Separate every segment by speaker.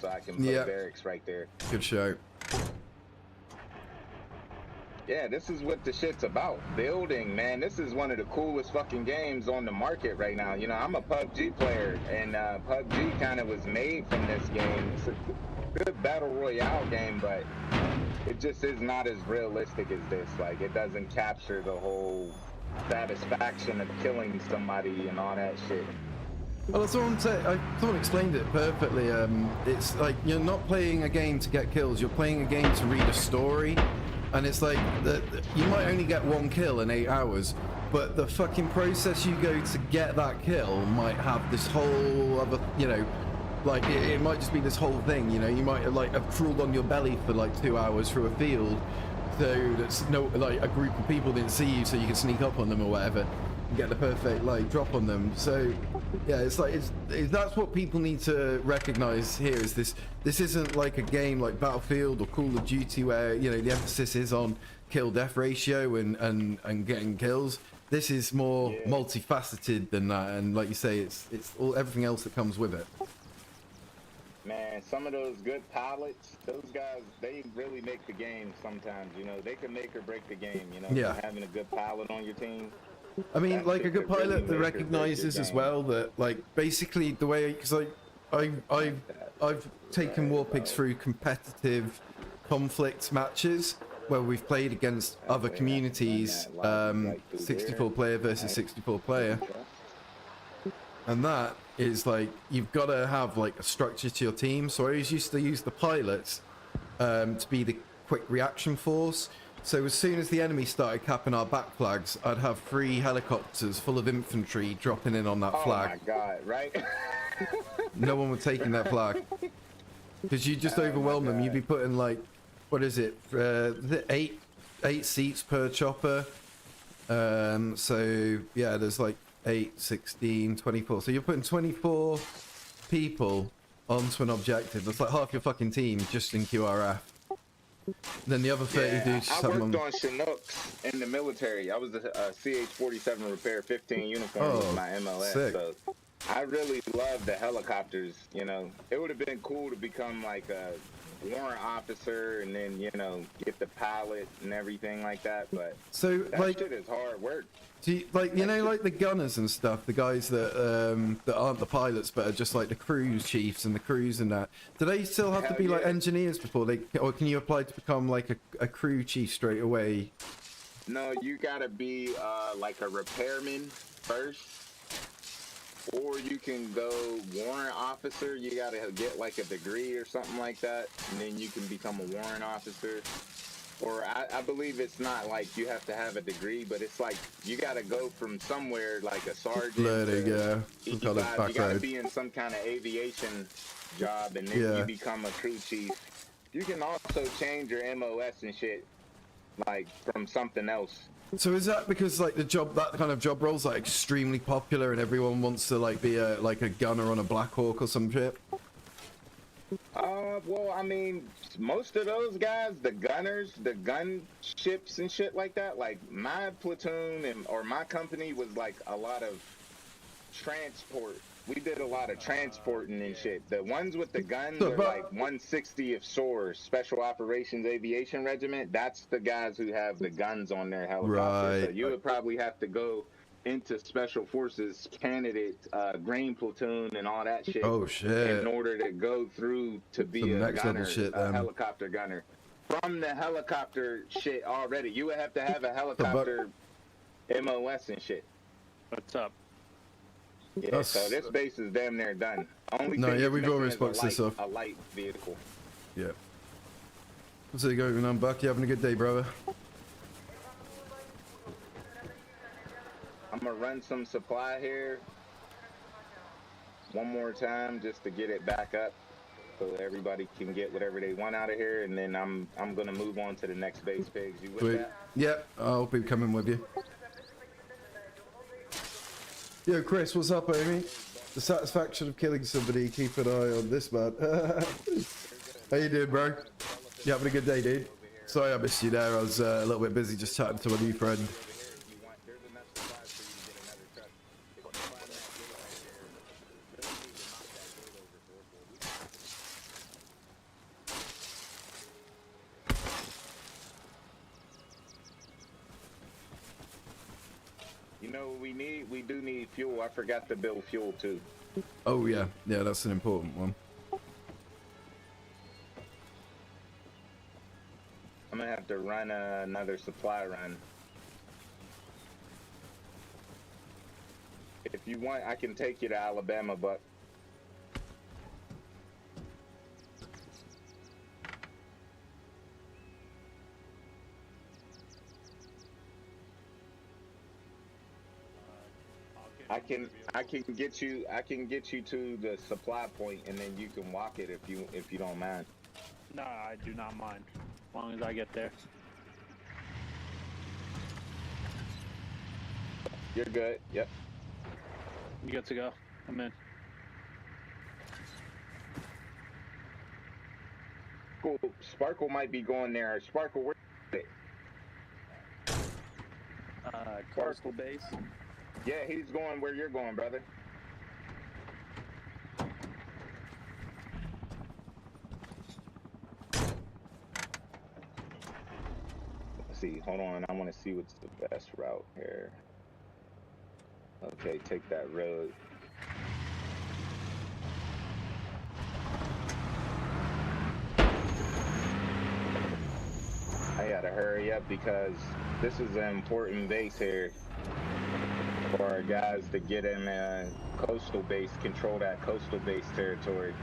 Speaker 1: so I can put barracks right there.
Speaker 2: Good show.
Speaker 1: Yeah, this is what the shit's about. Building, man. This is one of the coolest fucking games on the market right now. You know, I'm a PUBG player, and PUBG kind of was made from this game. It's a good battle royale game, but it just is not as realistic as this. Like, it doesn't capture the whole satisfaction of killing somebody and all that shit.
Speaker 2: Well, that's what I'm saying. Someone explained it perfectly. It's like you're not playing a game to get kills. You're playing a game to read a story. And it's like, you might only get one kill in 8 hours, but the fucking process you go to get that kill might have this whole other, you know, like it might just be this whole thing, you know. You might like have crawled on your belly for like 2 hours through a field, so that's like a group of people didn't see you, so you can sneak up on them or whatever and get the perfect like drop on them. So yeah, it's like that's what people need to recognize here, is this isn't like a game like Battlefield or Call of Duty where, you know, the emphasis is on kill death ratio and getting kills. This is more multifaceted than that, and like you say, it's all everything else that comes with it.
Speaker 1: Man, some of those good pilots, those guys, they really make the game sometimes, you know. They can make or break the game, you know, having a good pilot on your team.
Speaker 2: I mean, like a good pilot that recognizes as well that, like, basically the way, because I've taken Warpigs through competitive conflict matches where we've played against other communities, 64 player versus 64 player, and that is like, you've got to have like a structure to your team. So I always used to use the pilots to be the quick reaction force. So as soon as the enemy started capping our back flags, I'd have 3 helicopters full of infantry dropping in on that flag.
Speaker 1: Oh my god, right?
Speaker 2: No one was taking that flag. Because you just overwhelm them. You'd be putting like, what is it, 8 seats per chopper. So yeah, there's like 8, 16, 24. So you're putting 24 people onto an objective. That's like half your fucking team just in QRF. Then the other 30 dudes.
Speaker 1: I worked on Chinooks in the military. I was a CH-47 repair 15 uniform with my MLS.
Speaker 2: Sick.
Speaker 1: So I really love the helicopters. You know, it would have been cool to become like a warrant officer and then, you know, get the pilot and everything like that. But
Speaker 2: so
Speaker 1: that
Speaker 2: like,
Speaker 1: shit is hard work.
Speaker 2: do you, like, you know, like the gunners and stuff, the guys that that aren't the pilots but are just like the crews chiefs and the crews and that, do they still have to be like engineers before they, or can you apply to become like a crew chief straight away?
Speaker 1: No, you gotta be like a repairman first, or you can go warrant officer. You gotta get like a degree or something like that, and then you can become a warrant officer. Or I believe it's not like you have to have a degree, but it's like you gotta go from somewhere like a sergeant. You gotta be in some kind of aviation job, and then you become a crew chief. You can also change your MOS and shit, like from something else.
Speaker 2: So is that because like the job, that kind of job role's like extremely popular and everyone wants to like be a gunner on a Black Hawk or some shit?
Speaker 1: Well, I mean, most of those guys, the gunners, the gun ships and shit like that, like my platoon or my company was like a lot of transport. We did a lot of transporting and shit. The ones with the guns are like 160th SOAR, Special Operations Aviation Regiment. That's the guys who have the guns on their helicopters.
Speaker 2: Right.
Speaker 1: So you would probably have to go into Special Forces candidate, Green Platoon and all that shit.
Speaker 2: Oh shit!
Speaker 1: In order to go through to be a gunner, a helicopter gunner. From the helicopter shit already, you would have to have a helicopter MOS and shit.
Speaker 3: What's up?
Speaker 1: Yeah, so this base is damn near done. Only
Speaker 2: we've always boxed this off.
Speaker 1: A light vehicle.
Speaker 2: Yeah. So you going on, Buck? You having a good day, brother?
Speaker 1: I'm gonna run some supply here one more time just to get it back up so everybody can get whatever they want out of here, and then I'm gonna move on to the next base. Pigs, you with that?
Speaker 2: Yep, I'll be coming with you. Yo, Chris, what's up, Amy? The satisfaction of killing somebody, keep an eye on this man. How you doing, bro? You having a good day, dude? Sorry I missed you there, I was a little bit busy just chatting to my new friend.
Speaker 1: know what we need? We do need fuel. I forgot to build fuel too.
Speaker 2: Oh yeah, yeah, that's an important one.
Speaker 1: I'm gonna have to run another supply run. If you want, I can take you to Alabama, but I can get you to the supply point, and then you can walk it if you don't mind.
Speaker 3: No, I do not mind, as long as I get there.
Speaker 1: You're good. Yep.
Speaker 3: You good to go? I'm in.
Speaker 1: Cool. Sparkle might be going there. Sparkle, where is it?
Speaker 3: Coastal base.
Speaker 1: Yeah, he's going where you're going, brother. Let's see. Hold on. I want to see what's the best route here. Okay, take that road. I gotta hurry up because this is an important base here for our guys to get in coastal base, control that coastal base territory.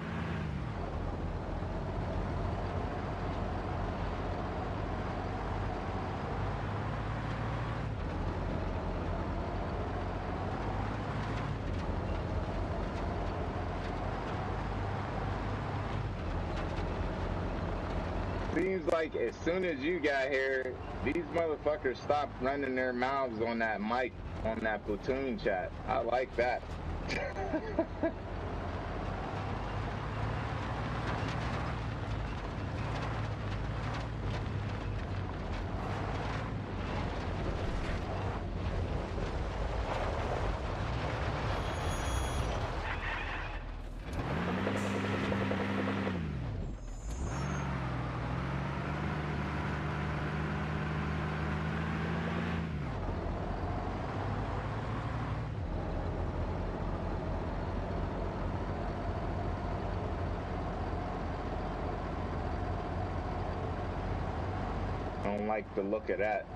Speaker 1: Seems like as soon as you got here, these motherfuckers stopped running their mouths on that mic, on that platoon chat. I like that. I don't like the look of that.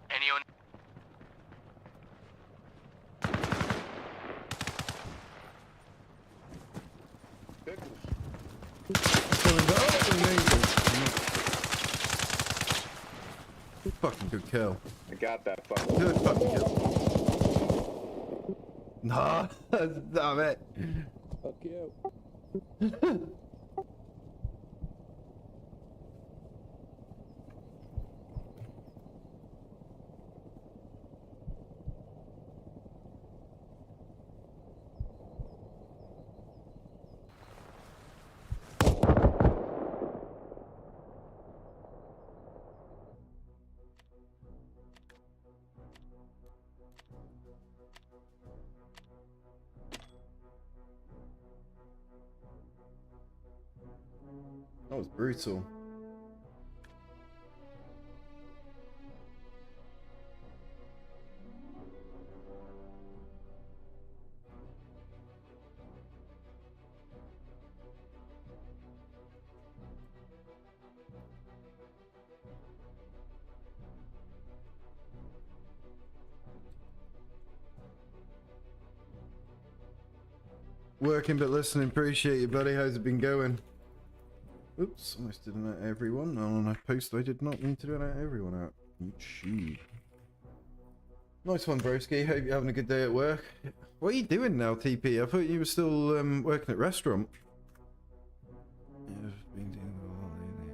Speaker 4: Anyone?
Speaker 1: Pickles.
Speaker 2: Fucking good kill.
Speaker 1: I got that fucker.
Speaker 2: Good fucking kill. Nah, damn it.
Speaker 3: Fuck you.
Speaker 2: That was brutal. Working but listening. Appreciate you, buddy. How's it been going? Oops, almost did an out everyone. On a post I did not mean to do an out everyone out. YouTube. Nice one, broski. Hope you're having a good day at work. What are you doing now, TP? I thought you were still working at restaurant. Yeah, I've been doing a lot lately.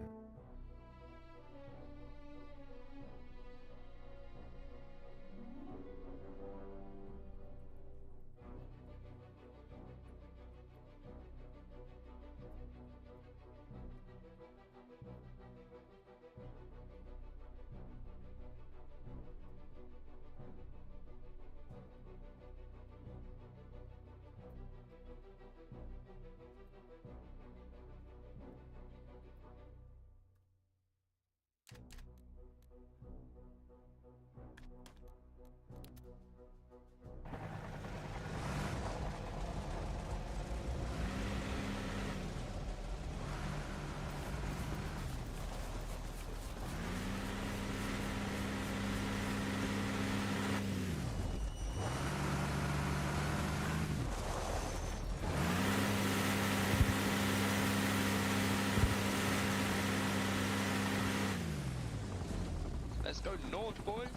Speaker 4: Let's go north, boys.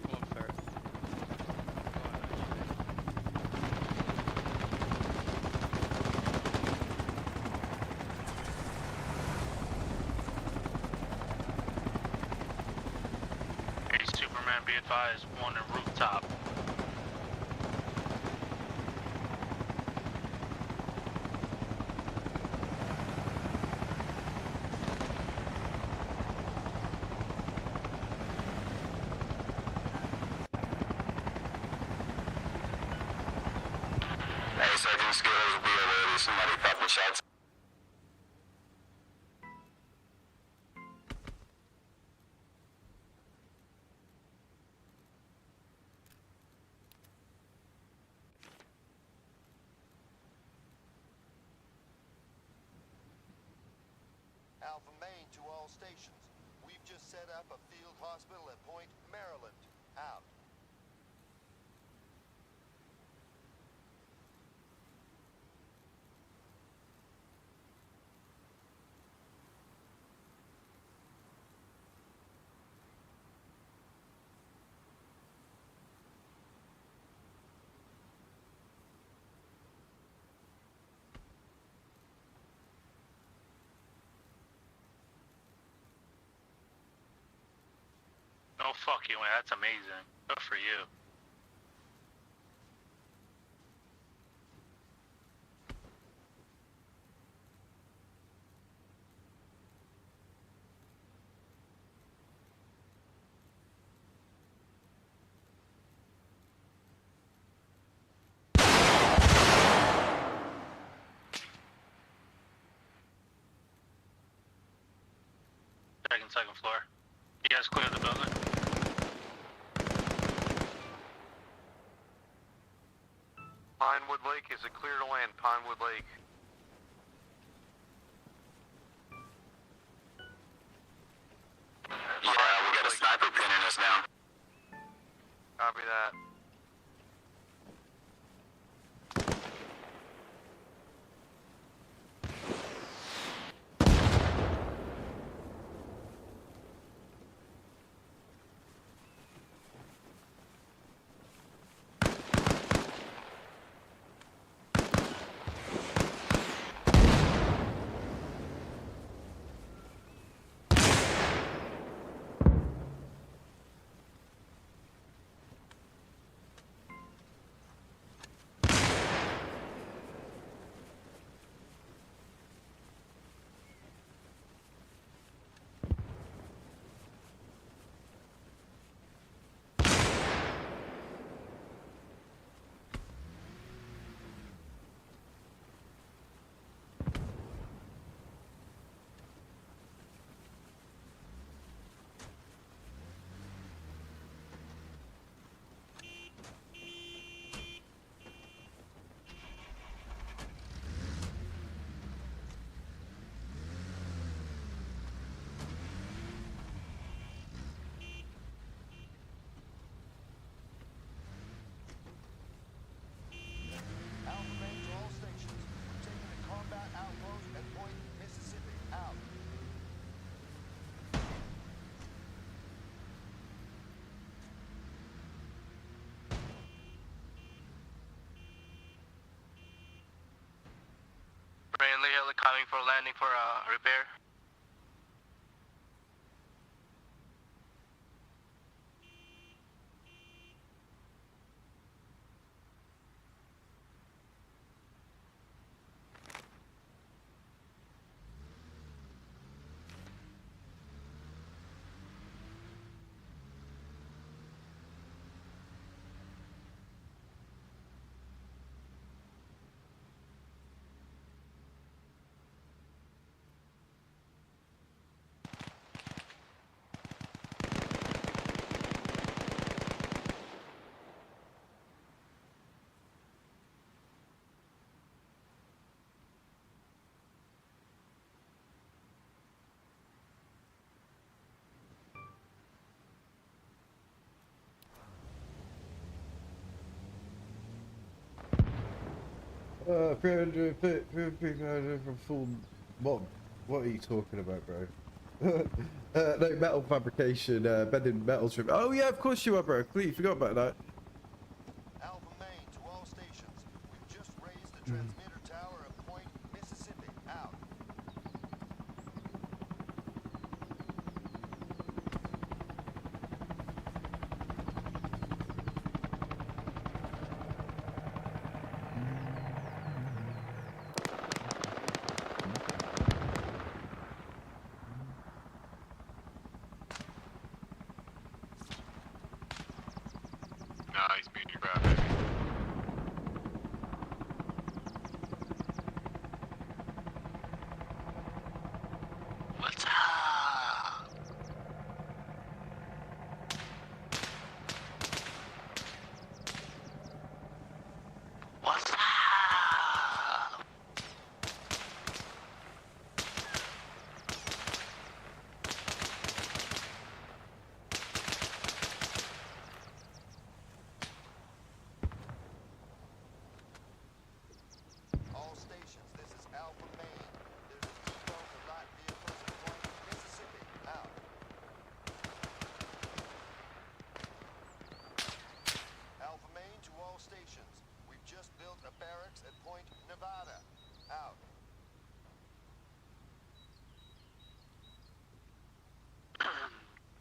Speaker 4: Come on, ferret.
Speaker 5: Hey, Superman, be advised, one on rooftop.
Speaker 6: Somebody popping shots.
Speaker 7: Alpha Main to all stations. We've just set up a field hospital at Point, Maryland. Out.
Speaker 5: No fucking way, that's amazing. Good for you. Second floor. You guys clear the building?
Speaker 7: Pinewood Lake, is it clear to land? Pinewood Lake.
Speaker 6: Yeah, we got a sniper pinning us down.
Speaker 7: Copy that.
Speaker 5: Friendly heli coming for landing for repair.
Speaker 2: Full. What are you talking about, bro? No, metal fabrication, bending metal strip. Oh yeah, of course you are, bro. Completely forgot about that.
Speaker 7: Alpha Main to all stations. We've just raised the transmitter tower at Point Mississippi. Out.
Speaker 6: Nice, meteor graphic. What's up? What's up?
Speaker 7: All stations, this is Alpha Main. There's a depot for light vehicles at Point Mississippi. Out. Alpha Main to all stations. We've just built a barracks at Point Nevada. Out.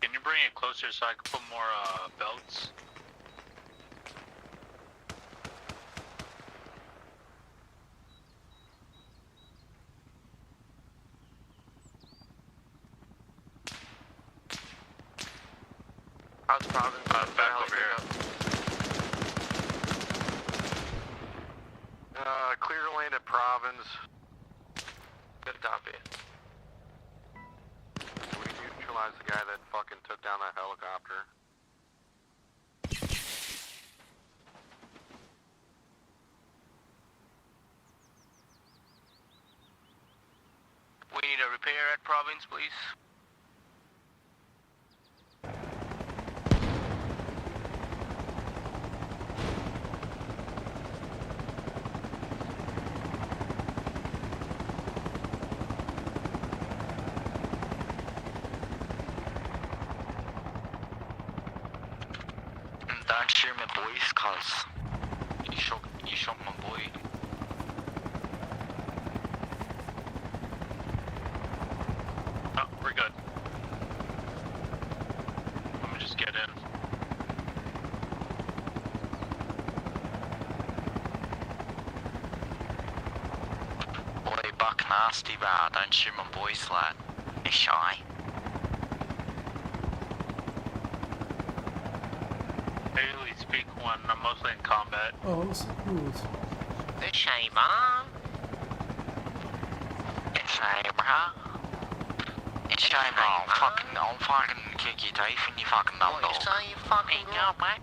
Speaker 5: Can you bring it closer so I can put more belts? How's Providence? Back over here.
Speaker 6: Clear to land at Province.
Speaker 5: Good copy.
Speaker 6: We neutralized the guy that fucking took down that helicopter.
Speaker 5: We need a repair at Province, please.
Speaker 6: Don't shoot my boys, cuz you shot my boy.
Speaker 5: Oh, we're good. Let me just get in.
Speaker 6: Boy, buck nasty, bro. Don't shoot my boys, lad. You're shy.
Speaker 5: Haley, speak one. I'm mostly in combat.
Speaker 2: Oh, that's good.
Speaker 6: It's shy, man. It's shy, bro. It's shy, bro. I'll fucking kick your teeth in your fucking dumb dog. What you say, you fucking go, mate?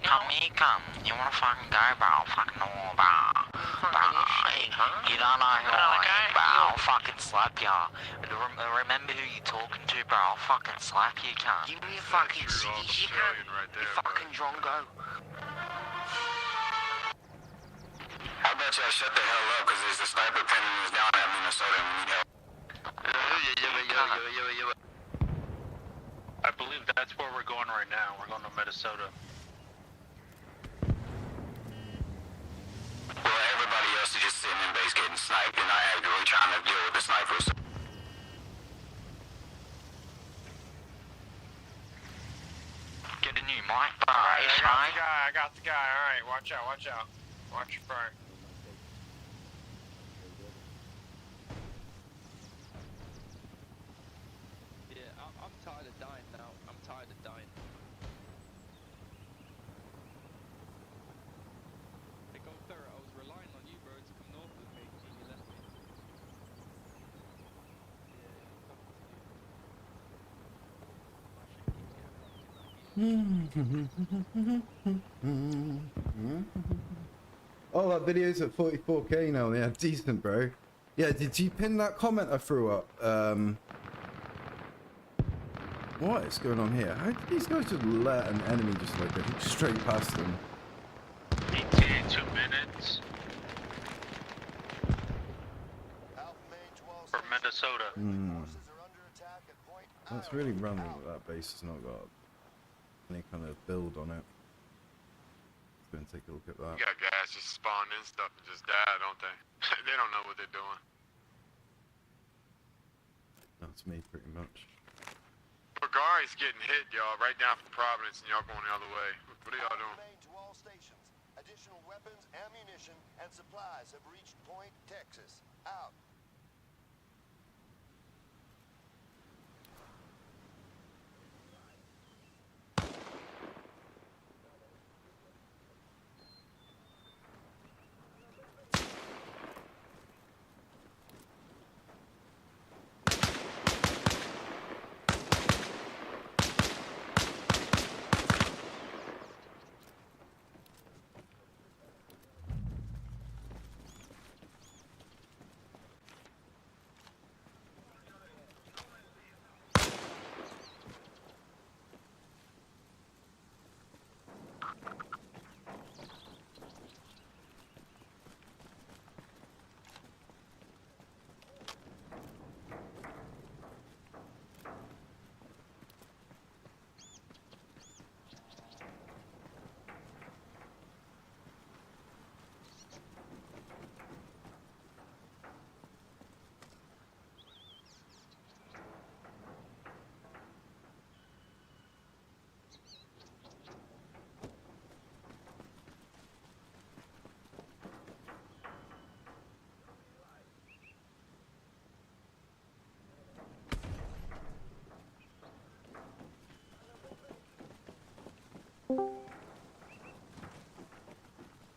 Speaker 6: Come here, come. You wanna fucking go, bro? I'll fucking know, bro. You don't know who I am, bro. I'll fucking slap ya. Remember who you're talking to, bro. I'll fucking slap you, cunt. Give me a fucking city, you cunt. You fucking drongo. How about y'all shut the hell up, cause there's a sniper pinning us down at Minnesota and we need help.
Speaker 5: I believe that's where we're going right now. We're going to Minnesota.
Speaker 6: Well, everybody else is just sitting in base getting getting sniped and are actively trying to deal with the snipers. Get a new mic.
Speaker 8: Alright, I got the guy. Alright, watch out. Watch your fire.
Speaker 4: Yeah, I'm tired of dying now. I'm tired of dying. Hey, go Ferret, I was relying on you, bro, to come north with me, and you left me.
Speaker 2: Oh, that video's at 44k now. Yeah, decent, bro. Yeah, did you pin that comment I threw up? What is going on here? How did these guys just let an enemy just like go straight past them?
Speaker 5: ETA 2 minutes
Speaker 7: Alpha Main to all
Speaker 5: for
Speaker 7: stations.
Speaker 5: Minnesota.
Speaker 7: Forces are under attack at point
Speaker 2: That's
Speaker 7: Iron.
Speaker 2: really random
Speaker 7: Out.
Speaker 2: that that base has not got any kind of build on it. Let's go and take a look at that.
Speaker 8: You got guys just spawn in stuff and just die, don't they? They don't know what they're doing.
Speaker 2: That's me, pretty much.
Speaker 8: Bulgari's getting hit, y'all, right down from Providence, and y'all going the other way. What are y'all
Speaker 7: Alpha
Speaker 8: doing?
Speaker 7: Main to all stations. Additional weapons, ammunition, and supplies have reached Point Texas. Out.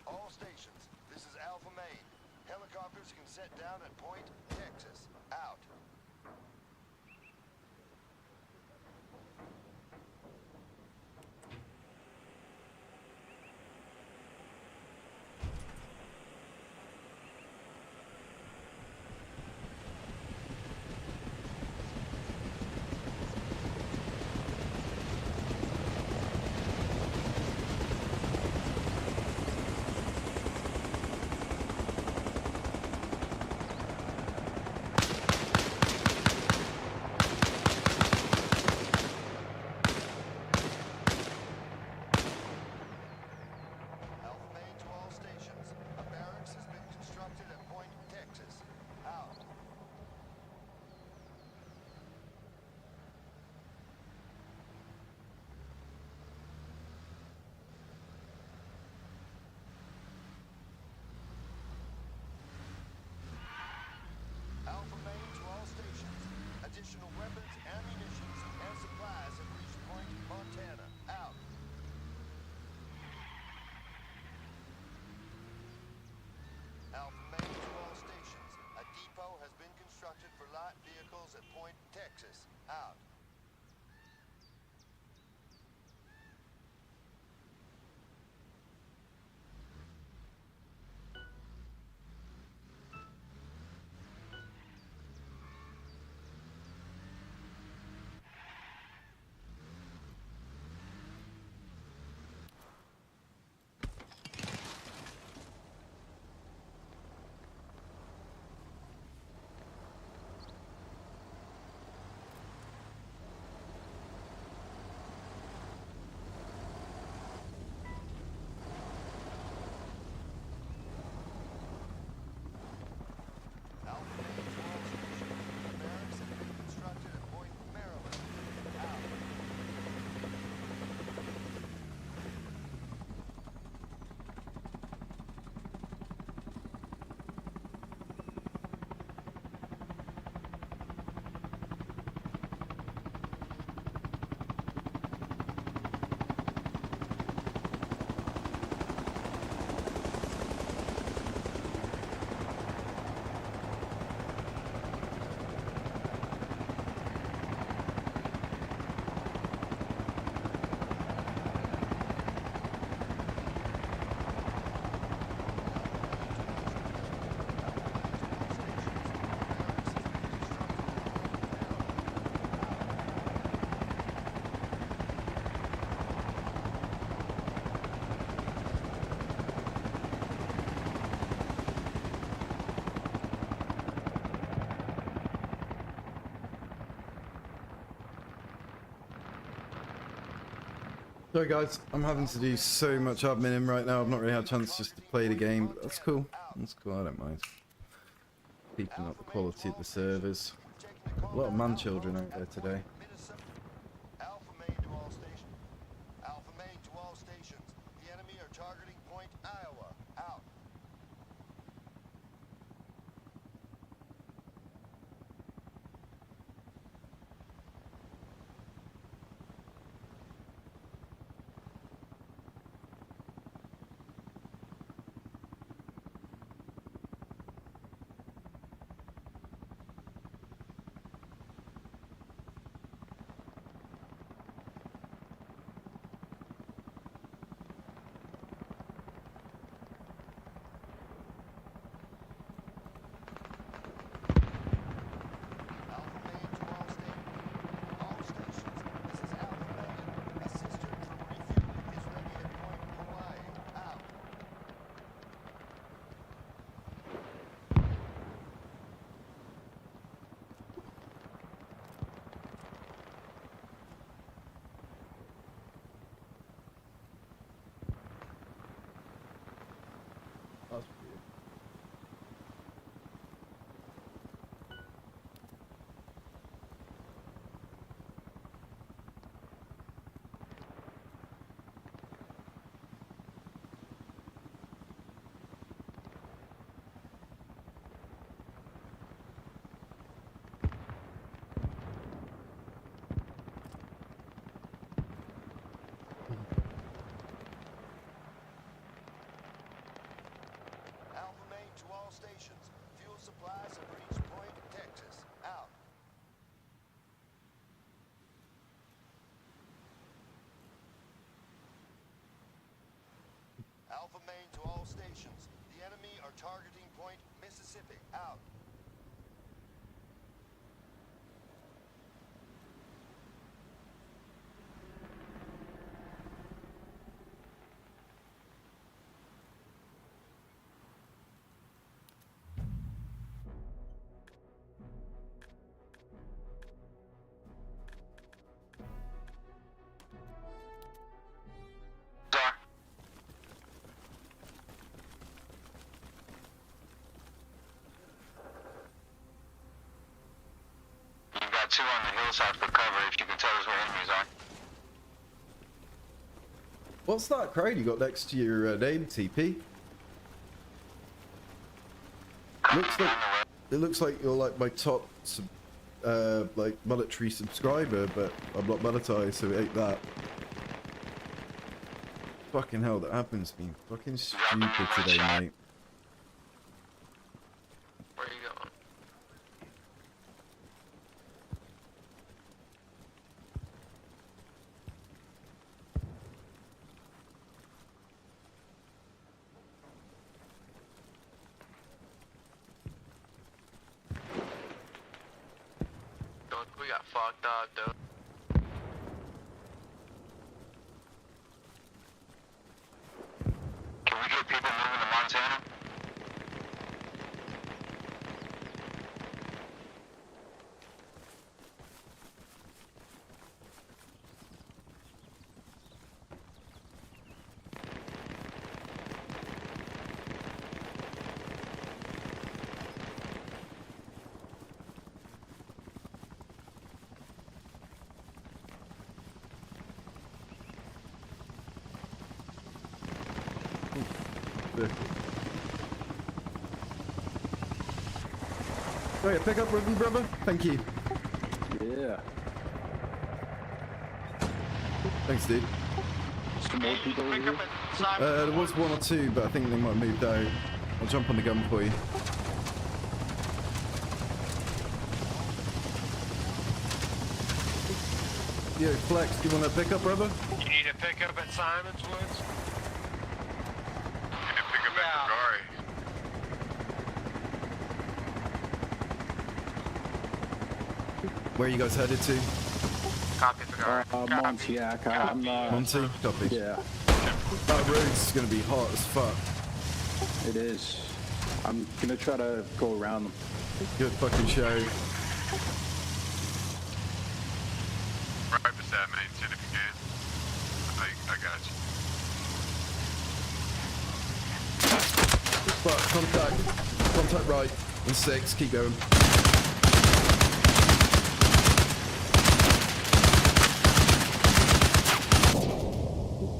Speaker 7: All stations, this is Alpha Main. Helicopters can set down at Point Texas. Out. Alpha Main to all stations. A barracks has been constructed at Point Texas. Out. Alpha Main to all stations. Additional weapons, ammunition, and supplies have reached Point Montana. Out. Alpha Main to all stations. A depot has been constructed for light vehicles at Point Texas. Out.
Speaker 2: Sorry guys, I'm having to do so much admin right now. I've not really had a chance just to play the game, but that's cool. That's cool, I don't mind. Keeping up the quality of the servers. A lot of man-children out there today.
Speaker 7: Alpha main to all stations. Alpha main to all stations. The enemy are targeting point Iowa. Out. Stations. Fuel supplies have reached Point, Texas. Out. Alpha main to all stations. The enemy are targeting Point, Mississippi. Out.
Speaker 6: Two on the hillside for cover if you can tell us where enemies are.
Speaker 2: What's that crowd you got next to your name, TP? It looks like you're like my top like monetary subscriber, but I'm not monetized, so it ain't that. Fucking hell, that happens to me. Fucking stupid today, mate.
Speaker 6: Where are you going? We got fucked up, dude. Can we get people moving to Montana?
Speaker 2: Right, pick up with me, brother. Thank you.
Speaker 3: Yeah.
Speaker 2: Thanks, dude.
Speaker 3: Some more people over here.
Speaker 2: There was one or two, but I think they might have moved out. I'll jump on the gun for you. Yo, Flex, do you want to pick up, brother?
Speaker 8: You need a pickup at Simons Woods? You need a pickup at Bulgari.
Speaker 2: Where are you guys headed to?
Speaker 6: Copy for guard.
Speaker 3: Monty, yeah, I'm
Speaker 2: Monty? Copy.
Speaker 3: yeah,
Speaker 2: That road's gonna be hot as fuck.
Speaker 3: it is. I'm gonna try to go around them.
Speaker 2: Good fucking show.
Speaker 8: Right beside Main 10 if you can. Like,
Speaker 2: But contact right, and 6, keep going.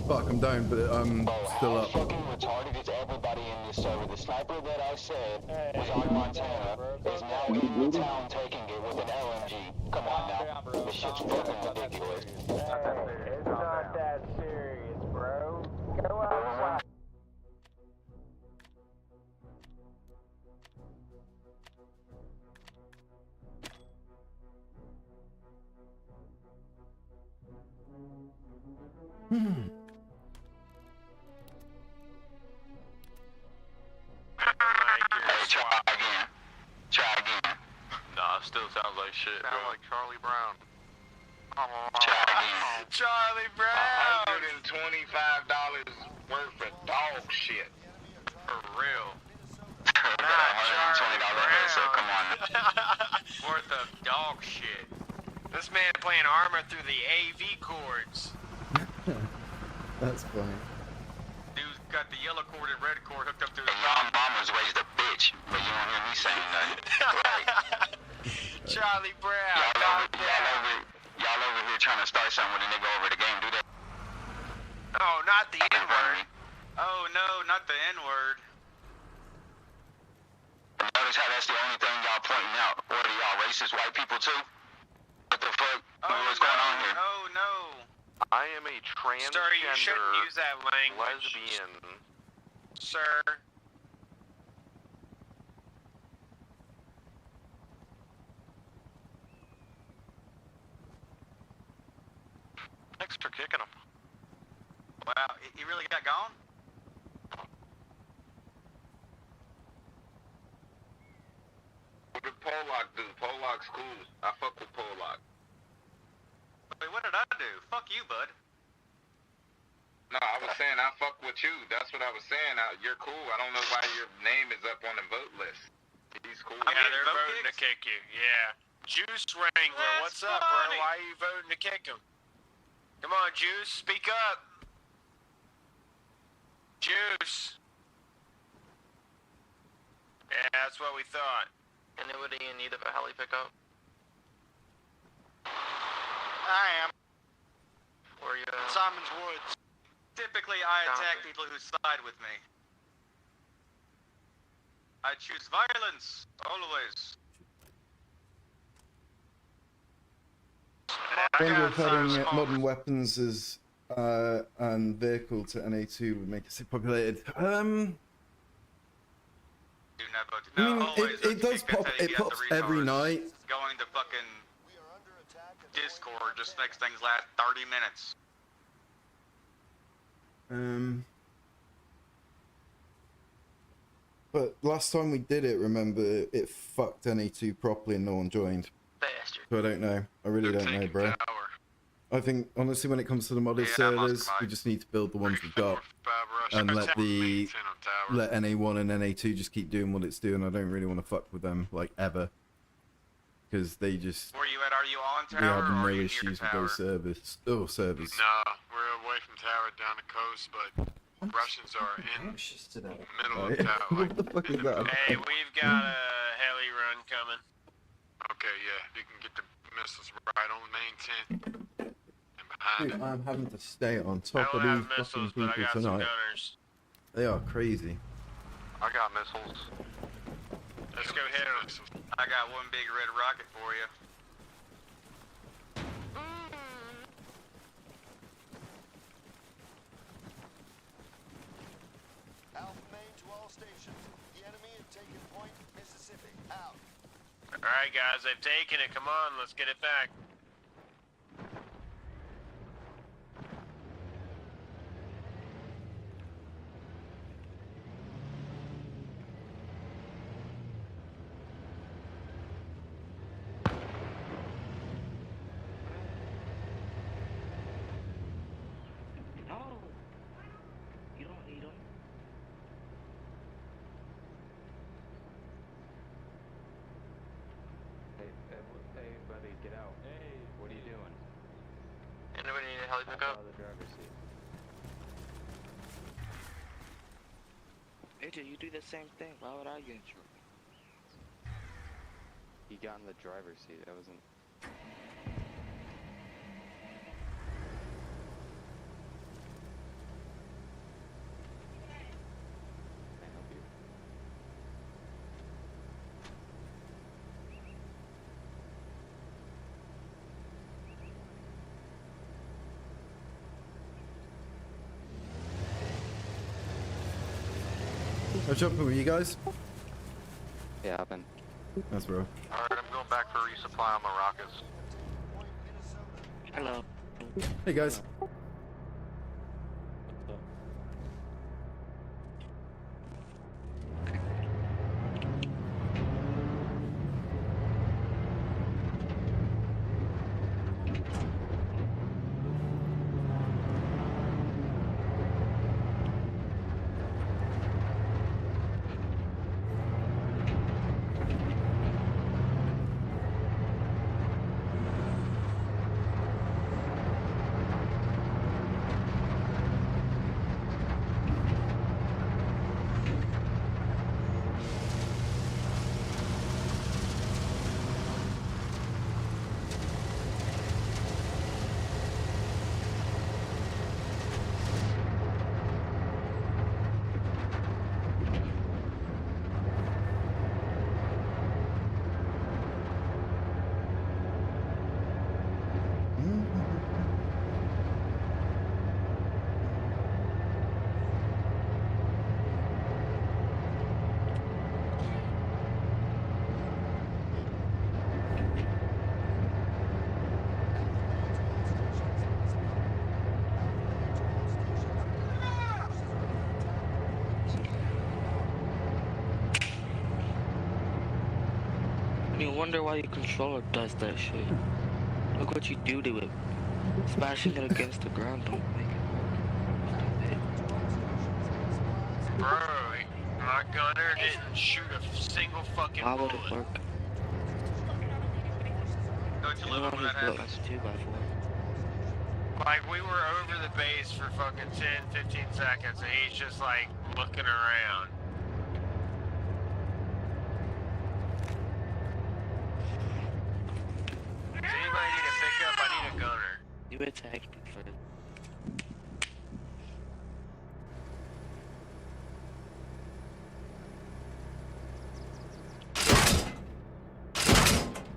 Speaker 2: Fuck, I'm down, but I'm still up.
Speaker 9: How fucking retarded is everybody in this server? The sniper that I said was on Montana is now in the town taking it with an LMG. Come on now. This shit's fucking ridiculous.
Speaker 7: It's not that serious, bro. Go outside.
Speaker 6: Try again.
Speaker 5: Nah, still sounds like shit.
Speaker 8: Sound like Charlie Brown.
Speaker 6: Try again.
Speaker 5: Charlie Brown!
Speaker 1: $125 worth of dog shit.
Speaker 5: For real.
Speaker 6: $120 headset, come on.
Speaker 5: Worth of dog shit. This man playing Arma through the AV cords.
Speaker 2: That's funny.
Speaker 5: Dude's got the yellow cord and red cord hooked up to his
Speaker 6: Young bombers raised a bitch, but you don't hear me saying nothing. Right.
Speaker 5: Charlie Brown.
Speaker 6: Y'all over here trying to start something with a nigga over the game, do that?
Speaker 5: Oh, not the
Speaker 6: In front of
Speaker 5: N-word.
Speaker 6: me.
Speaker 5: Oh no, not the N-word.
Speaker 6: Notice how that's the only thing y'all pointing out. Or are y'all racist white people too? What the fuck? What's going on here?
Speaker 5: Oh no.
Speaker 8: I am a transgender
Speaker 5: Sir, you shouldn't use that language.
Speaker 8: lesbian.
Speaker 5: Sir.
Speaker 8: Thanks for kicking him.
Speaker 5: Wow, he really got gone?
Speaker 1: What did Pollock do? Pollock's cool. I fuck with Pollock.
Speaker 5: Wait, what did I do? Fuck you, bud.
Speaker 1: No, I was saying I fuck with you. That's what I was saying. You're cool. I don't know why your name is up on the vote list. He's cool.
Speaker 5: Yeah,
Speaker 10: they're voting to kick you. Yeah. Juice Wrangler, what's up, bro? Why are you voting to kick him? Come on, Juice, speak up. Juice. Yeah, that's what we thought.
Speaker 6: Anybody in need of a heli pickup?
Speaker 10: I am.
Speaker 6: Where are you at?
Speaker 10: Simon's Woods.
Speaker 5: Typically, I attack people who side with me. I choose violence, always.
Speaker 2: Wonder if adding modern weapons as and vehicle to NA2 would make it populated.
Speaker 5: Do not vote.
Speaker 2: I
Speaker 5: No,
Speaker 2: mean,
Speaker 5: always
Speaker 2: it does
Speaker 5: because
Speaker 2: pop.
Speaker 5: you
Speaker 2: It
Speaker 5: have to
Speaker 2: pops
Speaker 5: repost.
Speaker 2: every night.
Speaker 5: Going to fucking
Speaker 7: We are under attack.
Speaker 5: Discord just makes things last 30 minutes.
Speaker 2: But last time we did it, remember, it fucked NA2 properly and no one joined.
Speaker 6: Bastard.
Speaker 2: So I don't know. I really don't know, bro. I think, honestly, when it comes to the modded servers, we just need to build the ones we've got. And let NA1 and NA2 just keep doing what it's doing. I don't really want to fuck with them, like, ever. Because they just...
Speaker 5: Where you at? Are you on
Speaker 2: We
Speaker 5: tower
Speaker 2: have
Speaker 5: or
Speaker 2: no
Speaker 5: are you
Speaker 2: issues
Speaker 5: near
Speaker 2: with
Speaker 5: tower?
Speaker 2: those servers. Oh, servers.
Speaker 8: Nah, we're away from tower down the coast, but Russians are in middle of tower.
Speaker 2: What the fuck is that?
Speaker 10: Hey, we've got a heli run coming.
Speaker 8: Okay, yeah, you can get the missiles right on main 10 and behind
Speaker 2: Dude,
Speaker 8: it.
Speaker 2: I'm having to stay on
Speaker 10: I
Speaker 2: top of
Speaker 10: don't
Speaker 2: these
Speaker 10: have
Speaker 2: fucking
Speaker 10: missiles, but I
Speaker 2: people
Speaker 10: got some
Speaker 2: tonight.
Speaker 10: gunners.
Speaker 2: They are crazy.
Speaker 8: I got missiles.
Speaker 10: Let's go hit them.
Speaker 5: I got one big red rocket for you.
Speaker 7: Alpha main to all stations. The enemy is taking point Mississippi. Out.
Speaker 10: Alright, guys, they've taken it. Come on, let's get it back.
Speaker 6: Anybody need a heli pickup?
Speaker 11: AJ, you do the same thing. Why would I get in trouble?
Speaker 12: He got in the driver's seat. That wasn't. Can I help you?
Speaker 2: I'm jumping with you guys.
Speaker 12: Yeah, hop in.
Speaker 2: That's bro.
Speaker 8: Alright, I'm going back for resupply on my rockets.
Speaker 11: Hello.
Speaker 2: Hey guys.
Speaker 11: You wonder why your controller does that shit. Look what you do to it. Smashing it against the ground don't make it.
Speaker 5: Bro, my gunner didn't shoot a single fucking
Speaker 11: How would
Speaker 5: bullet.
Speaker 11: it work?
Speaker 5: Don't you
Speaker 11: You
Speaker 5: love
Speaker 11: know
Speaker 5: it when
Speaker 11: he's
Speaker 5: that
Speaker 11: built
Speaker 5: happens?
Speaker 11: like a 2x4.
Speaker 5: Like, we were over the base for fucking 10, 15 seconds, and he's just, like, looking around. Does anybody need a pickup? I need a gunner.
Speaker 11: You attacked me first.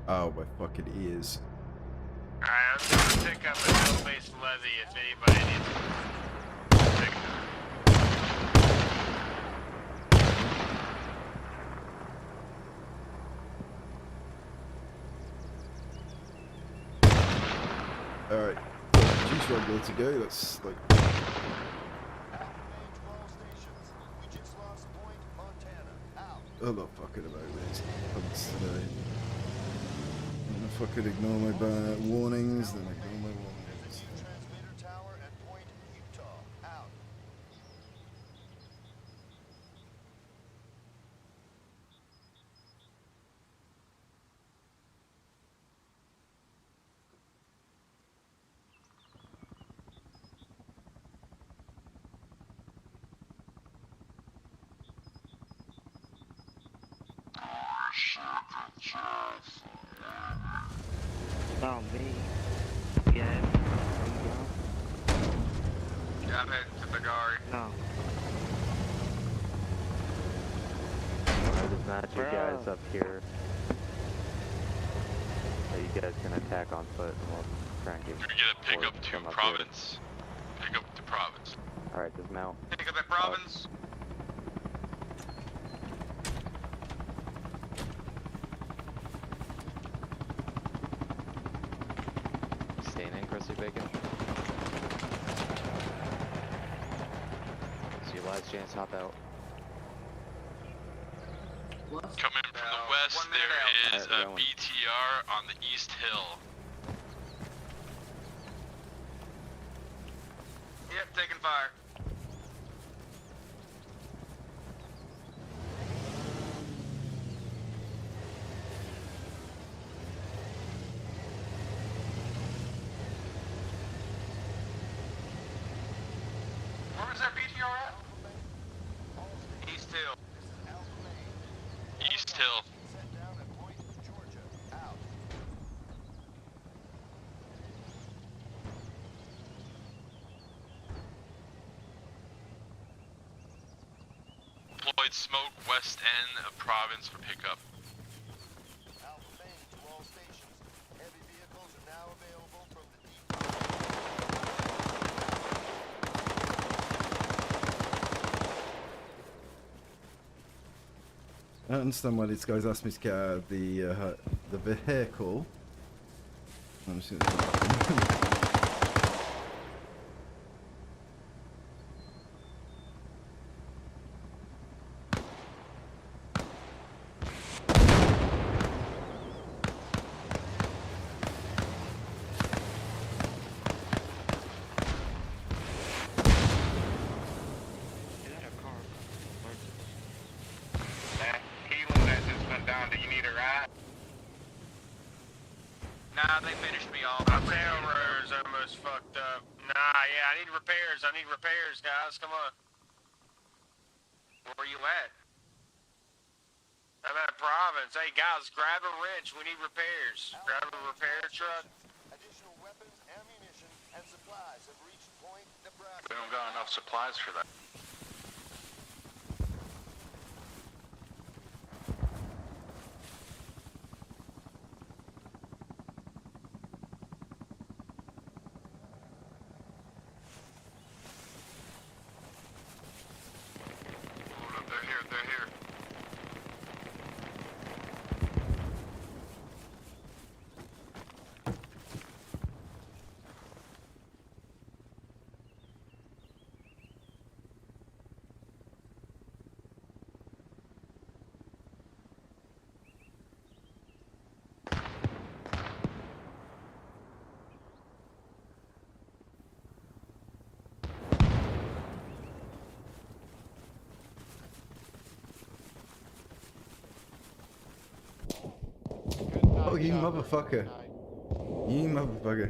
Speaker 2: Oh my fucking ears.
Speaker 5: Alright, I'm gonna pick up a hell-based levy if anybody needs a pickup.
Speaker 2: Alright. G-Shrug good to go. That's like. I'm not fucking about this. I'm just today. I'm gonna fucking ignore my bad warnings, then ignore my warnings.
Speaker 7: Transmitter tower at Point Utah. Out.
Speaker 11: About me. Yeah.
Speaker 5: Yeah, I'm heading to Bagari.
Speaker 11: No.
Speaker 12: I just match you
Speaker 11: Bro.
Speaker 12: guys up here. So you guys can attack on foot and we'll try and get.
Speaker 13: You're gonna pick
Speaker 12: or
Speaker 13: up to
Speaker 12: come up
Speaker 13: province. Pick up to province.
Speaker 12: here. Alright, dismount.
Speaker 5: Pick up at province.
Speaker 12: Staying in, Crusty Bacon. It's your last chance, hop out.
Speaker 13: Coming from the west,
Speaker 5: 1 minute
Speaker 13: there
Speaker 5: out.
Speaker 13: is
Speaker 12: Alright,
Speaker 13: a
Speaker 12: going.
Speaker 13: BTR on the east hill.
Speaker 5: Yep, taking fire. Where was that BTR at? East Hill.
Speaker 13: Deployed smoke west end of province for pickup.
Speaker 7: Alpha main to all stations. Heavy vehicles are now available from the
Speaker 2: I don't understand why these guys asked me to get out of the vehicle. I'm just gonna...
Speaker 5: Nah, they finished me off. My tail rotor's almost fucked up. Nah, yeah, I need repairs. Guys. Come on. Where are you at? I'm at Province. Hey, guys, grab a wrench. We need repairs. Grab a repair truck.
Speaker 7: additional weapons, ammunition, and supplies have reached Point Nebraska.
Speaker 8: We don't got enough supplies for that. They're here.
Speaker 2: Oh, you motherfucker. You motherfucker.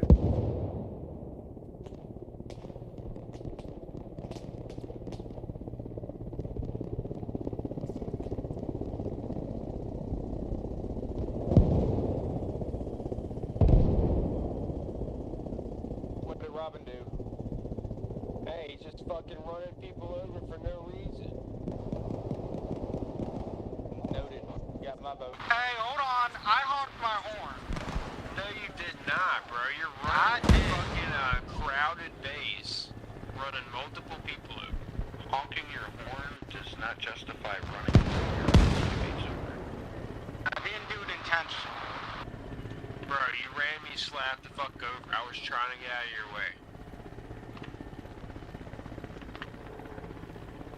Speaker 5: What did Robin do? Hey, he's just fucking running people over for no reason. Noted. Got my vote. Hey, hold on. I honked my horn. No, you did not, bro. You're right in fucking crowded base, running multiple people over.
Speaker 8: Honking your horn does not justify running your teammates over.
Speaker 5: I didn't do it intentionally. Bro, you ran me slap the fuck over. I was trying to get out of your way.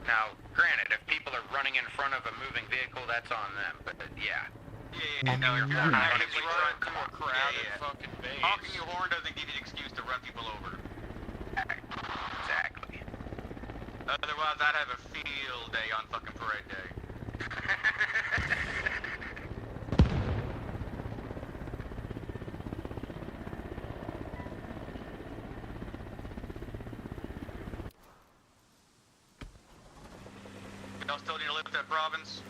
Speaker 14: Now, granted, if people are running in front of a moving vehicle, that's on them, but yeah.
Speaker 5: Yeah, no, if you're actively running through a crowded fucking base.
Speaker 14: Honking your horn doesn't give you an excuse to run people over. Exactly. Otherwise, I'd have a field day on fucking parade day. Y'all still need to lift that province?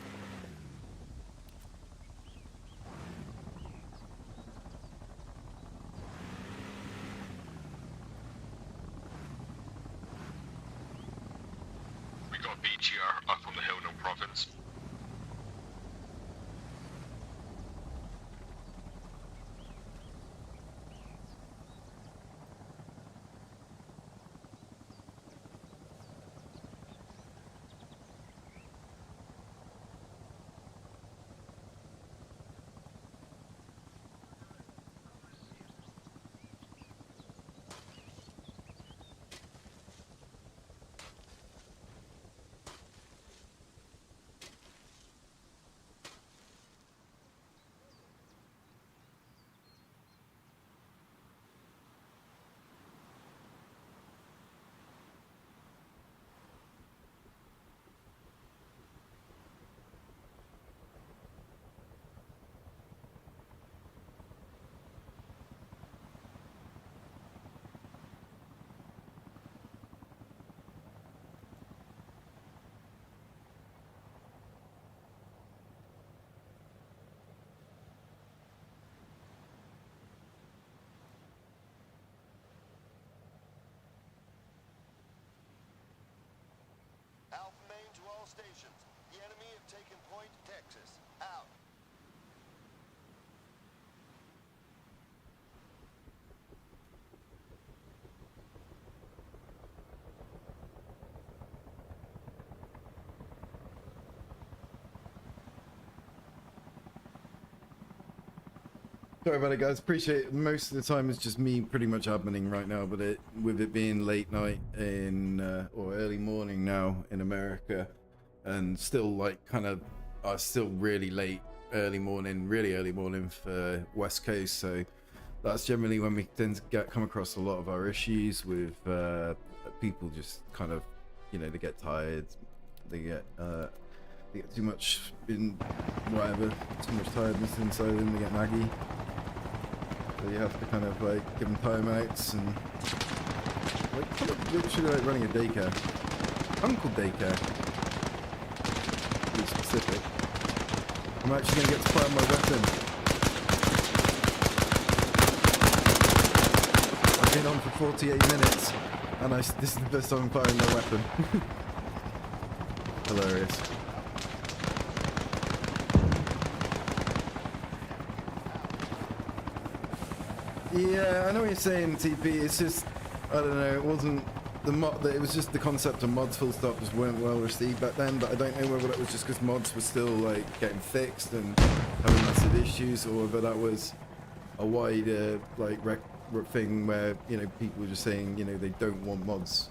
Speaker 13: We got BGR up on the hill, no province.
Speaker 2: Sorry about it, guys. Appreciate it. Most of the time it's just me pretty much adminning right now, but with it being late night in or early morning now in America, and still like kind of still really late, really early morning for West Coast. So that's generally when we tend to come across a lot of our issues with people just kind of, you know, they get tired, they get too much in whatever, too much tiredness inside them, they get naggy. So you have to kind of like give them timeouts and like kind of literally like running a daycare. Uncle daycare. To be specific. I'm actually going to get to fire my weapon. I've been on for 48 minutes and this is the first time I'm firing my weapon. Hilarious. Yeah, I know what you're saying, TP. It's just, I don't know, it wasn't the mod. It was just the concept of mods full stop just weren't well received back then. But I don't know whether that was just because mods were still like getting fixed and having massive issues, or whether that was a wider like thing where, you know, people were just saying, you know, they don't want mods.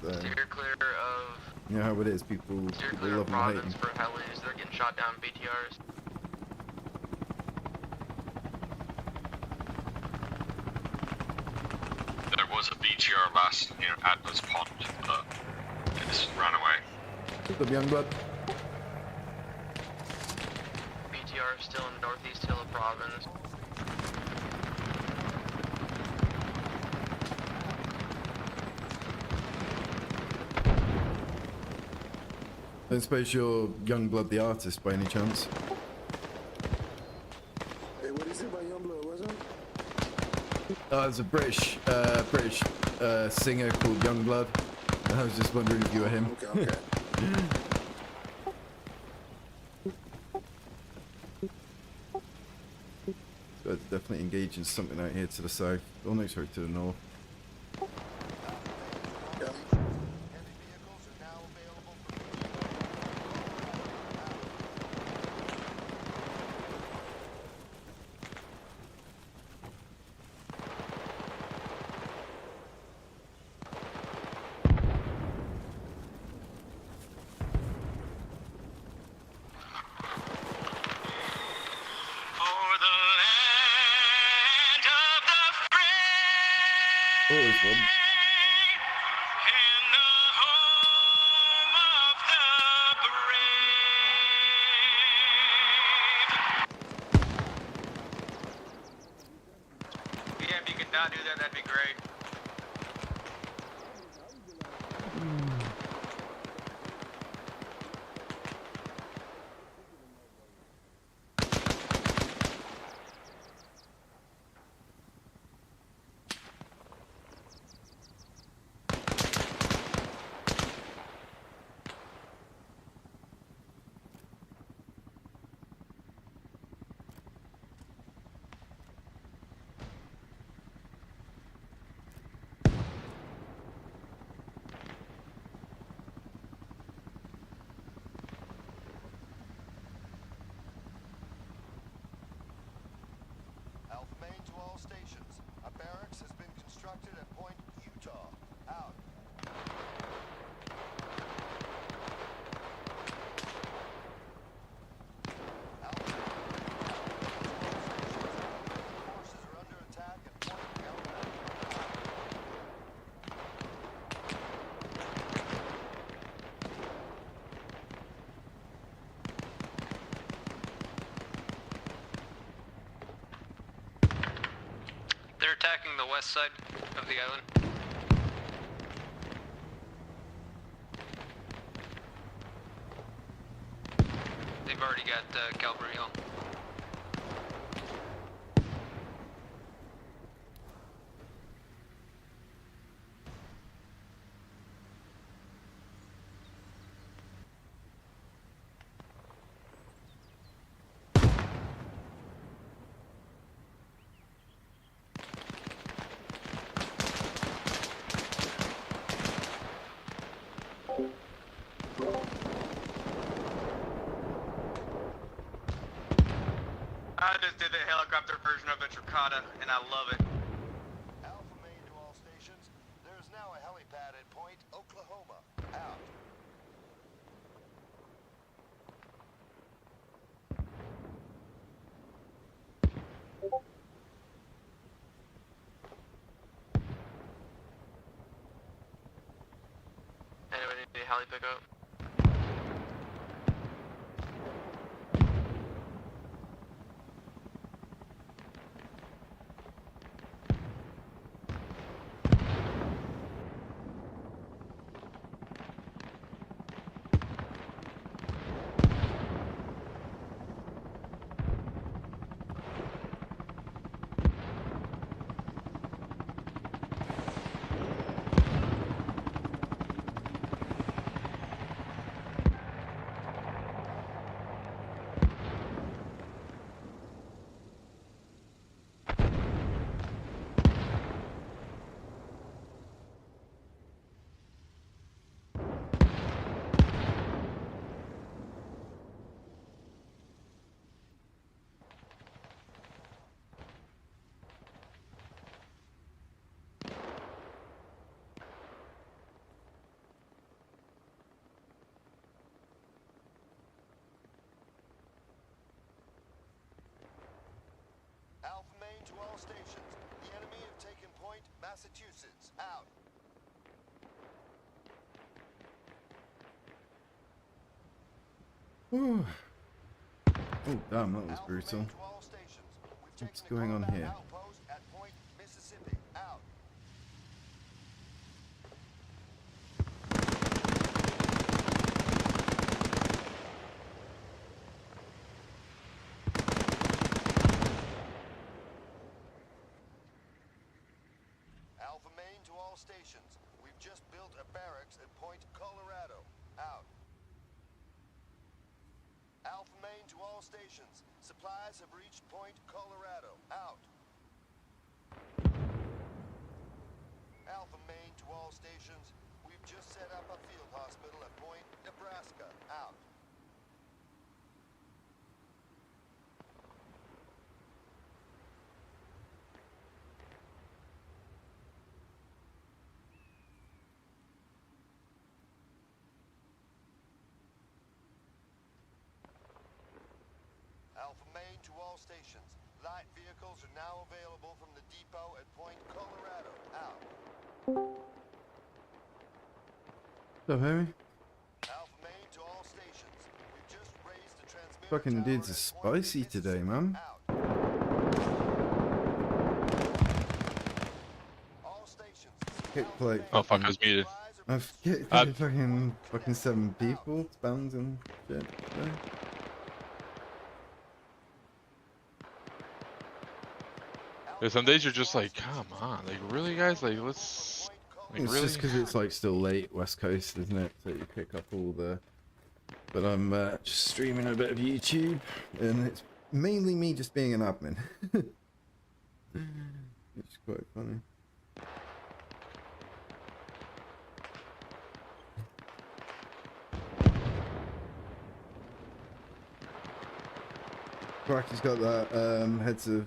Speaker 2: So,
Speaker 15: steer clear of.
Speaker 2: You know how it is. People love and hate them.
Speaker 15: For helis, they're getting shot down BTRs.
Speaker 13: Was a BTR last near Atlas Pond, but it just ran away.
Speaker 2: The young blood.
Speaker 15: BTR is still in northeast Hill of Province.
Speaker 2: I don't suppose you're Youngblood the artist by any chance?
Speaker 7: Hey, what is it by Youngblood, wasn't it?
Speaker 2: There's a British singer called Youngblood. I was just wondering if you were him.
Speaker 7: Okay.
Speaker 2: So it's definitely engaging something out here to the south. Oh no, sorry, to the north. Always one.
Speaker 15: Yeah, if you could not do that, that'd be great.
Speaker 7: Alpha main to all stations. A barracks has been constructed at Point Utah. Out. Forces are under attack at Point Elmwood.
Speaker 15: They're attacking the west side of the island. They've already got Calvary Hill.
Speaker 16: just did the helicopter version of the Tricata, and I love it.
Speaker 7: Alpha main to all stations. There is now a helipad at Point Oklahoma. Out.
Speaker 15: Anybody need a heli pickup?
Speaker 7: Alpha main to all stations. The enemy have taken Point Massachusetts. Out.
Speaker 2: Whew. Oh, damn, that was brutal. What's going on here?
Speaker 7: Outpost at Point Mississippi. Out. Alpha main to all stations. We've just built a barracks at Point Colorado. Out. Alpha main to all stations. Supplies have reached Point Colorado. Out. Alpha main to all stations. We've just set up a field hospital at Point Nebraska. Out. Alpha main to all stations. Light vehicles are now available from the depot at Point Colorado. Out.
Speaker 2: What's up, Harry?
Speaker 7: Alpha main to all stations. We've just raised the transmitter.
Speaker 2: Fucking dudes are spicy today, man. Kick plate.
Speaker 17: Oh fuck, I was muted.
Speaker 2: I've kicked fucking 7 people, spams and shit. So.
Speaker 17: Yeah, some days you're just like, come on, like really, guys, like let's. Like,
Speaker 2: It's
Speaker 17: really?
Speaker 2: just because it's like still late West Coast, isn't it? So you pick up all the. But I'm just streaming a bit of YouTube, and it's mainly me just being an admin. It's quite funny. Bracky's got that heads of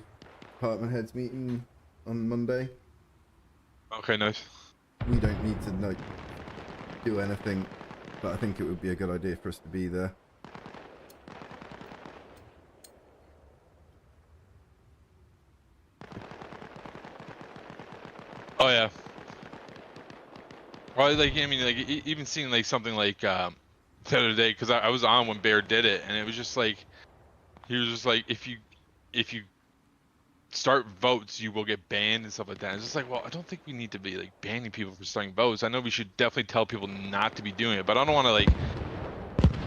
Speaker 2: department heads meeting on Monday.
Speaker 17: Okay, nice.
Speaker 2: We don't need to like do anything, but I think it would be a good idea for us to be there.
Speaker 17: Oh yeah. Well, like I mean, like even seeing like something like the other day, because I was on when Bear did it, and it was just like he was just like, if you start votes, you will get banned and stuff like that. It's just like, well, I don't think we need to be like banning people for starting votes. I know we should definitely tell people not to be doing it, but I don't want to like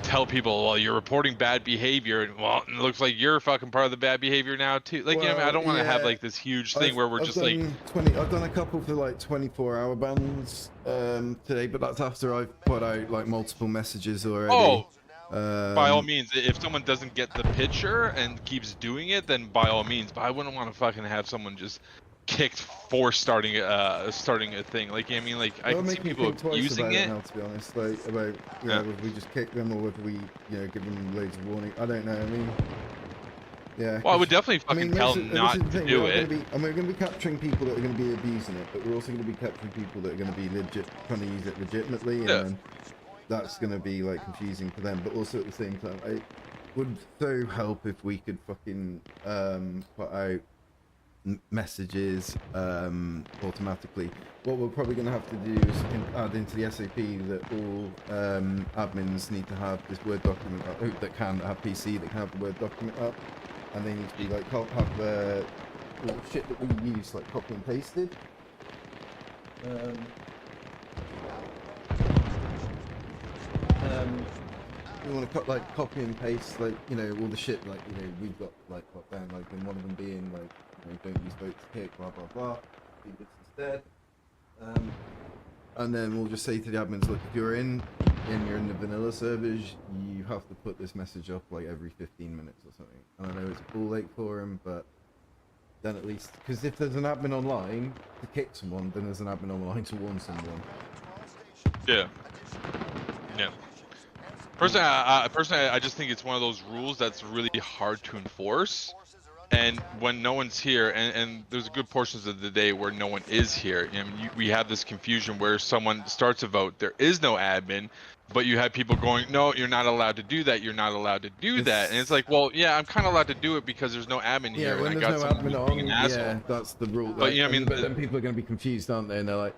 Speaker 17: tell people, well, you're reporting bad behavior, and well, it looks like you're fucking part of the bad behavior now too. Like, well, you know, I don't want to have like this huge thing where we're just like.
Speaker 2: I've done a couple for like 24-hour bans today, but that's after I've put out like multiple messages already.
Speaker 17: Oh. By all means, if someone doesn't get the picture and keeps doing it, then by all means. But I wouldn't want to fucking have someone just kicked for starting a thing. Like, I mean, like I can see people abusing it.
Speaker 2: Now, to be honest, like about whether we just kick them or whether we, you know, give them loads of warning. I don't know. I mean, Yeah.
Speaker 17: Well, I would definitely
Speaker 2: I mean,
Speaker 17: fucking tell
Speaker 2: this
Speaker 17: them
Speaker 2: is
Speaker 17: not
Speaker 2: the
Speaker 17: to
Speaker 2: thing,
Speaker 17: do
Speaker 2: we're
Speaker 17: it.
Speaker 2: going to be capturing people that are going to be abusing it, but we're also going to be capturing people that are going to be legit, trying to use it legitimately, and then that's going to be like confusing for them. But also at the same time, it would so help if we could fucking put out messages automatically. What we're probably going to have to do is add into the SOP that all admins need to have this Word document up, that can have PC, that can have the Word document up, and they need to be like have the shit that we use like copy and pasted. We want to copy and paste, like, you know, all the shit, like, you know, we've got like locked down, like, and one of them being like, you know, don't use vote to kick, blah blah blah, do this instead. And then we'll just say to the admins, look, if you're in the vanilla servers, you have to put this message up like every 15 minutes or something. And I know it's a ball late for him, but then at least, because if there's an admin online to kick someone, then there's an admin online to warn someone.
Speaker 17: Yeah. Yeah. Personally, I just think it's one of those rules that's really hard to enforce. And when no one's here, and there's good portions of the day where no one is here, and we have this confusion where someone starts a vote, there is no admin, but you have people going, no, you're not allowed to do that, you're not allowed to do that. And it's like, well, yeah, I'm kind of allowed to do it because there's no admin here.
Speaker 2: Yeah, when
Speaker 17: and
Speaker 2: there's
Speaker 17: I got
Speaker 2: no admin on, yeah, that's the rule.
Speaker 17: But, you know, I mean,
Speaker 2: but then people are going to be confused, aren't they? And they're like,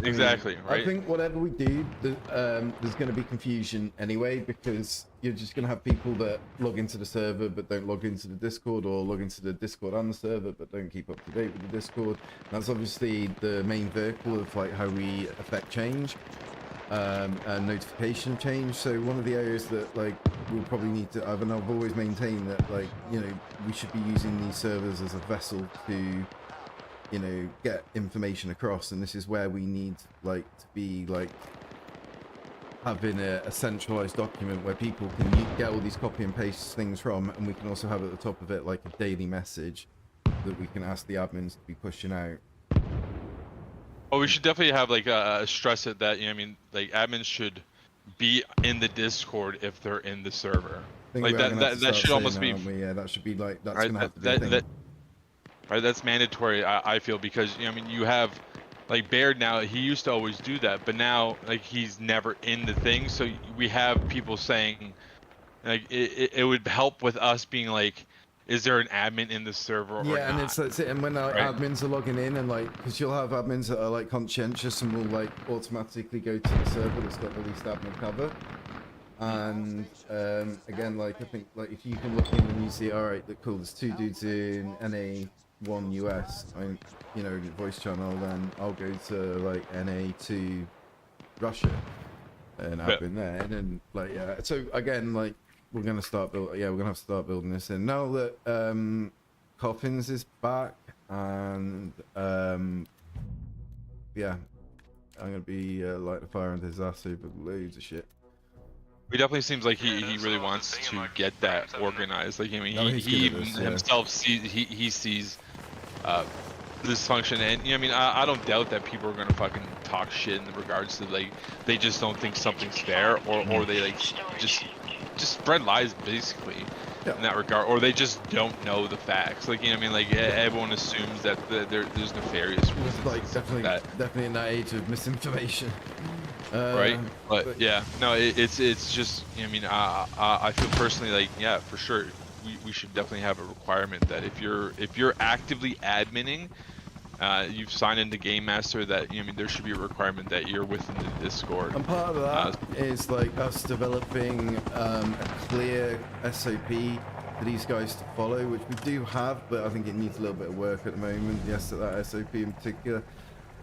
Speaker 17: exactly, right?
Speaker 2: I think whatever we do, there's going to be confusion anyway, because you're just going to have people that log into the server but don't log into the Discord, or log into the Discord and the server but don't keep up to date with the Discord. That's obviously the main vehicle of like how we affect change and notification change. So one of the areas that like we'll probably need to, and I've always maintained that, like, you know, we should be using these servers as a vessel to, you know, get information across, and this is where we need like to be like having a centralized document where people can get all these copy and paste things from, and we can also have at the top of it like a daily message that we can ask the admins to be pushing out.
Speaker 17: Oh, we should definitely have like stress it that, you know, I mean, like admins should be in the Discord if they're in the server. Like that should almost be.
Speaker 2: Yeah, that should be like, that's
Speaker 17: right,
Speaker 2: gonna have to be a thing.
Speaker 17: Right, that's mandatory. I feel, because, you know, I mean, you have like Baird now. He used to always do that, but now like he's never in the thing. So we have people saying, like, it would help with us being like, is there an admin in the server or
Speaker 2: yeah,
Speaker 17: not?
Speaker 2: and that's it. And when our
Speaker 17: right?
Speaker 2: admins are logging in, and like, because you'll have admins that are like conscientious and will like automatically go to the server that's got the least admin cover. And again, like, I think like if you can look in and you see, all right, cool, there's 2 dudes in NA1 US, you know, voice channel, then I'll go to like NA2 Russia, and I've been there, and then like, yeah. So again, like, we're gonna start building. Yeah, we're gonna have to start building this in now that Coffins is back, and yeah, I'm gonna be lighting a fire under his ass over loads of shit.
Speaker 17: It definitely seems like he really wants to get that organized. Like, I mean, he even himself sees he sees dysfunction, and, you know, I mean, I don't doubt that people are gonna fucking talk shit in regards to, like, they just don't think something's fair, or they like just spread lies basically in that regard, or they just don't know the facts. Like, you know, I mean, like, everyone assumes that there's nefarious reasons.
Speaker 2: Like, definitely in that age of misinformation.
Speaker 17: Right, but yeah, no, it's just, you know, I mean, I feel personally like, yeah, for sure, we should definitely have a requirement that if you're actively adminning, you've signed into Game Master, that, you know, I mean, there should be a requirement that you're within the Discord.
Speaker 2: And part of that is like us developing a clear SOP for these guys to follow, which we do have, but I think it needs a little bit of work at the moment. Yes, that SOP in particular.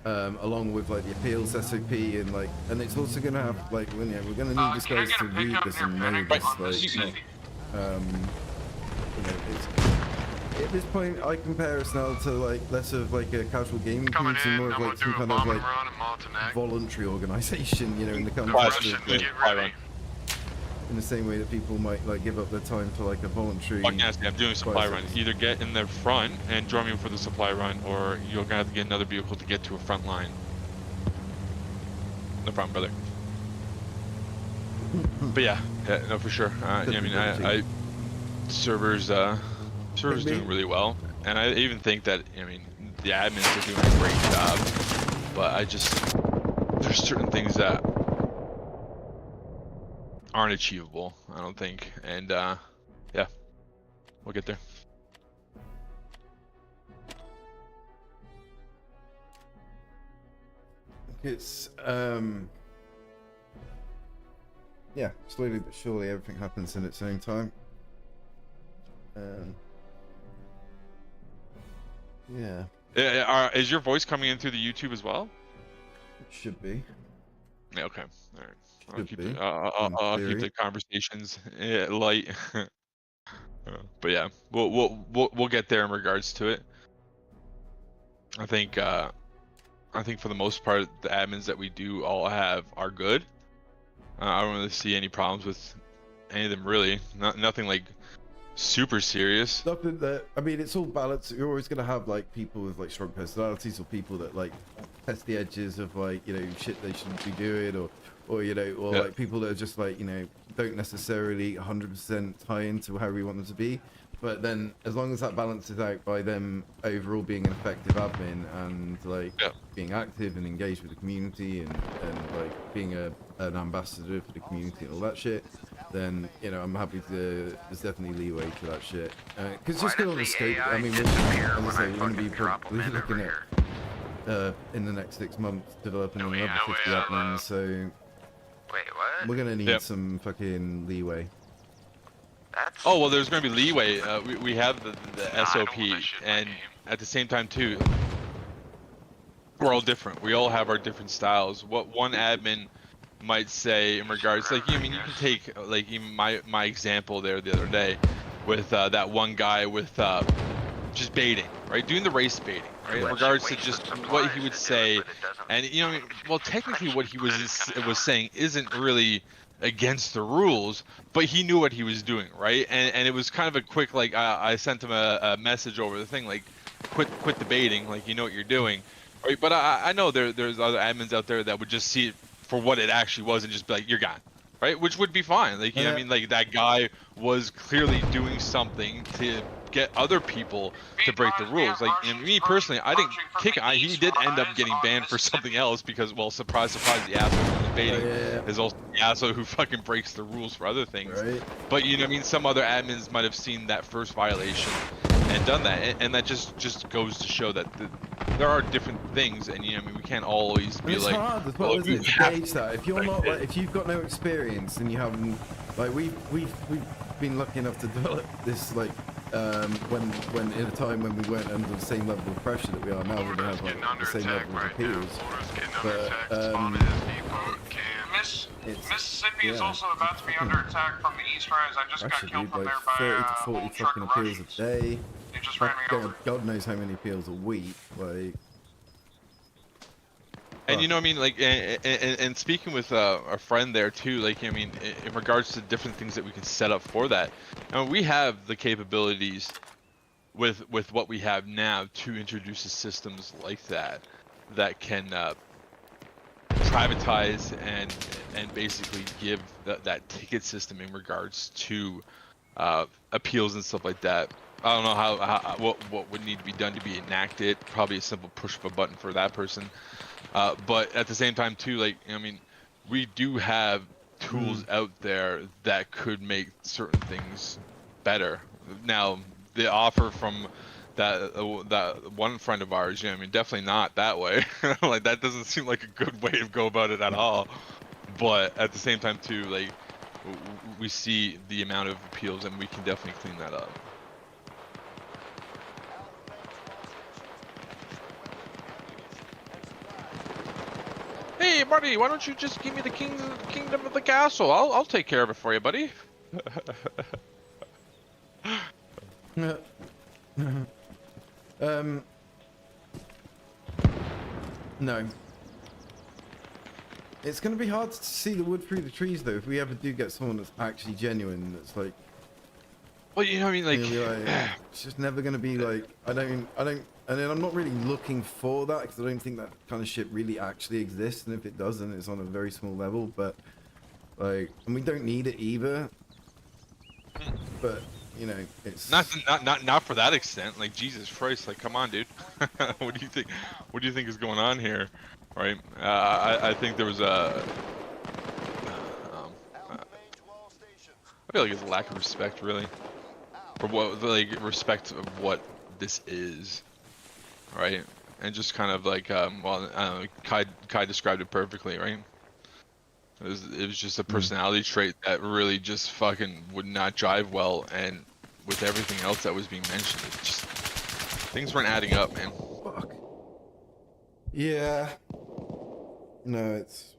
Speaker 2: Along with like the appeals SOP, and like, and it's also gonna have like, we're gonna need these guys to read this and know this, like, you know, it's, at this point I compare us now to like less of like a casual gaming community, more of like some kind of like voluntary organization, you know, in the context of in the same way that people might like give up their time for like a voluntary.
Speaker 17: I'm doing a supply run. Either get in the front and join me for the supply run, or you're gonna have to get another vehicle to get to a front line. No problem, brother. But yeah, no, for sure. I mean, I servers Server's doing really well, and I even think that, I mean, the admins are doing a great job, but there's certain things that aren't achievable, I don't think, and yeah, we'll get there.
Speaker 2: It's yeah, slowly but surely everything happens in its own time. Yeah.
Speaker 17: Is your voice coming in through the YouTube as well?
Speaker 2: It should be.
Speaker 17: Yeah, okay. All right. I'll
Speaker 2: Should
Speaker 17: keep
Speaker 2: be,
Speaker 17: I'll keep the conversations light. But yeah, we'll get there in regards to it. I think for the most part, the admins that we do all have are good. I don't really see any problems with any of them, really. Nothing like super serious.
Speaker 2: Nothing that, I mean, it's all balanced. You're always gonna have like people with like strong personalities, or people that like test the edges of like, you know, shit they shouldn't be doing, or you know, or like people that are just like, you know, don't necessarily 100% tie into how we want them to be. But then, as long as that balances out by them overall being an effective admin and like being active and engaged with the community and like being an ambassador for the community and all that shit, then, you know, I'm happy to. There's definitely leeway to that shit. Because just go on the scope. I mean, as I say, we're going to be probably looking at in the next 6 months developing another 50 admins. So
Speaker 5: wait, what?
Speaker 2: we're going to need some fucking leeway.
Speaker 17: Oh, well, there's going to be leeway. We have the SOP, and at the same time, too, we're all different. We all have our different styles. What one admin might say in regards, like, I mean, you can take, like, even my example there the other day with that one guy with just baiting, right? Doing the race baiting, right? In regards to just what he would say, and, you know, well, technically what he was saying isn't really against the rules, but he knew what he was doing, right? And it was kind of a quick, like, I sent him a message over the thing, like, quit debating, like, you know what you're doing, right? But I know there's other admins out there that would just see it for what it actually was and just be like, you're gone, right? Which would be fine. Like, you know what I mean? Like, that guy was clearly doing something to get other people to break the rules. Like, and me personally, I didn't kick. He did end up getting banned for something else because, well, surprise, surprise, the asshole who's debating is also the asshole who fucking breaks the rules for other things.
Speaker 2: Right.
Speaker 17: But, you know what I mean? Some other admins might have seen that first violation and done that, and that just goes to show that there are different things, and, you know, I mean, we can't always be like,
Speaker 2: hard as well, isn't it, to gauge that. If you're not, like, if you've got no experience and you haven't, like, we've been lucky enough to develop this, like, when in a time when we weren't under the same level of pressure that we are now, we have like the same level of appeals. But
Speaker 18: Mississippi is also about to be under attack from the east rise. I just got killed from
Speaker 2: like
Speaker 18: there by
Speaker 2: 30 to 40 fucking appeals a day.
Speaker 18: They just ran me over.
Speaker 2: God knows how many appeals a week. Like.
Speaker 17: And you know what I mean, like, and speaking with a friend there too, like, I mean, in regards to different things that we can set up for that, I mean, we have the capabilities with what we have now to introduce systems like that can privatize and basically give that ticket system in regards to appeals and stuff like that. I don't know what would need to be done to be enacted. Probably a simple push of a button for that person. But at the same time too, like, I mean, we do have tools out there that could make certain things better. Now, the offer from that one friend of ours, you know, I mean, definitely not that way. Like, that doesn't seem like a good way to go about it at all. But at the same time too, like, we see the amount of appeals, and we can definitely clean that up. Hey, buddy, why don't you just give me the kingdom of the castle? I'll take care of it for you, buddy.
Speaker 2: No. It's going to be hard to see the wood through the trees, though, if we ever do get someone that's actually genuine, that's like...
Speaker 17: Well, you know what I mean, like...
Speaker 2: it's just never going to be like... I don't... And then I'm not really looking for that, because I don't think that kind of shit really actually exists, and if it does, then it's on a very small level, but... Like... And we don't need it either. But... you know, it's
Speaker 17: not for that extent. Like Jesus Christ, like come on, dude. What do you think? What do you think is going on here? Right? I think there was a. I feel like it's a lack of respect, really, for what like respect of what this is, right? And just kind of like well, I don't know, Kai described it perfectly, right? It was just a personality trait that really just fucking would not jive well, and with everything else that was being mentioned, it just things weren't adding up, man.
Speaker 2: Fuck. Yeah. No, it's.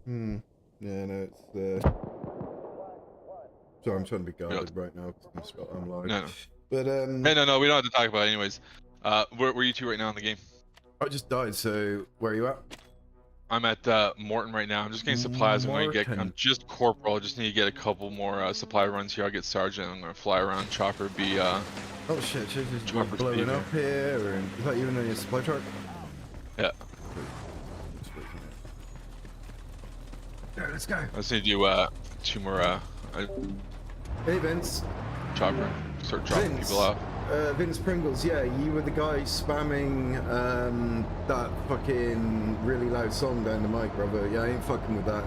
Speaker 2: Yeah, no, it's. Sorry, I'm trying to be guarded right now because I'm live.
Speaker 17: No.
Speaker 2: But
Speaker 17: Hey, no, we don't have to talk about it anyways. Where are you two right now in the game?
Speaker 2: I just died. So where are you at?
Speaker 17: I'm at Morton right now. I'm just getting supplies. I'm just corporal. I just need to get a couple more supply runs here. I'll get sergeant. I'm gonna fly around. Chopper be.
Speaker 2: Oh shit! We're blowing up here. Or is that you in your supply truck?
Speaker 17: Yeah.
Speaker 2: There, let's go.
Speaker 17: I just need to do 2 more.
Speaker 2: Hey Vince.
Speaker 17: Chopper. Start dropping people off.
Speaker 2: Vince Pringles, yeah, you were the guy spamming that fucking really loud song down the mic, brother. Yeah, I ain't fucking with that.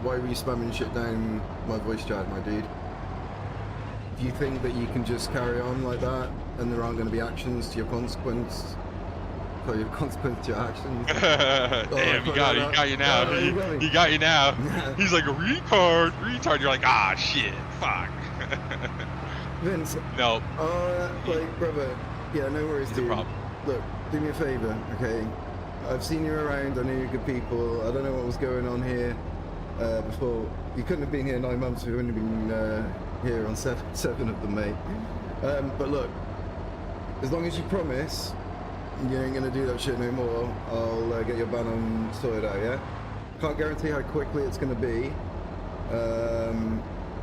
Speaker 2: Why were you spamming shit down my voice chat, my dude? Do you think that you can just carry on like that and there aren't going to be actions to your consequence? For your consequence to your actions?
Speaker 17: Damn, he got you now. He got you now. He's like a retard. You're like, ah, shit, fuck.
Speaker 2: Vince.
Speaker 17: No.
Speaker 2: Like, brother. Yeah, no worries, dude. Look, do me a favor, okay? I've seen you around. I know you're good people. I don't know what was going on here before. You couldn't have been here 9 months. We've only been here on seven of them, mate. But look, as long as you promise you ain't gonna do that shit no more, I'll get your ban on sorted out, yeah? Can't guarantee how quickly it's gonna be.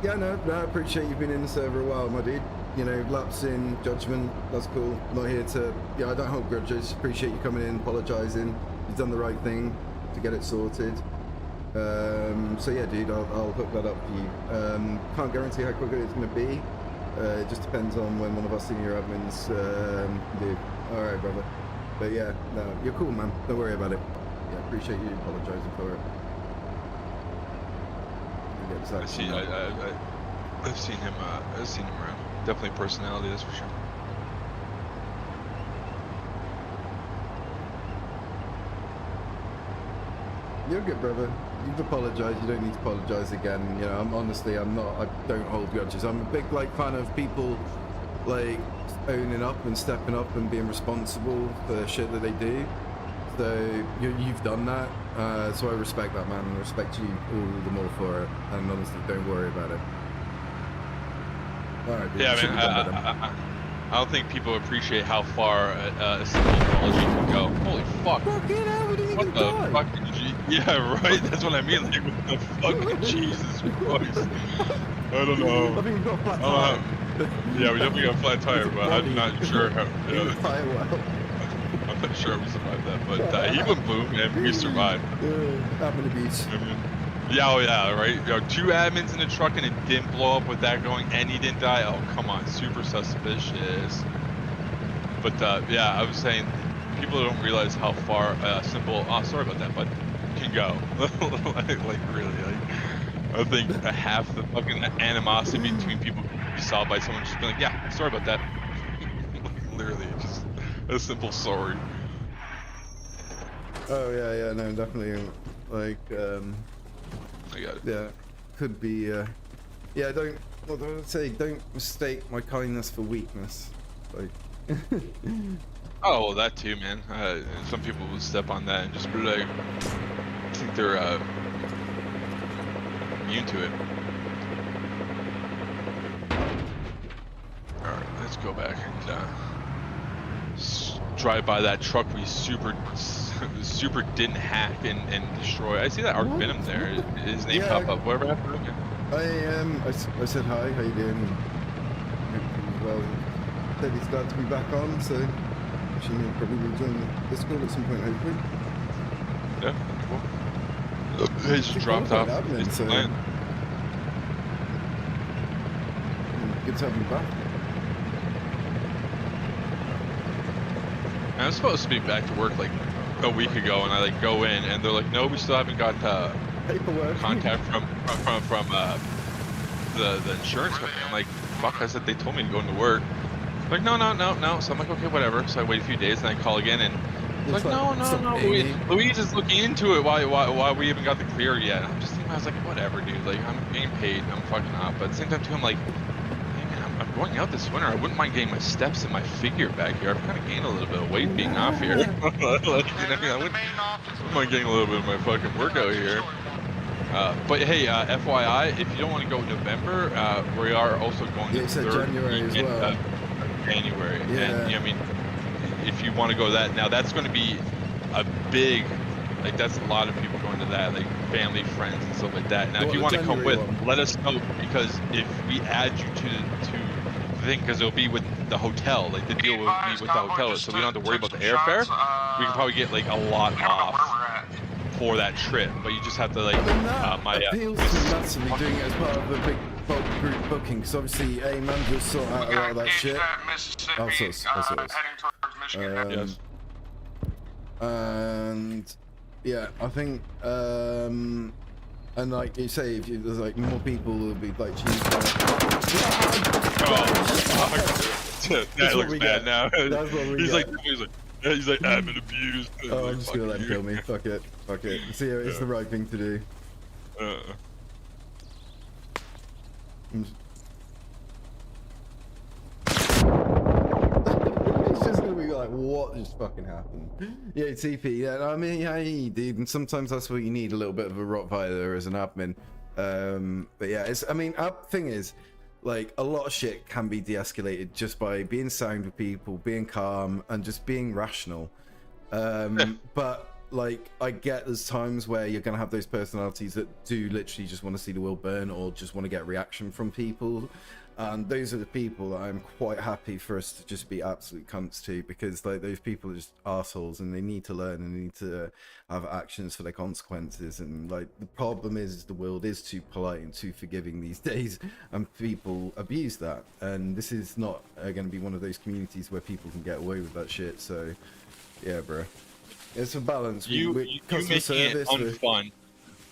Speaker 2: Yeah, no, I appreciate you've been in the server a while, my dude. You know, lapse in judgment, that's cool. I'm not here to, I don't hold grudges. Appreciate you coming in, apologising. You've done the right thing to get it sorted. So yeah, dude, I'll hook that up for you. Can't guarantee how quickly it's going to be. It just depends on when one of our senior admins do. All right, brother. But yeah, no, you're cool, man. Don't worry about it. Yeah, appreciate you apologising for it.
Speaker 17: I've seen him. I've seen him around. Definitely personality, that's for sure.
Speaker 2: You're good, brother. You've apologized. You don't need to apologize again. You know, I don't hold grudges. I'm a big fan of people like owning up and stepping up and being responsible for the shit that they do. So you've done that. So I respect that, man, and I respect you all the more for it. And honestly, don't worry about it. All right, dude.
Speaker 17: Yeah, man. I don't think people appreciate how far a simple apology can go. Holy fuck! What the fuck? Yeah, right. That's what I mean. Like, what the fuck? Jesus Christ! I don't know.
Speaker 2: I think we've got a flat tire.
Speaker 17: Yeah, we definitely got a flat tire, but I'm not sure how. I'm not sure we survived that, but even boom, man, we survived.
Speaker 2: Admin abuse.
Speaker 17: Yeah, oh yeah, right. You know, 2 admins in the truck and it didn't blow up with that going, and he didn't die. Oh, come on, super suspicious. But yeah, I was saying, people don't realize how far simple. Oh, sorry about that, but can go. like really, I think half the fucking animosity between people can be solved by someone just being like, yeah, sorry about that. Literally, just a simple sorry.
Speaker 2: Oh yeah, no, definitely. Like,
Speaker 17: I got it.
Speaker 2: Yeah, could be. Yeah, what do I say? Don't mistake my kindness for weakness. Like.
Speaker 17: Oh, well, that too, man. Some people will step on that and just be like, I think they're immune to it. All right, let's go back and drive by that truck we super didn't hack and destroy. I see that Arc Venom there. His name pop up. Whatever happened to him?
Speaker 2: I said hi. How you doing? Well, said he's glad to be back on. So she probably will join the Discord at some point, hopefully.
Speaker 17: Yeah, cool. He just dropped off.
Speaker 2: Admin, so good to have you back.
Speaker 17: I'm supposed to be back to work like a week ago, and I like go in, and they're like, "No, we still haven't got
Speaker 2: paperwork
Speaker 17: contact from the insurance company." I'm like, "Fuck!" I said they told me to go into work. Like, no. So I'm like, okay, whatever. So I wait a few days, and I call again, and it's like, no. Louise is looking into it. Why we haven't got the clear yet? I'm just thinking, I was like, whatever, dude. Like, I'm getting paid. I'm fucking up. But at the same time, too, I'm like, hey, man, I'm going out this winter. I wouldn't mind getting my steps and my figure back here. I've kind of gained a little bit of weight being off here. Like, you know, I wouldn't mind getting a little bit of my fucking workout here. But hey, FYI, if you don't want to go in November, we are also going to
Speaker 2: January as well.
Speaker 17: January, and I mean, if you want to go that, now that's going to be a big, like that's a lot of people going to that, like family, friends, and stuff like that. Now, if you want to come with, let us know, because if we add you to the thing, because it'll be with the hotel, like the deal will be with the hotel, so we don't have to worry about the airfare. We can probably get like a lot off for that trip, but you just have to like.
Speaker 2: Appeals to massively doing it as part of the big bulk group booking, because obviously man just sort out a lot of that shit.
Speaker 17: Yes.
Speaker 2: And yeah, I think and like you say, if there's like more people, will be like cheaper.
Speaker 17: That looks bad now. He's like, I've been abused.
Speaker 2: Oh, I'm just gonna let him kill me. Fuck it. See, it's the right thing to do. It's just gonna be like, what just fucking happened? Yeah, TP. Yeah, I mean, yeah, dude. And sometimes that's what you need, a little bit of a Rottweiler as an admin. But yeah, it's. I mean, thing is, like, a lot of shit can be de-escalated just by being sound with people, being calm, and just being rational. But like, I get there's times where you're gonna have those personalities that do literally just want to see the world burn, or just want to get reaction from people, and those are the people that I'm quite happy for us to just be absolute cunts to, because like those people are just assholes, and they need to learn, and they need to have actions for their consequences. And like, the problem is the world is too polite and too forgiving these days, and people abuse that, and this is not going to be one of those communities where people can get away with that shit. So yeah, bro. It's a balance.
Speaker 17: You making it unfun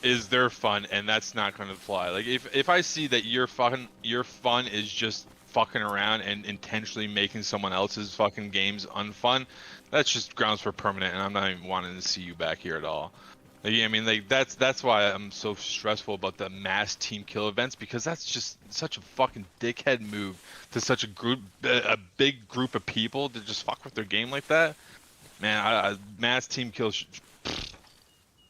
Speaker 17: is their fun, and that's not going to fly. Like, if I see that your fun is just fucking around and intentionally making someone else's fucking games unfun, that's just grounds for permanent, and I'm not even wanting to see you back here at all. Like, I mean, like that's why I'm so stressful about the mass team kill events, because that's just such a fucking dickhead move to such a big group of people to just fuck with their game like that. Man, mass team kills.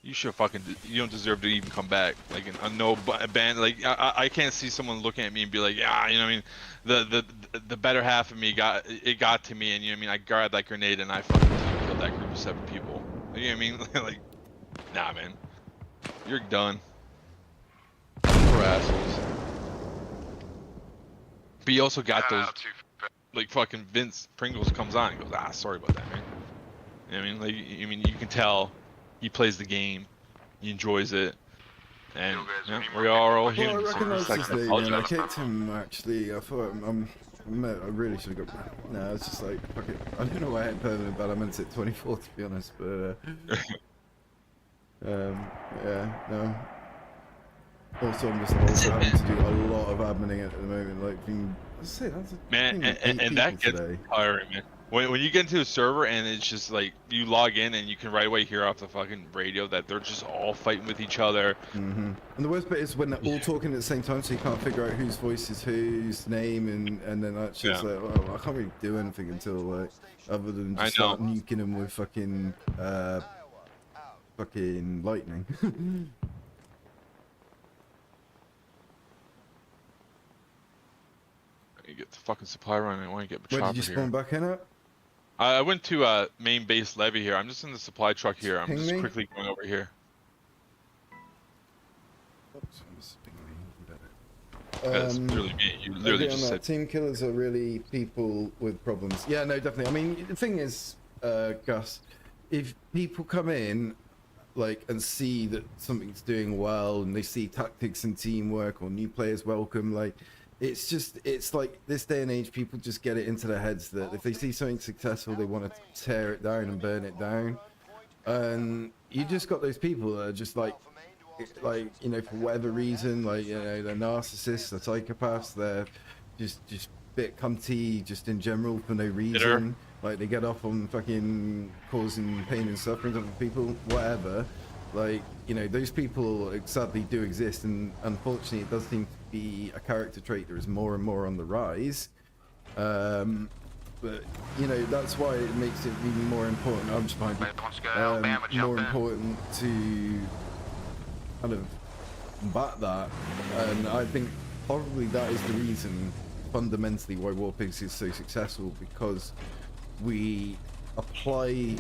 Speaker 17: You should fucking. You don't deserve to even come back. Like a no ban. Like I can't see someone looking at me and be like, yeah, you know what I mean. The better half of me got to me, and you know what I mean. I grabbed that grenade and I fucking team killed that group of 7 people. You know what I mean? Like, nah, man. You're done. Poor assholes. But you also got those. Like fucking Vince Pringles comes on and goes, sorry about that, man. You know what I mean? Like, I mean, you can tell he plays the game, he enjoys it, and yeah, we are all human.
Speaker 2: Well, I recognise his name, and I kicked him actually. I thought I really should have got. No, it's just like, fuck it. I don't know why I had permanent, but I meant it 24 to be honest. But yeah, no. Also, I'm just having to do a lot of adminning at the moment, like being. That's
Speaker 17: man, and that gets tiring, man. When you get into a server and it's just like you log in and you can right away hear off the fucking radio that they're just all fighting with each other.
Speaker 2: And the worst bit is when they're all talking at the same time, so you can't figure out whose voice is whose name, and then that's just like, well, I can't really do anything until like, other than just start nuking them with fucking lightning.
Speaker 17: You get the fucking supply run. I want to get the chopper here.
Speaker 2: Where did you spawn back in at?
Speaker 17: I went to main base levy here. I'm just in the supply truck here. I'm just quickly going over here. That's literally me. You literally just said.
Speaker 2: Team killers are really people with problems. Yeah, no, definitely. I mean, the thing is, Gus, if people come in, like, and see that something's doing well, and they see tactics and teamwork, or new players welcome, like, it's just, it's like this day and age, people just get it into their heads that if they see something successful, they want to tear it down and burn it down. And you just got those people that are just like, you know, for whatever reason, like, you know, they're narcissists, they're psychopaths, they're just bit cunty, just in general for no reason. Like, they get off on fucking causing pain and suffering to other people, whatever. Like, you know, those people sadly do exist, and unfortunately it does seem to be a character trait that is more and more on the rise. But, you know, that's why it makes it even more important. I'm just behind you. More important to kind of combat that. And I think probably that is the reason, fundamentally, why Warpigs is so successful, because we apply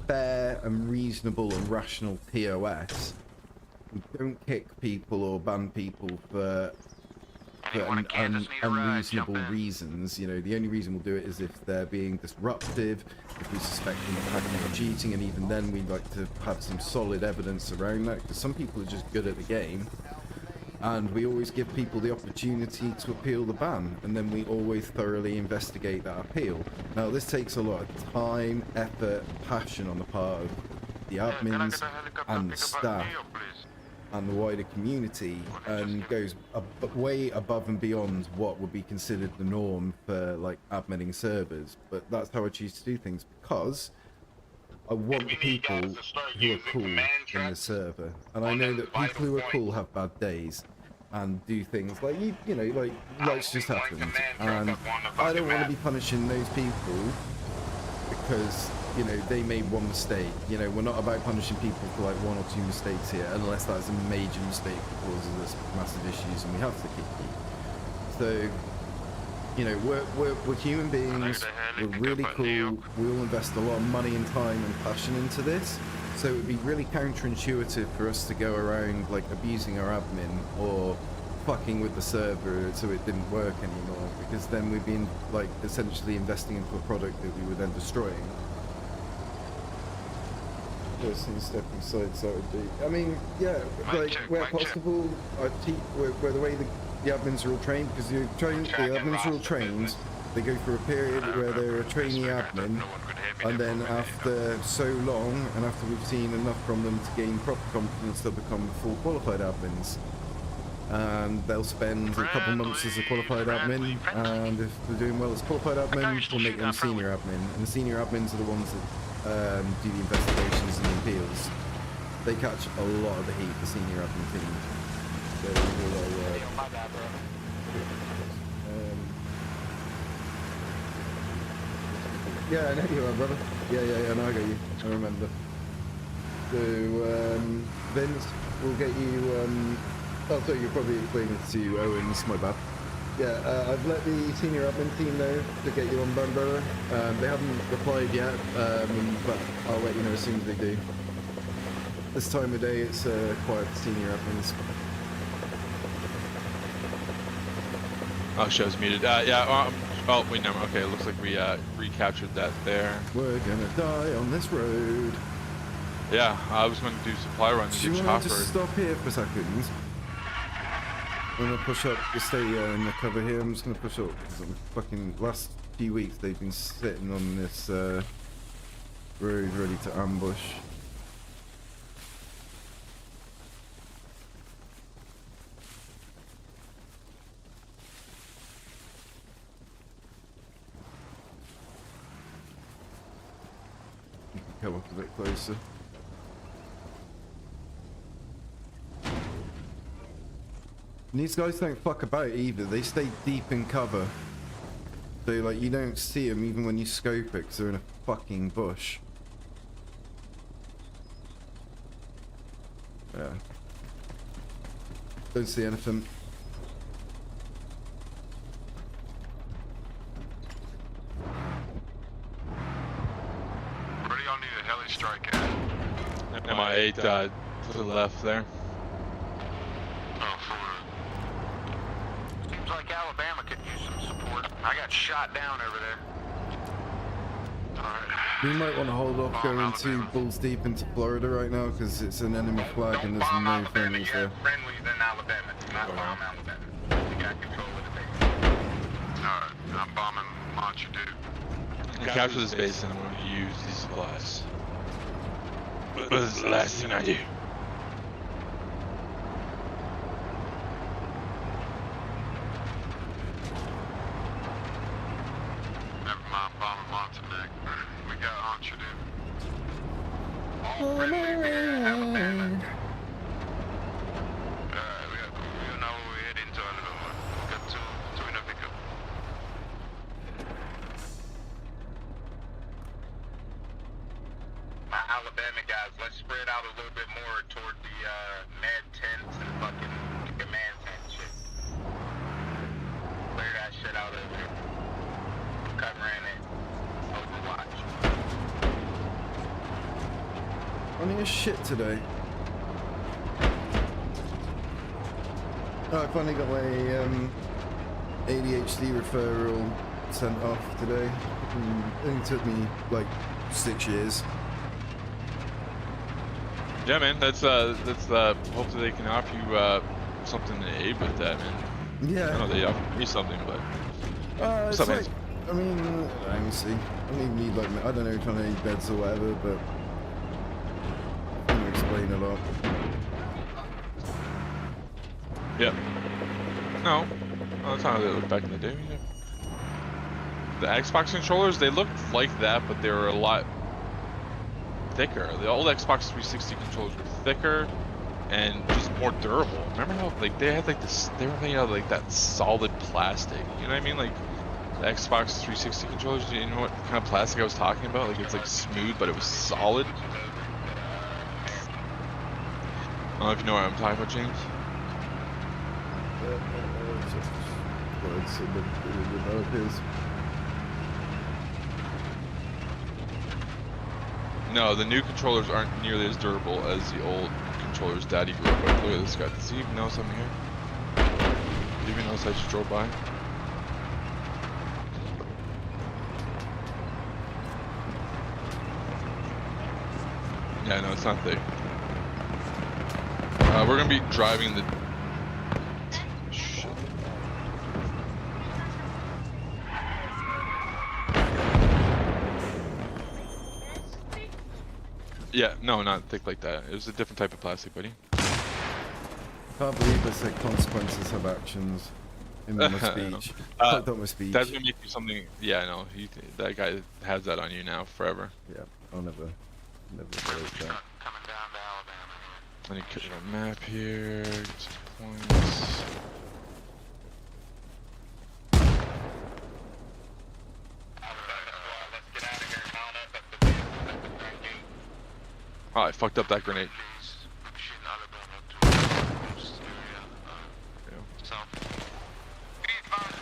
Speaker 2: fair and reasonable and rational TOS. We don't kick people or ban people for unreasonable reasons. You know, the only reason we'll do it is if they're being disruptive, if we suspect them of hacking or cheating, and even then we like to have some solid evidence around that, because some people are just good at the game. And we always give people the opportunity to appeal the ban, and then we always thoroughly investigate that appeal. Now, this takes a lot of time, effort, passion on the part of the admins and the staff and the wider community, and goes way above and beyond what would be considered the norm for, like, adminning servers. But that's how I choose to do things, because I want the people who are cool in the server, and I know that people who are cool have bad days and do things like, you know, like life's just happened, and I don't want to be punishing those people because, you know, they made one mistake. You know, we're not about punishing people for like 1 or 2 mistakes here, unless that's a major mistake that causes us massive issues and we have to kick you. So, you know, we're human beings, we're really cool, we all invest a lot of money and time and passion into this, so it would be really counterintuitive for us to go around like abusing our admin or fucking with the server so it didn't work anymore, because then we'd be like essentially investing into a product that we were then destroying. Person stepping sides out of the, I mean, yeah, like where possible, where the way the admins are all trained, because the admins are all trained, they go through a period where they're a trainee admin, and then after so long, and after we've seen enough from them to gain proper confidence, they'll become full qualified admins. And they'll spend a couple months as a qualified admin, and if they're doing well as qualified admin, we'll make them senior admin. And the senior admins are the ones that do the investigations and the appeals. They catch a lot of the heat, the senior admin team. So we'll, yeah, I know you are, brother. Yeah, no, I got you. I remember. So, Vince, we'll get you, oh, so you'll probably explain it to Owens, my bad. Yeah, I've let the senior admin team know to get you on board, brother. They haven't replied yet, but I'll let you know as soon as they do. This time of day, it's quiet for senior admins.
Speaker 17: Oh, show's muted. Yeah, oh, wait, no, okay, it looks like we recaptured that there.
Speaker 2: We're gonna die on this road.
Speaker 17: Yeah, I was going to do supply runs
Speaker 2: Do
Speaker 17: and
Speaker 2: you
Speaker 17: get
Speaker 2: want to
Speaker 17: chopper.
Speaker 2: just stop here for a second? I'm gonna push up, just stay in the cover here. I'm just gonna push up, because I'm fucking, last few weeks they've been sitting on this road ready to ambush. Come up a bit closer. And these guys don't fuck about either. They stay deep in cover. So like you don't see them even when you scope it, because they're in a fucking bush. Yeah. Don't see anything.
Speaker 8: Where do y'all need a heli strike at?
Speaker 17: MI8 to the left there.
Speaker 5: Seems like Alabama could use some support. I got shot down over there.
Speaker 2: We might want to hold off going too balls deep into Florida right now, because it's an enemy flag and there's no friendlies there.
Speaker 8: Friendly than Alabama. Do not bomb Alabama. got control of the base. Alright, I'm bombing Launcher Dude.
Speaker 17: Capture this base and I'm going to use these supplies. But this is the last thing I do.
Speaker 8: Never mind, bombing Montenegro. We got Launcher Dude. All friendly, we have a banner.
Speaker 5: We know we're heading to a little more. We got two in a pickup.
Speaker 1: My Alabama guys, let's spread out a little bit more toward the med tents and fucking command tent shit. Clear that shit out of there. I'm covering it. Overwatch.
Speaker 2: Running a shit today. Oh, I finally got my ADHD referral sent off today. It only took me like 6 years.
Speaker 17: Yeah, man, that's hopefully they can offer you something to aid with that, man.
Speaker 2: Yeah.
Speaker 17: I know they offered me something, but
Speaker 2: It's
Speaker 17: something.
Speaker 2: like, I mean, let me see. I don't even need like, I don't know, trying to need beds or whatever, but I'm gonna explain a lot.
Speaker 17: Yeah. No, that's how they looked back in the day. You know? The Xbox controllers, they looked like that, but they were a lot thicker. The old Xbox 360 controllers were thicker and just more durable. Remember how like they had like this? They were made out of like that solid plastic. You know what I mean? Like the Xbox 360 controllers. You know what kind of plastic I was talking about? Like it's like smooth, but it was solid. I don't know if you know what I'm talking about, James. No, the new controllers aren't nearly as durable as the old controllers Daddy grew up with. Look at this guy. Does he even know something here? Does he even notice I just drove by? Yeah, no, it's not thick. We're gonna be driving the... Shit. Yeah, no, not thick like that. It was a different type of plastic, buddy.
Speaker 2: Can't believe they say consequences have actions in my speech. Fucked up my speech.
Speaker 17: That's gonna make you something. Yeah, I know. That guy has that on you now forever.
Speaker 2: Yeah, I'll never break that.
Speaker 17: I need to get a map here. Get some points. Oh, I fucked up that grenade.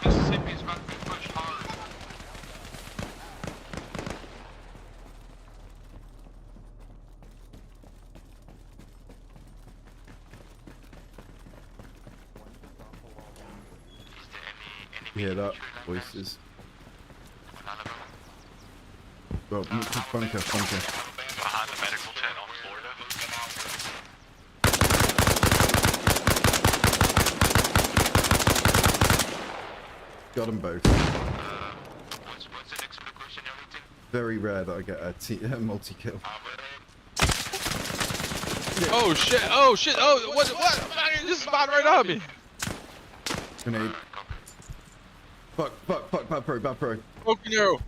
Speaker 18: Mississippi is about to be pushed hard.
Speaker 2: You hear that? Voices. Well, bunker.
Speaker 8: Behind the medical tent on Florida.
Speaker 2: Got them both.
Speaker 5: What's the next question, everything?
Speaker 2: Very rare that I get a multi-kill.
Speaker 17: Oh shit! Oh shit! Oh, what? Fucking just spawned right on me.
Speaker 2: Grenade. Fuck, bad pro.
Speaker 17: Broken arrow.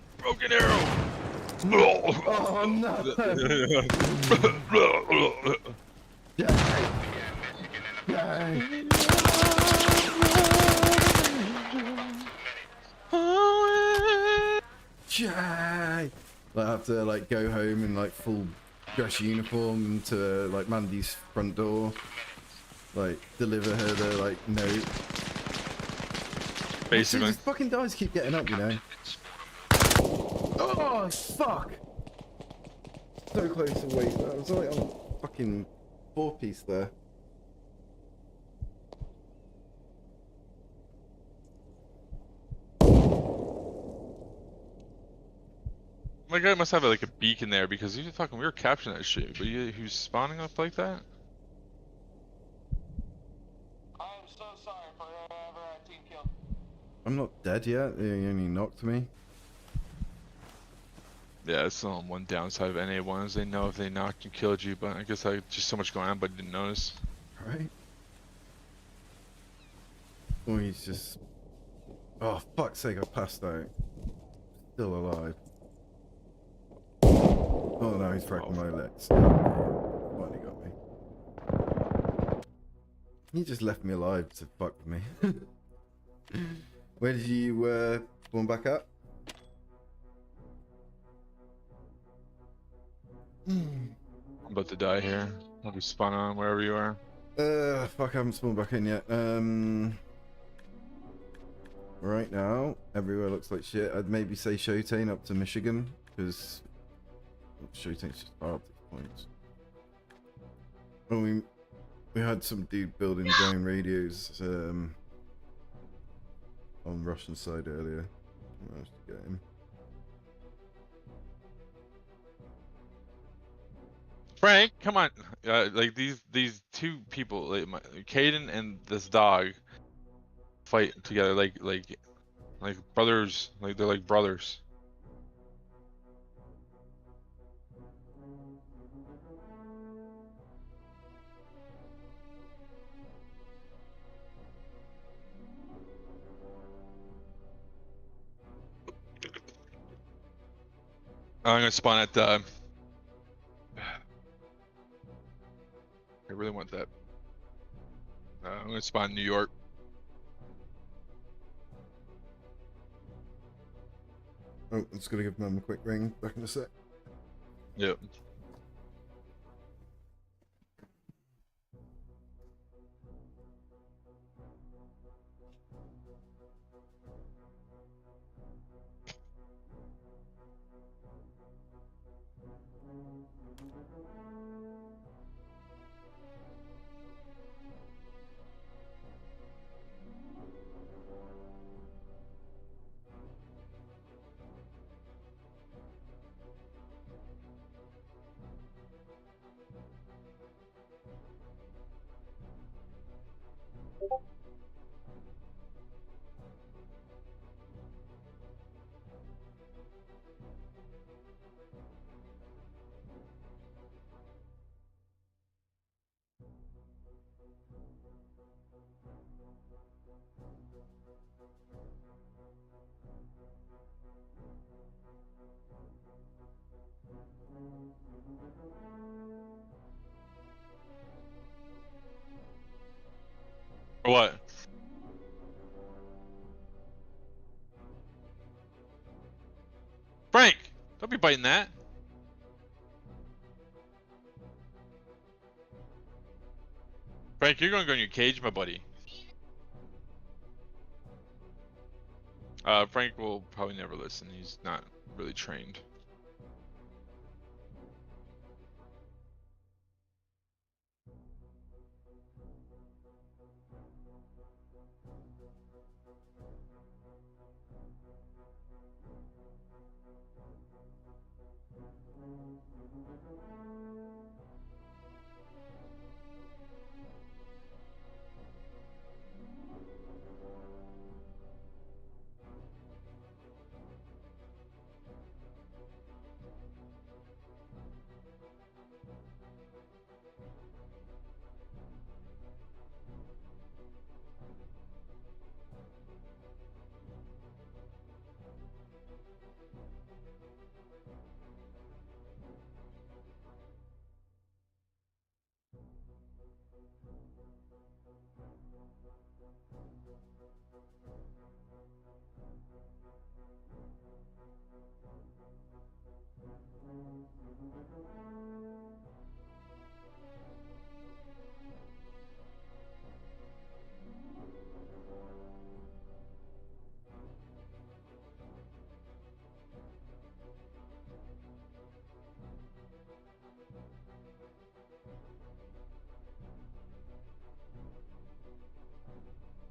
Speaker 2: Oh no! Jay! I have to like go home in like full dress uniform to like Mandy's front door, like deliver her the like note.
Speaker 17: Basically.
Speaker 2: These fucking guys keep getting up, you know. Oh fuck! So close to wait. I was like on fucking 4-piece there.
Speaker 17: My guy must have like a beacon there because we were capturing that shit, but he was spawning up like that.
Speaker 5: I'm
Speaker 7: so sorry for whoever our team killed.
Speaker 2: I'm not dead yet. He only knocked me.
Speaker 17: Yeah, it's one downside of NA1 is they know if they knocked and killed you, but I guess I just so much going on, but didn't notice.
Speaker 2: Right. Oh, he's just. Oh, fuck's sake! I passed out. Still alive. Oh no, he's fracking my legs. Finally got me. He just left me alive to fuck with me. Where did you spawn back up?
Speaker 17: I'm about to die here. I'll be spun on wherever you are.
Speaker 2: Fuck, I haven't spawned back in yet. Right now, everywhere looks like shit. I'd maybe say Showtane up to Michigan, because Showtane's just far up to the points. Oh, we had some dude building drone radios on Russian side earlier. I managed to get him.
Speaker 17: Frank, come on! Like these two people, like Caden and this dog, fight together like brothers. Like they're like brothers. I'm gonna spawn at I really want that. I'm gonna spawn in New York.
Speaker 2: Oh, I'm just gonna give Mum a quick ring. Back in a sec.
Speaker 17: Yep. Or what? Frank, don't be biting that. Frank, you're gonna go in your cage, my buddy. Frank will probably never listen. He's not really trained.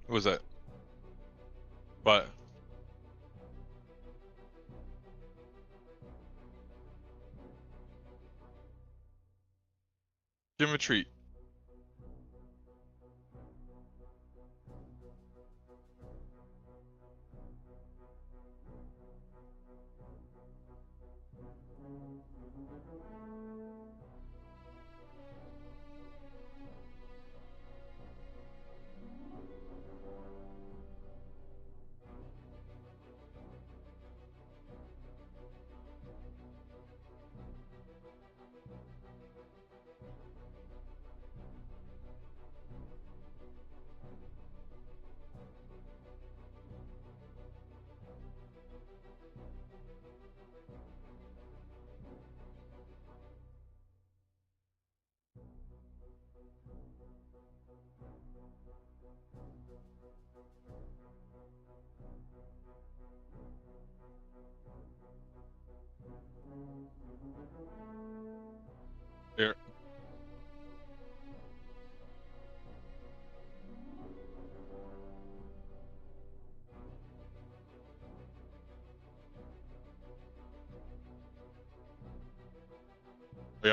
Speaker 17: What was that? What? Give him a treat.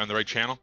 Speaker 17: on the right channel?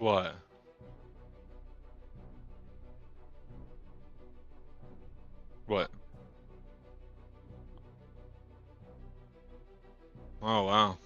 Speaker 17: What? What? Oh, wow.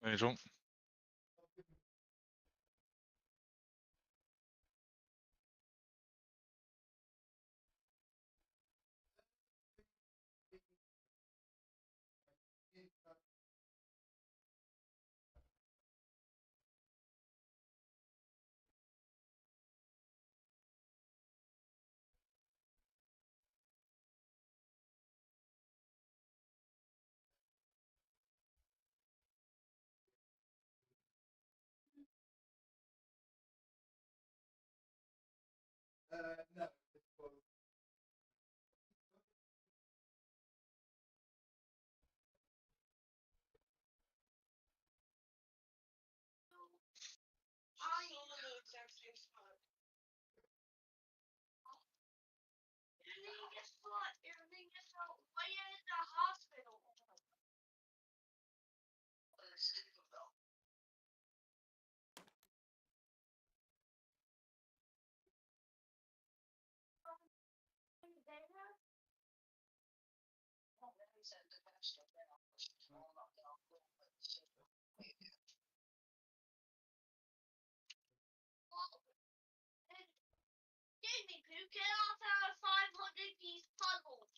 Speaker 17: Angel.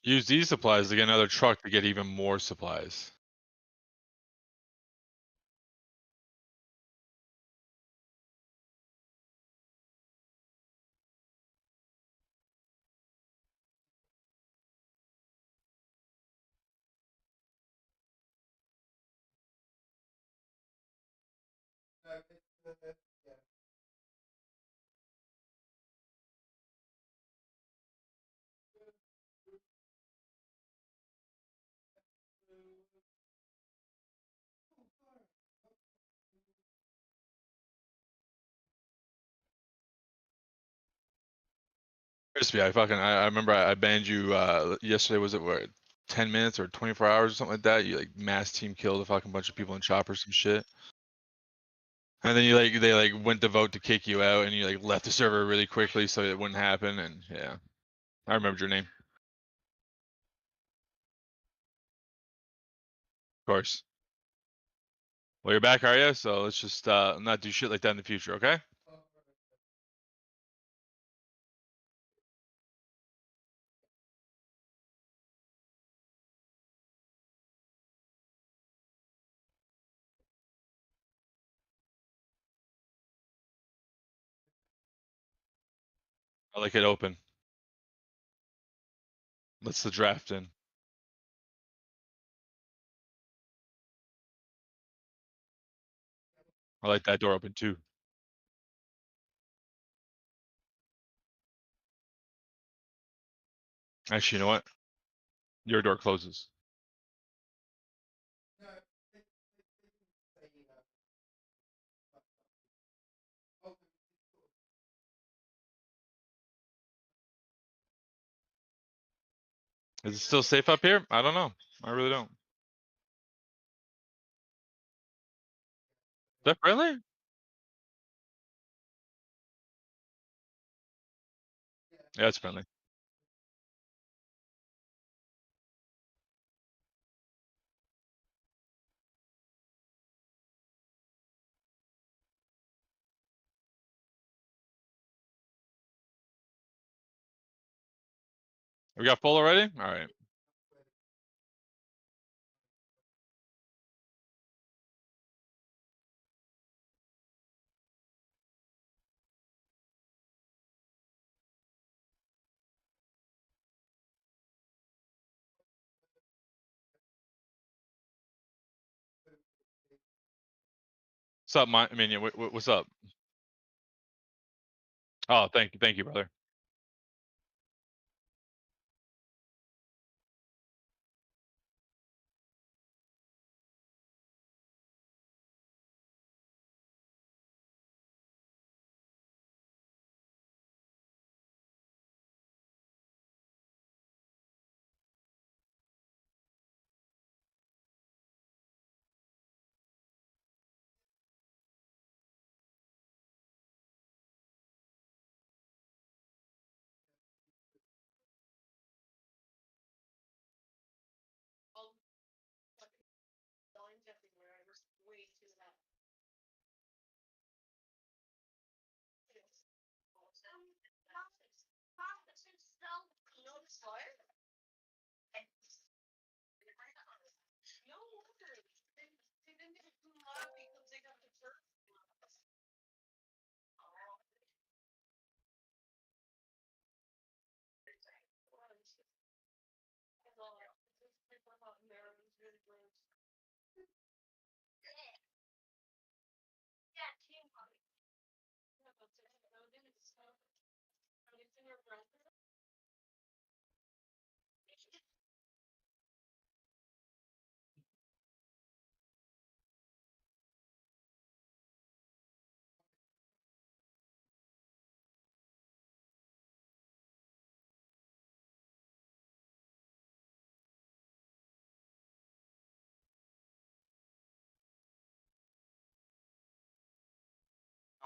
Speaker 17: Use these supplies to get another truck to get even more supplies. Crispy, I remember I banned you yesterday. Was it what, 10 minutes or 24 hours or something like that? You like mass team killed a fucking bunch of people in choppers, some shit. And then they went to vote to kick you out, and you like left the server really quickly so it wouldn't happen. And yeah, I remembered your name. Of course. Well, you're back, are you? So let's just not do shit like that in the future, okay? I like it open. Let's the draft in. I like that door open too. Actually, you know what? Your door closes. Is it still safe up here? I don't know. I really don't. Is that friendly? Yeah, it's friendly. We got full already? All right. What's up, Minion? What's up? Oh, thank you, brother.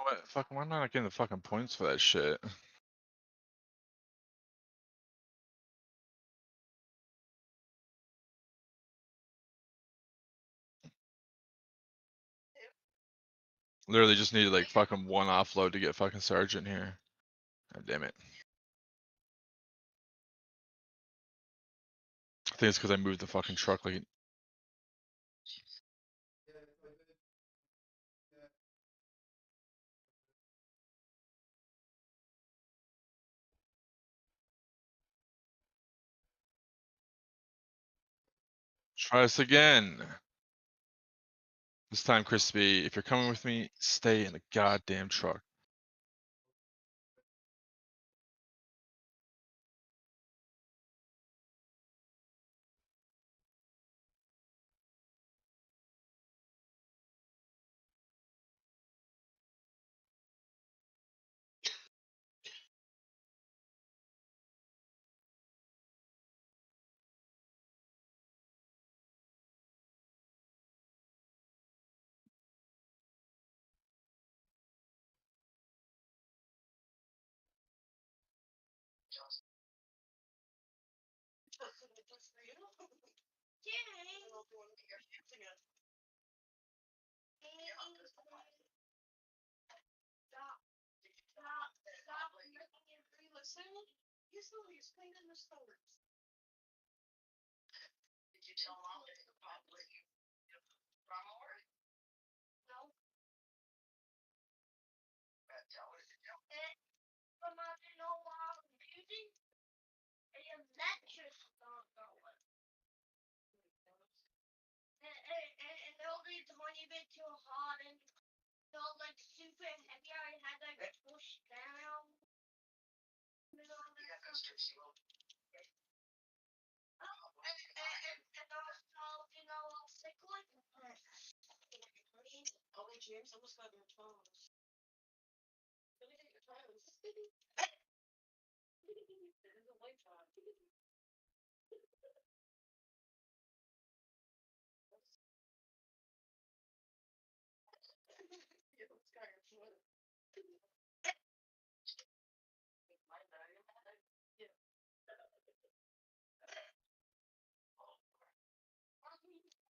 Speaker 17: What? Fucking, why am I not getting the fucking points for that shit? Literally just needed like fucking one offload to get fucking sergeant here. God damn it. I think it's because I moved the fucking truck like. Try this again. This time, Crispy, if you're coming with me, stay in the goddamn truck.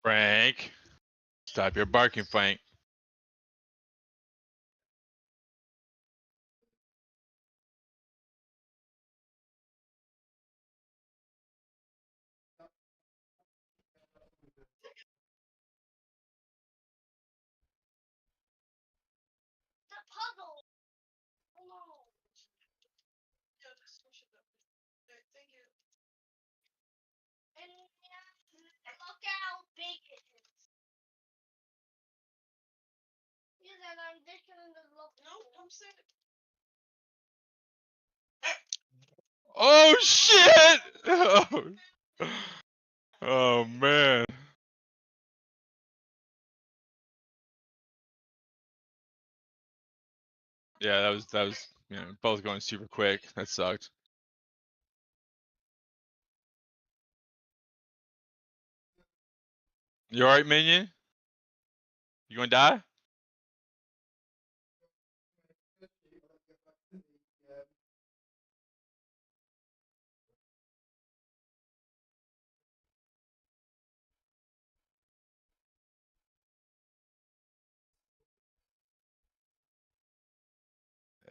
Speaker 17: Frank, stop your barking, Frank. Oh shit! Oh man. Yeah, that was you know, both going super quick. That sucked. You alright, minion? You gonna die?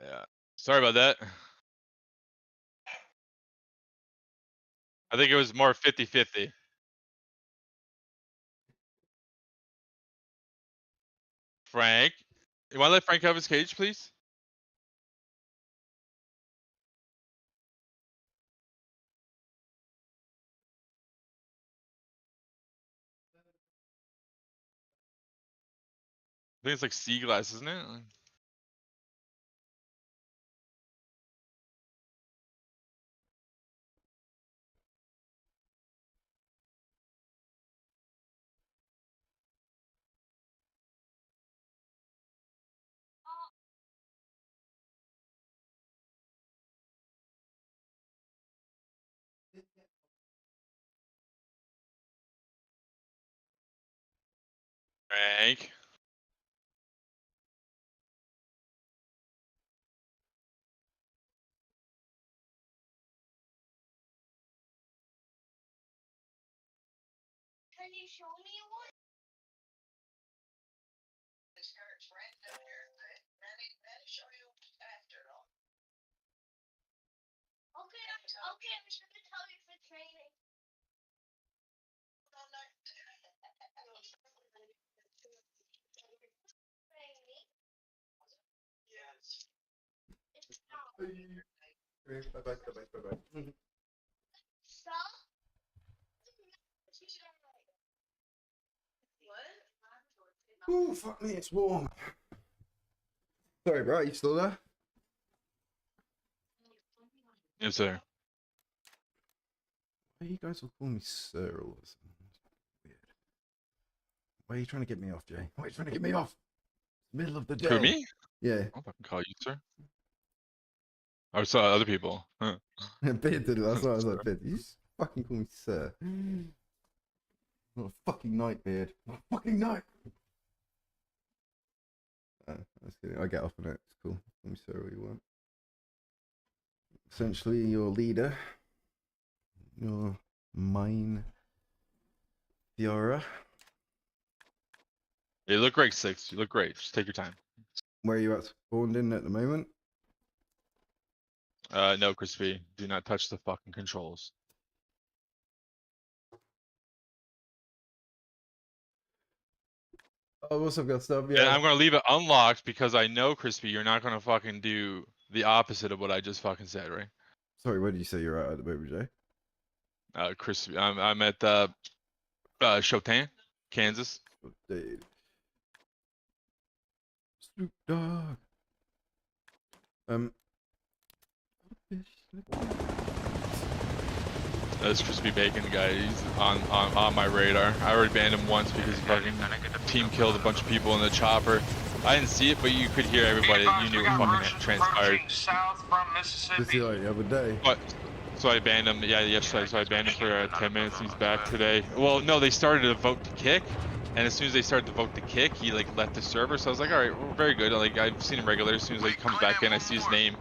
Speaker 17: Yeah. Sorry about that. I think it was more 50-50. Frank, you want to let Frank have his cage, please? I think it's like sea glass, isn't it? Frank.
Speaker 19: Can you show me one? This hurts right down here. Let show you after all. Okay, okay, I'm just gonna tell you for training. Yes.
Speaker 2: Bye-bye.
Speaker 19: Stop. What?
Speaker 2: Ooh, fuck me, it's warm. Sorry, bro, you still there?
Speaker 17: Yes, sir.
Speaker 2: Why you guys all call me sir all of a sudden? Weird. Why are you trying to get me off, Jay? Why are you trying to get me off? Middle of the day.
Speaker 17: Who, me?
Speaker 2: Yeah.
Speaker 17: I'll fucking call you, sir. I saw other people. Huh.
Speaker 2: Bid did it. That's why I was like, Bid, you just fucking call me sir. Not a fucking night, Beard. Not a fucking night. That's good. I get off on it. It's cool. Let me say what you want. Essentially, your leader, your main Fiora.
Speaker 17: You look great, Six. You look great. Just take your time.
Speaker 2: Where are you at spawned in at the moment?
Speaker 17: No, Crispy. Do not touch the fucking controls.
Speaker 2: Oh, what's up, got stuff?
Speaker 17: Yeah, I'm gonna leave it unlocked because I know, Crispy, you're not gonna fucking do the opposite of what I just fucking said, right?
Speaker 2: Sorry, where did you say you're at the moment, Jay?
Speaker 17: Crispy, I'm at Chotin, Kansas.
Speaker 2: Dude. Snoop Dogg.
Speaker 17: This Crispy Bacon guy, he's on my radar. I already banned him once because he fucking team killed a bunch of people in the chopper. I didn't see it, but you could hear everybody. You knew what fucking transpired.
Speaker 18: South from Mississippi.
Speaker 2: Just like the other day.
Speaker 17: But, so I banned him. Yeah, yesterday. So I banned him for 10 minutes. He's back today. Well, no, they started to vote to kick, and as soon as they started to vote to kick, he like left the server. So I was like, all right, well, very good. Like I've seen him regular. As soon as he comes back in, I see his name.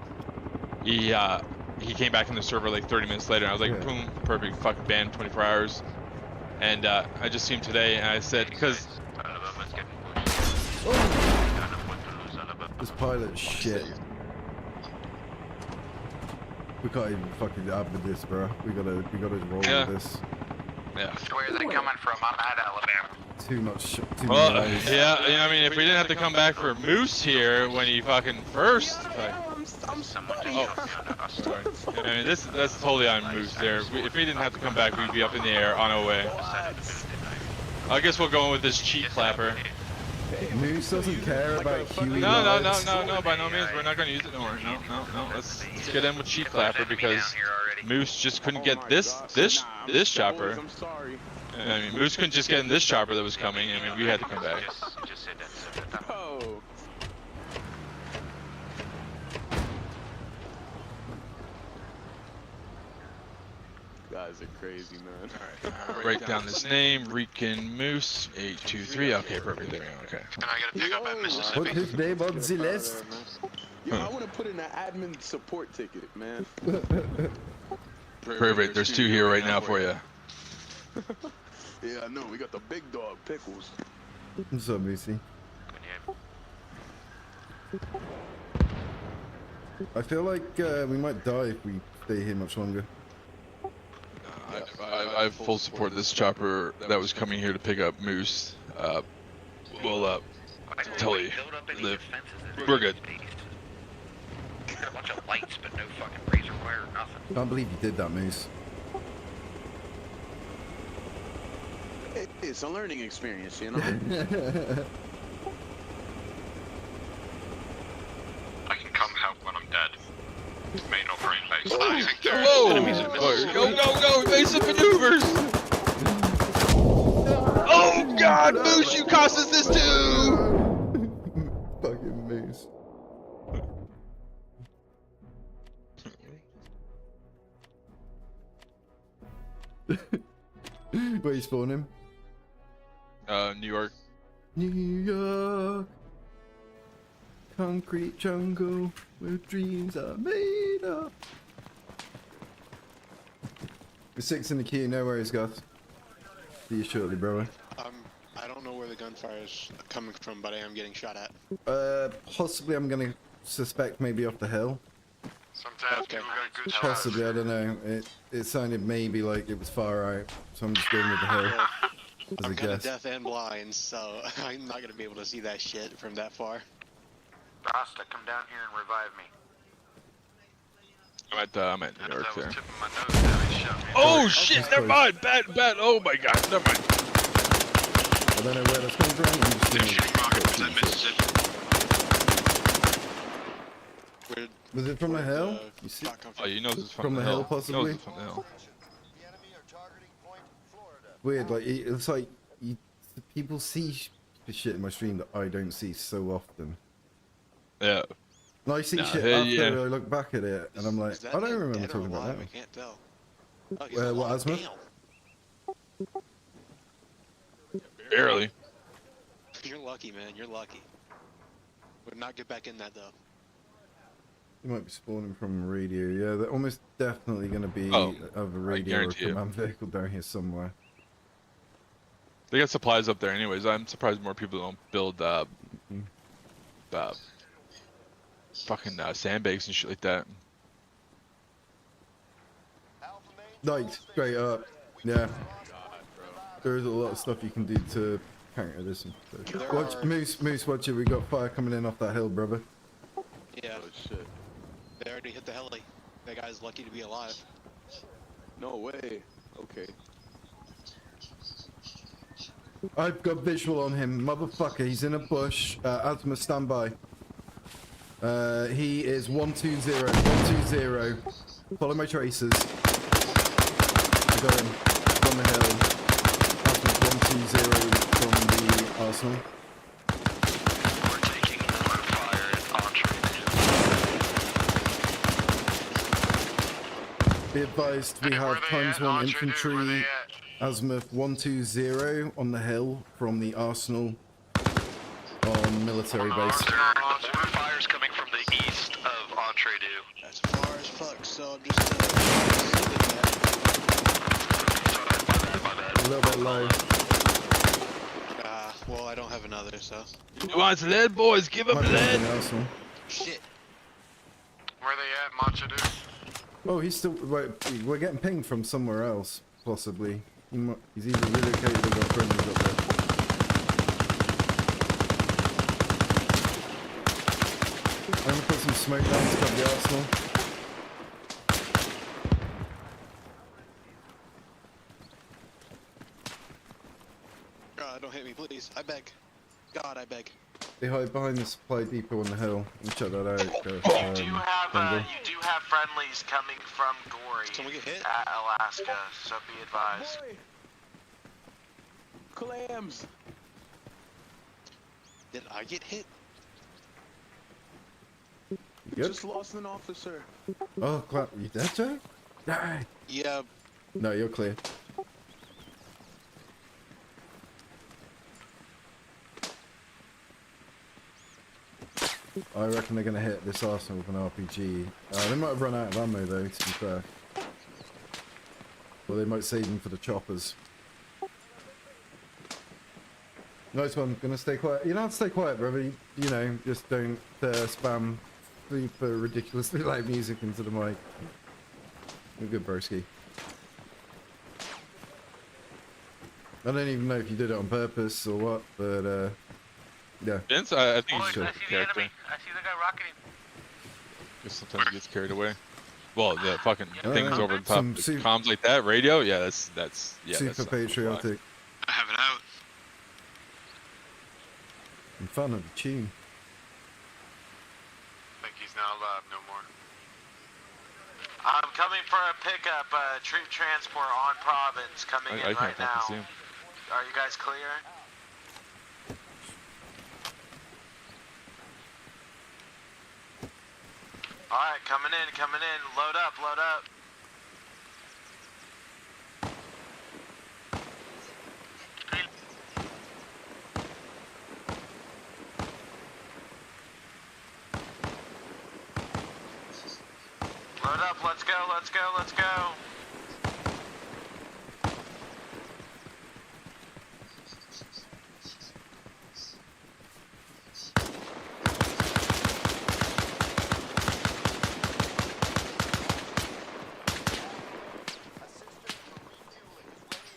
Speaker 17: He came back in the server like 30 minutes later. And I was like, boom, perfect, fucking banned 24 hours. And I just see him today, and I said, because
Speaker 2: this pilot shit. We can't even fucking up with this, bro. We gotta roll with this.
Speaker 17: Yeah.
Speaker 14: Where are they coming from? I'm at Alabama.
Speaker 2: Too much.
Speaker 17: Well, yeah, you know, I mean, if we didn't have to come back for Moose here when he fucking first. Sorry. I mean, that's totally on Moose there. If we didn't have to come back, we'd be up in the air on our way. I guess we'll go in with this cheat clapper.
Speaker 2: Moose doesn't care about Huey.
Speaker 17: No, by no means. We're not gonna use it. No. Let's get in with cheat clapper because Moose just couldn't get this chopper.
Speaker 20: I'm sorry.
Speaker 17: I mean, Moose couldn't just get in this chopper that was coming. I mean, we had to come back.
Speaker 20: Oh. Guys are crazy, man.
Speaker 17: Alright, write down this name, Recon Moose 823. Okay, perfect. There we go. Okay.
Speaker 14: And I gotta pick up at Mississippi.
Speaker 2: Put his name on the list.
Speaker 20: Yo, I want to put in an admin support ticket, man.
Speaker 17: Perfect. There's two here right now for you.
Speaker 20: Yeah, I know. We got the big dog, Pickles.
Speaker 2: What's up, Moosey? I feel like we might die if we stay here much longer.
Speaker 17: I full support this chopper that was coming here to pick up Moose. We'll totally live. We're good.
Speaker 14: Got a bunch of lights, but no fucking razor wire or nothing.
Speaker 2: Can't believe you did that, Moose.
Speaker 20: It's a learning experience, you know?
Speaker 13: I can come help when I'm dead. Main operating base. I think there are enemies in Milsim.
Speaker 17: Go! Evasive maneuvers! Oh God, Moose, you cost us this too!
Speaker 2: Fucking Moose. Where you spawn him?
Speaker 17: New York.
Speaker 2: New York. Concrete jungle where dreams are made up. The 6 in the queue, no worries, Gus. See you shortly, brother.
Speaker 21: I don't know where the gunfire is coming from, but I am getting shot at.
Speaker 2: Possibly I'm gonna suspect maybe off the hill.
Speaker 8: Sometimes people got good
Speaker 2: Possibly, I don't know. It sounded maybe like it was far out, so I'm just going with the hill. As
Speaker 21: I'm
Speaker 2: a
Speaker 21: kind of
Speaker 2: guess.
Speaker 21: deaf and blind, so I'm not gonna be able to see that shit from that far.
Speaker 14: Rasta, come down here and revive me.
Speaker 17: I'm at New York there. Oh shit! Never mind. Bad. Oh my God. Never mind.
Speaker 2: I don't know where that's coming from. I'm just doing Was it from the hill? You see?
Speaker 17: Oh, you know this is
Speaker 2: From the hill, possibly?
Speaker 17: From the hill.
Speaker 2: Weird, like it's like people see shit in my stream that I don't see so often.
Speaker 17: Yeah.
Speaker 2: And I see shit after I look back at it, and I'm like, I don't remember talking about that.
Speaker 21: I can't tell.
Speaker 2: What, Asma?
Speaker 17: Barely.
Speaker 21: You're lucky, man. You're lucky. Would not get back in that though.
Speaker 2: You might be spawning from a radio. Yeah, they're almost definitely going to be of a radio or a command vehicle down here somewhere.
Speaker 17: They got supplies up there anyways. I'm surprised more people don't build fucking sandbags and shit like that.
Speaker 2: Like, straight up. Yeah. There's a lot of stuff you can do to counter this. Watch, Moose, watch it. We got fire coming in off that hill, brother.
Speaker 21: Yeah. Oh shit. They already hit the heli. That guy's lucky to be alive.
Speaker 20: No way. Okay.
Speaker 2: I've got visual on him, motherfucker. He's in a bush. Asma, stand by. He is 120. 120. Follow my tracers. I got him from the hill. Asma's 120 from the arsenal.
Speaker 13: We're taking more fire at Entree.
Speaker 2: Be advised, we have ×1 infantry. Azimuth 120 on the hill from the arsenal on military base.
Speaker 13: Fire's coming from the east of Entree.
Speaker 21: That's far as fuck, so I'm just
Speaker 2: a little bit low.
Speaker 21: Well, I don't have another, so.
Speaker 17: You want some lead, boys? Give up lead.
Speaker 21: Shit.
Speaker 8: Where they at, Manchadu?
Speaker 2: Oh, he's still. Wait, we're getting pinged from somewhere else, possibly. He's either relocated or got friendlies up there. I'm gonna put some smoke down to cover the arsenal.
Speaker 21: God, don't hit me, please. I beg. God, I beg.
Speaker 2: They hide behind the supply depot on the hill. Let me check that out.
Speaker 5: You do have friendlies coming from Gory at Alaska, so be advised.
Speaker 20: Clams.
Speaker 21: Did I get hit?
Speaker 2: Yep.
Speaker 20: Just lost an officer.
Speaker 2: Oh, crap. You dead, Joe? Die.
Speaker 21: Yeah.
Speaker 2: No, you're clear. I reckon they're going to hit this arsenal with an RPG. They might have run out of ammo though, to be fair. Or they might save them for the choppers. Nice one. Gonna stay quiet. You don't have to stay quiet, brother. You know, just don't spam super ridiculously loud music into the mic. You're good, broski. I don't even know if you did it on purpose or what, but yeah.
Speaker 17: Vince, I think he's
Speaker 5: I
Speaker 17: a
Speaker 5: see the
Speaker 17: character.
Speaker 5: enemy. I see the guy rocketing.
Speaker 17: Just sometimes he gets carried away. Well, the fucking things over the top,
Speaker 2: Some
Speaker 17: the comms like that, radio. Yeah, that's yeah.
Speaker 2: super
Speaker 17: that's
Speaker 2: patriotic.
Speaker 21: I have it out.
Speaker 2: And fun of the tune.
Speaker 8: I think he's not alive no more.
Speaker 6: I'm coming for a pickup, troop transport on Province coming in
Speaker 17: I
Speaker 6: right
Speaker 17: can't
Speaker 6: now.
Speaker 17: fucking see him.
Speaker 6: Are you guys clear? Alright, coming in, load up, load up. Load up, let's go, let's go, let's go.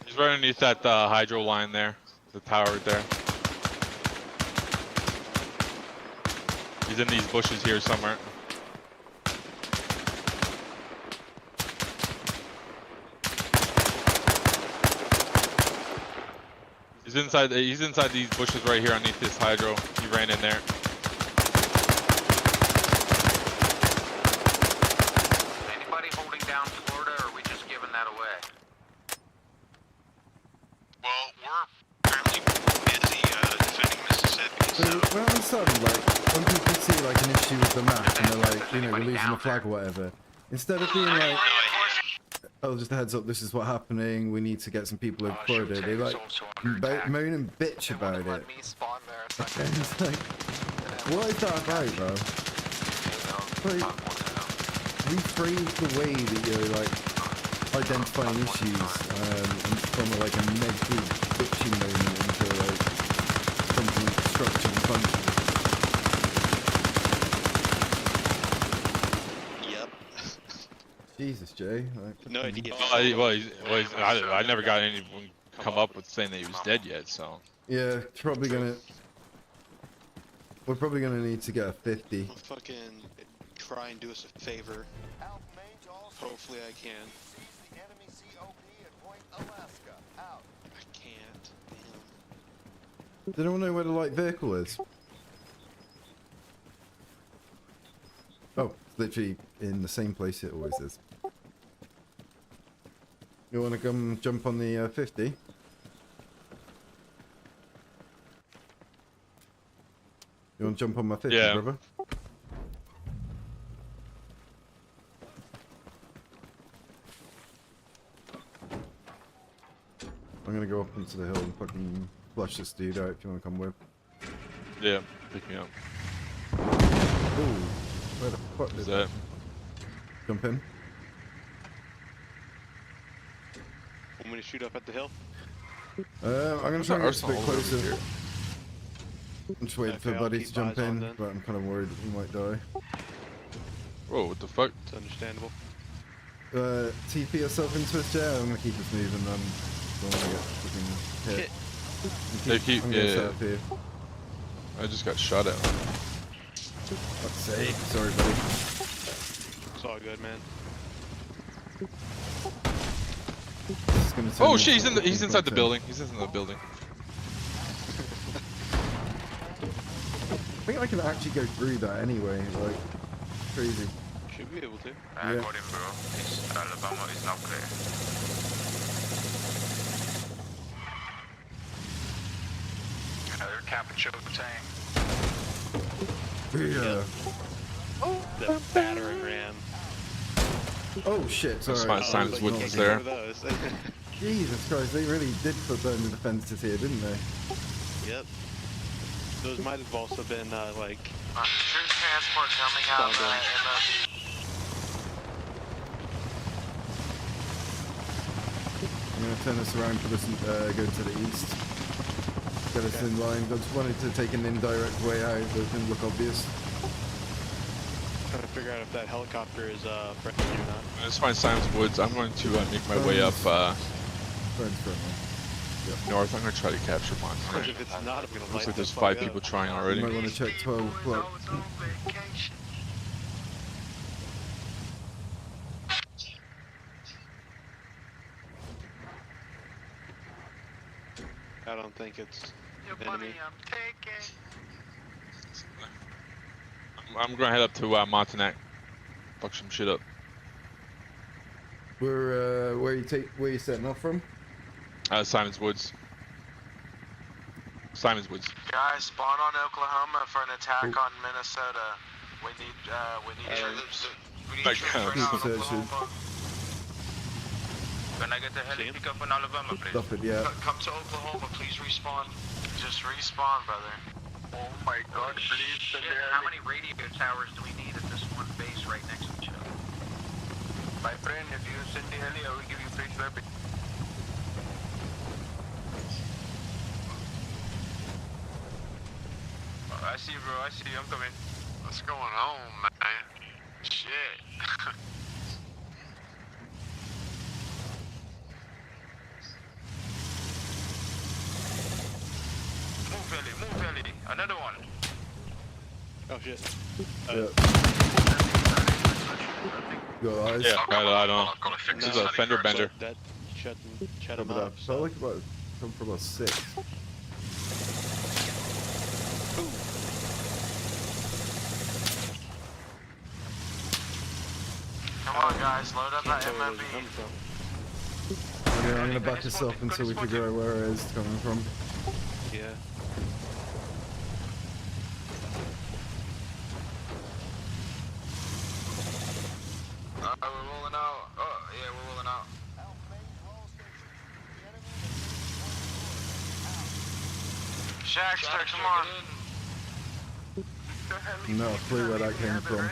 Speaker 17: He's right underneath that hydro line there, the tower right there. He's in these bushes here somewhere. He's inside these bushes right here underneath this hydro. He ran in there.
Speaker 14: Anybody holding down Florida, or are we just giving that away?
Speaker 21: Well, we're apparently busy defending Mississippi.
Speaker 2: So when all of a sudden, like, when people see like an issue with the map and they're like, you know, we're losing the flag or whatever, instead of being like, oh, just a heads up, this is what's happening, we need to get some people in Florida, they like moan and bitch about it. Okay, it's like, what is that about, bro? Like, rephrase the way that you're like identifying issues from like a negative bitching moment into like something structured and functional.
Speaker 21: Yep.
Speaker 2: Jesus, Jay. Like,
Speaker 21: No idea.
Speaker 17: I never got anyone come up with saying that he was dead yet, so.
Speaker 2: yeah, we're probably gonna need to get a 50.
Speaker 21: I'll fucking try and do us a favor. Hopefully I can. I can't. Damn.
Speaker 2: Does anyone know where the light vehicle is? Oh, it's literally in the same place it always is. You wanna come jump on the 50? You wanna jump on my 50,
Speaker 17: Yeah.
Speaker 2: brother? I'm gonna go up into the hill and fucking flush this dude out if you wanna come with.
Speaker 17: Yeah, pick me up.
Speaker 2: Ooh, where the fuck
Speaker 17: Is
Speaker 2: is
Speaker 17: that?
Speaker 2: Jump in.
Speaker 21: Want me to shoot up at the hill?
Speaker 2: I'm gonna try and get a bit closer.
Speaker 17: Here.
Speaker 2: I'm just waiting for
Speaker 21: Okay, I'll
Speaker 2: Buddy
Speaker 21: keep
Speaker 2: to jump
Speaker 21: eyes on
Speaker 2: in,
Speaker 21: then.
Speaker 2: but I'm kind of worried that he might die.
Speaker 17: Whoa, what the fuck?
Speaker 21: It's understandable.
Speaker 2: TP yourself into his chair. I'm gonna keep this moving. Don't want to get fucking hit.
Speaker 17: They keep,
Speaker 2: I'm gonna set
Speaker 17: yeah.
Speaker 2: up here.
Speaker 17: I just got shot at.
Speaker 2: Fuck's sake. Sorry, buddy.
Speaker 21: It's all good, man.
Speaker 2: It's gonna turn
Speaker 17: Oh shit,
Speaker 2: into
Speaker 17: he's inside the
Speaker 2: content.
Speaker 17: building. He's inside the building.
Speaker 2: I think I can actually go through that anyway. Like, crazy.
Speaker 21: Should be able to.
Speaker 14: I got him, bro. He's Alabama is not clear. They're capping show tank.
Speaker 2: Yeah.
Speaker 21: The battering ram.
Speaker 2: Oh shit, sorry.
Speaker 17: That's fine,
Speaker 2: I
Speaker 17: Simon's
Speaker 2: was
Speaker 17: Woods
Speaker 2: not
Speaker 17: is
Speaker 2: looking.
Speaker 17: there.
Speaker 2: Jesus Christ, they really did put that in the defenses here, didn't they?
Speaker 21: Yep. Those might have also been like.
Speaker 6: Troop transport coming out of MOD.
Speaker 2: I'm gonna turn this around for this go to the east. Get us in line. I just wanted to take an indirect way out that didn't look obvious.
Speaker 21: Trying to figure out if that helicopter is friendly or not.
Speaker 17: Let's find Simon's Woods. I'm going to make my way up.
Speaker 2: Friends friendly.
Speaker 17: North, I'm gonna try to capture
Speaker 21: Because
Speaker 17: Montana.
Speaker 21: if it's not, I'm gonna
Speaker 17: Looks
Speaker 21: light
Speaker 17: like
Speaker 21: the
Speaker 17: there's
Speaker 21: fuck
Speaker 17: 5
Speaker 21: up.
Speaker 17: people trying
Speaker 2: You
Speaker 17: already.
Speaker 2: might want to check 12 o'clock.
Speaker 21: I don't think it's
Speaker 5: Your
Speaker 21: enemy.
Speaker 5: money I'm taking.
Speaker 17: I'm gonna head up to Montanak. Fuck some shit up.
Speaker 2: Where you setting off from?
Speaker 17: Simon's Woods. Simon's Woods.
Speaker 16: Guys, spawn on Oklahoma for an attack on Minnesota. We need troops. We need troops right now in Oklahoma.
Speaker 5: Can I get the heli pick up in Alabama, please?
Speaker 2: Stop it, yeah.
Speaker 16: Come to Oklahoma, please respawn. Just respawn, brother.
Speaker 5: Oh my god, please send the How many radio towers do we need at this one base right next to each other? My friend, if you send the heli, I will give you free traffic. I see you, bro. I see you. I'm coming.
Speaker 8: What's going on, man? Shit.
Speaker 5: Move heli. Another one.
Speaker 21: Oh shit.
Speaker 2: Got eyes.
Speaker 17: Yeah, I don't.
Speaker 13: I've got to fix
Speaker 17: This
Speaker 13: this
Speaker 17: is a fender bender.
Speaker 21: That shut
Speaker 2: Yeah,
Speaker 21: him
Speaker 2: but
Speaker 21: up.
Speaker 2: I felt like about come from about 6.
Speaker 16: Come on, guys, load up that MOB.
Speaker 2: Yeah, I'm gonna back us up until we figure out where it is coming from.
Speaker 21: Yeah.
Speaker 16: We're rolling out. Oh, yeah, we're rolling out. Shaxter, come on.
Speaker 2: No clue where that came from.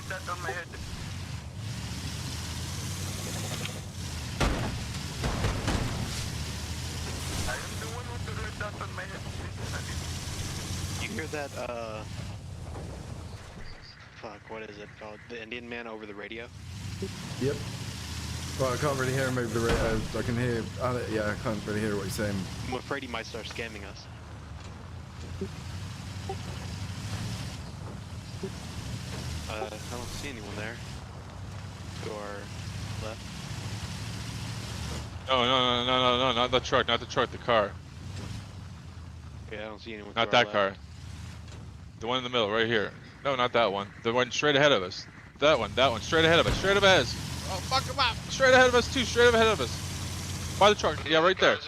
Speaker 21: You hear that, fuck, what is it called? The Indian man over the radio?
Speaker 2: Yep. Well, I can't really hear him over the radio. I can hear. Yeah, I can't really hear what he's saying.
Speaker 21: I'm afraid he might start scamming us. I don't see anyone there. To our left.
Speaker 17: No, not the truck, the car.
Speaker 21: Yeah, I don't see anyone.
Speaker 17: Not
Speaker 21: to our
Speaker 17: that car. The one in the middle, right here. No, not that one. The one straight ahead of us. That one, straight ahead of us, Oh, fuck him up! Straight ahead of us too, straight ahead of us. By the truck, yeah, right there.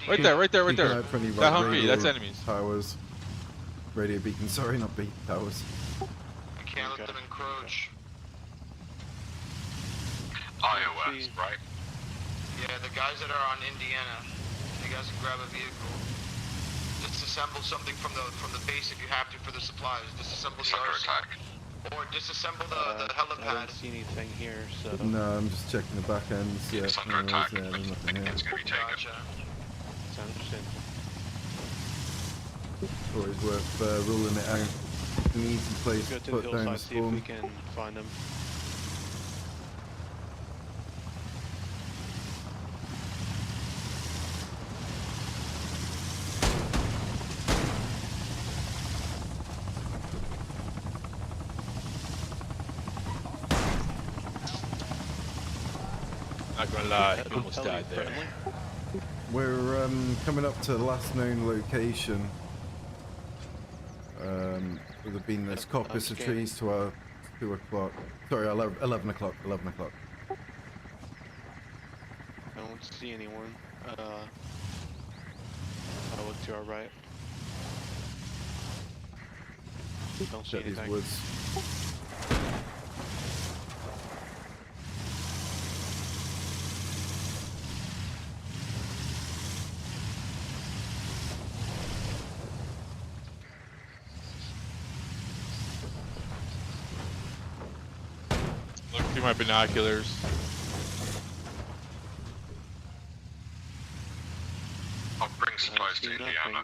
Speaker 17: Right there.
Speaker 2: Keep an eye for any
Speaker 17: That Humvee,
Speaker 2: radio
Speaker 17: that's enemies.
Speaker 2: Towers. Radio beacon, sorry, not beacon towers.
Speaker 16: We can't let them encroach.
Speaker 13: iOS, right?
Speaker 16: Yeah, the guys that are on Indiana, you guys can grab a vehicle. Disassemble something from the base if you have to for the supplies. Disassemble the arsenal. Or disassemble the helipad.
Speaker 21: I don't see anything here, so...
Speaker 2: No, I'm just checking the back ends. Yeah,
Speaker 13: It's under attack.
Speaker 2: there's nothing here.
Speaker 13: It's going to be taken.
Speaker 16: Gotcha.
Speaker 21: Sounds understandable.
Speaker 2: Always worth ruling it out. An easy place
Speaker 21: Go
Speaker 2: to
Speaker 21: to
Speaker 2: put
Speaker 21: the
Speaker 2: down the
Speaker 21: hillside, see if we
Speaker 2: spawn.
Speaker 21: can find them.
Speaker 17: Not gonna lie, you almost died there.
Speaker 2: We're coming up to the last known location. Would have been this coppice of trees to our 2 o'clock. Sorry, 11 o'clock. 11 o'clock.
Speaker 21: I don't see anyone. I'll look to our right. Don't see
Speaker 2: Check these
Speaker 21: anything.
Speaker 2: woods.
Speaker 17: Look through my binoculars.
Speaker 13: I'll bring supplies to Indiana.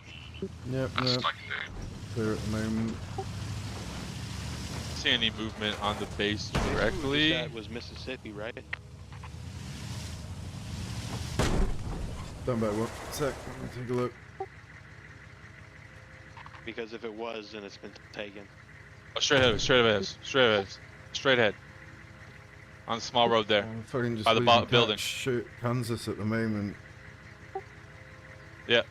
Speaker 2: Yep,
Speaker 13: That's
Speaker 2: yep.
Speaker 13: what I can do.
Speaker 2: Clear at the moment.
Speaker 17: See any movement on the base
Speaker 21: Who
Speaker 17: directly?
Speaker 21: That was Mississippi, right?
Speaker 2: Done by what? Sec. Let me take a look.
Speaker 21: Because if it was, then it's been taken.
Speaker 17: Oh, straight ahead, straight ahead, straight ahead, straight ahead. On the small road there.
Speaker 2: I'm fucking just
Speaker 17: by the
Speaker 2: losing
Speaker 17: building.
Speaker 2: Shoot, Kansas at the moment.
Speaker 17: Yeah.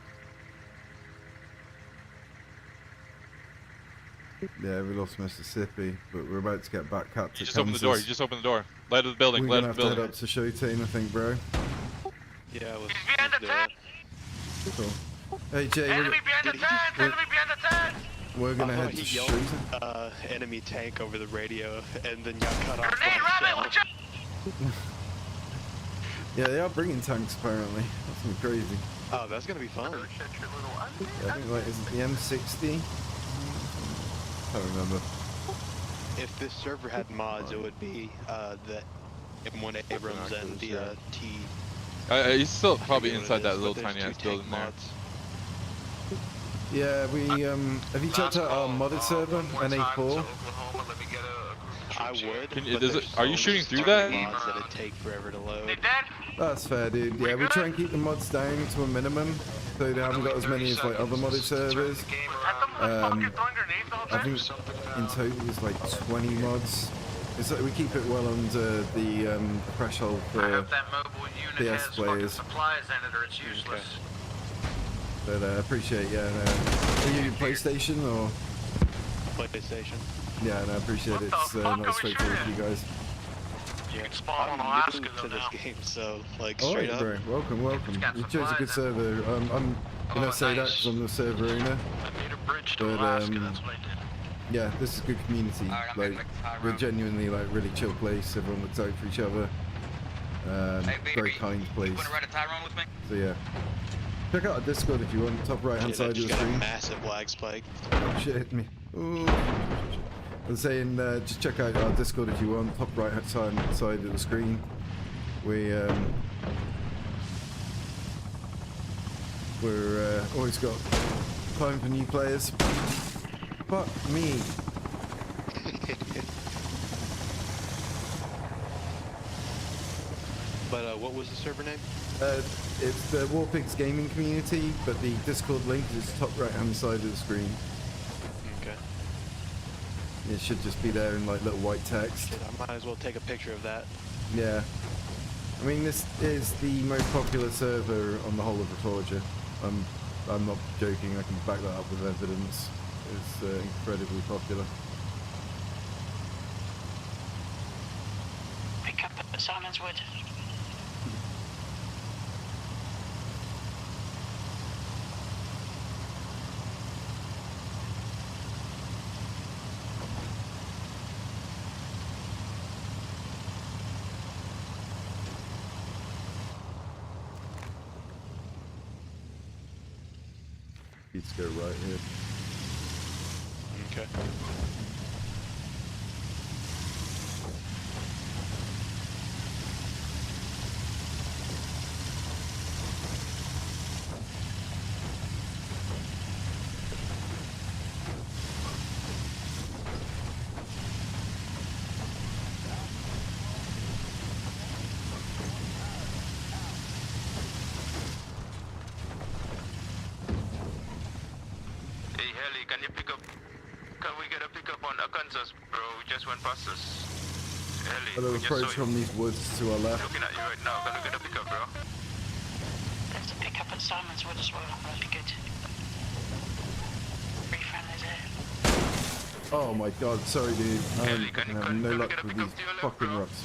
Speaker 2: Yeah, we lost Mississippi, but we're about to get back cut to
Speaker 17: You just
Speaker 2: Kansas.
Speaker 17: opened the door. You just opened the door. Light of the building.
Speaker 2: We're
Speaker 17: Light
Speaker 2: gonna
Speaker 17: of
Speaker 2: have
Speaker 17: the
Speaker 2: to
Speaker 17: building.
Speaker 2: head up to Showtime, I think, bro.
Speaker 21: Yeah, let's
Speaker 5: behind the
Speaker 21: do
Speaker 5: tent.
Speaker 21: it.
Speaker 2: Cool. Hey, Jay,
Speaker 5: Enemy behind the tent. Enemy behind the tent.
Speaker 2: we're gonna head to
Speaker 21: He yelled,
Speaker 2: Showtime.
Speaker 21: enemy tank over the radio, and then got cut off.
Speaker 5: Grenade, Rabbit, watch out!
Speaker 2: Yeah, they are bringing tanks apparently. That's gonna be crazy.
Speaker 21: Oh, that's gonna be fun.
Speaker 2: Yeah, I think like is it the M60? I don't remember.
Speaker 21: If this server had mods, it would be the M1 Abrams and the T.
Speaker 17: He's still
Speaker 21: I
Speaker 17: probably
Speaker 21: forget what
Speaker 17: inside
Speaker 21: it
Speaker 17: that
Speaker 21: is,
Speaker 17: little
Speaker 21: but there's
Speaker 17: tiny ass
Speaker 21: two
Speaker 17: building
Speaker 21: tank
Speaker 17: there.
Speaker 21: mods.
Speaker 2: Yeah, we have you checked out our modded server, NA4?
Speaker 21: I would.
Speaker 17: Can you,
Speaker 21: but
Speaker 17: does
Speaker 21: there's
Speaker 17: it, are you
Speaker 21: so
Speaker 17: shooting
Speaker 21: many
Speaker 17: through
Speaker 21: stupid
Speaker 17: that?
Speaker 21: mods that'd take forever to load.
Speaker 2: That's fair, dude. Yeah, we try and keep the mods down to a minimum, so they haven't got as many as like other modded servers. I think in total it's like 20 mods. It's like we keep it well under the threshold for PS players.
Speaker 5: Supplies in it or it's useless.
Speaker 2: But I appreciate, yeah. Are you PlayStation or?
Speaker 21: PlayStation.
Speaker 2: Yeah, no, I appreciate it. It's not straightforward for you guys.
Speaker 5: You can spawn on
Speaker 21: I'm
Speaker 5: Alaska
Speaker 21: new
Speaker 5: though
Speaker 21: to this
Speaker 5: now.
Speaker 21: game, so like
Speaker 2: All
Speaker 21: straight
Speaker 2: right,
Speaker 21: up.
Speaker 2: bro. Welcome, welcome. You chose a good server. I'm gonna say that because I'm the server owner.
Speaker 5: I need a bridge to
Speaker 2: But
Speaker 5: Alaska, that's what I did.
Speaker 2: yeah, this is a good community. Like we're genuinely like really chill place. Everyone looks out for each other. Very kind place. So yeah. Check out our Discord if you want, top right hand side of the
Speaker 21: Just got a
Speaker 2: screen.
Speaker 21: massive lag spike.
Speaker 2: Oh shit, hit me. Ooh. I'm saying just check out our Discord if you want, top right hand side of the screen. We're always got time for new players. Fuck me.
Speaker 21: But what was the server name?
Speaker 2: It's the Warpigs gaming community, but the Discord link is top right hand side of the screen.
Speaker 21: Okay.
Speaker 2: It should just be there in like little white text.
Speaker 21: Shit, I might as well take a picture of that.
Speaker 2: Yeah. I mean, this is the most popular server on the whole of Reforger. I'm not joking, I can back that up with evidence. It's incredibly popular.
Speaker 19: Pick up at Simon's Wood.
Speaker 2: Let's go right here.
Speaker 21: Okay.
Speaker 5: Hey Heli, can you pick up? Can we get a pickup on Arkansas, bro? We just went past us. Heli,
Speaker 2: Hello,
Speaker 5: we just saw
Speaker 2: approach
Speaker 5: you.
Speaker 2: from these woods to our left.
Speaker 5: Looking at you right now. Can we get a pickup, bro?
Speaker 19: There's a pickup at Simon's Wood as well. That'd be good. Pretty friendly there.
Speaker 2: Oh my god, sorry dude.
Speaker 5: Heli, can
Speaker 2: I have no
Speaker 5: we
Speaker 2: luck
Speaker 5: get a
Speaker 2: with
Speaker 5: pickup
Speaker 2: these
Speaker 5: to your left,
Speaker 2: fucking
Speaker 5: bro?
Speaker 2: rocks.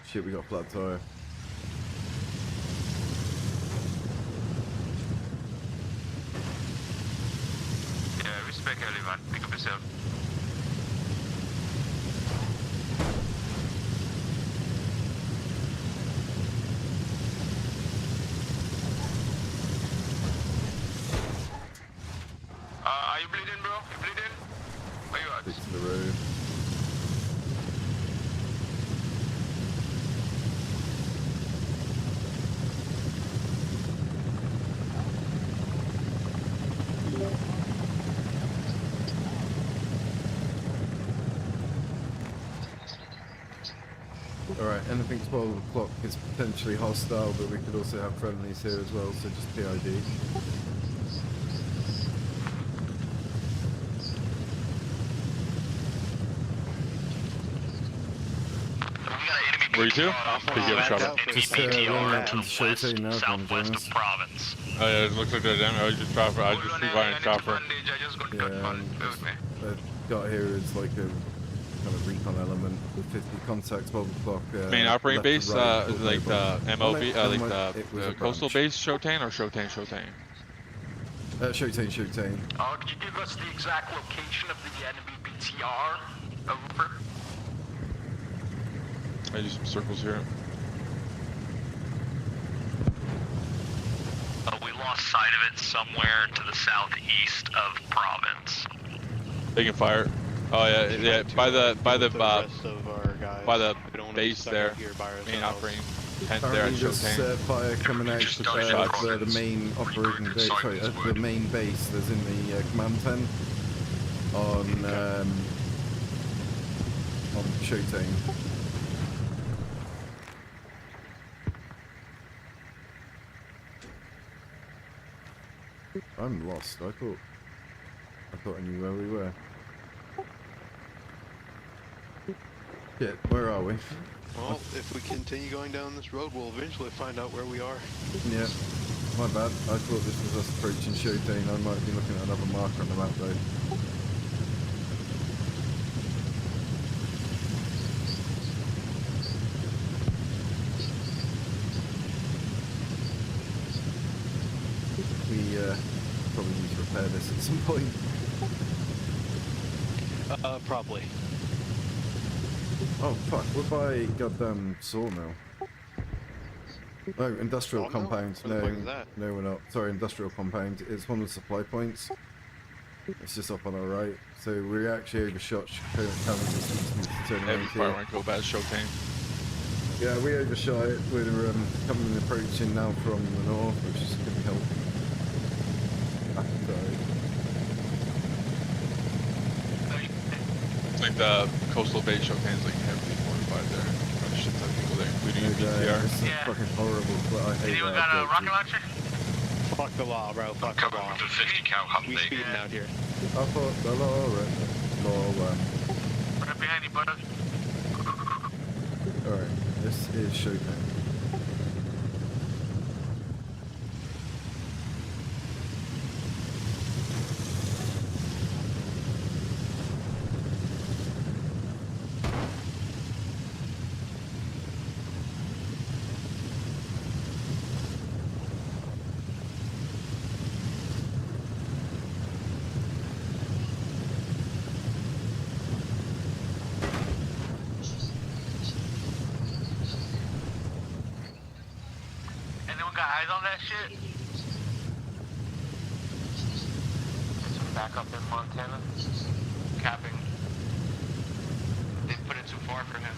Speaker 2: Shit, we got flat tire.
Speaker 5: Yeah, respect Heli, man. Pick up yourself. Are you bleeding, bro? You bleeding? Where you at?
Speaker 2: Stick to the road. Alright, anything 12 o'clock is potentially hostile, but we could also have friendlies here as well, so just PID.
Speaker 17: Where you two? Pick you up, shot it.
Speaker 2: Just rolling out into Showtime now,
Speaker 10: southwest of Province.
Speaker 17: Oh yeah, it looks like they're down. I just chopper. I just free fire and chopper.
Speaker 2: Yeah, I've got here is like a kind of recon element with 50 contacts, 12 o'clock.
Speaker 17: Main operating
Speaker 2: left
Speaker 17: base,
Speaker 2: to right,
Speaker 17: like the MOB, like
Speaker 2: it was
Speaker 17: the
Speaker 2: a
Speaker 17: coastal
Speaker 2: branch.
Speaker 17: base, Showtime or Showtime?
Speaker 2: Showtime.
Speaker 10: Could you give us the exact location of the enemy BTR? Over.
Speaker 17: I do some circles here.
Speaker 10: We lost sight of it somewhere to the southeast of Province.
Speaker 17: They can fire. Oh yeah. By the base there. Main operating tent there at
Speaker 2: There's
Speaker 17: Showtime.
Speaker 2: fire coming out of the main operating base, sorry, the main base that's in the command tent on Showtime. I'm lost. I thought I knew where we were. Shit, where are we?
Speaker 21: Well, if we continue going down this road, we'll eventually find out where we are.
Speaker 2: Yeah, my bad. I thought this was us approaching Showtime. I might be looking at another marker on the map though. We probably need to repair this at some point.
Speaker 21: Probably.
Speaker 2: Oh fuck, we're by goddamn sawmill. No, industrial
Speaker 21: Sawmill?
Speaker 2: compound.
Speaker 21: Where the fuck is that?
Speaker 2: No, we're not. Sorry, industrial compound. It's one of the supply points. It's just up on our right. So we actually overshot current distance to turn around
Speaker 17: Every fire
Speaker 2: here.
Speaker 17: might go bad Showtime.
Speaker 2: Yeah, we overshot it. We're coming and approaching now from the north, which is going to help.
Speaker 17: It's like the coastal base Showtime's like heavily fortified there. Got a shit ton of people there, including a BTR.
Speaker 2: This is fucking horrible, but I hate
Speaker 10: Anyone
Speaker 2: that
Speaker 10: got a
Speaker 2: approach.
Speaker 10: rocket launcher?
Speaker 21: Fuck the law, bro. Fuck the law.
Speaker 13: The 50 cal
Speaker 21: We
Speaker 13: Humvee.
Speaker 21: speeding out here.
Speaker 2: I thought the law,
Speaker 10: Right behind you, bud.
Speaker 2: Alright, this is Showtime.
Speaker 10: Anyone got eyes on that shit? Back up in Montana. Capping. They put it too far for him.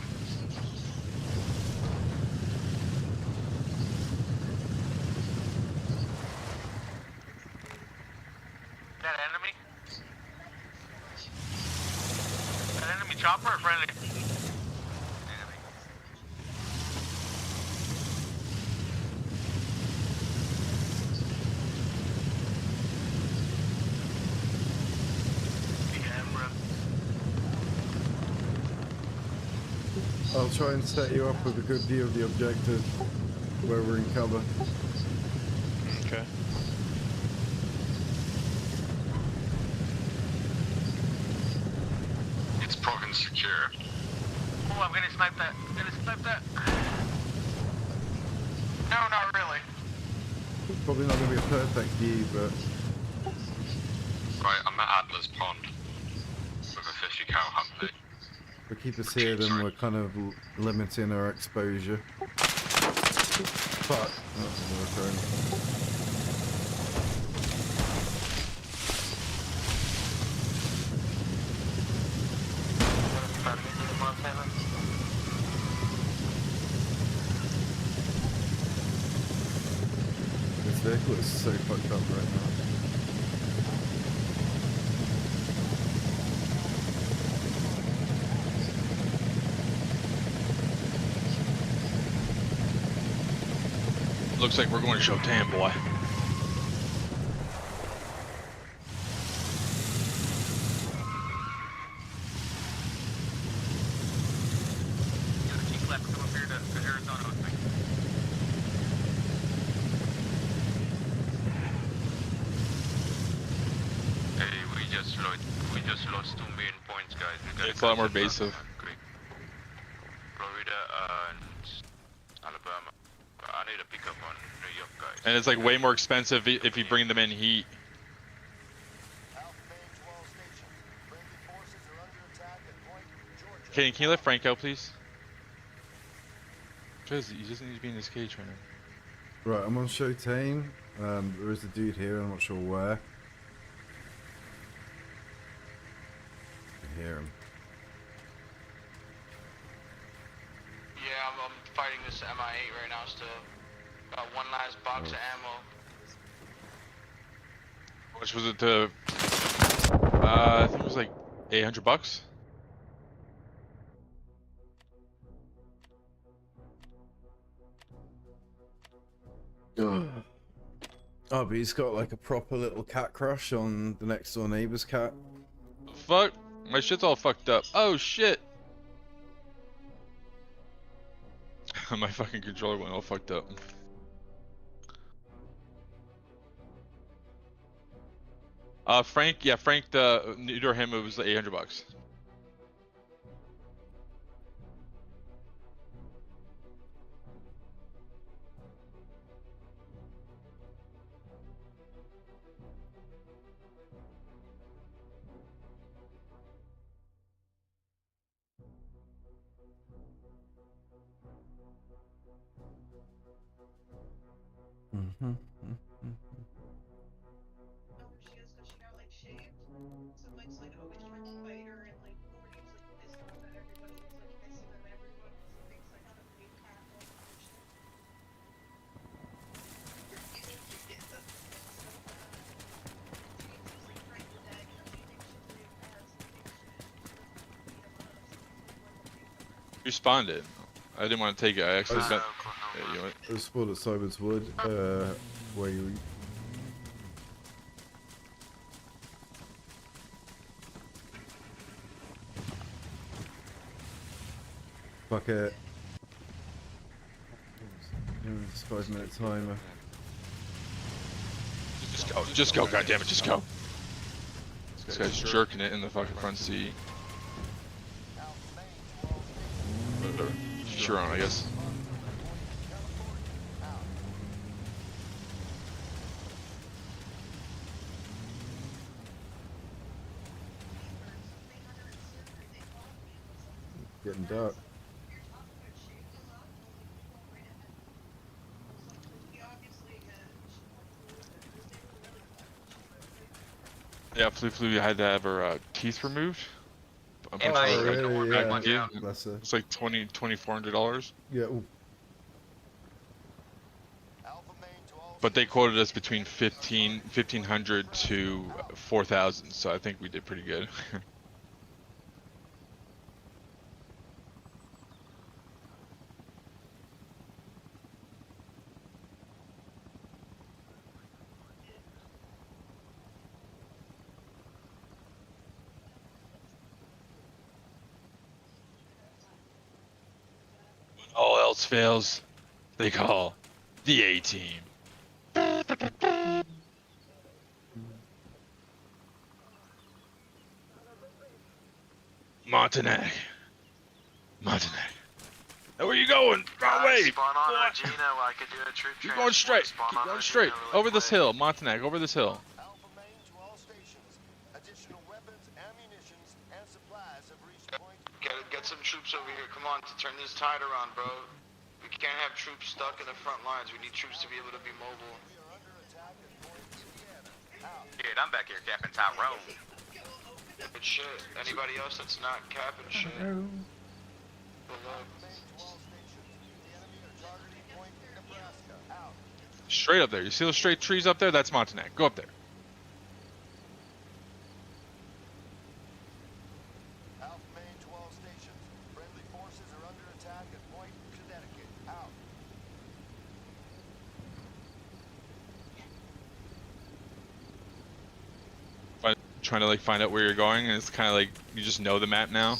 Speaker 10: That enemy? That enemy chopper or friendly?
Speaker 2: I'll try and set you up with a good view of the objective where we're in cover.
Speaker 21: Okay.
Speaker 13: It's Province secure.
Speaker 10: Oh, I'm gonna snipe that. I'm gonna snipe that. No, not really.
Speaker 2: Probably not going to be a perfect view, but
Speaker 13: Right, I'm at Adler's Pond with a 50 cal Humvee.
Speaker 2: if we keep us here, then we're kind of limiting our exposure. Fuck. That's another turn. This vehicle is so fucked up right now.
Speaker 17: Looks like we're going to Showtime, boy.
Speaker 5: Keep left, come up here to Arizona with me. Hey, we just lost 2 main points, guys. We
Speaker 17: It's a lot more evasive.
Speaker 5: Florida and Alabama. I need to pick up on New York, guys.
Speaker 17: And it's like way more expensive if you bring them in heat. Can you let Frank out, please? Because he doesn't need to be in this cage right now.
Speaker 2: Right, I'm on Showtime. There is a dude here, I'm not sure where. I hear him.
Speaker 16: Yeah, I'm fighting this MI8 right now still. Got one last box of ammo.
Speaker 17: How much was it to... I think it was like $800.
Speaker 2: Oh, but he's got like a proper little cat crush on the next door neighbor's cat.
Speaker 17: Fuck, my shit's all fucked up. Oh shit. My fucking controller went all fucked up. Frank, yeah, Frank, neuter him, it was $800.
Speaker 2: Mm-hmm.
Speaker 17: Responded. I didn't want to take it. I actually got. Yeah, you know
Speaker 2: I was spotted at Cyber's Wood, where you. Fuck it. It's 5-minute timer.
Speaker 17: Just go, goddammit, just go. This guy's jerking it in the fucking front seat. Sure on, I guess.
Speaker 2: Getting dark.
Speaker 17: Yeah, Flu had to have her teeth removed.
Speaker 2: Yeah.
Speaker 17: It's like $2,400.
Speaker 2: Yeah. Ooh.
Speaker 17: But they quoted us between 1,500 to 4,000, so I think we did pretty good. All else fails, they call the A-Team. Montenegro. Now where you going? Wrong way!
Speaker 15: Spawn on Regina while I could do a troop
Speaker 17: Keep going straight. Keep going straight. Over this hill, Montenegro. Over this hill.
Speaker 16: Get some troops over here. Come on, to turn this tide around, bro. We can't have troops stuck in the front lines. We need troops to be able to be mobile.
Speaker 14: Dude, I'm back here capping Tyrone.
Speaker 16: Good shit. Anybody else that's not capping shit?
Speaker 17: Straight up there. You see those straight trees up there? That's Montenegro. Go up there. trying to like find out where you're going, and it's kind of like you just know the map now,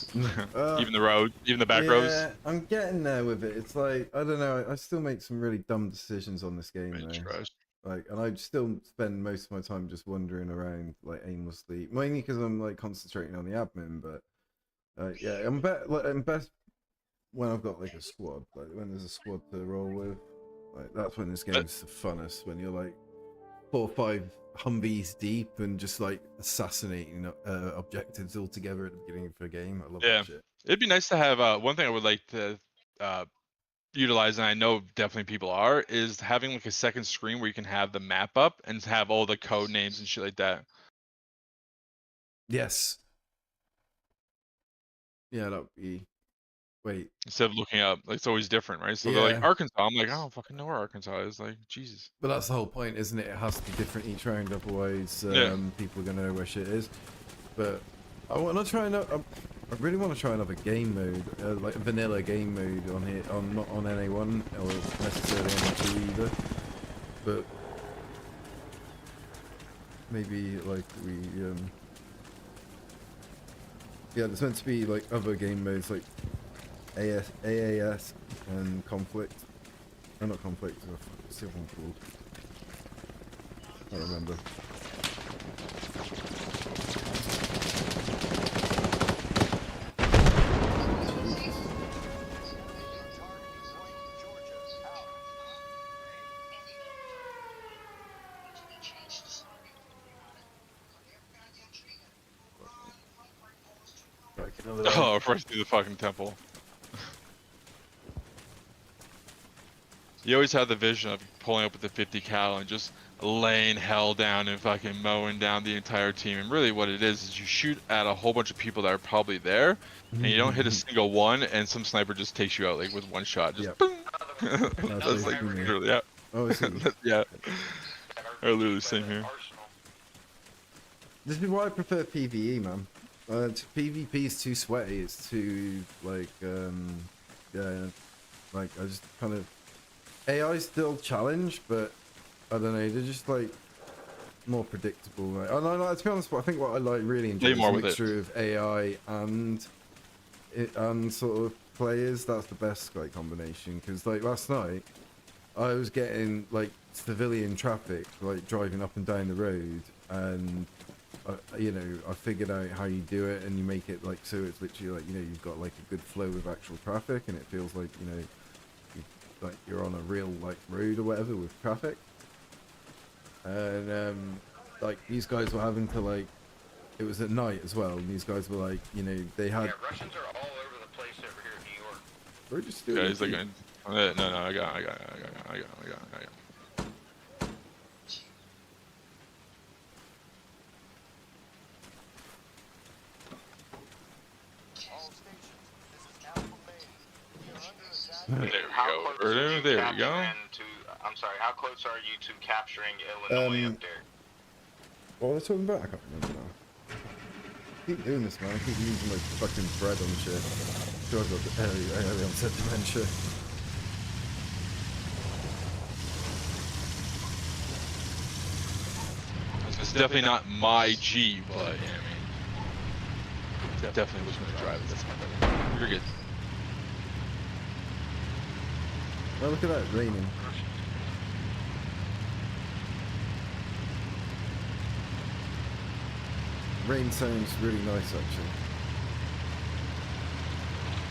Speaker 17: even the road, even the back roads.
Speaker 2: Yeah, I'm getting there with it. It's like I don't know. I still make some really dumb decisions on this game, though. Like, and I still spend most of my time just wandering around like aimlessly, mainly because I'm like concentrating on the admin. But yeah, I'm best when I've got like a squad, like when there's a squad to roll with. Like that's when this game's the funnest. When you're like 4 or 5 Humvees deep and just like assassinating objectives all together at the beginning of a game. I love that shit.
Speaker 17: It'd be nice to have one thing I would like to utilize, and I know definitely people are, is having like a second screen where you can have the map up and have all the code names and shit like that.
Speaker 2: Yes. Yeah, that would be. Wait.
Speaker 17: Instead of looking up, like it's always different, right? So they're like Arkansas. I'm like, I don't fucking know where Arkansas is. Like, Jesus.
Speaker 2: But that's the whole point, isn't it? It has to be different each round, otherwise people are gonna know where shit is. But I want to try I really want to try another game mode, like a vanilla game mode on here, not on NA1 or necessarily NA2 either. But maybe like we yeah, there's meant to be like other game modes like AAS and Conflict. Oh, not Conflict, what's the other one called? I don't remember.
Speaker 17: Oh, first through the fucking temple. You always have the vision of pulling up with the 50 cal and just laying hell down and fucking mowing down the entire team. And really what it is you shoot at a whole bunch of people that are probably there, and you don't hit a single one, and some sniper just takes you out like with one shot. Just boom! That's like literally, yeah.
Speaker 2: Oh, I see.
Speaker 17: Yeah. Or literally same here.
Speaker 2: This is why I prefer PvE, man. PvP is too sweaty. It's too like yeah, like I just kind of AI is still challenged, but I don't know. They're just like more predictable. Right? To be honest, I think what I like really enjoy is a mixture of AI and sort of players. That's the best like combination. Because like last night, I was getting like civilian traffic, like driving up and down the road, and you know, I figured out how you do it, and you make it like so it's literally like, you know, you've got like a good flow of actual traffic, and it feels like, you know, like you're on a real like road or whatever with traffic. And like these guys were having to like, it was at night as well, and these guys were like, you know, they had.
Speaker 5: Yeah, Russians are all over the place over here in New York.
Speaker 2: We're just doing.
Speaker 17: Yeah, he's like, no, I got. There we go.
Speaker 5: I'm sorry, how close are you to capturing Illinois up there?
Speaker 2: What was I talking about? I can't remember now. Keep doing this, man. I keep using my fucking bread on shit. Sure, I've got the early onset dementia.
Speaker 17: It's definitely not my G, but yeah, I mean, definitely was gonna drive it. That's my better. You're good.
Speaker 2: Oh, look at that, raining. Rain sounds really nice, actually.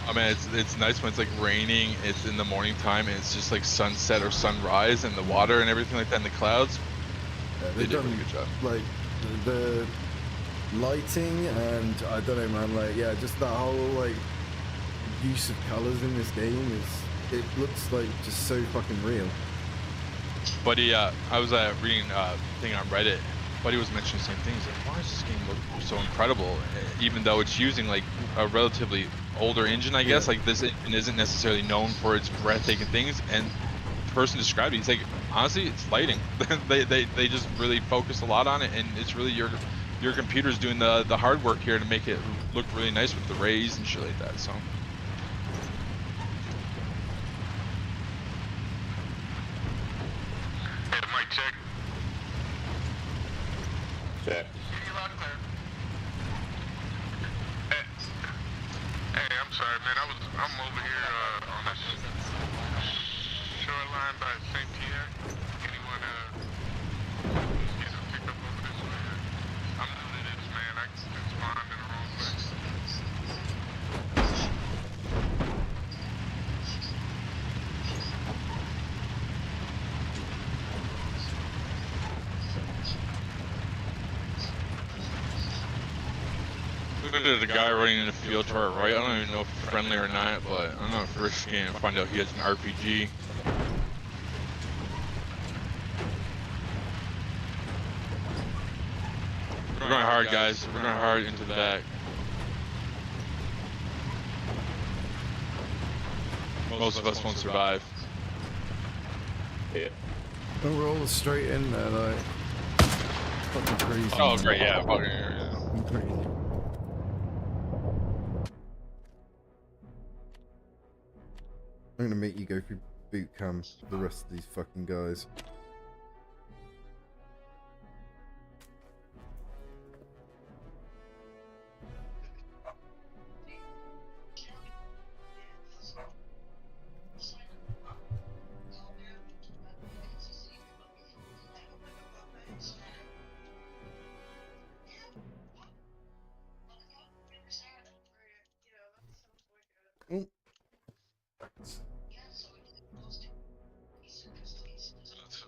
Speaker 17: I mean, it's nice when it's like raining, it's in the morning time, and it's just like sunset or sunrise, and the water and everything like that in the clouds.
Speaker 2: Yeah,
Speaker 17: they did a really good job.
Speaker 2: Like, the lighting, and I don't know, man, like, yeah, just that whole, like, use of colors in this game is... It looks like just so fucking real.
Speaker 17: Buddy, I was reading a thing on Reddit. Buddy was mentioning the same thing. He's like, why does this game look so incredible? Even though it's using like a relatively older engine, I guess. Like this engine isn't necessarily known for its breathtaking things. And the person described it. He's like, honestly, it's lighting. they just really focus a lot on it, and it's really your computer's doing the hard work here to make it look really nice with the rays and shit like that. So.
Speaker 5: Check.
Speaker 8: man. I'm over here on the shoreline by St. Pierre. Anyone get a pickup over this way? I'm new to this, man. I just spawned in the wrong place.
Speaker 17: Look at the guy running in the field to our right. I don't even know if he's friendly or not, but I don't know if we're risking it and find out he has an RPG. We're going hard, guys. We're going hard into the back. Most of us won't survive.
Speaker 2: Yeah. We're all straight in there, like. Fucking crazy.
Speaker 17: Oh, great, yeah. Fucking yeah.
Speaker 2: Crazy. I'm gonna make you go through boot camp for the rest of these fucking guys.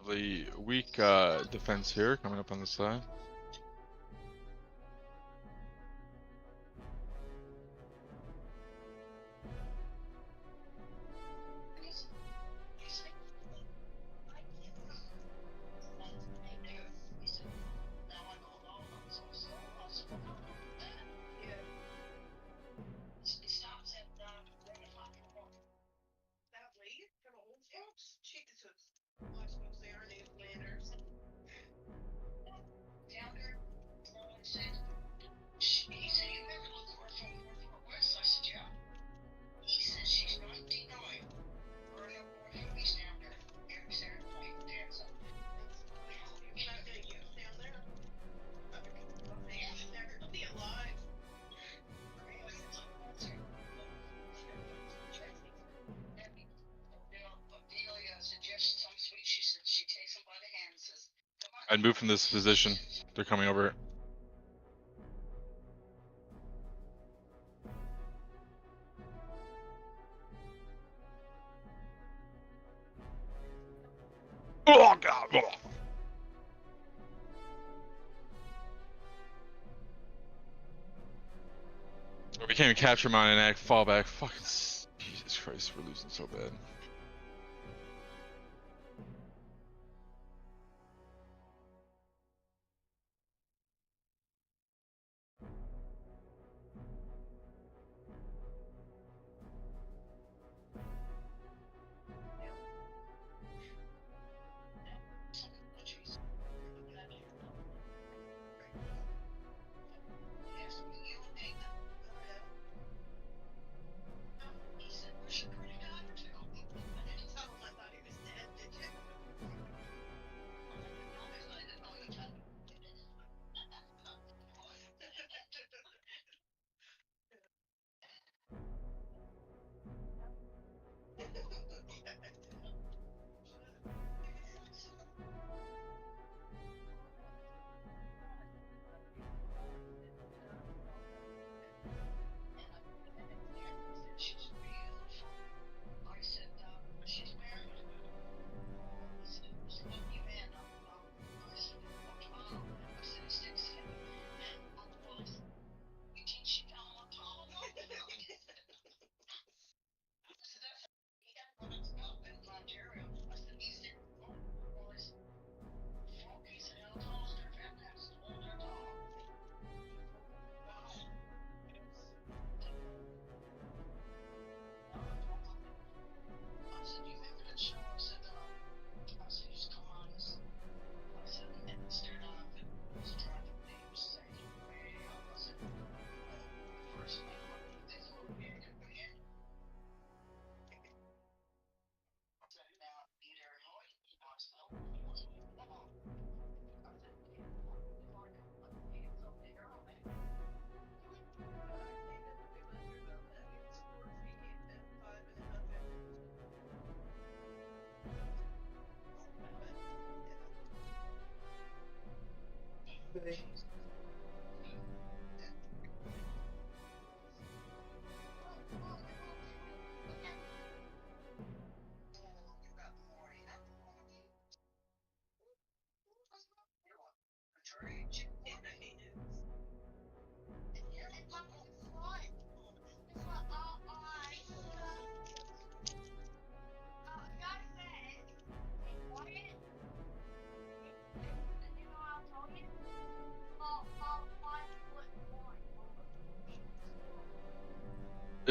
Speaker 17: Relatively weak defense here coming up on the side. I'd move from this position. They're coming over. Oh god! Oh. We can't even capture mine and act fall back. Fucking Jesus Christ, we're losing so bad.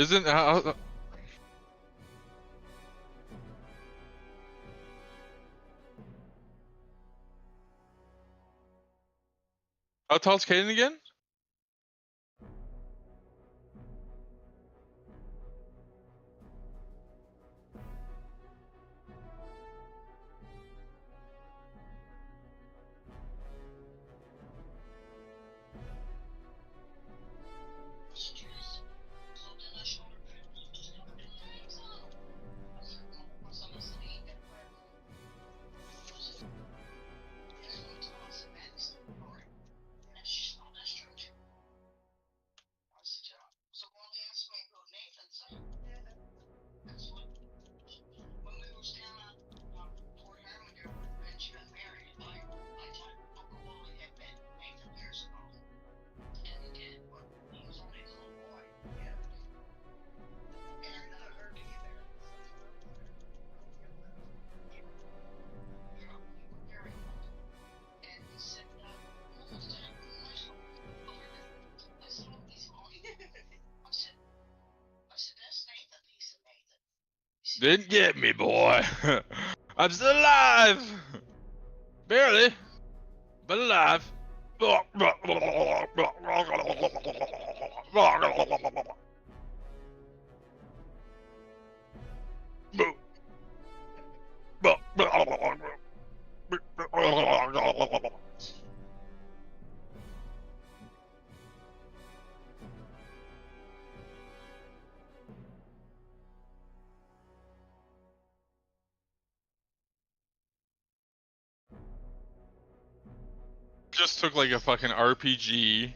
Speaker 17: Isn't how tall's Caden again? Didn't get me, boy. I'm still alive. Barely, but alive. Just took like a fucking RPG,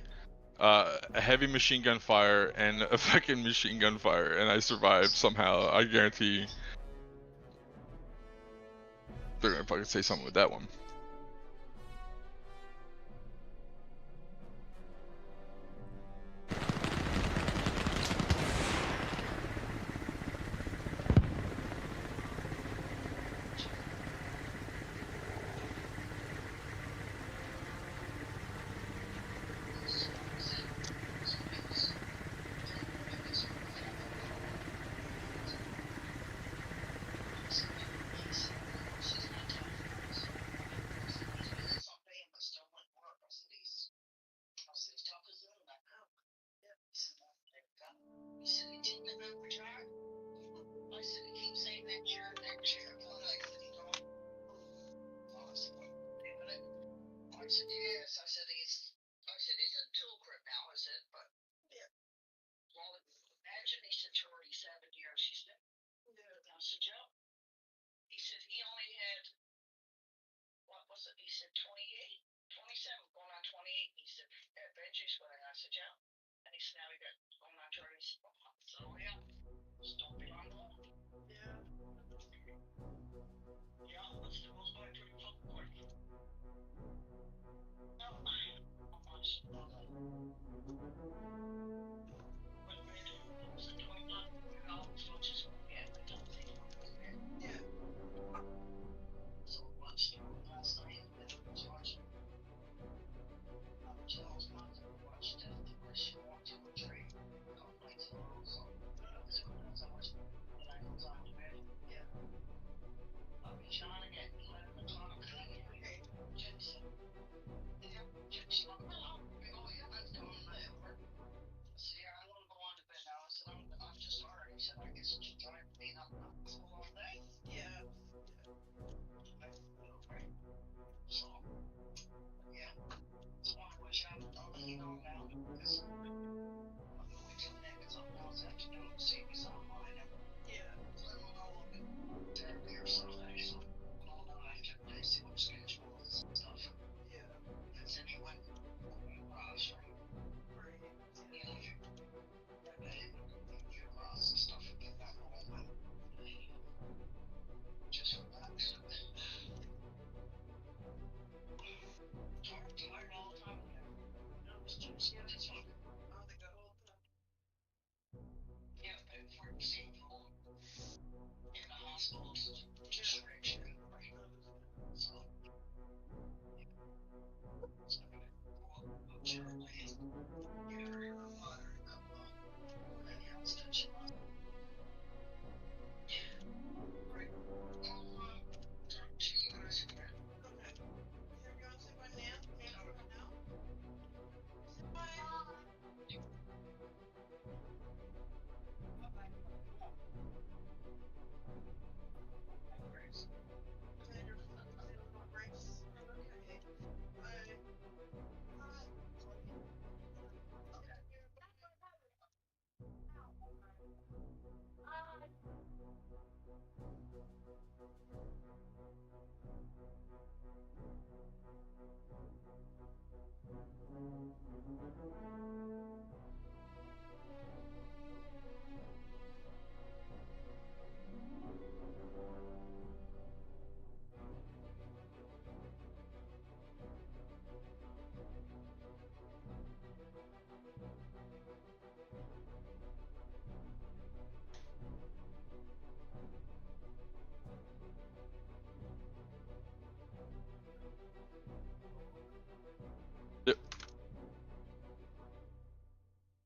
Speaker 17: a heavy machine gun fire, and a fucking machine gun fire, and I survived somehow. I guarantee they're gonna fucking say something with that one.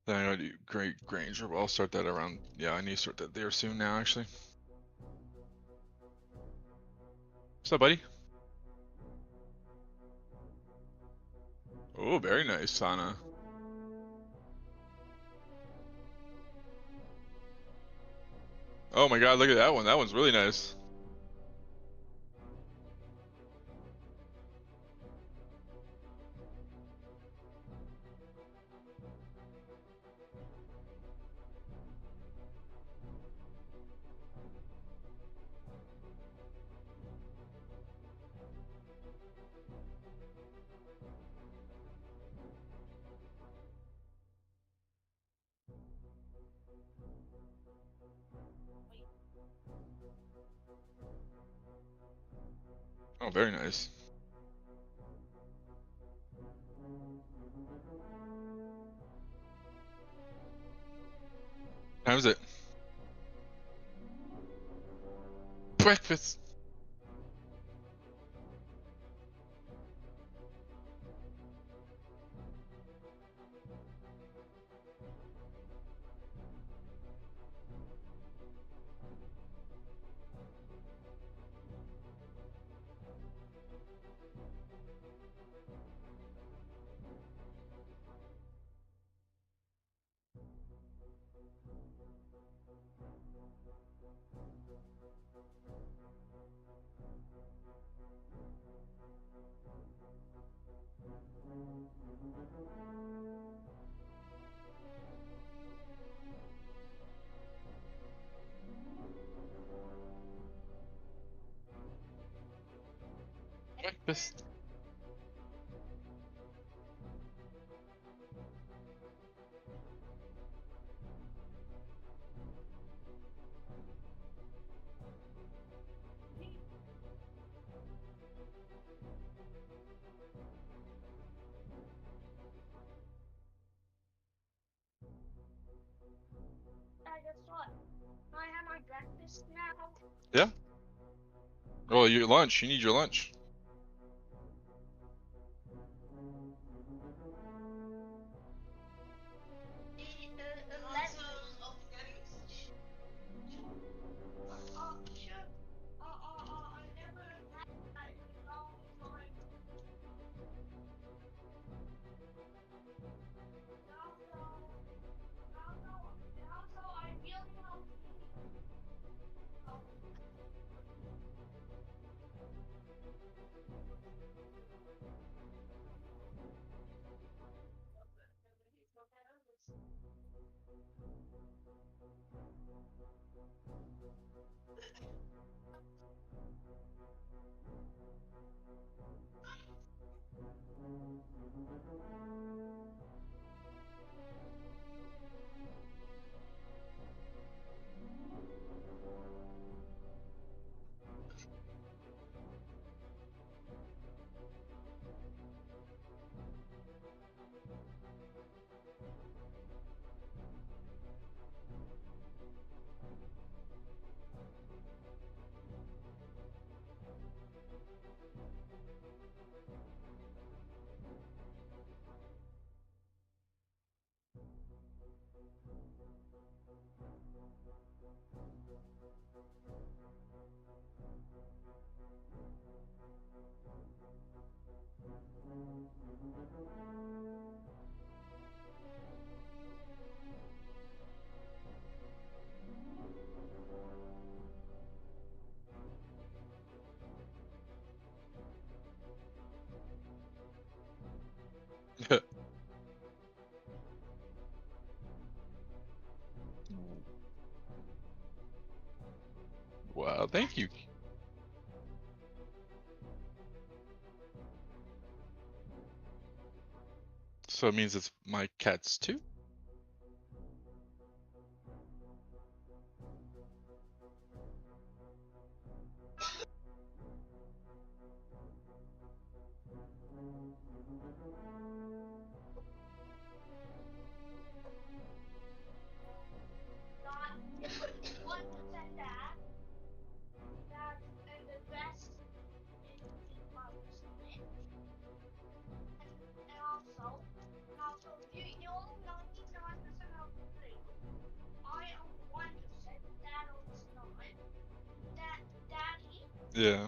Speaker 17: Then I gotta do Great Granger, but I'll start that around. Yeah, I need to start that there soon now, actually. What's up, buddy? Oh, very nice, Sana. Oh my god, look at that one. That one's really nice. Oh, very nice. How is it? Breakfast. Breakfast.
Speaker 19: Guess what? I have my breakfast now.
Speaker 17: Yeah. Oh, your lunch. You need your lunch. Wow, thank you. So it means it's my cats too? Yeah.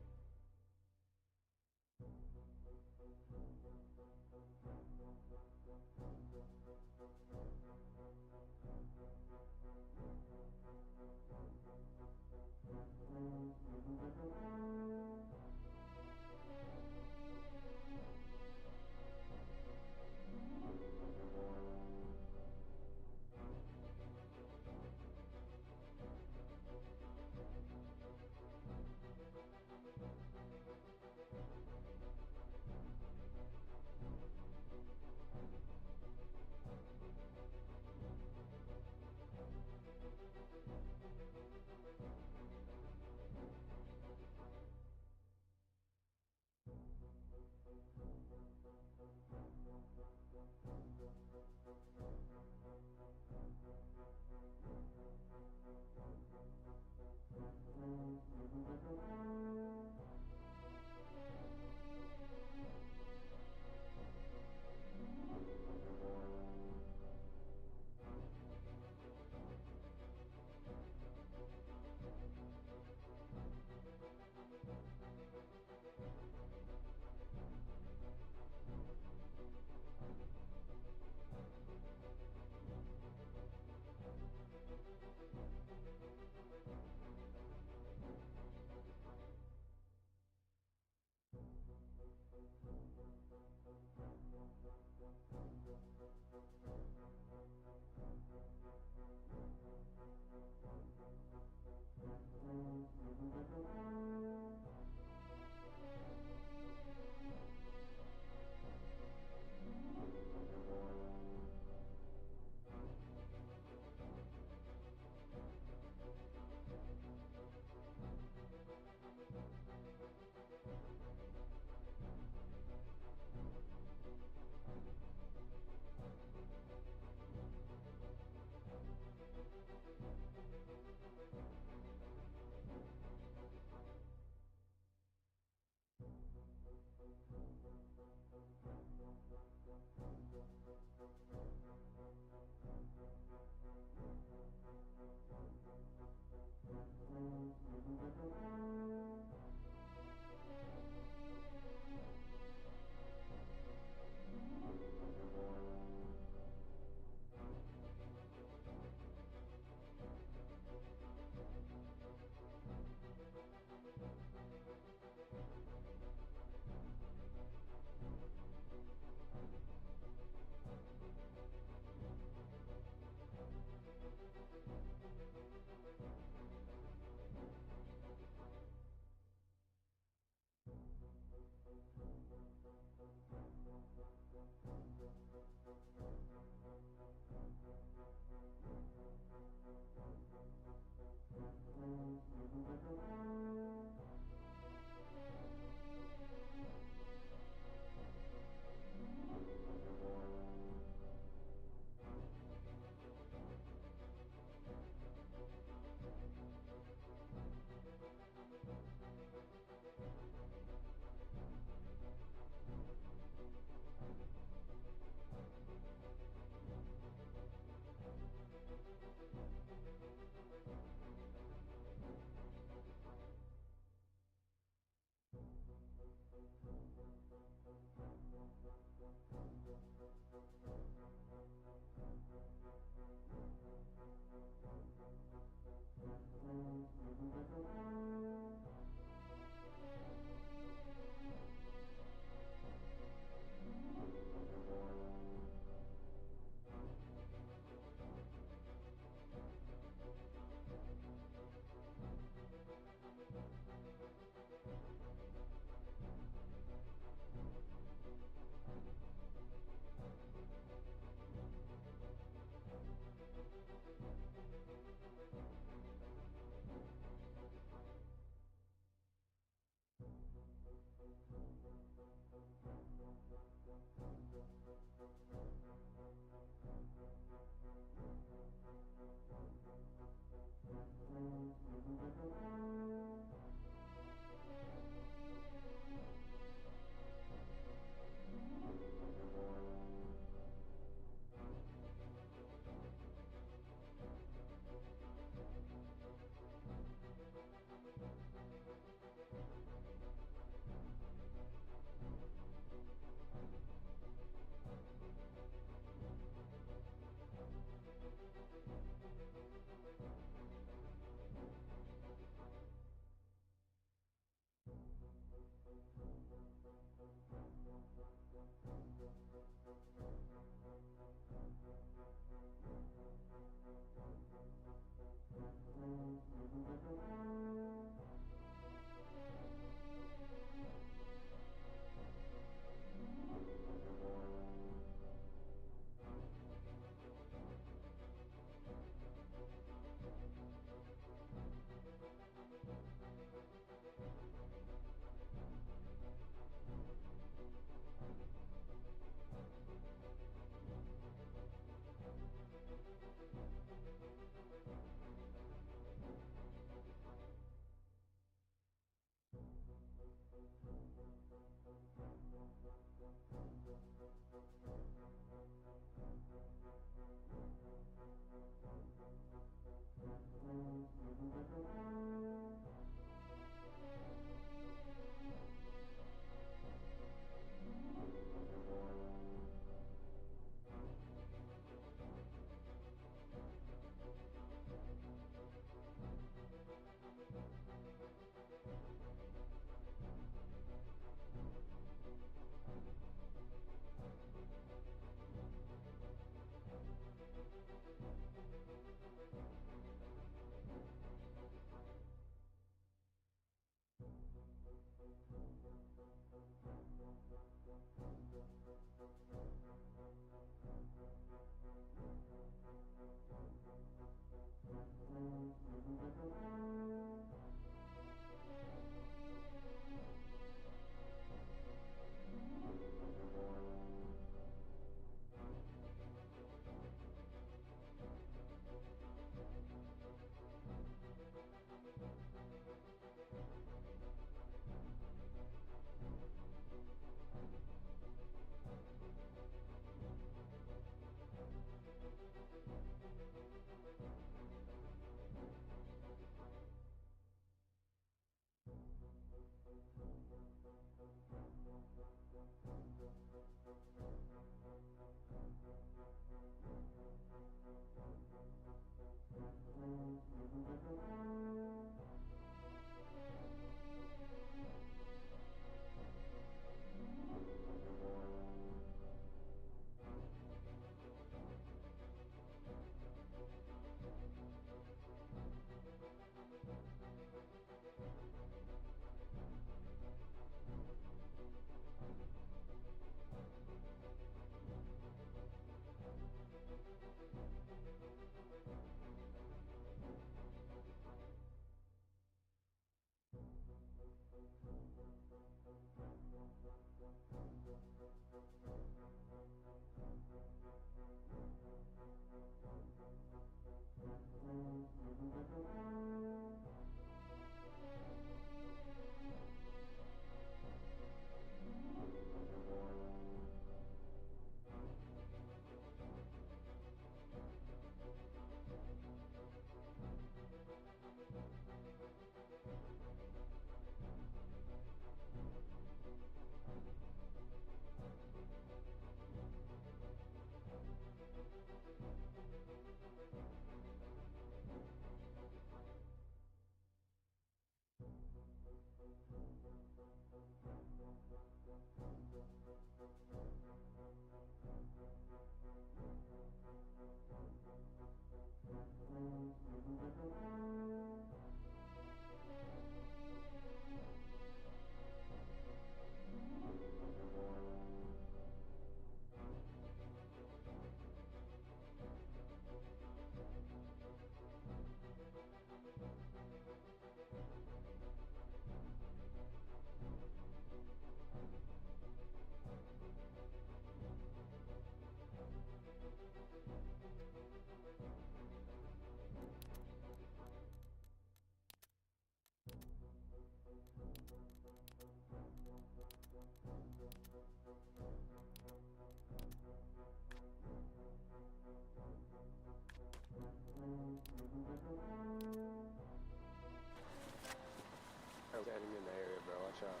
Speaker 4: Enemy in the area, bro. Watch out.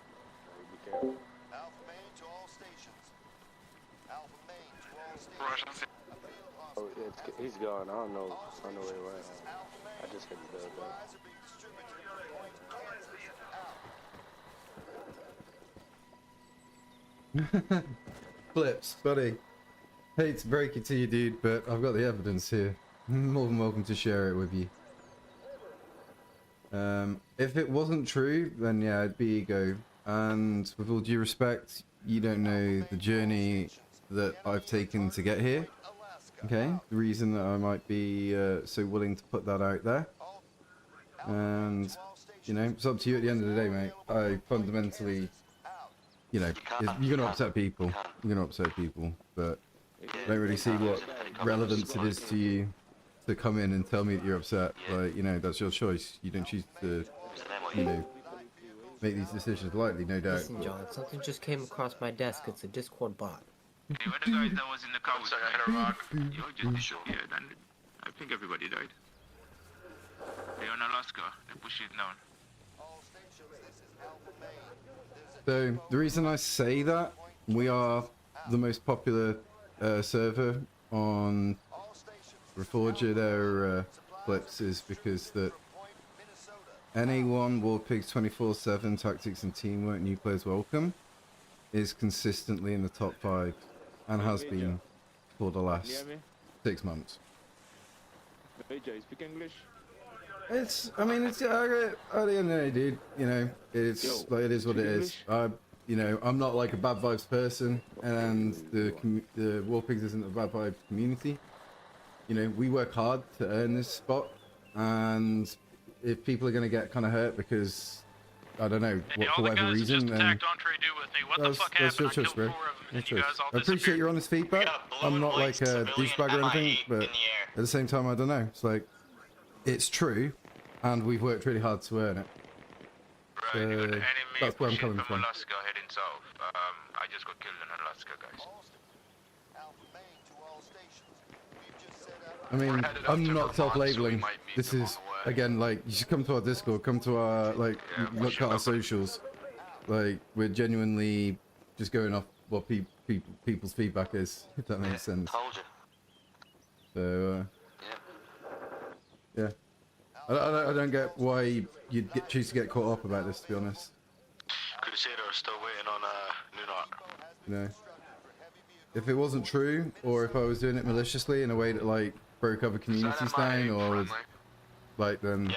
Speaker 4: Be careful.
Speaker 7: Alpha main to all stations. Alpha main to all stations.
Speaker 4: Oh, he's gone. I don't know where he went. I just hit the build up.
Speaker 2: Flips, buddy. Hate to break it to you, dude, but I've got the evidence here. More than welcome to share it with you. If it wasn't true, then yeah, it'd be ego. And with all due respect, you don't know the journey that I've taken to get here. Okay, the reason that I might be so willing to put that out there. And, you know, it's up to you at the end of the day, mate. I fundamentally, you know, you're going to upset people. You're going to upset people, but I don't really see what relevance it is to you to come in and tell me that you're upset. Like, you know, that's your choice. You don't choose to, you know, make these decisions lightly, no doubt.
Speaker 22: Listen, John, something just came across my desk. It's a Discord bot.
Speaker 23: Hey, where the guys that was in the car with you just disappeared, and I think everybody died. They're in Alaska. They pushed it down.
Speaker 2: So the reason I say that, we are the most popular server on Reforger their flips, is because that NA1, Warpigs 24/7, tactics and teamwork, new players welcome, is consistently in the top 5 and has been for the last 6 months.
Speaker 4: Hey, Jay, speak English?
Speaker 2: It's, I mean, it's, at the end of the day, dude, you know, it's, like, it is what it is. You know, I'm not like a bad vibes person, and the Warpigs isn't a bad vibes community. You know, we work hard to earn this spot, and if people are going to get kind of hurt because, I don't know, for whatever reason, then that's your choice, bro. Your choice. I appreciate your honest feedback. I'm not like a douchebag or anything, but at the same time, I don't know. It's like, it's true, and we've worked really hard to earn it. So that's where I'm coming from.
Speaker 23: Alaska heading south. I just got killed in Alaska, guys.
Speaker 2: I mean, I'm not self-labeling. This is, again, like, you should come to our Discord, come to our, like, look at our socials. Like, we're genuinely just going off what people's feedback is, if that makes sense. So, yeah. I don't get why you'd choose to get caught up about this, to be honest.
Speaker 16: Crusader are still waiting on Nunark.
Speaker 2: You know, if it wasn't true, or if I was doing it maliciously in a way that, like, broke other communities down, or like, then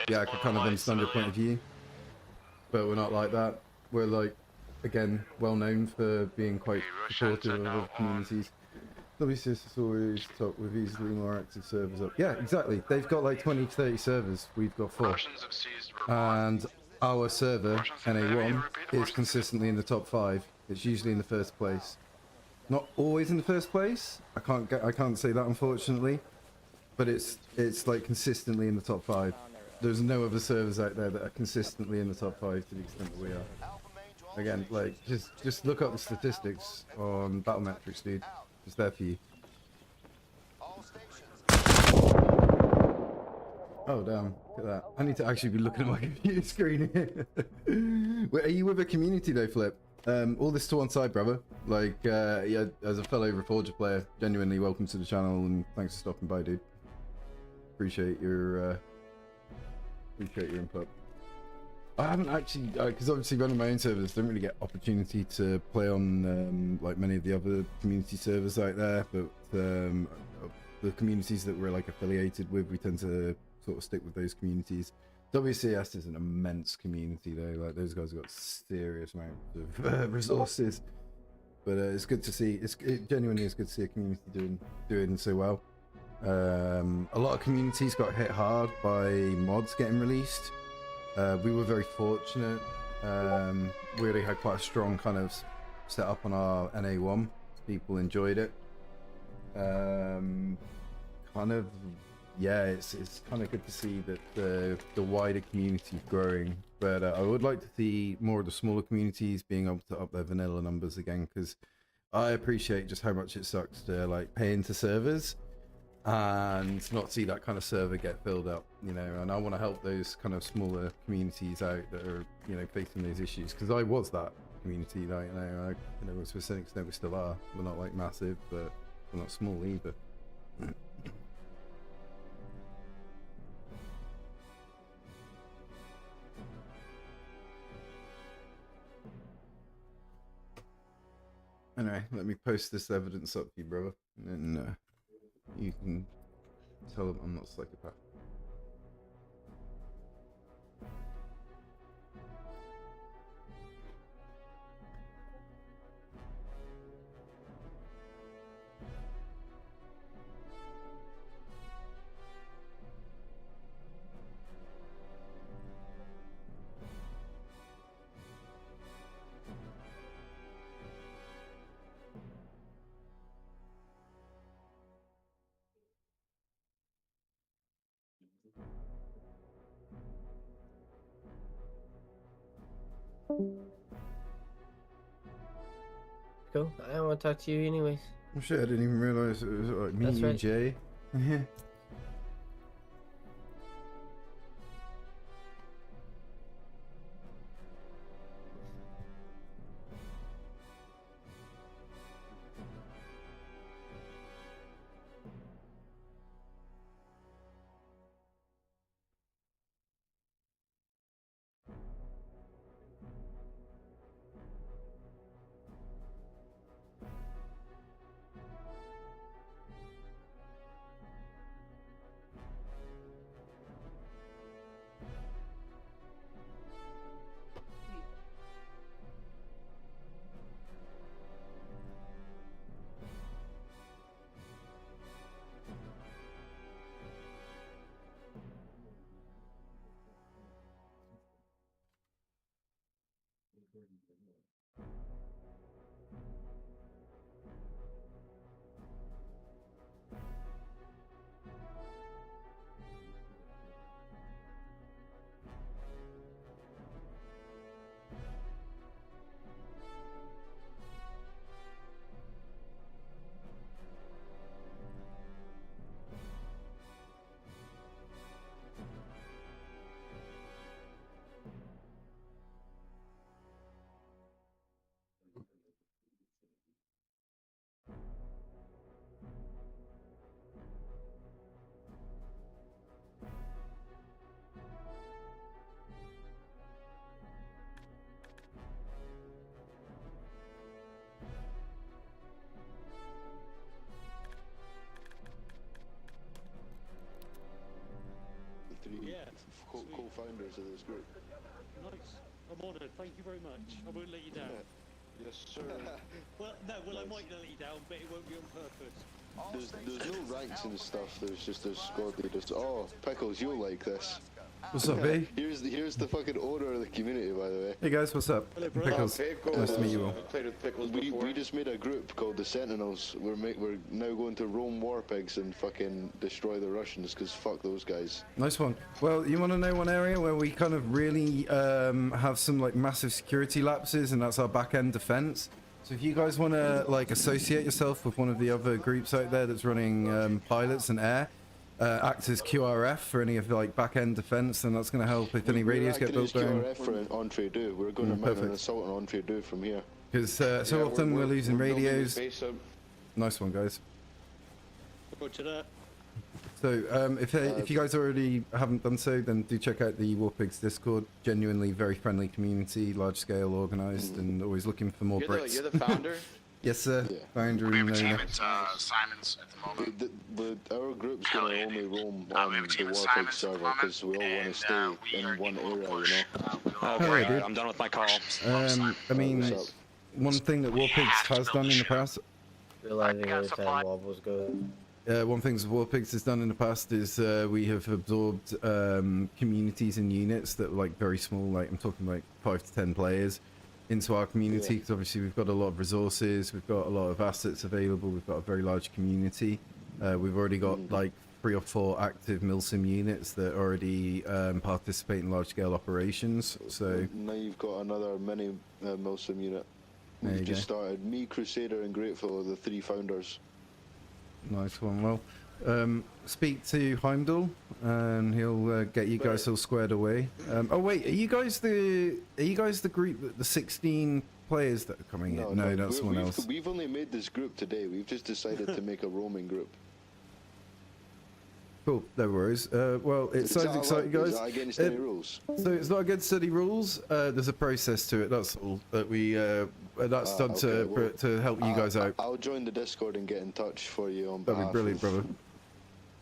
Speaker 2: yeah, I could kind of understand your point of view. But we're not like that. We're, like, again, well known for being quite supportive of other communities. WCS is always top with easily more active servers up. Yeah, exactly. They've got like 20-30 servers. We've got 4. And our server, NA1, is consistently in the top 5. It's usually in the first place. Not always in the first place. I can't say that, unfortunately. But it's like consistently in the top 5. There's no other servers out there that are consistently in the top 5 to the extent that we are. Again, like, just look up the statistics on Battlemetrics, dude. It's there for you. Oh damn, look at that. I need to actually be looking at my computer screen here. Wait, are you with a community though, Flip? All this to one side, brother. Like, yeah, as a fellow Reforger player, genuinely welcome to the channel and thanks for stopping by, dude. Appreciate your input. I haven't actually, because obviously running my own servers, don't really get opportunity to play on like many of the other community servers out there, but the communities that we're like affiliated with, we tend to sort of stick with those communities. WCS is an immense community though, like those guys have got serious amounts of resources, but it's good to see, it genuinely is good to see a community doing so well. A lot of communities got hit hard by mods getting released. We were very fortunate. We really had quite a strong kind of set up on our NA1. People enjoyed it. Kind of, yeah, it's kind of good to see that the wider community is growing. But I would like to see more of the smaller communities being able to up their vanilla numbers again, because I appreciate just how much it sucks to like pay into servers and not see that kind of server get filled up, you know. And I want to help those kind of smaller communities out that are, you know, facing those issues, because I was that community, like, you know, to a certain extent we still are. We're not like massive, but we're not small either. Anyway, let me post this evidence up for you, brother, and then you can tell them I'm not a psychopath.
Speaker 22: Cool. I don't want to talk to you anyways.
Speaker 2: Oh shit, I didn't even realize it was like me
Speaker 22: That's
Speaker 2: and
Speaker 22: right.
Speaker 2: Jay.
Speaker 20: Three co-founders of this group.
Speaker 3: Nice. I'm honoured. Thank you very much. I won't let you down.
Speaker 20: Yes, sir.
Speaker 3: Well, no. Well, I might let you down, but it won't be on purpose.
Speaker 20: There's no ranks and stuff. There's squad leaders. Oh, Pickles, you'll like this.
Speaker 2: What's up, eh?
Speaker 20: Here's the fucking owner of the community, by the way.
Speaker 2: Hey guys, what's up?
Speaker 20: Hello,
Speaker 2: Pickles. Nice to meet you all.
Speaker 16: Played with Pickles
Speaker 20: we just made a group called the Sentinels. We're now going to roam Warpigs and fucking destroy the Russians, because fuck those guys.
Speaker 2: Nice one. Well, you want to know one area where we kind of really have some like massive security lapses, and that's our back-end defense. So if you guys want to like associate yourself with one of the other groups out there that's running pilots and air, act as QRF for any of the like back-end defense, and that's going to help if any radios get built down.
Speaker 20: QRF for an entree do. We're going to mount an assault on entree do from here.
Speaker 2: Because so often we're losing radios. Nice one, guys.
Speaker 3: Roger that.
Speaker 2: So if you guys already haven't done so, then do check out the Warpigs Discord. Genuinely very friendly community, large scale, organised, and always looking for more Brits.
Speaker 16: You're the founder?
Speaker 2: Yes, sir. Yeah. Founder.
Speaker 13: We have a team at Simon's at the moment.
Speaker 20: Our group's going to only roam on the Warpig server because we all want to stay in one area, you know.
Speaker 2: Okay,
Speaker 9: I'm done with my call.
Speaker 2: I mean, one thing that Warpigs has done in the past.
Speaker 22: Realizing every time wobbles go.
Speaker 2: One thing Warpigs has done in the past is we have absorbed communities and units that are like very small, like I'm talking like 5 to 10 players, into our community, because obviously we've got a lot of resources, we've got a lot of assets available, we've got a very large community. We've already got like 3 or 4 active Milsim units that already participate in large-scale operations. So
Speaker 20: now you've got another mini Milsim unit.
Speaker 2: There
Speaker 20: We've
Speaker 2: you
Speaker 20: just
Speaker 2: go.
Speaker 20: started. Me, Crusader, and Grateful are the 3 founders.
Speaker 2: Nice one. Well, speak to Heimdall, and he'll get you guys all squared away. Oh wait, are you guys the group, the 16 players that are coming in? No, that's someone else.
Speaker 20: We've only made this group today. We've just decided to make a roaming group.
Speaker 2: Cool, no worries. Well, it sounds exciting, guys.
Speaker 20: Is that against any rules?
Speaker 2: So it's not against any rules. There's a process to it. That's all that we. That's done to help you guys out.
Speaker 20: I'll join the Discord and get in touch for you on behalf.
Speaker 2: That'd be brilliant, brother.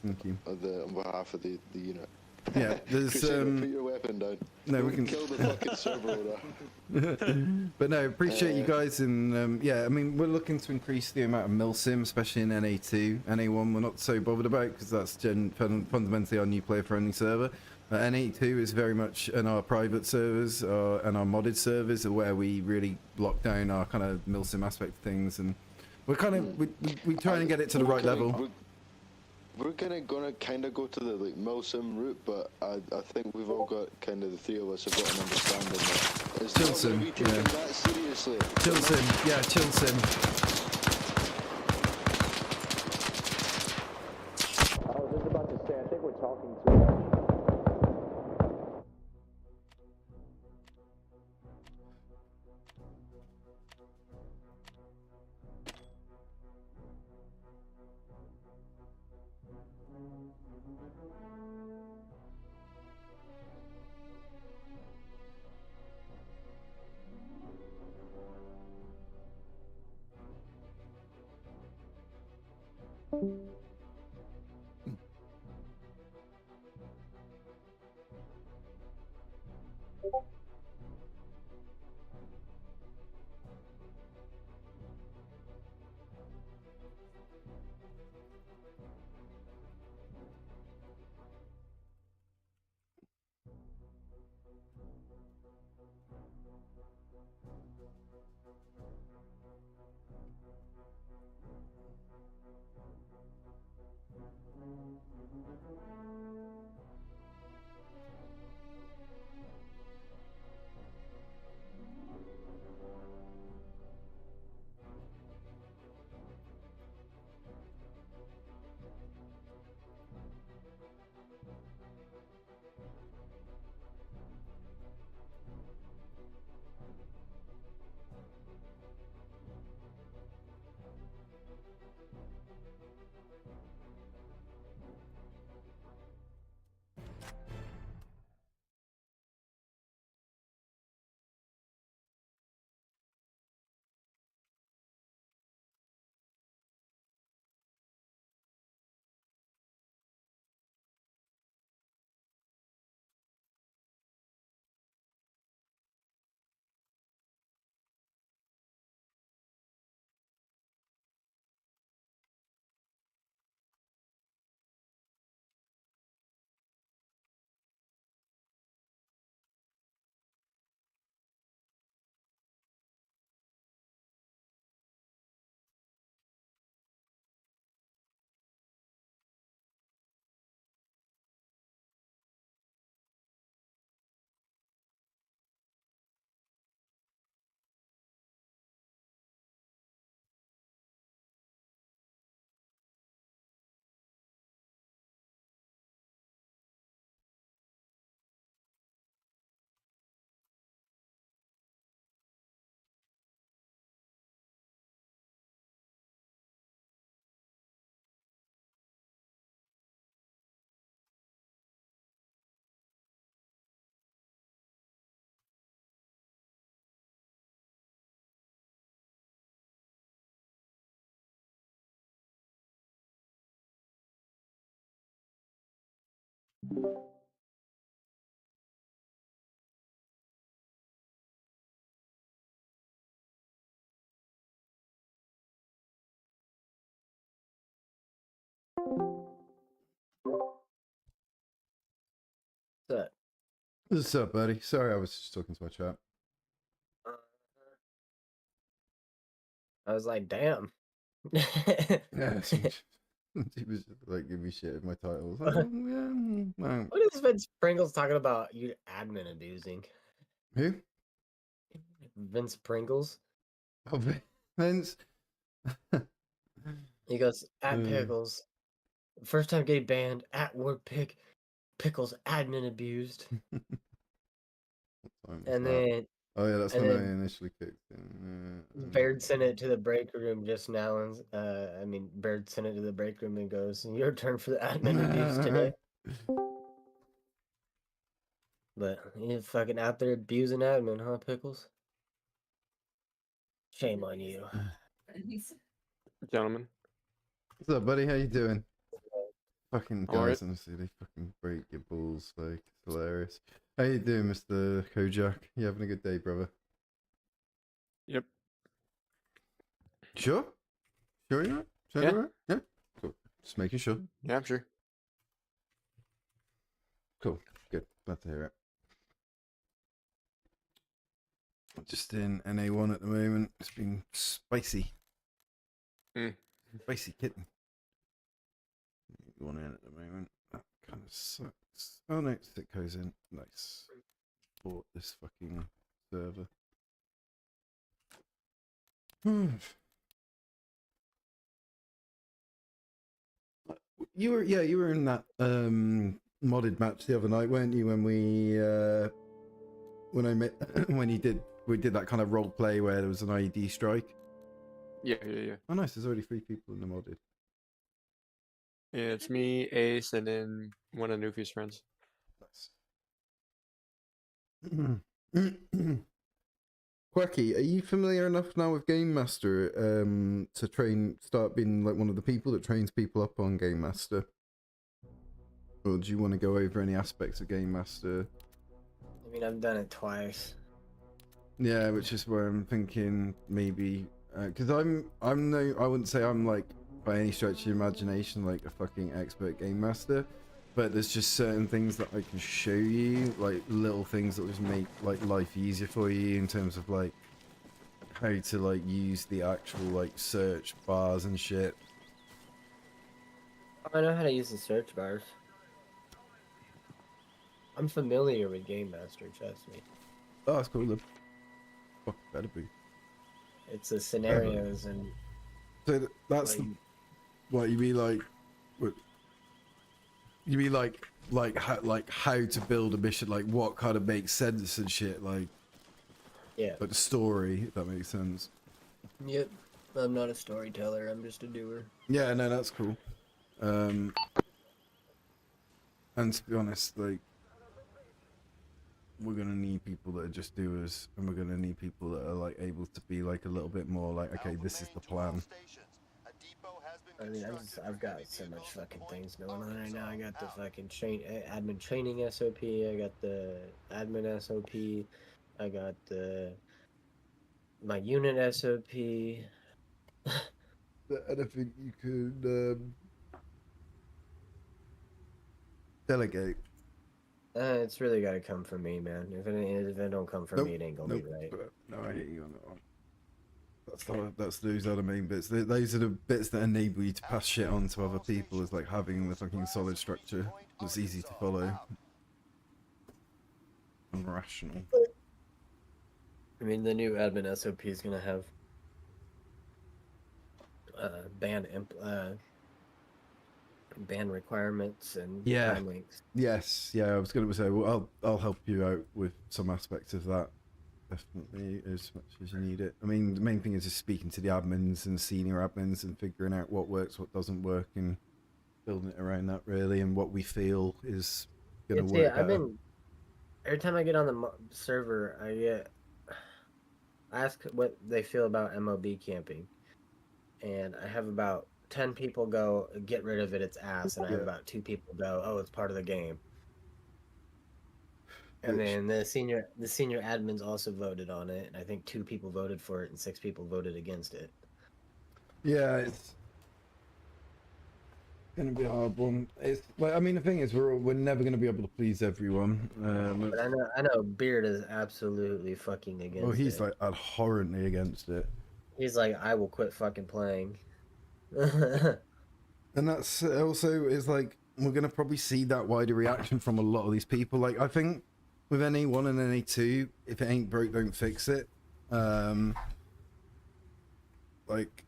Speaker 2: Thank you.
Speaker 20: On behalf of the unit.
Speaker 2: Yeah, there's
Speaker 20: put your weapon down.
Speaker 2: No, we can
Speaker 20: kill the fucking server owner.
Speaker 2: But no, appreciate you guys, and yeah, I mean, we're looking to increase the amount of Milsim, especially in NA2. NA1 we're not so bothered about because that's fundamentally our new player-friendly server. NA2 is very much in our private servers and our modded servers are where we really lock down our kind of Milsim aspect of things, and we're kind of we trying to get it to the right level.
Speaker 20: We're gonna kind of go to the Milsim route, but I think we've all got the three of us have got an understanding that it's not gonna be taken that seriously.
Speaker 2: Chilsim, yeah, Chilsim.
Speaker 4: I was just about to say, I think we're talking too much.
Speaker 2: What's up, buddy? Sorry, I was just talking to my chat.
Speaker 22: I was like, damn.
Speaker 2: Yeah, he was like, give me shit with my titles. Like, oh, yeah,
Speaker 22: What is Vince Pringles talking about? You admin abusing?
Speaker 2: Who?
Speaker 22: Vince Pringles.
Speaker 2: Oh, Vince.
Speaker 22: He goes at Pickles. First time getting banned at Warpig, Pickles admin abused. And then
Speaker 2: Oh yeah, that's
Speaker 22: and
Speaker 2: when I
Speaker 22: then
Speaker 2: initially kicked in.
Speaker 22: Baird sent it to the break room just now, and Baird sent it to the break room and goes, "Your turn for the admin abuse today." But you're fucking out there abusing admin, huh, Pickles? Shame on you.
Speaker 9: Gentlemen.
Speaker 2: What's up, buddy? How you doing? Fucking
Speaker 9: All right.
Speaker 2: guys, honestly, they fucking break your balls. Like, it's hilarious. How you doing, Mr. Kojak? You having a good day, brother?
Speaker 9: Yep.
Speaker 2: Sure? Sure you are? Sure
Speaker 9: Yeah.
Speaker 2: you are? Yeah? Cool. Just making sure.
Speaker 9: Yeah, I'm sure.
Speaker 2: Cool. Good. Glad to hear it. Just in NA1 at the moment. It's been spicy. Spicy kitten. One in at the moment. That kind of sucks. Oh no, it goes in. Nice. Bought this fucking server. You were in that modded match the other night, weren't you? When we we did that kind of role play where there was an IED strike.
Speaker 9: Yeah.
Speaker 2: Oh nice, there's already 3 people in the modded.
Speaker 9: Yeah, it's me, Ace, and then one of Newfie's friends.
Speaker 2: Nice. Quacky, are you familiar enough now with Game Master to start being like one of the people that trains people up on Game Master? Or do you want to go over any aspects of Game Master?
Speaker 22: I mean, I've done it twice.
Speaker 2: Yeah, which is where I'm thinking maybe because I wouldn't say I'm like by any stretch of the imagination like a fucking expert Game Master, but there's just certain things that I can show you, like little things that would make like life easier for you in terms of like how to like use the actual like search bars and shit.
Speaker 22: I know how to use the search bars. I'm familiar with Game Master, trust me.
Speaker 2: Oh, that's cool. Then. Fuck, better be.
Speaker 22: It's the scenarios and.
Speaker 2: So that's
Speaker 22: like,
Speaker 2: what you mean, like, what? You mean like how to build a mission, like what kind of makes sense and shit, like.
Speaker 22: Yeah.
Speaker 2: Like the story, if that makes sense.
Speaker 22: Yep. I'm not a storyteller. I'm just a doer.
Speaker 2: Yeah, no, that's cool. And to be honest, like, we're gonna need people that are just doers, and we're gonna need people that are like able to be like a little bit more like, okay, this is the plan.
Speaker 22: I mean, I've got so much fucking things going on right now. I got the fucking admin training SOP. I got the admin SOP. I got my unit SOP.
Speaker 2: Anything you could delegate.
Speaker 22: It's really got to come from me, man. If it don't come from me, it ain't gonna be right.
Speaker 2: No, I hear you on that one. Those are the main bits. Those are the bits that enable you to pass shit on to other people. Is like having the fucking solid structure that's easy to follow and rational.
Speaker 22: I mean, the new admin SOP is gonna have ban requirements and time links.
Speaker 2: Yes, yeah. I was going to say, well, I'll help you out with some aspects of that. Definitely, as much as you need it. I mean, the main thing is just speaking to the admins and senior admins and figuring out what works, what doesn't work, and building it around that really, and what we feel is going to work.
Speaker 22: Every time I get on the server, I ask what they feel about MOB camping, and I have about 10 people go, get rid of it, it's ass, and I have about 2 people go, oh, it's part of the game. And then the senior admins also voted on it, and I think 2 people voted for it and 6 people voted against it.
Speaker 2: Yeah, it's gonna be a hard one. It's like, I mean, the thing is, we're never gonna be able to please everyone.
Speaker 22: But I know Beard is absolutely fucking against it.
Speaker 2: Well, he's like abhorrently against it.
Speaker 22: He's like, I will quit fucking playing.
Speaker 2: And that's also is like, we're gonna probably see that wider reaction from a lot of these people. Like, I think with NA1 and NA2, if it ain't broke, don't fix it. Like,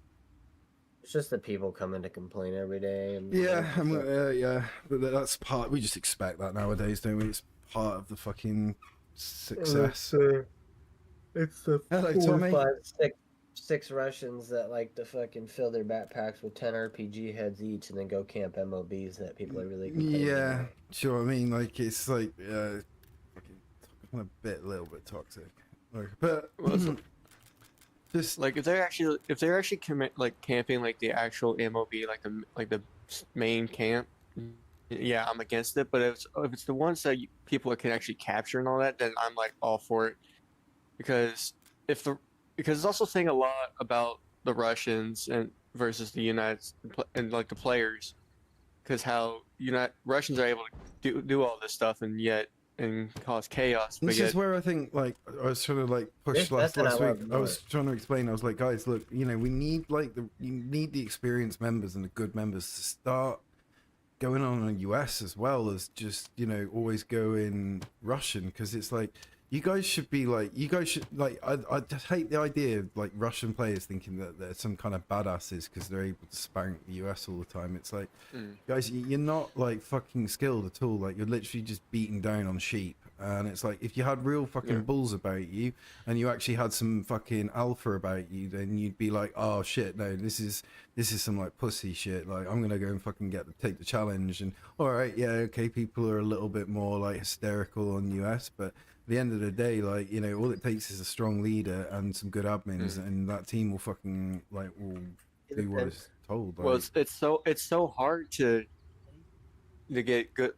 Speaker 22: It's just the people coming to complain every day. And
Speaker 2: Yeah, yeah, but that's part. We just expect that nowadays, don't we? It's part of the fucking success.
Speaker 22: It's the
Speaker 2: Hello,
Speaker 22: 4,
Speaker 2: Tommy.
Speaker 22: 5, 6 Russians that like to fucking fill their backpacks with 10 RPG heads each and then go camp MOBs that people are really complaining
Speaker 2: Yeah,
Speaker 22: about.
Speaker 2: sure. I mean, like it's like fucking a little bit toxic. Like, but just
Speaker 9: like if they're actually camping like the actual MOB, like the main camp, yeah, I'm against it. But if it's the ones that people can actually capture and all that, then I'm like all for it. Because it's also saying a lot about the Russians and versus the and like the players, because how Russians are able to do all this stuff and cause chaos.
Speaker 2: This is where I think, like, I was trying to like push last week. I was trying to explain. I was like, guys, look, we need you need the experienced members and the good members to start going on in the US as well as just always go in Russian, because it's like you guys should I just hate the idea of like Russian players thinking that they're some kind of badasses because they're able to spank the US all the time. It's like, guys, you're not like fucking skilled at all. Like, you're literally just beating down on sheep. And it's like, if you had real fucking bulls about you and you actually had some fucking alpha about you, then you'd be like, oh shit, no, this is some like pussy shit. Like, I'm gonna go and fucking take the challenge. And all right, yeah, okay, people are a little bit more like hysterical on US, but at the end of the day, like, all it takes is a strong leader and some good admins, and that team will fucking will do what it's told. Like,
Speaker 9: well, it's so hard to have a good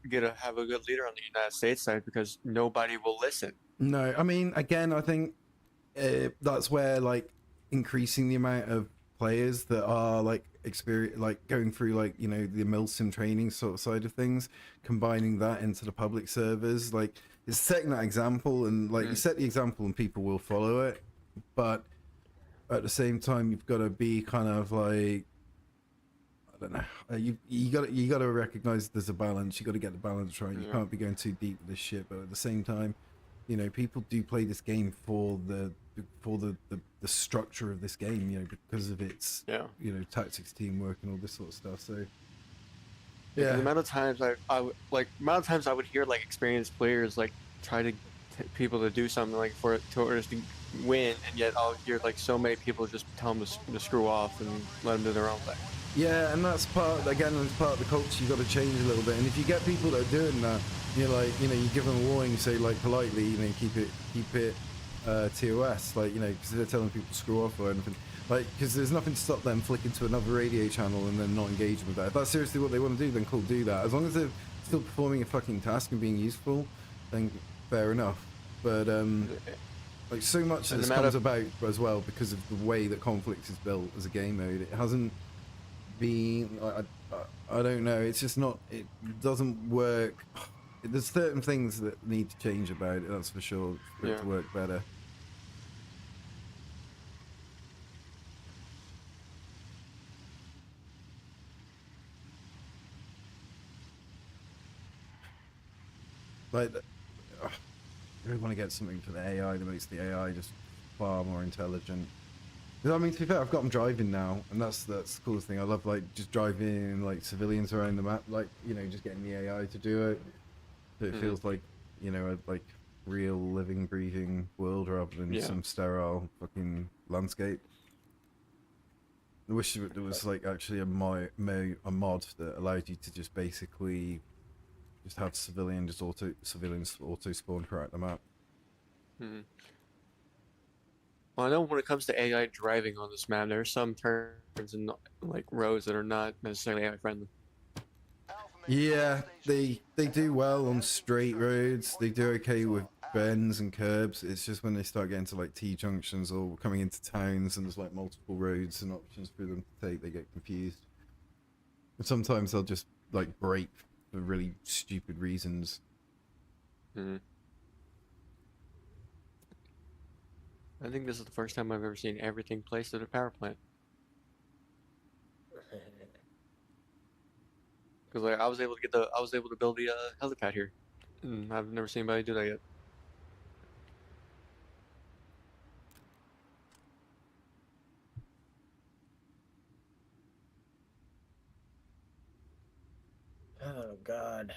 Speaker 9: leader on the United States side because nobody will listen.
Speaker 2: No, I mean, again, I think that's where like increasing the amount of players that are like going through like the Milsim training sort of side of things, combining that into the public servers, like it's setting that example, and like you set the example and people will follow it, but at the same time you've got to be kind of like, I don't know, you got to recognize there's a balance. You got to get the balance right. You can't be going too deep with this shit, but at the same time, people do play this game for the structure of this game, because of its tactics, teamwork, and all this sort of stuff. So
Speaker 9: the amount of times I would hear like experienced players like try to people to do something like for us to win, and yet I'll hear like so many people just tell them to screw off and let them do their own thing.
Speaker 2: Yeah, and that's part of the culture. You got to change a little bit. And if you get people that are doing that, you're like, you give them a warning, say like politely, keep it TOS, like, because they're telling people to screw off or anything. Like, because there's nothing to stop them flicking to another radio channel and then not engaging with that. If that's seriously what they want to do, then cool, do that. As long as they're still performing a fucking task and being useful, then fair enough. But like, so much of this comes about as well because of the way that Conflict is built as a game mode. It hasn't been, I don't know, it's just not, it doesn't work. There's certain things that need to change about it, that's for sure, for it to work better. Like, I really want to get something for the AI that makes the AI just far more intelligent. I mean, to be fair, I've got them driving now, and that's the coolest thing. I love like just driving like civilians around the map, like just getting the AI to do it. So it feels like a like real living, breathing world rather than some sterile fucking landscape. I wish there was like actually a mod that allowed you to just basically just have civilians auto spawn throughout the map.
Speaker 9: Well, I know when it comes to AI driving on this map, there's some turns and like roads that are not necessarily AI friendly.
Speaker 2: Yeah, they do well on straight roads. They do okay with bends and curbs. It's just when they start getting to like T-junctions or coming into towns and there's like multiple roads and options for them to take, they get confused. And sometimes they'll just like brake for really stupid reasons.
Speaker 9: I think this is the first time I've ever seen everything placed at a power plant. Because like I was able to build the helipad here. I've never seen anybody do that yet.
Speaker 22: God.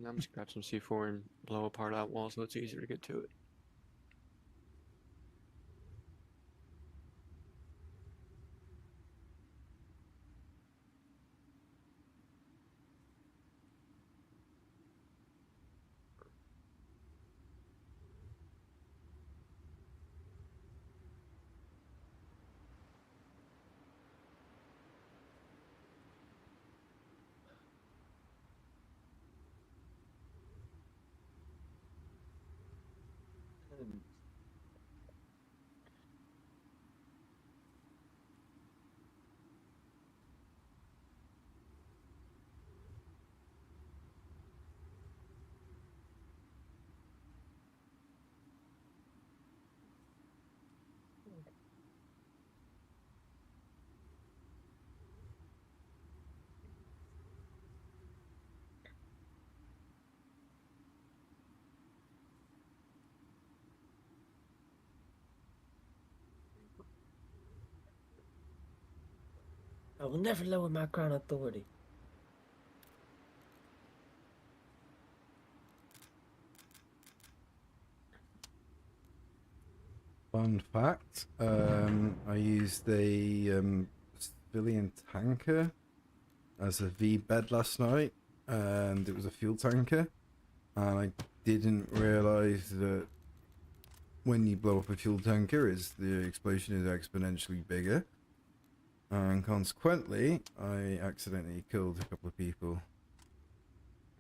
Speaker 9: I'm just grab some C4 and blow apart that wall so it's easier to get to it.
Speaker 22: I will never lower my crown authority.
Speaker 2: Fun fact, I used a civilian tanker as a V bed last night, and it was a fuel tanker, and I didn't realise that when you blow up a fuel tanker, the explosion is exponentially bigger, and consequently, I accidentally killed a couple of people.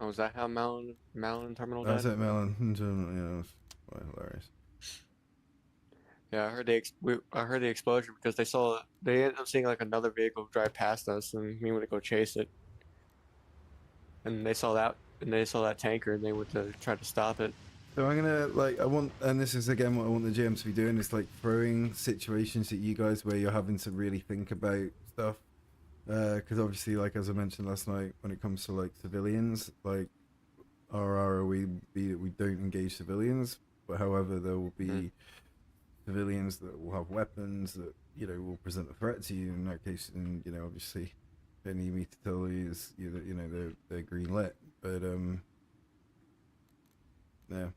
Speaker 9: Oh, is that how Malin Terminal died?
Speaker 2: That's it, Melon. Yeah, that's quite hilarious.
Speaker 9: Yeah, I heard the explosion because they ended up seeing like another vehicle drive past us, and we went to go chase it. And they saw that tanker, and they went to try to stop it.
Speaker 2: So I'm gonna and this is again what I want the GM to be doing, is like throwing situations at you guys where you're having to really think about stuff. Because obviously, like as I mentioned last night, when it comes to like civilians, like we don't engage civilians, but however there will be civilians that will have weapons that will present a threat to you. In that case, and obviously they need me to tell you is they're green lit, but yeah.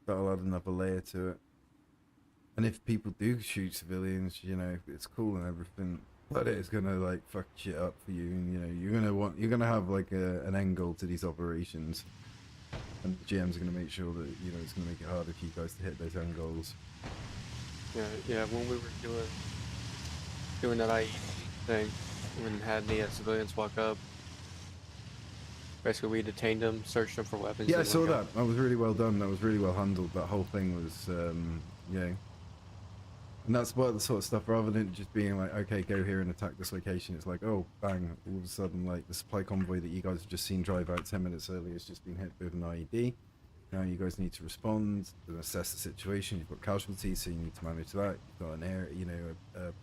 Speaker 2: That'll add another layer to it. And if people do shoot civilians, it's cool and everything, but it's gonna like fuck shit up for you, and you're gonna have like an end goal to these operations, and the GM's gonna make sure that it's gonna make it harder for you guys to hit those end goals.
Speaker 9: Yeah. When we were doing that IE thing, when had the civilians walk up, basically we detained them, searched them for weapons.
Speaker 2: Yeah, I saw that. That was really well done. That was really well handled. That whole thing was, and that's what the sort of stuff, rather than just being like, okay, go here and attack this location, it's like, oh, bang, all of a sudden, like, the supply convoy that you guys have just seen drive out 10 minutes earlier has just been hit with an IED. Now you guys need to respond and assess the situation. You've got casualties, so you need to manage that. You've got an area, an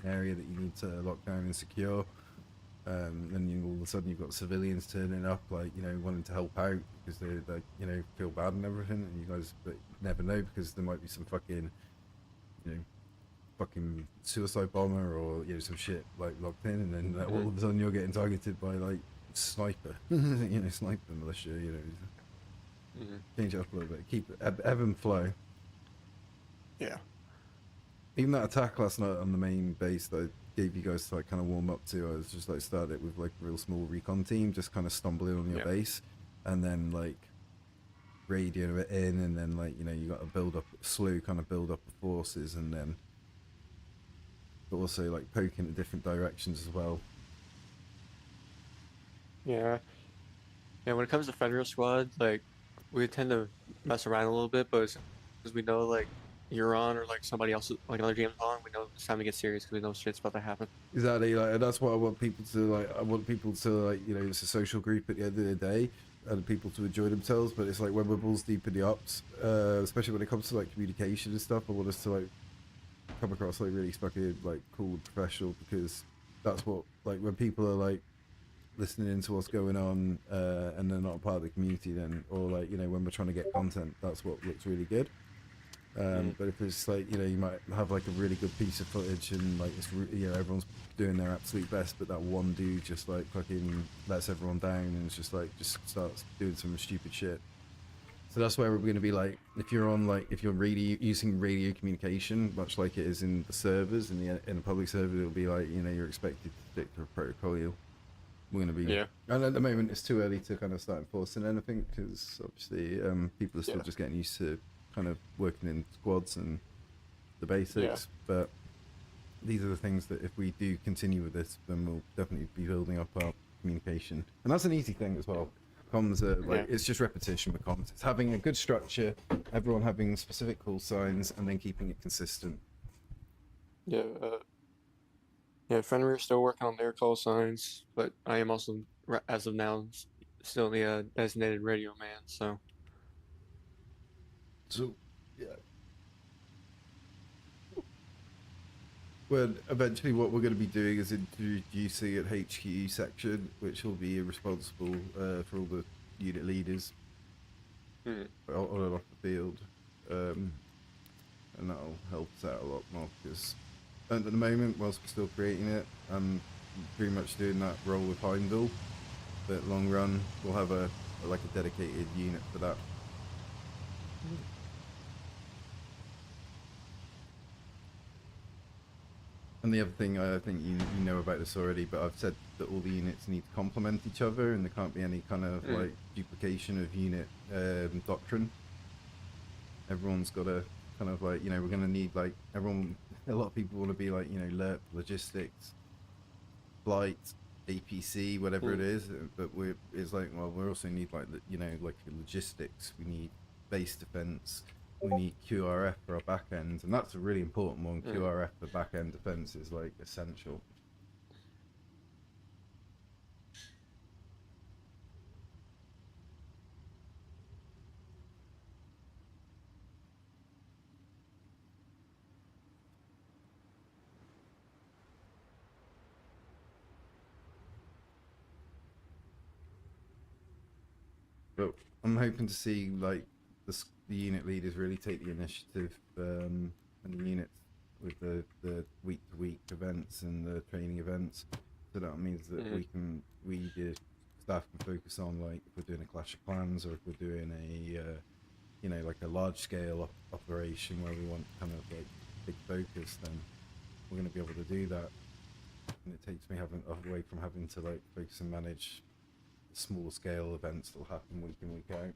Speaker 2: area that you need to lock down and secure. And all of a sudden you've got civilians turning up, like, wanting to help out because they feel bad and everything, and you guys never know, because there might be some fucking suicide bomber or some shit like locked in, and then all of a sudden you're getting targeted by like sniper, sniper militia. Change it up a little bit, keep it ebb and flow.
Speaker 9: Yeah.
Speaker 2: Even that attack last night on the main base that I gave you guys to like kind of warm up to, I was just like started with like a real small recon team, just kind of stumbling on your base, and then like radio it in, and then like you got to build up build up the forces, and then but also like poking at different directions as well.
Speaker 9: Yeah, when it comes to Federal Squad, like we tend to mess around a little bit, but because we know like you're on, or like somebody else, like another GM's on, we know it's time to get serious because we know shit's about to happen.
Speaker 2: Exactly, like, and that's what I want people to like. I want people to like, it's a social group at the end of the day, and people to enjoy themselves. But it's like when we're balls deep in the ops, especially when it comes to like communication and stuff, I want us to like come across like really fucking like cool and professional, because that's what, like, when people are like listening into what's going on, and they're not a part of the community, then, or like, you know, when we're trying to get content, that's what looks really good. But if it's like, you know, you might have like a really good piece of footage and like it's you know, everyone's doing their absolute best, but that one dude just like fucking lets everyone down and it's just like just starts doing some stupid shit. So that's where we're going to be like, if you're on like, if you're radio, using radio communication, much like it is in the servers, in the public server, it'll be like, you know, you're expected to stick to a protocol. We're going to be,
Speaker 9: Yeah.
Speaker 2: And at the moment it's too early to kind of start enforcing anything because obviously people are still just getting used to kind of working in squads and the basics. But these are the things that if we do continue with this, then we'll definitely be building up our communication. And that's an easy thing as well. Comms are like, it's just repetition with comms. It's having a good structure, everyone having specific call signs, and then keeping it consistent.
Speaker 9: Yeah, Fenrir is still working on their call signs, but I am also, as of now, still the designated radio man, so.
Speaker 2: So, yeah. Well, eventually what we're going to be doing is introducing an HQ section, which will be responsible for all the unit leaders on and off the field. And that'll help us out a lot more, because at the moment, whilst we're still creating it, I'm pretty much doing that role with Heimdall. But long run, we'll have a dedicated unit for that. And the other thing, I think you know about this already, but I've said that all the units need to complement each other and there can't be any kind of like duplication of unit doctrine. Everyone's got to kind of like, you know, we're going to need like everyone, a lot of people want to be like, you know, LERP, logistics, flight, APC, whatever it is, but it's like, well, we also need like, you know, like logistics, we need base defense, we need QRF for our back end, and that's a really important one. QRF for back end defense is like essential. But I'm hoping to see like the unit leaders really take the initiative, and the units with the week-to-week events and the training events. So that means that we the staff can focus on, like, if we're doing a Clash of Clans or if we're doing a you know, like a large-scale operation where we want kind of like big focus, then we're going to be able to do that. And it takes me away from having to like focus and manage small scale events that'll happen week in, week out.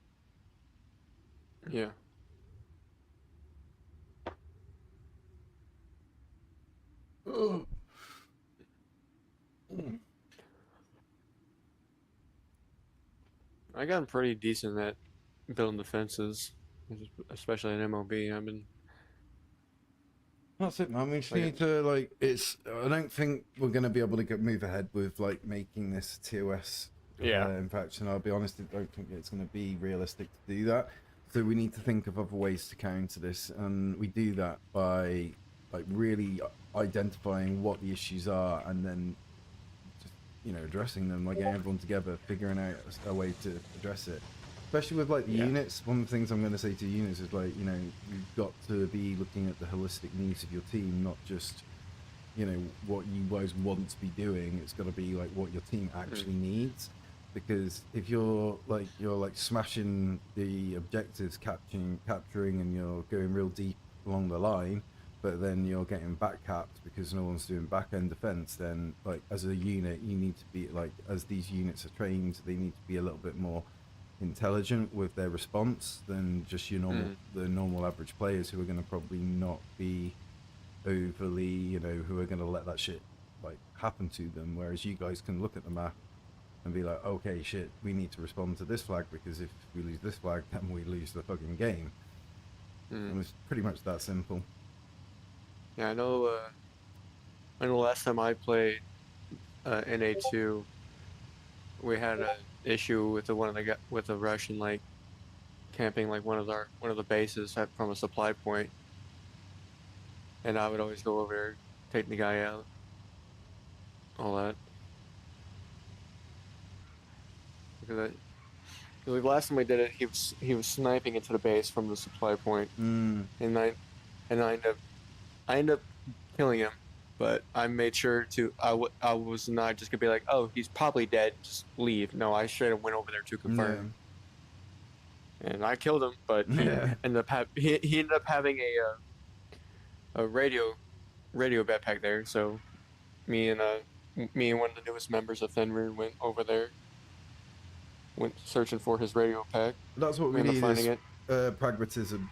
Speaker 9: Yeah. I gotten pretty decent at building defenses, especially in MOB. I've been.
Speaker 2: That's it, man. We just need to like. I don't think we're going to be able to move ahead with like making this TOS. In fact, and I'll be honest, I don't think it's going to be realistic to do that. So we need to think of other ways to counter this, and we do that by like really identifying what the issues are, and then just, you know, addressing them, like getting everyone together, figuring out a way to address it. Especially with like the units. One of the things I'm going to say to units is like, you know, you've got to be looking at the holistic needs of your team, not just, you know, what you guys want to be doing. It's got to be like what your team actually needs. Because if you're like smashing the objectives, capturing, and you're going real deep along the line, but then you're getting back capped because no one's doing back end defense, then like as a unit, you need to be like, as these units are trained, they need to be a little bit more intelligent with their response than just your normal average players who are going to probably not be overly, you know, who are going to let that shit like happen to them. Whereas you guys can look at the map and be like, okay, shit, we need to respond to this flag, because if we lose this flag, then we lose the fucking game. And it's pretty much that simple.
Speaker 9: Yeah, I know last time I played NA2, we had an issue with with a Russian like camping like one of the bases from a supply point, and I would always go over there, take the guy out, all that. The last time we did it, he was sniping into the base from the supply point, and I ended up killing him, but I made sure to I was not just gonna be like, oh, he's probably dead, just leave. No, I straight up went over there to confirm, and I killed him, but he ended up he ended up having a radio backpack there, so me and one of the newest members of Fenrir went over there. Went searching for his radio pack.
Speaker 2: That's what we
Speaker 9: ended
Speaker 2: need
Speaker 9: up finding
Speaker 2: is pragmatism.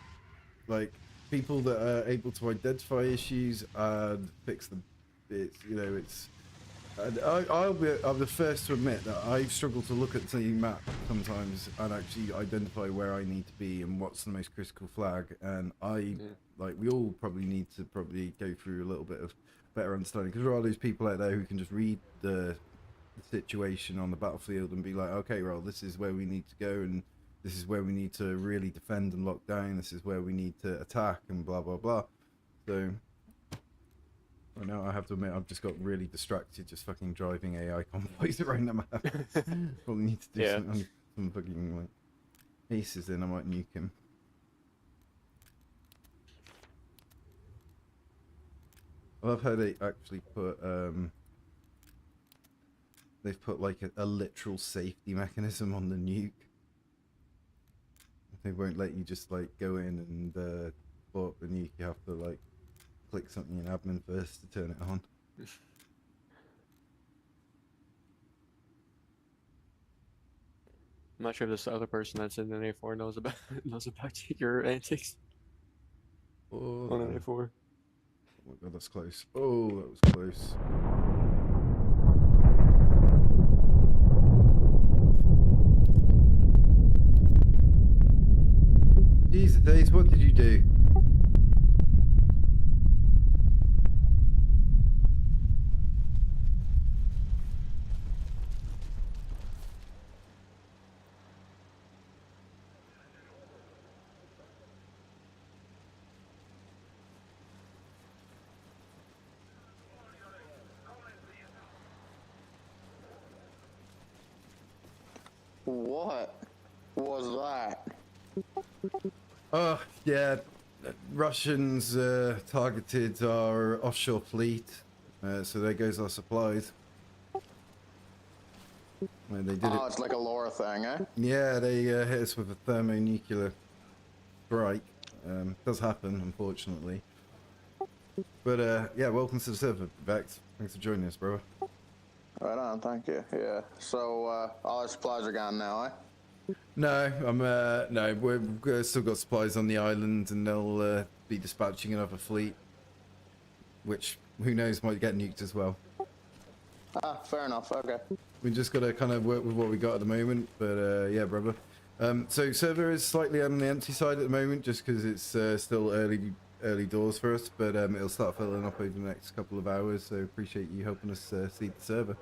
Speaker 2: Like, people that are able to identify issues and fix them. It's, you know, it's... I'm the first to admit that I struggle to look at the map sometimes and actually identify where I need to be and what's the most critical flag. And like, we all probably need to go through a little bit of better understanding, because there are those people out there who can just read the situation on the battlefield and be like, okay, well, this is where we need to go, and this is where we need to really defend and lock down, this is where we need to attack, and blah blah blah. So I know I have to admit I've just got really distracted just fucking driving AI convoys around the map. Probably need to do some fucking like aces, then I might nuke him. I love how they actually put they've put like a literal safety mechanism on the nuke. They won't let you just like go in and blow up the nuke. You have to like click something in admin first to turn it on.
Speaker 9: I'm not sure if this other person that's in NA4 knows about your antics on NA4.
Speaker 2: Oh my god, that's close. Oh, that was close. Jesus days, what did you do?
Speaker 20: What was that?
Speaker 2: Oh, yeah. Russians targeted our offshore fleet, so there goes our supplies. Well, they did
Speaker 20: it's like a lore thing, eh?
Speaker 2: Yeah, they hit us with a thermonuclear strike. Does happen, unfortunately. But yeah, welcome to the server, Vex. Thanks for joining us, bro.
Speaker 20: Right on, thank you. Yeah. So all our supplies are gone now, eh?
Speaker 2: No, no, we've still got supplies on the island, and they'll be dispatching another fleet, which, who knows, might get nuked as well.
Speaker 20: Ah, fair enough, okay.
Speaker 2: We just got to kind of work with what we got at the moment, but yeah, brother. So server is slightly on the empty side at the moment, just because it's still early doors for us, but it'll start filling up over the next couple of hours, so appreciate you helping us seed the server.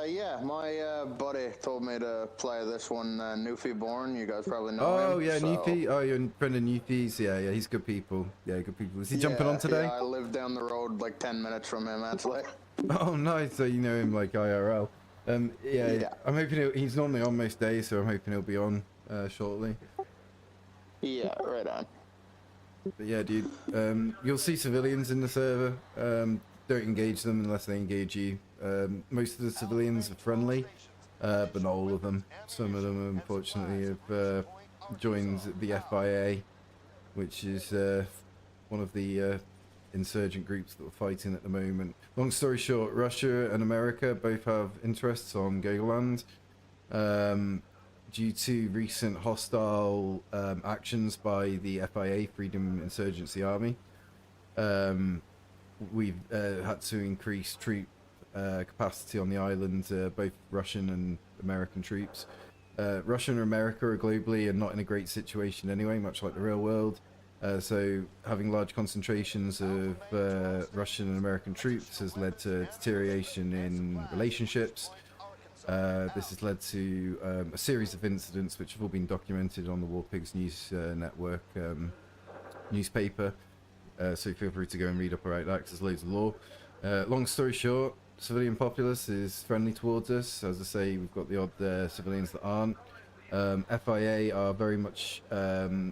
Speaker 20: Yeah, my buddy told me to play this one, Newfie Born. You guys probably know him.
Speaker 2: Oh yeah, Newfie. Oh, you're a friend of Newfie's. Yeah, he's good people. Yeah, good people. Is he jumping on today?
Speaker 20: Yeah, I live down the road like 10 minutes from him, actually.
Speaker 2: Oh, nice. So you know him like IRL. Yeah. I'm hoping he's normally on most days, so I'm hoping he'll be on shortly.
Speaker 20: Yeah, right on.
Speaker 2: But yeah, dude, you'll see civilians in the server. Don't engage them unless they engage you. Most of the civilians are friendly, but not all of them. Some of them, unfortunately, have joined the FIA, which is one of the insurgent groups that we're fighting at the moment. Long story short, Russia and America both have interests on Goland. Due to recent hostile actions by the FIA, Freedom Insurgency Army, we've had to increase troop capacity on the island, both Russian and American troops. Russia and America are globally and not in a great situation anyway, much like the real world. So having large concentrations of Russian and American troops has led to deterioration in relationships. This has led to a series of incidents which have all been documented on the Warpigs news network newspaper. So feel free to go and read up about that, because there's loads of lore. Long story short, civilian populace is friendly towards us. As I say, we've got the odd civilians that aren't. FIA are very much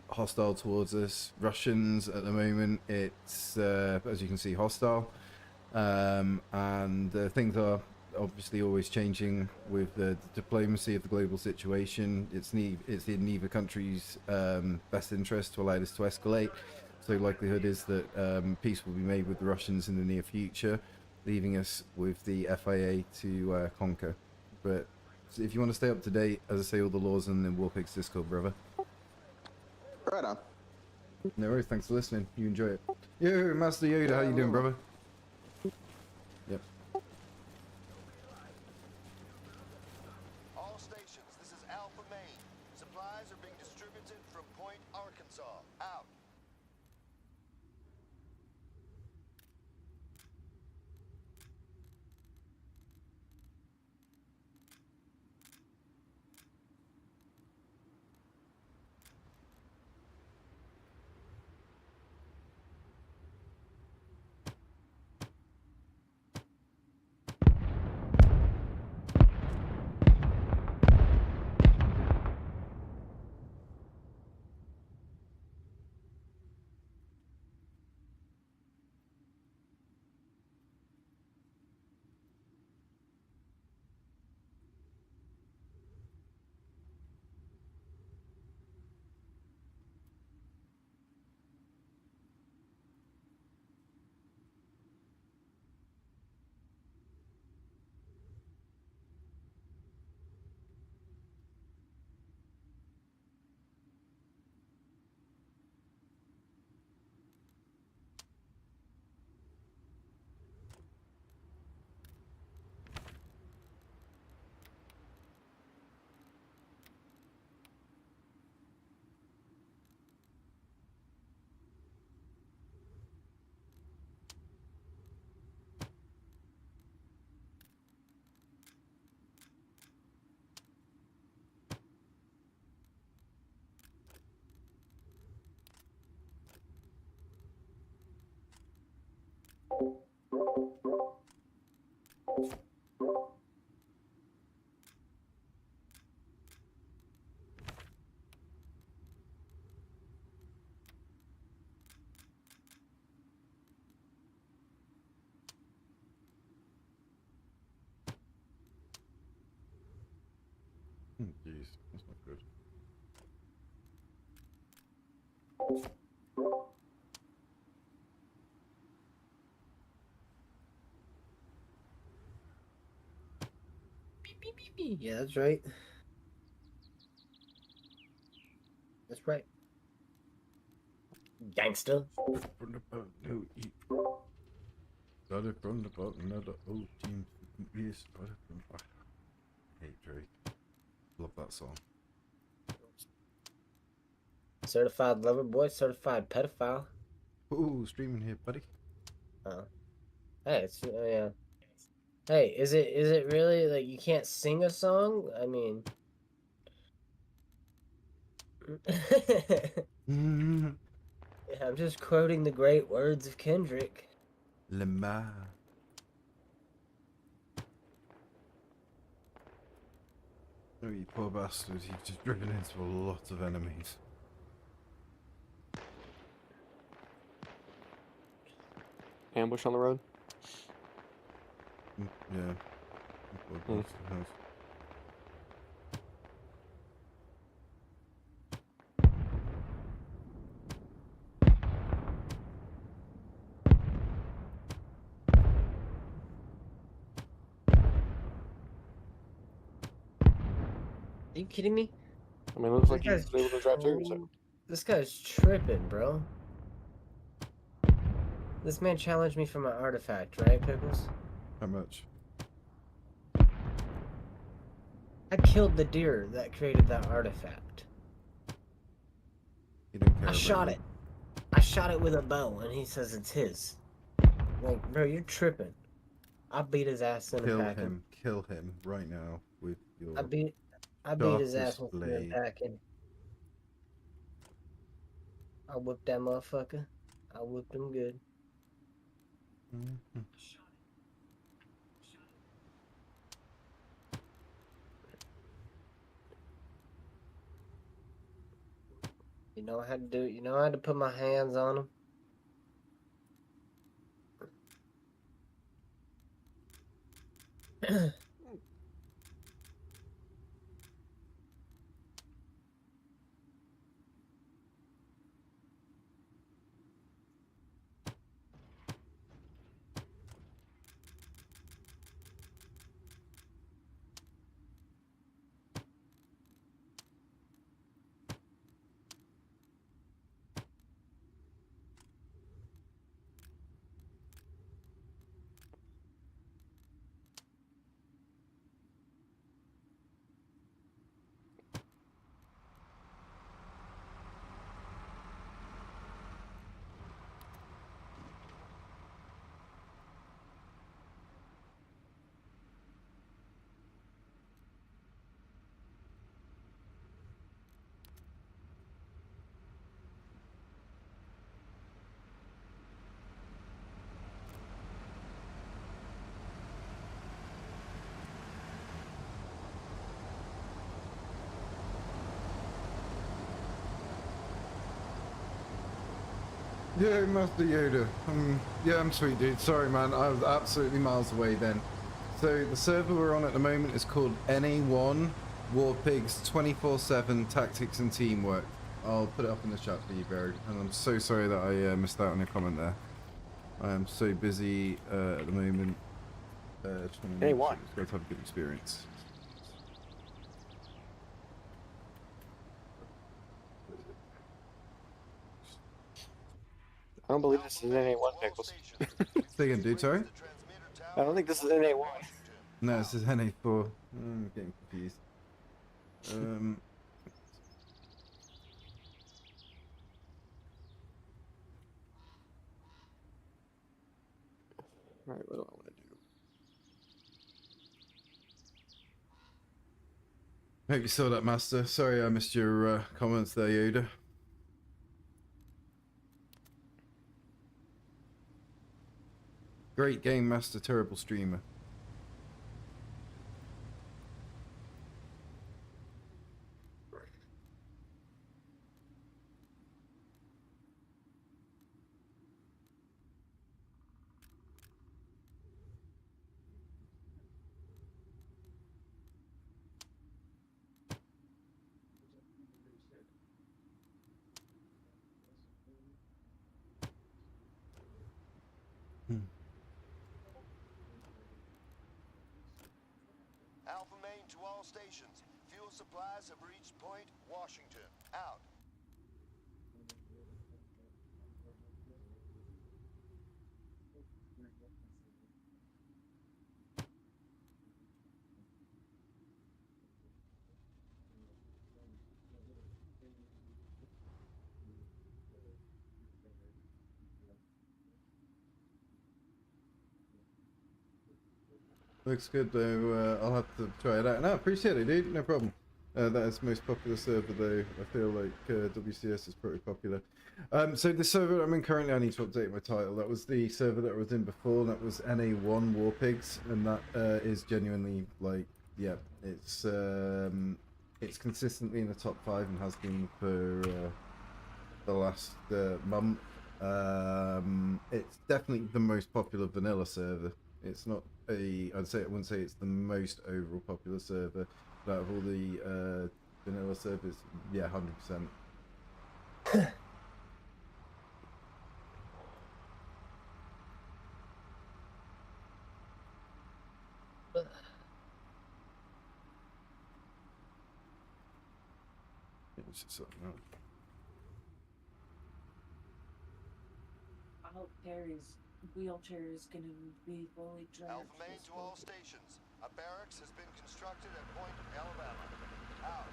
Speaker 2: hostile towards us. Russians at the moment, it's as you can see, hostile. And things are obviously always changing with the diplomacy of the global situation. It's in neither country's best interest to allow this to escalate. So likelihood is that peace will be made with the Russians in the near future, leaving us with the FIA to conquer. But if you want to stay up to date, as I say, all the laws in the Warpigs Discord, brother.
Speaker 20: Right on.
Speaker 2: No worries, thanks for listening. You enjoy it. Yo, Master Yoda, how you doing, brother? Yep.
Speaker 7: All stations, this is Alpha Main. Supplies are being distributed from Point Arkansas. Out.
Speaker 2: Jeez, that's not good.
Speaker 22: Yeah, that's right. That's right. Gangster.
Speaker 2: From the bottom, no eat. Started from the bottom, another old team. Yes, started from the bottom. Hey, Drake. Love that song.
Speaker 22: Certified lover boy, certified pedophile.
Speaker 2: Ooh, streaming here, buddy.
Speaker 22: Oh. Hey, it's yeah. Hey, is it really like you can't sing a song? I mean, yeah, I'm just quoting the great words of Kendrick.
Speaker 2: Lamar. Oh, you poor bastard. You've just driven into a lot of enemies.
Speaker 9: Ambush on the road?
Speaker 2: Yeah. Poor bastard has.
Speaker 22: Are you kidding me?
Speaker 9: I mean, it looks like he was able to drive through, so.
Speaker 22: This guy's tripping, bro. This man challenged me for my artifact, right, Pickles?
Speaker 2: How much?
Speaker 22: I killed the deer that created that artifact.
Speaker 2: You don't care
Speaker 22: I shot it. I shot it with a bow, and he says it's his. Like, bro, you're tripping. I beat his ass in a packing.
Speaker 2: Kill him right now with your.
Speaker 22: I beat his ass with a packing. I whipped that motherfucker. I whipped him good. You know how to do it. You know how to put my hands on them.
Speaker 2: Yeah, Master Yoda. Yeah, I'm sweet, dude. Sorry, man. I was absolutely miles away then. So the server we're on at the moment is called NA4 Warpigs 24/7 Tactics and Teamwork. I'll put it up in the chat for you, Barry. And I'm so sorry that I missed out on your comment there. I am so busy at the moment. Trying to make sure you guys have a good experience.
Speaker 9: I don't believe this is NA1, Pickles.
Speaker 2: Say again, dude, sorry?
Speaker 9: I don't think this is NA1.
Speaker 2: No, this is NA4. I'm getting confused.
Speaker 9: Alright, what do I want to do?
Speaker 2: Hope you saw that, Master. Sorry I missed your comments there, Yoda. Great game, Master. Terrible streamer.
Speaker 7: Alpha Main to all stations. Fuel supplies have reached Point Washington. Out.
Speaker 2: Looks good though. I'll have to try it out. No, appreciate it, dude. No problem. That is the most popular server though. I feel like WCS is pretty popular. So the server I'm in currently, I need to update my title. That was the server that I was in before. That was NA4 Warpigs, and that is genuinely like, yeah, it's consistently in the top 5 and has been for the last month. It's definitely the most popular vanilla server. It's not I wouldn't say it's the most overall popular server, but out of all the vanilla servers, yeah, 100%. It's just something else.
Speaker 1: I hope Perry's wheelchair is going to be fully charged.
Speaker 7: Alpha Main to all stations. A barracks has been constructed at Point Alabama. Out.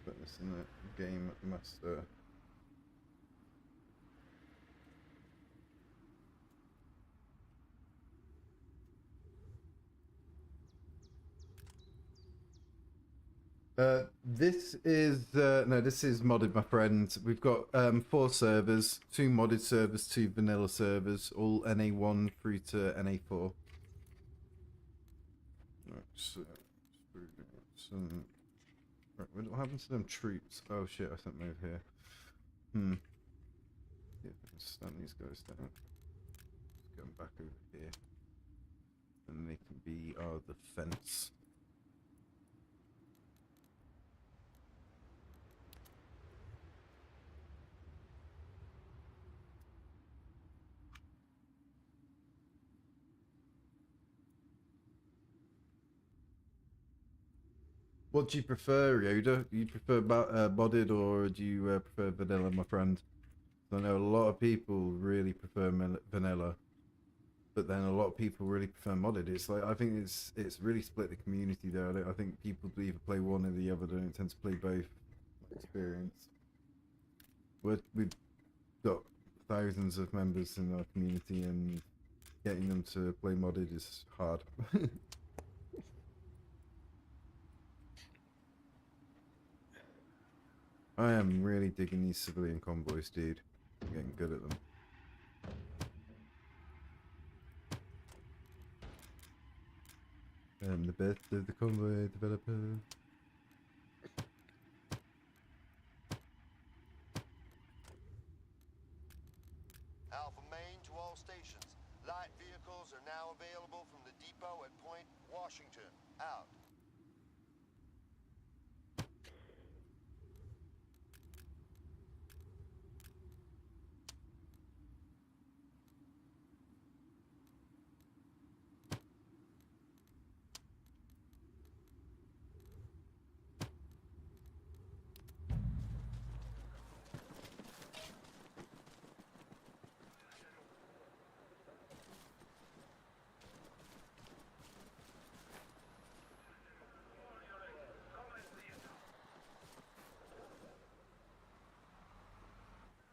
Speaker 2: Put this in the game master. This is no, this is modded, my friend. We've got 4 servers, 2 modded servers, 2 vanilla servers, all NA1 through to NA4. Right, so, right, what happened to them troops? Oh shit, I sent them over here. See if I can stun these guys down. Let's get them back over here. And they can be our defense. What do you prefer, Yoda? Do you prefer modded or do you prefer vanilla, my friend? I know a lot of people really prefer vanilla, but then a lot of people really prefer modded. It's like I think it's really split the community there. I think people do either play one or the other. They don't tend to play both. Experience. We've got thousands of members in our community, and getting them to play modded is hard. I am really digging these civilian convoys, dude. I'm getting good at them. I'm the best of the convoy developers.
Speaker 7: Alpha Main to all stations. Light vehicles are now available from the depot at Point Washington. Out.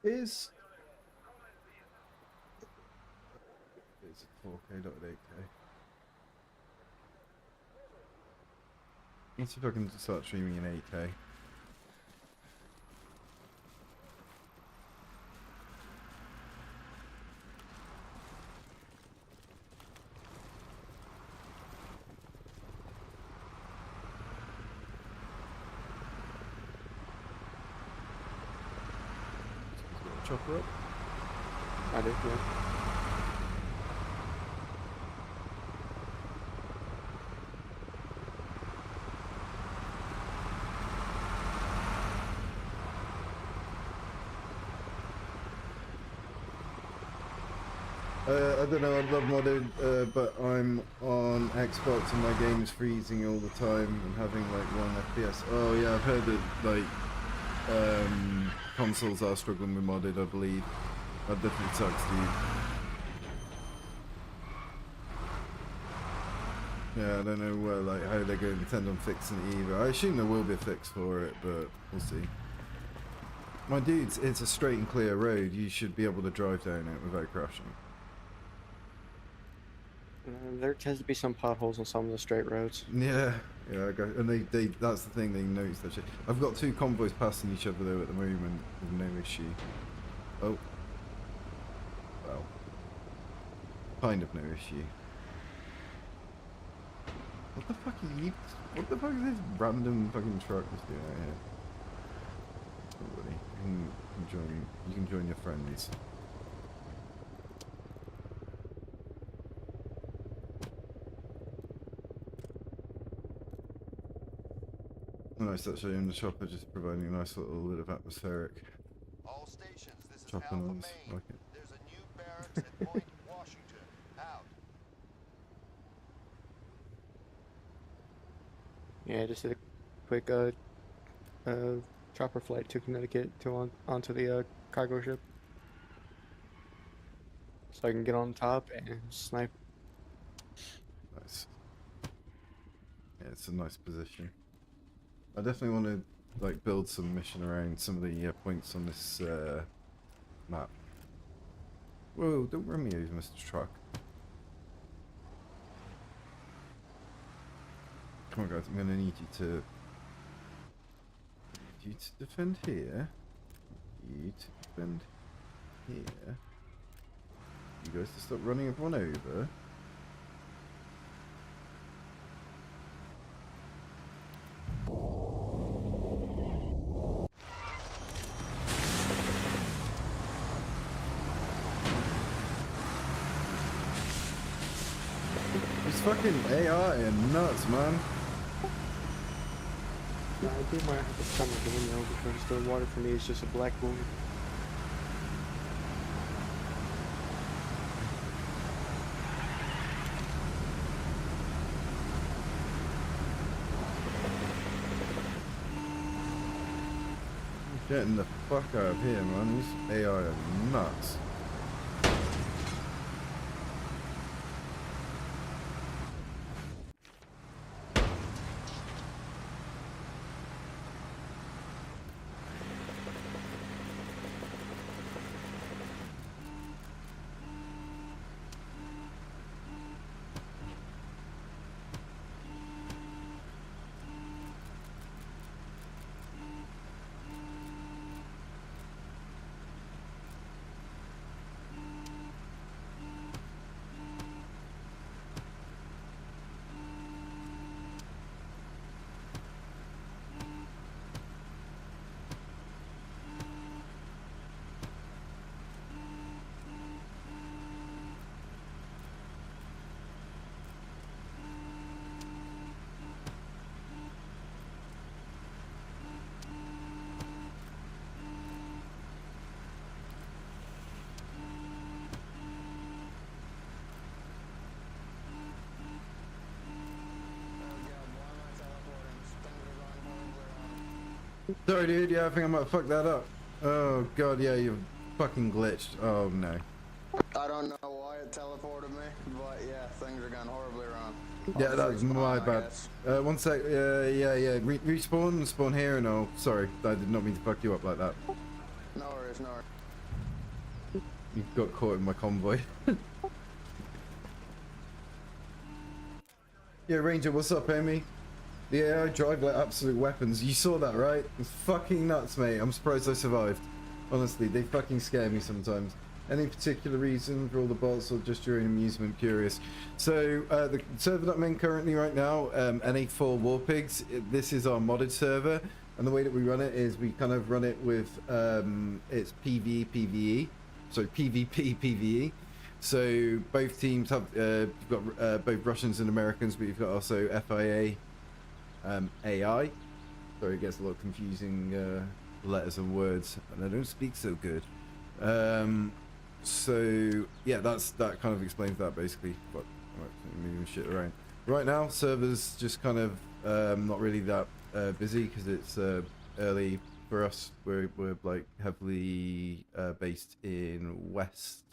Speaker 2: It's a 4K, not an 8K. Let's see if I can start streaming in 8K. Chopper up?
Speaker 9: I do, yeah.
Speaker 2: I don't know, I love modded, but I'm on Xbox and my game is freezing all the time and having like 1 FPS. Oh yeah, I've heard that like consoles are struggling with modded, I believe. That definitely sucks, dude. Yeah, I don't know like how they're going to intend on fixing it either. I assume there will be a fix for it, but we'll see. My dudes, it's a straight and clear road. You should be able to drive down it without crashing.
Speaker 9: There tends to be some potholes on some of the straight roads.
Speaker 2: Yeah, yeah, and they that's the thing, they notice that shit. I've got 2 convoys passing each other though at the moment with no issue. Oh. Well. Kind of no issue. What the fuck are you? What the fuck is this random fucking truck just doing out here? Everybody, you can join your friends. Nice, actually, in the chopper, just providing a nice little bit of atmospheric.
Speaker 7: All stations, this is
Speaker 2: Chopper
Speaker 7: Alpha
Speaker 2: noise,
Speaker 7: Main.
Speaker 2: like it.
Speaker 7: There's a new barracks at Point Washington. Out.
Speaker 9: Yeah, just did a quick chopper flight to Connecticut to onto the cargo ship, so I can get on top and snipe.
Speaker 2: Nice. Yeah, it's a nice position. I definitely want to like build some mission around some of the points on this map. Whoa! Don't run me over, Mr. Truck. Come on, guys. I'm gonna need you to defend here. You to defend here. You guys to stop running everyone over. It's fucking AI and nuts, man.
Speaker 9: I think I might have to stop my game now because the water for me is just a black void.
Speaker 2: Getting the fuck out of here, man. These AI are nuts. Sorry, dude. Yeah, I think I might have fucked that up. Oh god, yeah, you've fucking glitched. Oh no.
Speaker 20: I don't know why it teleported me, but yeah, things are going horribly wrong.
Speaker 2: Yeah, that was my bad. 1 sec. Yeah. Respawn and spawn here, and oh, sorry, I did not mean to fuck you up like that.
Speaker 20: No worries, no worries.
Speaker 2: You got caught in my convoy. Yeah, Ranger, what's up, Amy? The AI drive like absolute weapons. You saw that, right? It's fucking nuts, mate. I'm surprised I survived. Honestly, they fucking scare me sometimes. Any particular reason for all the bots or just during amusement? Curious. So, the server that I'm in currently right now, NA4 Warpigs, this is our modded server. And the way that we run it is we kind of run it with, it's PvE, PvE. So PvP, PvE. So both teams have, you've got both Russians and Americans, but you've got also FIA, AI. Sorry, it gets a lot confusing letters and words, and I don't speak so good. So yeah, that kind of explains that basically. But I'm moving shit around. Right now, servers just kind of not really that busy because it's early for us. We're like heavily based in West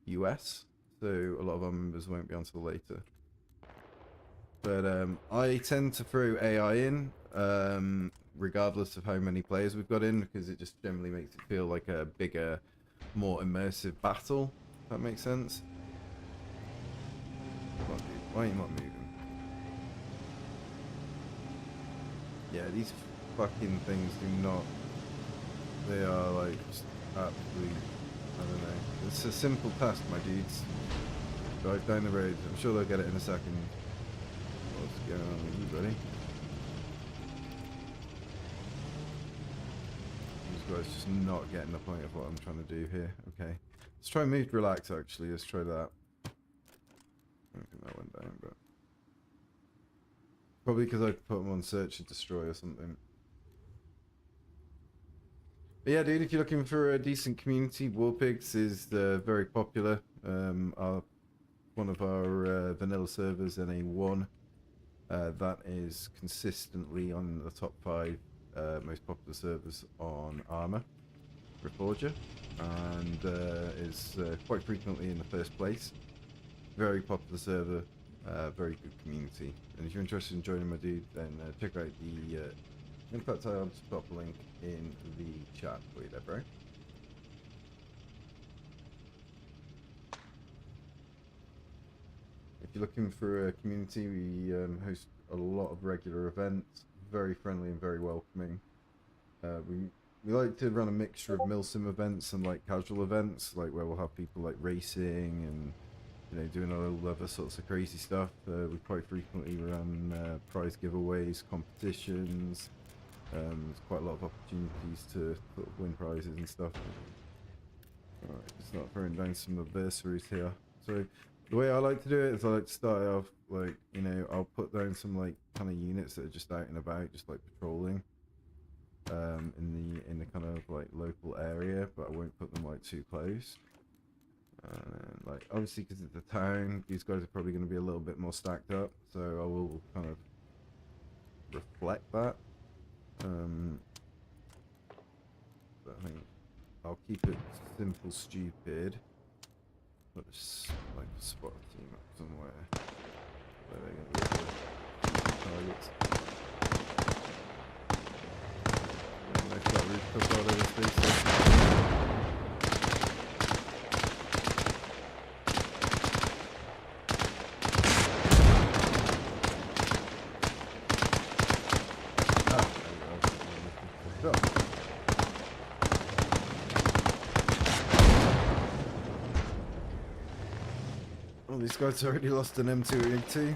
Speaker 2: US, so a lot of our members won't be until later. But I tend to throw AI in, regardless of how many players we've got in, because it just generally makes it feel like a bigger, more immersive battle, if that makes sense. Come on, dude. Why are you not moving? Yeah, these fucking things do not... They are like just absolutely... I don't know. It's a simple task, my dudes. Drive down the road. I'm sure they'll get it in a second. What's going on with you, buddy? These guys just not getting the point of what I'm trying to do here. Okay. Let's try move relax, actually. Let's try that. I don't think that went down, but... Probably because I put them on search and destroy or something. But yeah, dude, if you're looking for a decent community, Warpigs is very popular. One of our vanilla servers, NA1, that is consistently on the top 5 most popular servers on Arma Reforger, and is quite frequently in the first place. Very popular server, very good community. And if you're interested in joining my dude, then check out the In fact, I'll just drop a link in the chat for you there, bro. If you're looking for a community, we host a lot of regular events, very friendly and very welcoming. We like to run a mixture of Milsim events and like casual events, like where we'll have people like racing and doing all other sorts of crazy stuff. We quite frequently run prize giveaways, competitions. There's quite a lot of opportunities to sort of win prizes and stuff. Alright, start throwing down some adversaries here. So the way I like to do it is I like to start off like, I'll put down some like kind of units that are just out and about, just like patrolling in the kind of like local area, but I won't put them like too close. And like obviously because it's a town, these guys are probably going to be a little bit more stacked up, so I will kind of reflect that. But I think I'll keep it simple, stupid. But just like spot a team up somewhere where they're going to be targets. Make that rooftop out of the space. Oh, these guys already lost an M282.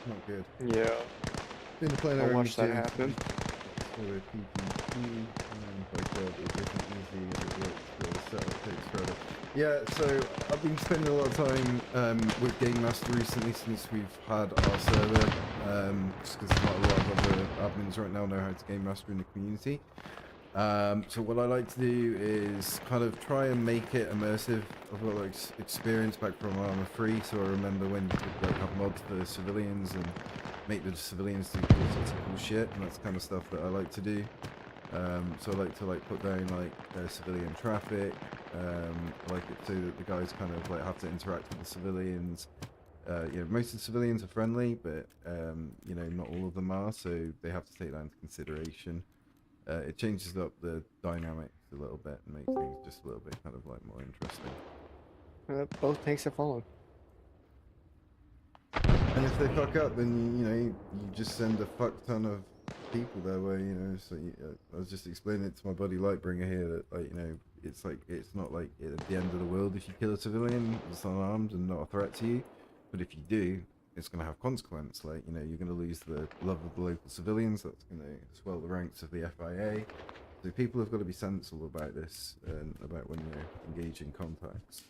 Speaker 2: Not good.
Speaker 9: Yeah.
Speaker 2: Been playing
Speaker 9: I watched that happen.
Speaker 2: Yeah, so I've been spending a lot of time with Game Master recently since we've had our server, just because not a lot of other admins right now know how to Game Master in the community. So what I like to do is kind of try and make it immersive. I've got like experience back from Arma 3, so I remember when you could like have mods for civilians and make the civilians do all sorts of cool shit, and that's the kind of stuff that I like to do. So I like to like put down like civilian traffic. I like it so that the guys kind of like have to interact with the civilians. Most of the civilians are friendly, but not all of them are, so they have to take that into consideration. It changes up the dynamics a little bit and makes things just a little bit kind of like more interesting.
Speaker 9: Both tanks are fallen.
Speaker 2: And if they fuck up, then you just send a fuck ton of people their way. So I was just explaining it to my buddy Lightbringer here that it's not like at the end of the world if you kill a civilian that's unarmed and not a threat to you, but if you do, it's going to have consequence. Like you're going to lose the love of the local civilians. That's going to swell the ranks of the FIA. So people have got to be sensible about this and about when you're engaging contacts.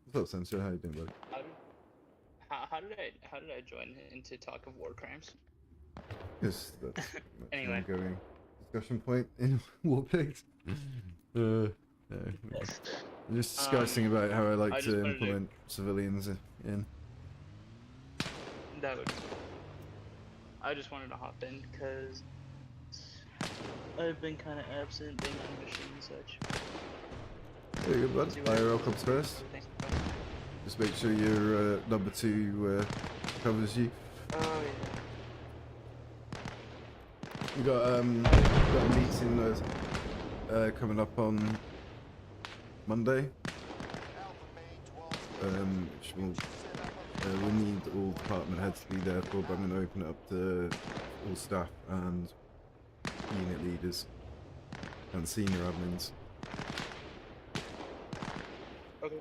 Speaker 2: What's up, Sensor? How you doing, buddy?
Speaker 11: How did I join into talk of war crimes?
Speaker 2: Because that's
Speaker 11: Anyway.
Speaker 2: an ongoing discussion point in Warpigs. No, I'm just discussing about how I like to implement civilians in.
Speaker 11: I just wanted to hop in because I've been kind of absent being on mission and such.
Speaker 2: There you go, bud. IRL comes first. Just make sure your number 2 covers you.
Speaker 11: Oh yeah.
Speaker 2: We got a meeting coming up on Monday, which will we need all department heads to be there for, but I'm going to open it up to all staff and unit leaders and senior admins.
Speaker 11: Okay.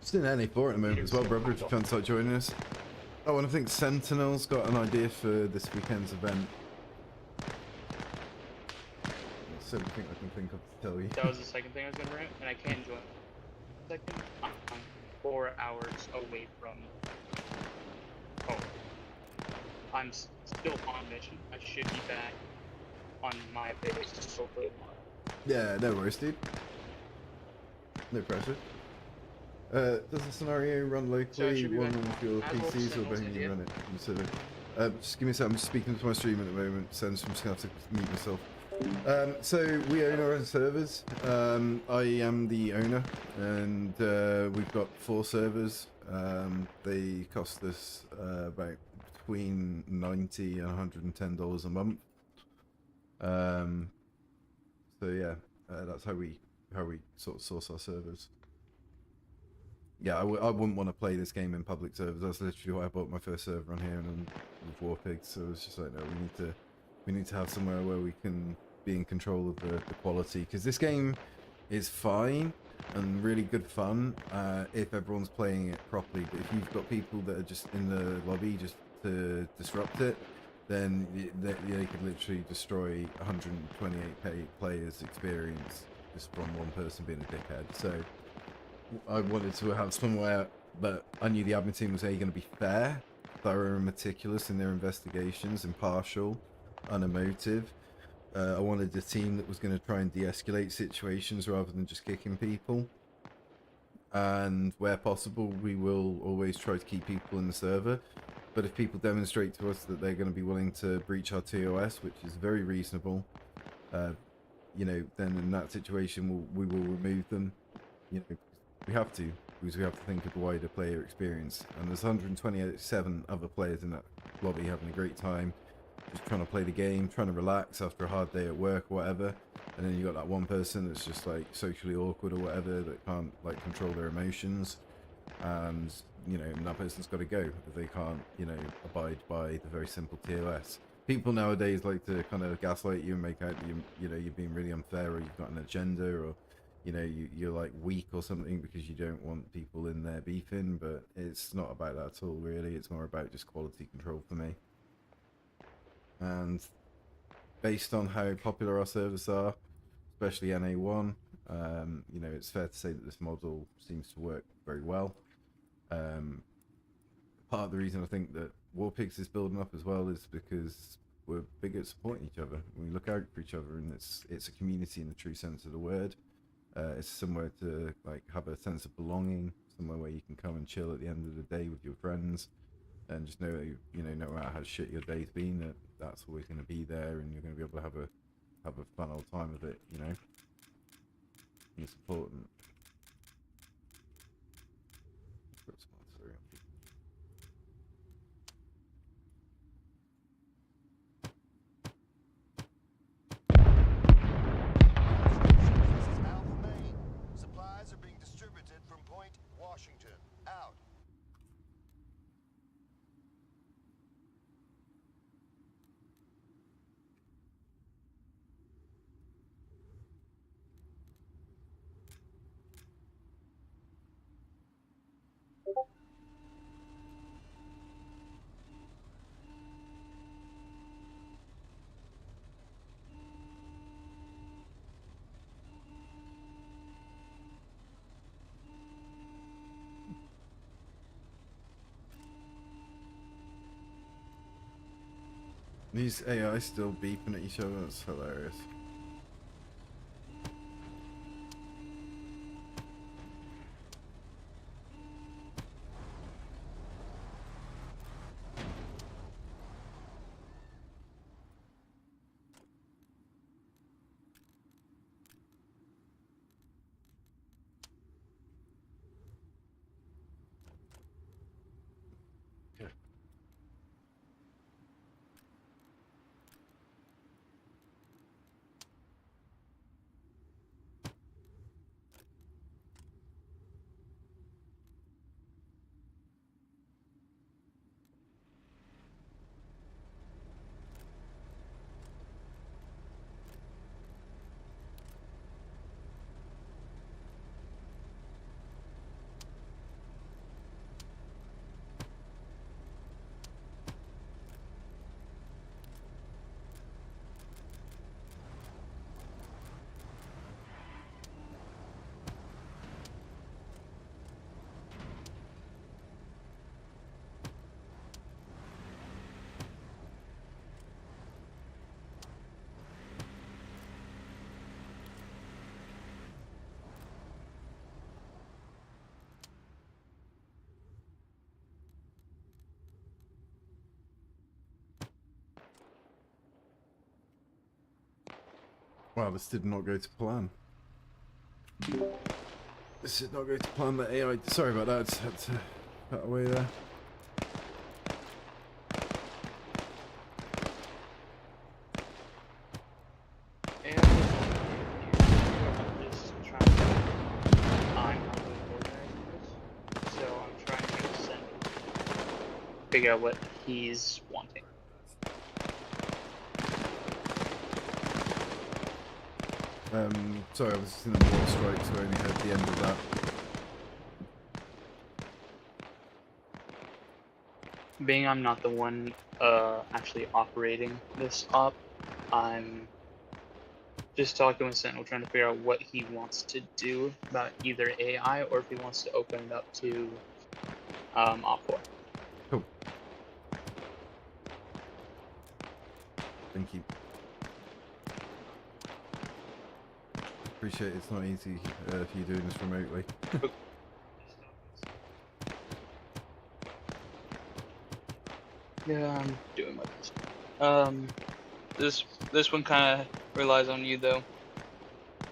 Speaker 2: Just in NA4 at the moment as well, brother, if you can't start joining us. Oh, and I think Sentinel's got an idea for this weekend's event. That's everything I can think of to tell you.
Speaker 11: That was the second thing I was gonna write, and I can't join. Second, I'm 4 hours away from home. I'm still on mission. I should be back on my base hopefully tomorrow.
Speaker 2: Yeah, no worries, dude. No pressure. Does the scenario run locally, one of your PCs, or behind you run it? Just give me a sec, I'm just speaking to my stream at the moment, so I'm just gonna have to mute myself. So we own our own servers. I am the owner, and we've got 4 servers. They cost us about between $90 and $110 a month. So yeah, that's how we sort of source our servers. Yeah, I wouldn't want to play this game in public servers. That's literally why I bought my first server on here, and then with Warpigs. So it's just like, no, we need to have somewhere where we can be in control of the quality, because this game is fine and really good fun if everyone's playing it properly. But if you've got people that are just in the lobby just to disrupt it, then they could literally destroy 128 players' experience just from one person being a dickhead. So I wanted to have somewhere that I knew the admin team was going to be fair, thorough and meticulous in their investigations, impartial, unemotive. I wanted a team that was going to try and de-escalate situations rather than just kicking people. And where possible, we will always try to keep people in the server. But if people demonstrate to us that they're going to be willing to breach our TOS, which is very reasonable, you know, then in that situation we will remove them. You know, we have to, because we have to think of the wider player experience. And there's 127 other players in that lobby having a great time, just trying to play the game, trying to relax after a hard day at work or whatever. And then you got that one person that's just like socially awkward or whatever, that can't like control their emotions. And you know, that person's got to go if they can't, you know, abide by the very simple TOS. People nowadays like to kind of gaslight you and make out that you know, you're being really unfair, or you've got an agenda, or you know, you're like weak or something because you don't want people in there beefing. But it's not about that at all, really. It's more about just quality control for me. And based on how popular our servers are, especially NA1, you know, it's fair to say that this model seems to work very well. Part of the reason I think that Warpigs is building up as well is because we're big at supporting each other. We look out for each other, and it's a community in the true sense of the word. It's somewhere to like have a sense of belonging, somewhere where you can come and chill at the end of the day with your friends, and just know that you know, no matter how shit your day's been, that's always going to be there, and you're going to be able to have a fun old time with it. You know, and it's important.
Speaker 7: Supplies are being distributed from Point Washington. Out.
Speaker 2: These AI still beeping at each other, that's hilarious. Wow, this did not go to plan. This did not go to plan. The AI. Sorry about that. Just had to cut away there.
Speaker 11: And I'm just trying to. I'm not really organizing this, so I'm trying to send figure out what he's wanting.
Speaker 2: Sorry, I was just in the middle of strike, so I only heard the end of that.
Speaker 11: Being I'm not the one actually operating this op, I'm just talking with Sentinel, trying to figure out what he wants to do about either AI or if he wants to open it up to Op 4.
Speaker 2: Cool. Thank you. Appreciate it's not easy if you're doing this remotely.
Speaker 11: Yeah, I'm doing my best. This one kind of relies on you though.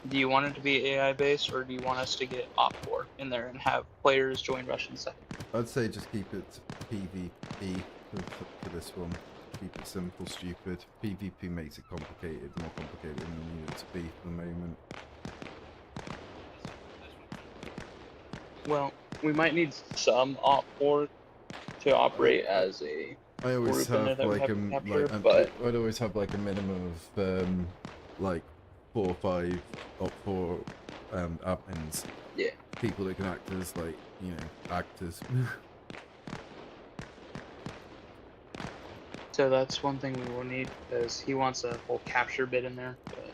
Speaker 11: Do you want it to be AI based, or do you want us to get Op 4 in there and have players join Russian side?
Speaker 2: I'd say just keep it PvP for this one. Keep it simple, stupid. PvP makes it complicated, more complicated than you need it to be for the moment.
Speaker 11: Well, we might need some Op 4 to operate as a
Speaker 2: I always
Speaker 11: group in there
Speaker 2: have
Speaker 11: that we
Speaker 2: like
Speaker 11: have to capture, but
Speaker 2: I'd always have like a minimum of like 4 or 5 Op 4 admins.
Speaker 11: Yeah.
Speaker 2: People that can act as like, you know, actors.
Speaker 11: So that's one thing we will need, because he wants a whole capture bit in there. But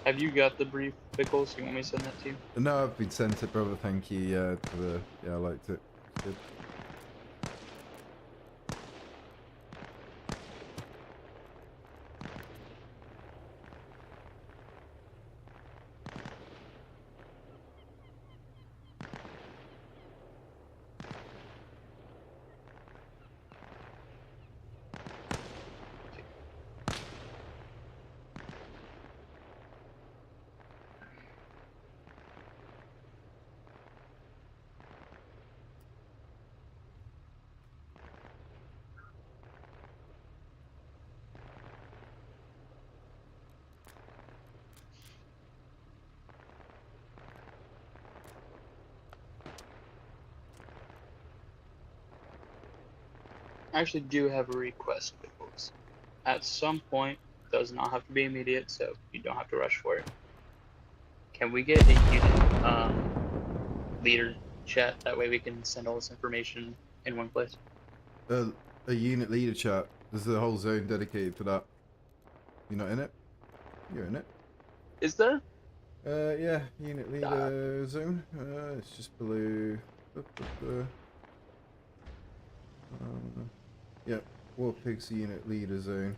Speaker 11: have you got the brief, Pickles? You want me to send that to you?
Speaker 2: No, I've been sent it, brother. Thank you. Yeah, I liked it. Good.
Speaker 11: I actually do have a request, Pickles. At some point, does not have to be immediate, so you don't have to rush for it. Can we get a unit leader chat? That way we can send all this information in one place.
Speaker 2: A unit leader chat. There's a whole zone dedicated to that. You're not in it? You're in it.
Speaker 11: Is there?
Speaker 2: Yeah, unit leader zone. It's just below. Yeah, Warpigs unit leader zone.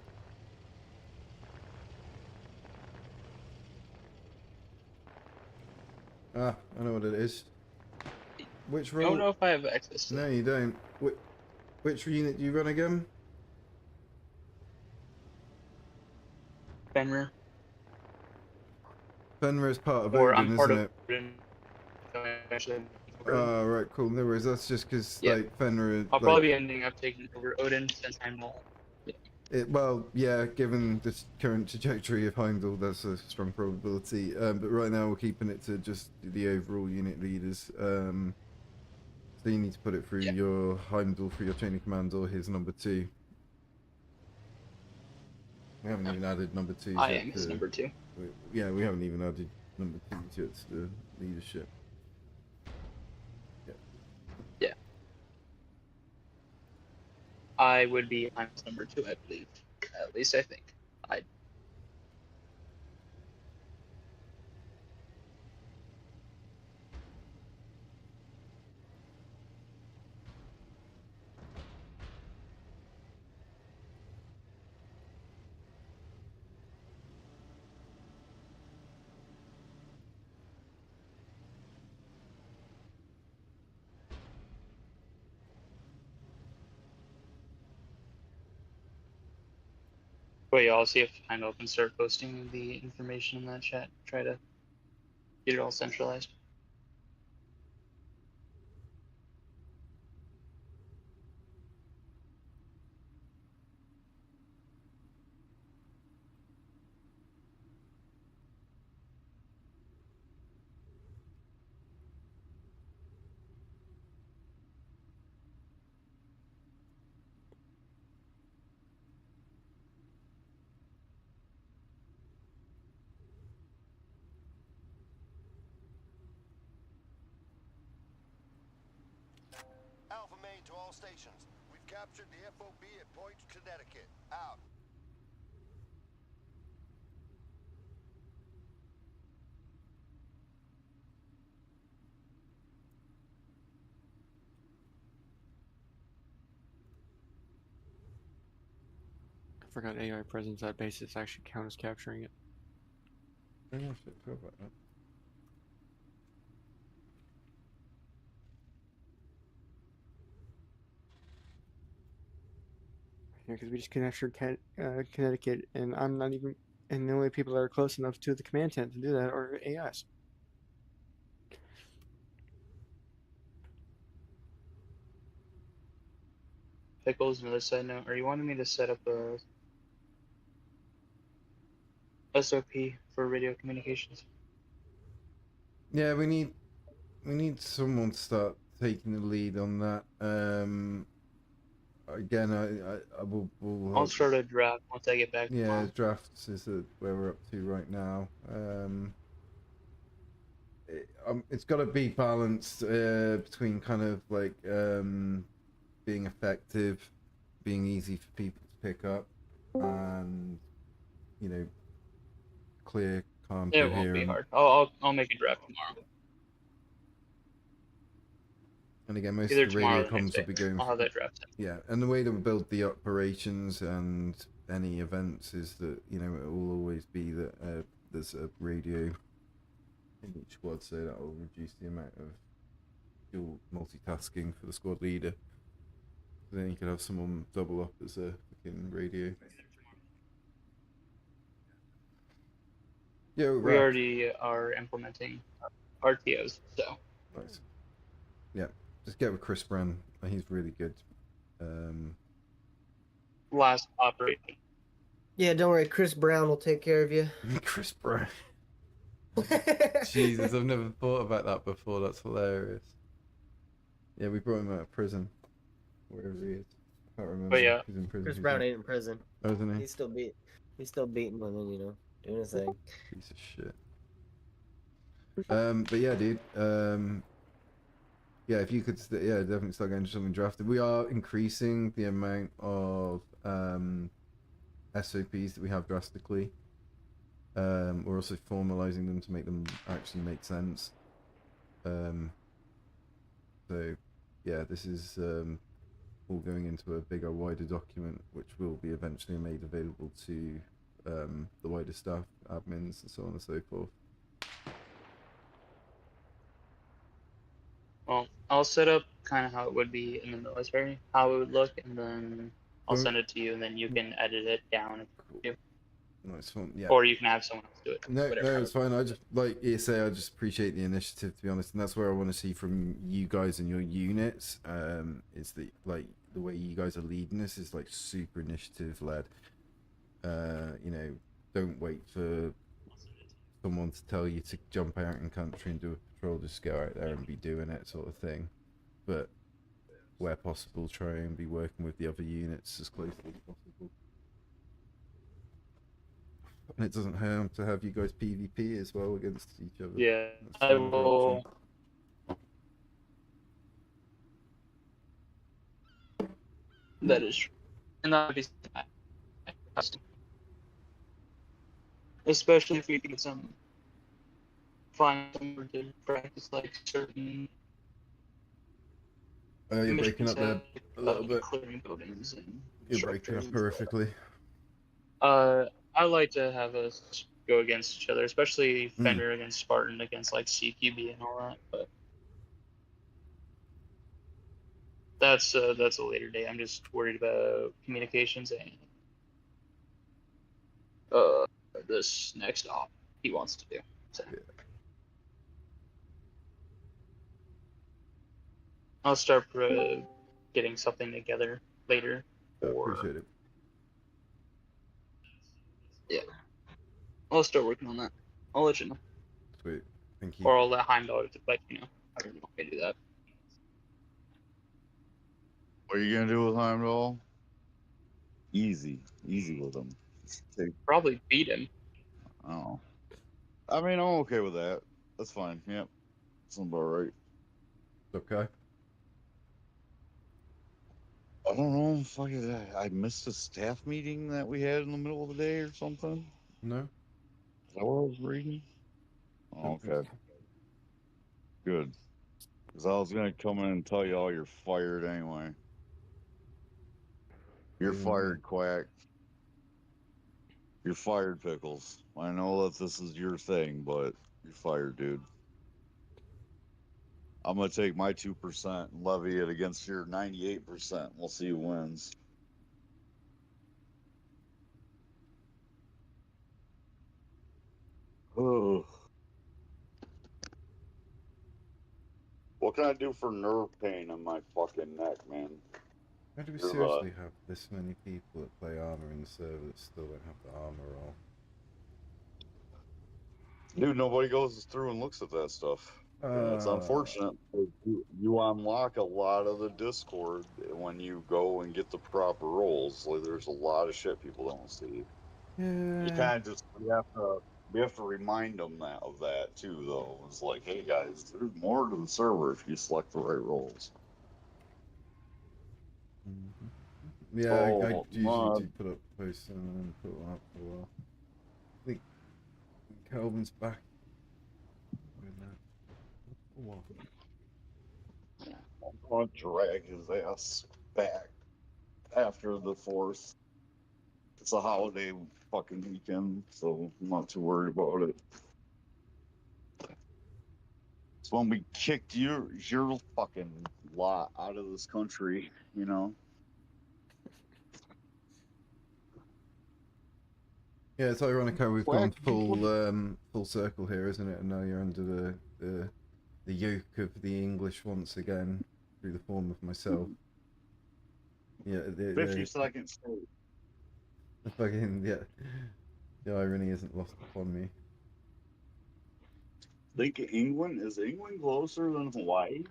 Speaker 2: Ah, I know what it is. Which role?
Speaker 11: I don't know if I have access to
Speaker 2: No, you don't. Which unit do you run again?
Speaker 11: Fenrir.
Speaker 2: Fenrir is part of
Speaker 11: Or
Speaker 2: Odin,
Speaker 11: I'm part
Speaker 2: isn't
Speaker 11: of
Speaker 2: it?
Speaker 11: Odin. Actually,
Speaker 2: Oh, right, cool. No worries. That's just because, like, Fenrir...
Speaker 11: I'll
Speaker 2: like,
Speaker 11: probably be ending up taking over Odin since I'm not.
Speaker 2: Well, yeah, given the current trajectory of Heimdall, that's a strong probability. But right now we're keeping it to just the overall unit leaders. So you need to put it through your Heimdall for your chain of command or his number 2. We haven't even added number 2s
Speaker 11: I
Speaker 2: yet.
Speaker 11: am his number 2.
Speaker 2: Yeah, we haven't even added number 2s yet to the leadership.
Speaker 11: Yeah. I would be Heim's number 2, I believe. At least I think. But yeah, I'll see if I can start posting the information in that chat. Try to get it all centralized.
Speaker 7: Alpha Main to all stations. We've captured the FOB at Point, Connecticut. Out.
Speaker 9: I forgot AI presence at bases actually count as capturing it.
Speaker 2: Yeah, shit, forgot about that.
Speaker 9: Yeah, because we just captured Connecticut, and I'm not even. And the only people that are close enough to the command tent to do that are AIs.
Speaker 11: Pickles, another side note. Are you wanting me to set up a SOP for radio communications?
Speaker 2: Yeah, we need someone to start taking the lead on that. Again, I will.
Speaker 11: I'll start a draft once I get back.
Speaker 2: Yeah,
Speaker 11: tomorrow.
Speaker 2: drafts is where we're up to right now. It's got to be balanced between kind of like being effective, being easy for people to pick up, and clear, calm,
Speaker 11: It
Speaker 2: coherent.
Speaker 11: won't be hard. I'll make a draft tomorrow.
Speaker 2: And again, most
Speaker 11: Either
Speaker 2: of the
Speaker 11: tomorrow
Speaker 2: radio
Speaker 11: or the next
Speaker 2: comms will
Speaker 11: day.
Speaker 2: be going.
Speaker 11: I'll have that draft set.
Speaker 2: Yeah, and the way that we build the operations and any events is that it will always be that there's a radio in each squad, so that will reduce the amount of dual multitasking for the squad leader. So then you can have someone double up as a fucking radio. Yeah,
Speaker 11: We already are implementing RTOs, so.
Speaker 2: Nice. Yeah, just get with Chris Brown. He's really good.
Speaker 11: Last operation.
Speaker 22: Yeah, don't worry. Chris Brown will take care of you.
Speaker 2: Chris Brown. Jesus, I've never thought about that before. That's hilarious. Yeah, we brought him out of prison, wherever he is. I can't remember.
Speaker 11: But yeah,
Speaker 2: he's in prison.
Speaker 22: Chris Brown ain't in prison.
Speaker 2: Oh, isn't he?
Speaker 22: He's still beating women, doing his thing.
Speaker 2: Piece of shit. But yeah, dude. Yeah, if you could, definitely start getting something drafted. We are increasing the amount of SOPs that we have drastically. We're also formalizing them to make them actually make sense. So, yeah, this is all going into a bigger, wider document, which will be eventually made available to the wider staff, admins, and so on and so forth.
Speaker 11: Well, I'll set up kind of how it would be in the military, how it would look, and then I'll send it to you, and then you can edit it down if you
Speaker 2: Nice one, yeah.
Speaker 11: Or you can have someone else do it.
Speaker 2: No, it's fine. I just, like you say, I just appreciate the initiative, to be honest, and that's where I want to see from you guys and your units. Is the way you guys are leading this is like super initiative led. Don't wait for someone to tell you to jump out in country and do a patrol. Just go out there and be doing it, sort of thing. But where possible, try and be working with the other units as closely as possible. And it doesn't harm to have you guys PvP as well against each other.
Speaker 11: Yeah,
Speaker 2: That's
Speaker 11: I
Speaker 2: another
Speaker 11: will.
Speaker 2: option.
Speaker 11: That is true. And that would be especially if we can get find somewhere to practice like certain.
Speaker 2: You're breaking up there a little bit.
Speaker 11: Clearing buildings and
Speaker 2: You're breaking up horrifically.
Speaker 11: I like to have us go against each other, especially Fender against Spartan against like CQB and all that. But that's a later day. I'm just worried about communications and this next op he wants to do. So.
Speaker 2: Yeah.
Speaker 11: I'll start getting something together later.
Speaker 2: I appreciate it.
Speaker 11: Yeah. I'll start working on that. I'll let you know.
Speaker 2: Sweet. Thank you.
Speaker 11: Or I'll let Heimdall let you know. I don't know if I do that.
Speaker 6: What are you gonna do with Heimdall? Easy with him.
Speaker 11: Probably beat him.
Speaker 6: Oh, I mean, I'm okay with that. That's fine. Yep, sounds about right.
Speaker 2: Okay.
Speaker 6: I don't know. Fuck it. I missed a staff meeting that we had in the middle of the day or something.
Speaker 2: No.
Speaker 6: Is that what I was reading? Oh, okay. Good. Because I was gonna come in and tell you all you're fired anyway. You're fired, Quack. You're fired, Pickles. I know that this is your thing, but you're fired, dude. I'm gonna take my 2% and levy it against your 98%. We'll see who wins. Oh. What can I do for nerve pain in my fucking neck, man?
Speaker 2: Why do we seriously have this many people that play Arma in the server that still don't have the Arma roll?
Speaker 6: Dude, nobody goes through and looks at that stuff. It's unfortunate. You unlock a lot of the Discord when you go and get the proper roles. Like, there's a lot of shit people don't see.
Speaker 2: Yeah.
Speaker 6: You kind of just we have to remind them of that too, though. It's like, hey guys, there's more to the server if you select the right roles.
Speaker 2: Yeah, I usually do put up posts and then put them up for a while. I think Calvin's back.
Speaker 6: I'm gonna drag his ass back after the 4th. It's a holiday fucking weekend, so I'm not too worried about it. It's when we kicked your fucking lot out of this country, you know?
Speaker 2: Yeah, it's ironic how we've gone full circle here, isn't it? And now you're under the yoke of the English once again through the form of myself. Yeah,
Speaker 6: 50 seconds.
Speaker 2: The fucking the irony isn't lost upon me.
Speaker 6: Think England is England closer than Hawaii?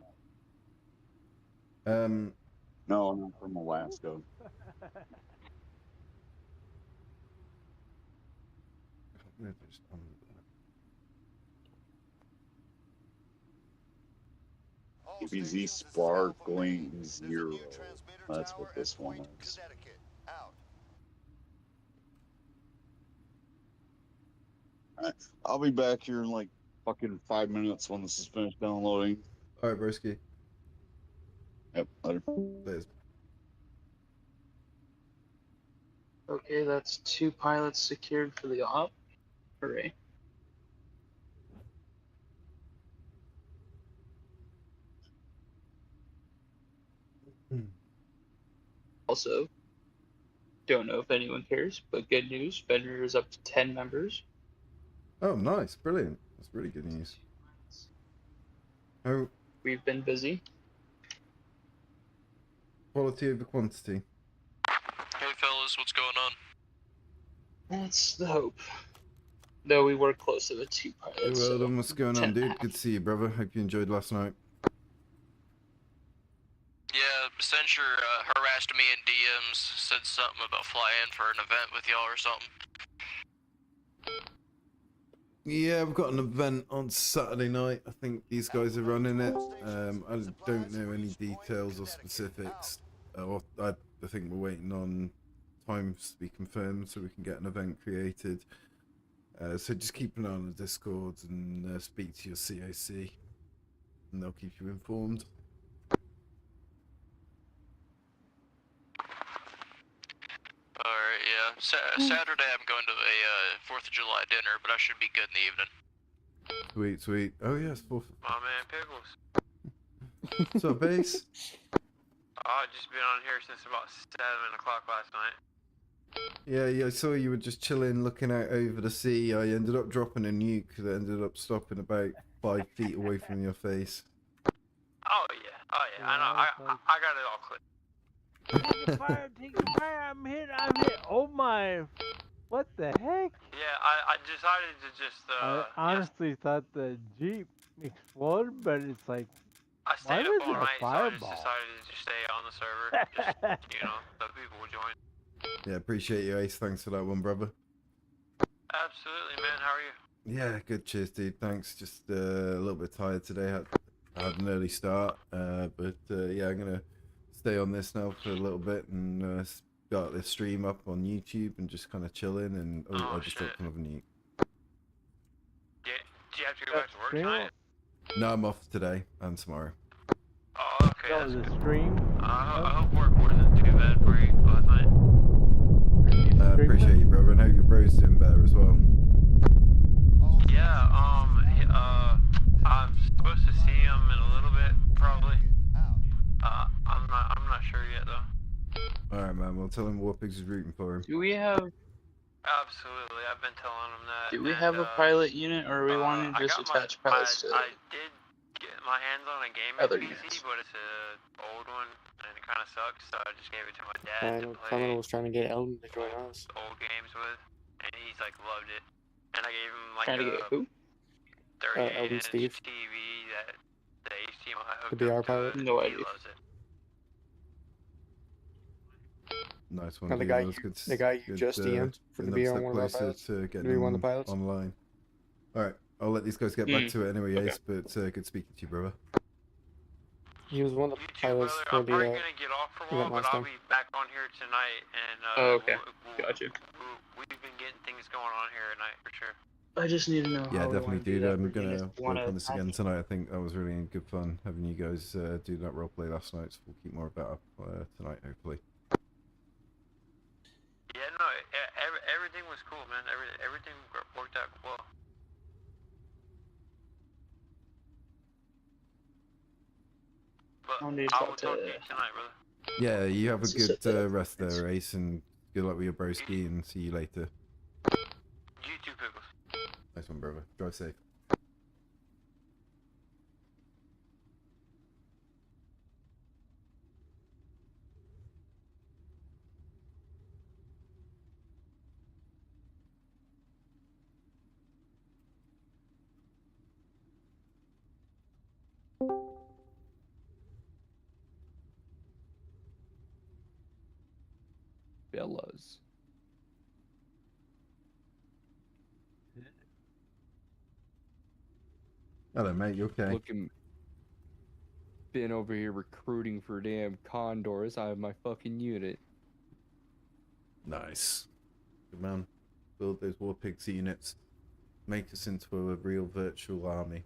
Speaker 2: No,
Speaker 6: not from Alaska. EBZ Sparkling 0. That's what this one is. Alright, I'll be back here in like fucking 5 minutes when this is finished downloading.
Speaker 2: Alright, broski.
Speaker 6: Yep, later.
Speaker 11: Okay, that's 2 pilots secured for the op. Hooray. Also, don't know if anyone cares, but good news, Fender is up to 10 members.
Speaker 2: Oh, nice. Brilliant. That's really good news. Oh.
Speaker 11: We've been busy.
Speaker 2: Quality over quantity.
Speaker 12: Hey fellas, what's going on?
Speaker 11: That's the hope. Though we work closely with 2 pilots.
Speaker 2: Hey, well done. What's going on, dude? Good to see you, brother. Hope you enjoyed last night.
Speaker 12: Yeah, Accenture harassed me in DMs, said something about flying for an event with y'all or something.
Speaker 2: Yeah, we've got an event on Saturday night. I think these guys are running it. I don't know any details or specifics. I think we're waiting on times to be confirmed so we can get an event created. So just keep an eye on the Discord and speak to your COC, and they'll keep you informed.
Speaker 12: Alright, yeah. Saturday I'm going to a 4th of July dinner, but I should be good in the evening.
Speaker 2: Sweet, sweet. Oh yes, 4th.
Speaker 10: My man Pickles.
Speaker 2: What's up, Base?
Speaker 10: I've just been on here since about 7 o'clock last night.
Speaker 2: Yeah, I saw you were just chilling, looking out over the sea. I ended up dropping a nuke that ended up stopping about 5 feet away from your face.
Speaker 5: Oh yeah, I know. I got it all clear.
Speaker 15: Taking fire, taking fire. I'm hit. Oh my! What the heck?
Speaker 5: Yeah, I decided to just
Speaker 15: I honestly thought the Jeep exploded, but it's like,
Speaker 5: I
Speaker 15: why
Speaker 5: stayed
Speaker 15: was
Speaker 5: up all
Speaker 15: there a
Speaker 5: night, so I just
Speaker 15: fireball?
Speaker 5: decided to just stay on the server, just so people would join.
Speaker 2: Yeah, appreciate you, Ace. Thanks for that one, brother.
Speaker 5: Absolutely, man. How are you?
Speaker 2: Yeah, good. Cheers, dude. Thanks. Just a little bit tired today. I had an early start, but yeah, I'm gonna stay on this now for a little bit and start this stream up on YouTube and just kind of chilling. And I just dropped another nuke.
Speaker 5: Do you have to go back to work tonight?
Speaker 2: No, I'm off today and tomorrow.
Speaker 5: Oh, okay.
Speaker 15: That was a stream.
Speaker 5: I hope work wasn't too bad for you last night.
Speaker 2: Appreciate you, brother, and hope your bro's doing better as well.
Speaker 5: Yeah, I'm supposed to see him in a little bit, probably. I'm not sure yet though.
Speaker 2: All right, man. We'll tell him Warpigs is rooting for him.
Speaker 11: Do we have?
Speaker 5: Absolutely, I've been telling him that.
Speaker 11: Do we have a pilot unit, or are we wanting to just attach pilots to it?
Speaker 5: I did get my hands on a gaming PC, but it's an old one, and it kind of sucks, so I just gave it to my dad
Speaker 9: I
Speaker 5: to
Speaker 9: know
Speaker 5: play
Speaker 9: Clement was trying to get Elton to join us.
Speaker 5: old games with, and he's like loved it. And I gave him like
Speaker 9: Trying to get who?
Speaker 5: 38-inch
Speaker 9: Steve.
Speaker 5: TV that the HDMI hooked
Speaker 9: The BR
Speaker 5: up
Speaker 9: pilot?
Speaker 5: to it.
Speaker 9: No
Speaker 5: He
Speaker 9: idea.
Speaker 5: loves it.
Speaker 2: Nice one.
Speaker 9: Oh, the
Speaker 2: dude.
Speaker 9: guy
Speaker 2: That was
Speaker 9: you-
Speaker 2: good,
Speaker 9: the guy you just DM'd for the BR
Speaker 2: step
Speaker 9: one of our
Speaker 2: closer
Speaker 9: pilots?
Speaker 2: to getting
Speaker 9: Did he one of
Speaker 2: him
Speaker 9: the pilots?
Speaker 2: online. All right, I'll let these guys get back to it anyway,
Speaker 9: Okay.
Speaker 2: Ace. But good speaking to you, brother.
Speaker 9: He was one of the pilots for
Speaker 5: I'm
Speaker 9: the
Speaker 5: probably gonna get off for a while,
Speaker 9: event
Speaker 5: but
Speaker 9: last
Speaker 5: I'll
Speaker 9: time.
Speaker 5: be back on here tonight, and
Speaker 11: Oh, okay. Got you.
Speaker 5: we've been getting things going on here tonight for sure.
Speaker 11: I just need to know.
Speaker 2: Yeah,
Speaker 11: how we
Speaker 2: definitely,
Speaker 11: wanna do
Speaker 2: dude.
Speaker 11: that
Speaker 2: I'm
Speaker 11: for
Speaker 2: gonna
Speaker 11: units.
Speaker 2: work
Speaker 11: Wanna
Speaker 2: on this again
Speaker 11: attach-
Speaker 2: tonight. I think that was really good fun having you guys do that roleplay last night. So we'll keep more of that up tonight, hopefully.
Speaker 5: Yeah, no, everything was cool, man. Everything worked out well. But
Speaker 11: I'll need
Speaker 5: I
Speaker 11: to
Speaker 5: will
Speaker 11: talk
Speaker 5: talk to you
Speaker 11: to-
Speaker 5: tonight, brother.
Speaker 2: Yeah, you have a
Speaker 11: Let's just
Speaker 2: good
Speaker 11: set that
Speaker 2: rest there, Ace, and good luck with your broski, and see you later.
Speaker 5: You too, Pickles.
Speaker 2: Nice one, brother. Drive safe.
Speaker 18: Fellas.
Speaker 2: Hello, mate. You okay?
Speaker 18: Looking. Been over here recruiting for damn condors. I have my fucking unit.
Speaker 2: Nice. Good man. Build those Warpigs units. Make us into a real virtual army.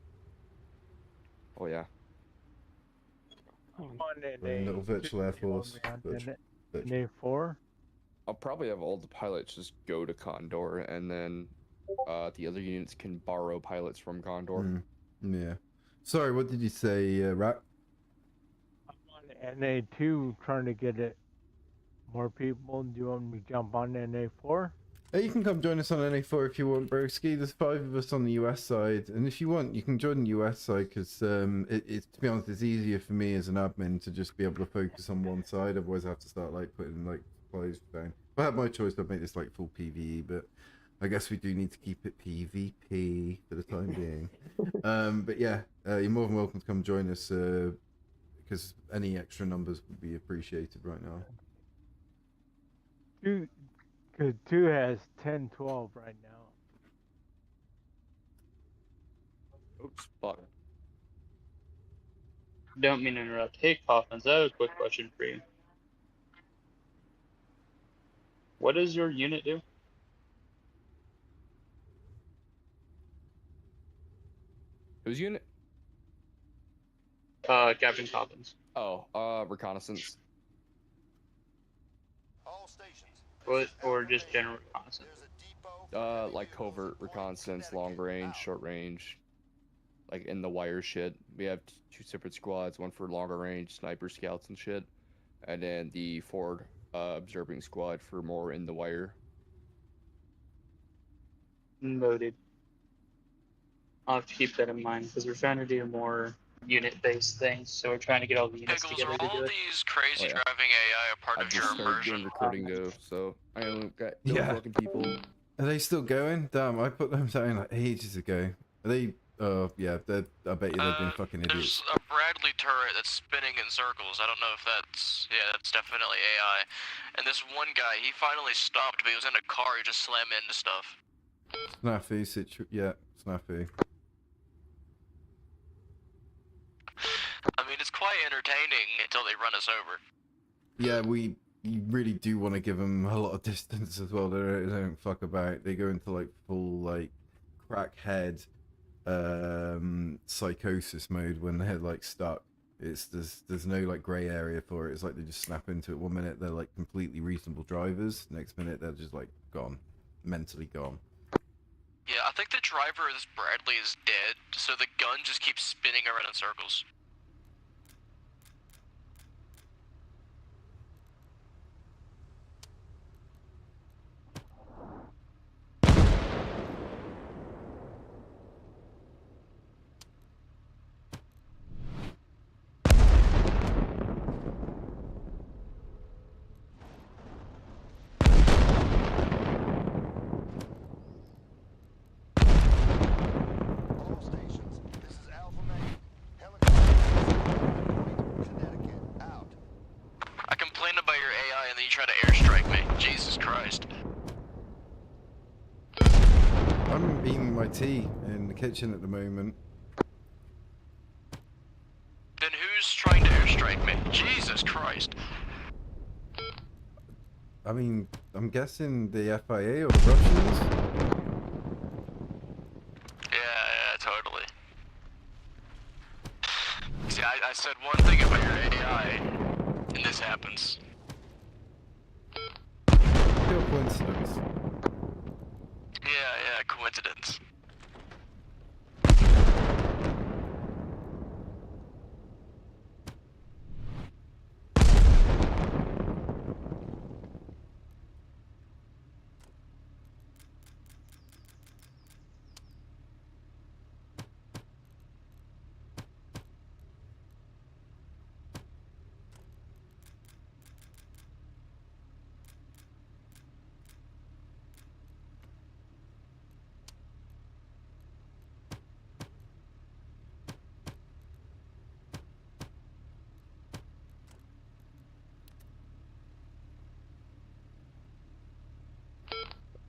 Speaker 18: Oh yeah.
Speaker 2: A little virtual air force.
Speaker 15: NA4.
Speaker 18: I'll probably have all the pilots just go to Condor, and then the other units can borrow pilots from Condor.
Speaker 2: Yeah. Sorry, what did you say, Rat?
Speaker 15: NA2 trying to get it. More people. Do you want me to jump on NA4?
Speaker 2: Hey, you can come join us on NA4 if you want, broski. There's 5 of us on the US side, and if you want, you can join the US side because it's to be honest, it's easier for me as an admin to just be able to focus on one side. Otherwise, I have to start like putting like supplies down. If I had my choice, I'd make this like full PVE, but I guess we do need to keep it PvP for the time being. But yeah, you're more than welcome to come join us because any extra numbers would be appreciated right now.
Speaker 15: Because 2 has 10-12 right now.
Speaker 18: Oops, fuck.
Speaker 11: Don't mean to interrupt. Hey, Coffins, I have a quick question for you. What does your unit do?
Speaker 18: Whose unit?
Speaker 11: Captain Coffins.
Speaker 18: Oh, reconnaissance.
Speaker 11: What, or just general reconnaissance?
Speaker 18: Like covert reconnaissance, long range, short range. Like in the wire shit. We have 2 separate squads, one for longer range, sniper scouts and shit. And then the forward observing squad for more in the wire.
Speaker 11: Noted. I'll have to keep that in mind because we're trying to do more unit-based things. So we're trying to get all the units
Speaker 12: Pickles, are
Speaker 11: together to
Speaker 12: all
Speaker 11: do it.
Speaker 12: these crazy
Speaker 18: Oh, yeah.
Speaker 12: driving AI a part
Speaker 18: I've
Speaker 12: of
Speaker 18: just
Speaker 12: your
Speaker 18: started
Speaker 12: immersion?
Speaker 18: doing recruiting though, so I only got no
Speaker 2: Yeah.
Speaker 18: fucking people.
Speaker 2: Are they still going? Damn, I put them down like ages ago. Are they? Oh yeah, I bet you they've been fucking idiots.
Speaker 12: There's a Bradley turret that's spinning in circles. I don't know if that's... Yeah, that's definitely AI. And this one guy, he finally stopped, but he was in a car, he just slammed into stuff.
Speaker 2: Snafu yeah, snafu.
Speaker 12: I mean, it's quite entertaining until they run us over.
Speaker 2: Yeah, you really do want to give them a lot of distance as well. They don't fuck about. They go into like full like crackhead psychosis mode when they're like stuck. There's no like grey area for it. It's like they just snap into it. 1 minute they're like completely reasonable drivers. Next minute they're just like gone, mentally gone.
Speaker 12: Yeah, I think the driver of this Bradley is dead, so the gun just keeps spinning around in circles.
Speaker 7: All stations, this is Alpha Main. Helicopter point Connecticut. Out.
Speaker 12: I complained about your AI and then you try to airstrike me. Jesus Christ.
Speaker 2: I'm eating my tea in the kitchen at the moment.
Speaker 12: Then who's trying to airstrike me? Jesus Christ.
Speaker 2: I mean, I'm guessing the FIA or the Russians.
Speaker 12: Yeah, totally. See, I said one thing about your AI, and this happens.
Speaker 2: Pure coincidence.
Speaker 12: Yeah, coincidence.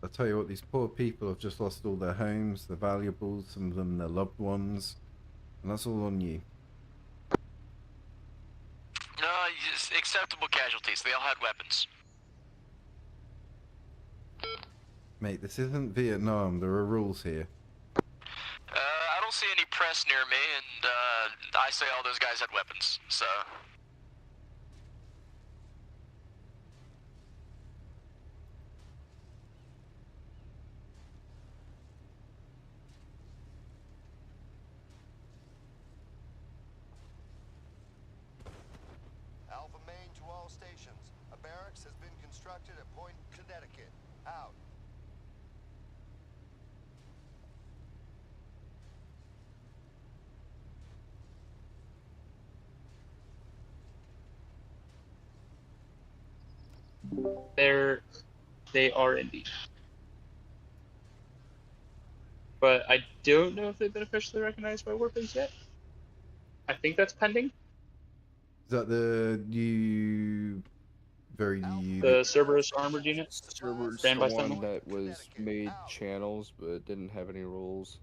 Speaker 2: I tell you what, these poor people have just lost all their homes, their valuables, some of them their loved ones, and that's all on you.
Speaker 12: No, just acceptable casualties. They all had weapons.
Speaker 2: Mate, this isn't Vietnam, there are rules here.
Speaker 12: I don't see any press near me, and I say all those guys had weapons, so...
Speaker 7: Alpha Main to all stations. A barracks has been constructed at Point Connecticut. Out.
Speaker 11: They are indeed. But I don't know if they've been officially recognized by Warpigs yet. I think that's pending.
Speaker 2: Is that the new,
Speaker 11: The Cerberus armored unit?
Speaker 18: Cerberus
Speaker 11: Stand by
Speaker 18: the one
Speaker 11: Sentinel?
Speaker 18: that was made channels but didn't have any rules.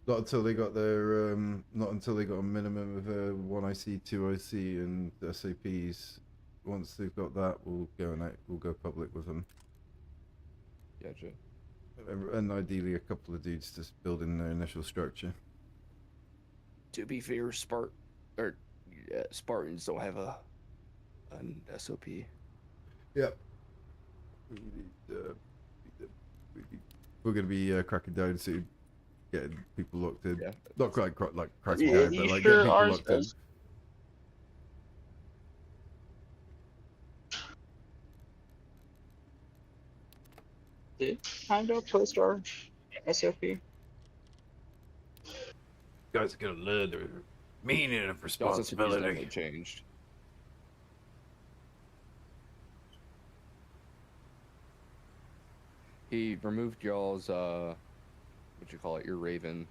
Speaker 2: Not until they got their, not until they got a minimum of 1 IC, 2 IC, and SAPs. Once they've got that, we'll go public with them.
Speaker 18: Gotcha.
Speaker 2: And ideally a couple of dudes just building their initial structure.
Speaker 18: To be fair, Spartans don't have an SOP.
Speaker 2: Yep. We're gonna be cracking down soon, getting people locked in.
Speaker 18: Yeah.
Speaker 2: Not quite like cracking
Speaker 11: Yeah,
Speaker 2: down,
Speaker 11: you
Speaker 2: but like
Speaker 11: sure
Speaker 2: getting people
Speaker 11: ours
Speaker 2: locked in.
Speaker 11: does? Did Heimdall post our SOP?
Speaker 2: You guys are gonna learn the meaning of responsibility.
Speaker 18: Definitely changed. He removed y'all's what you call it, your Raven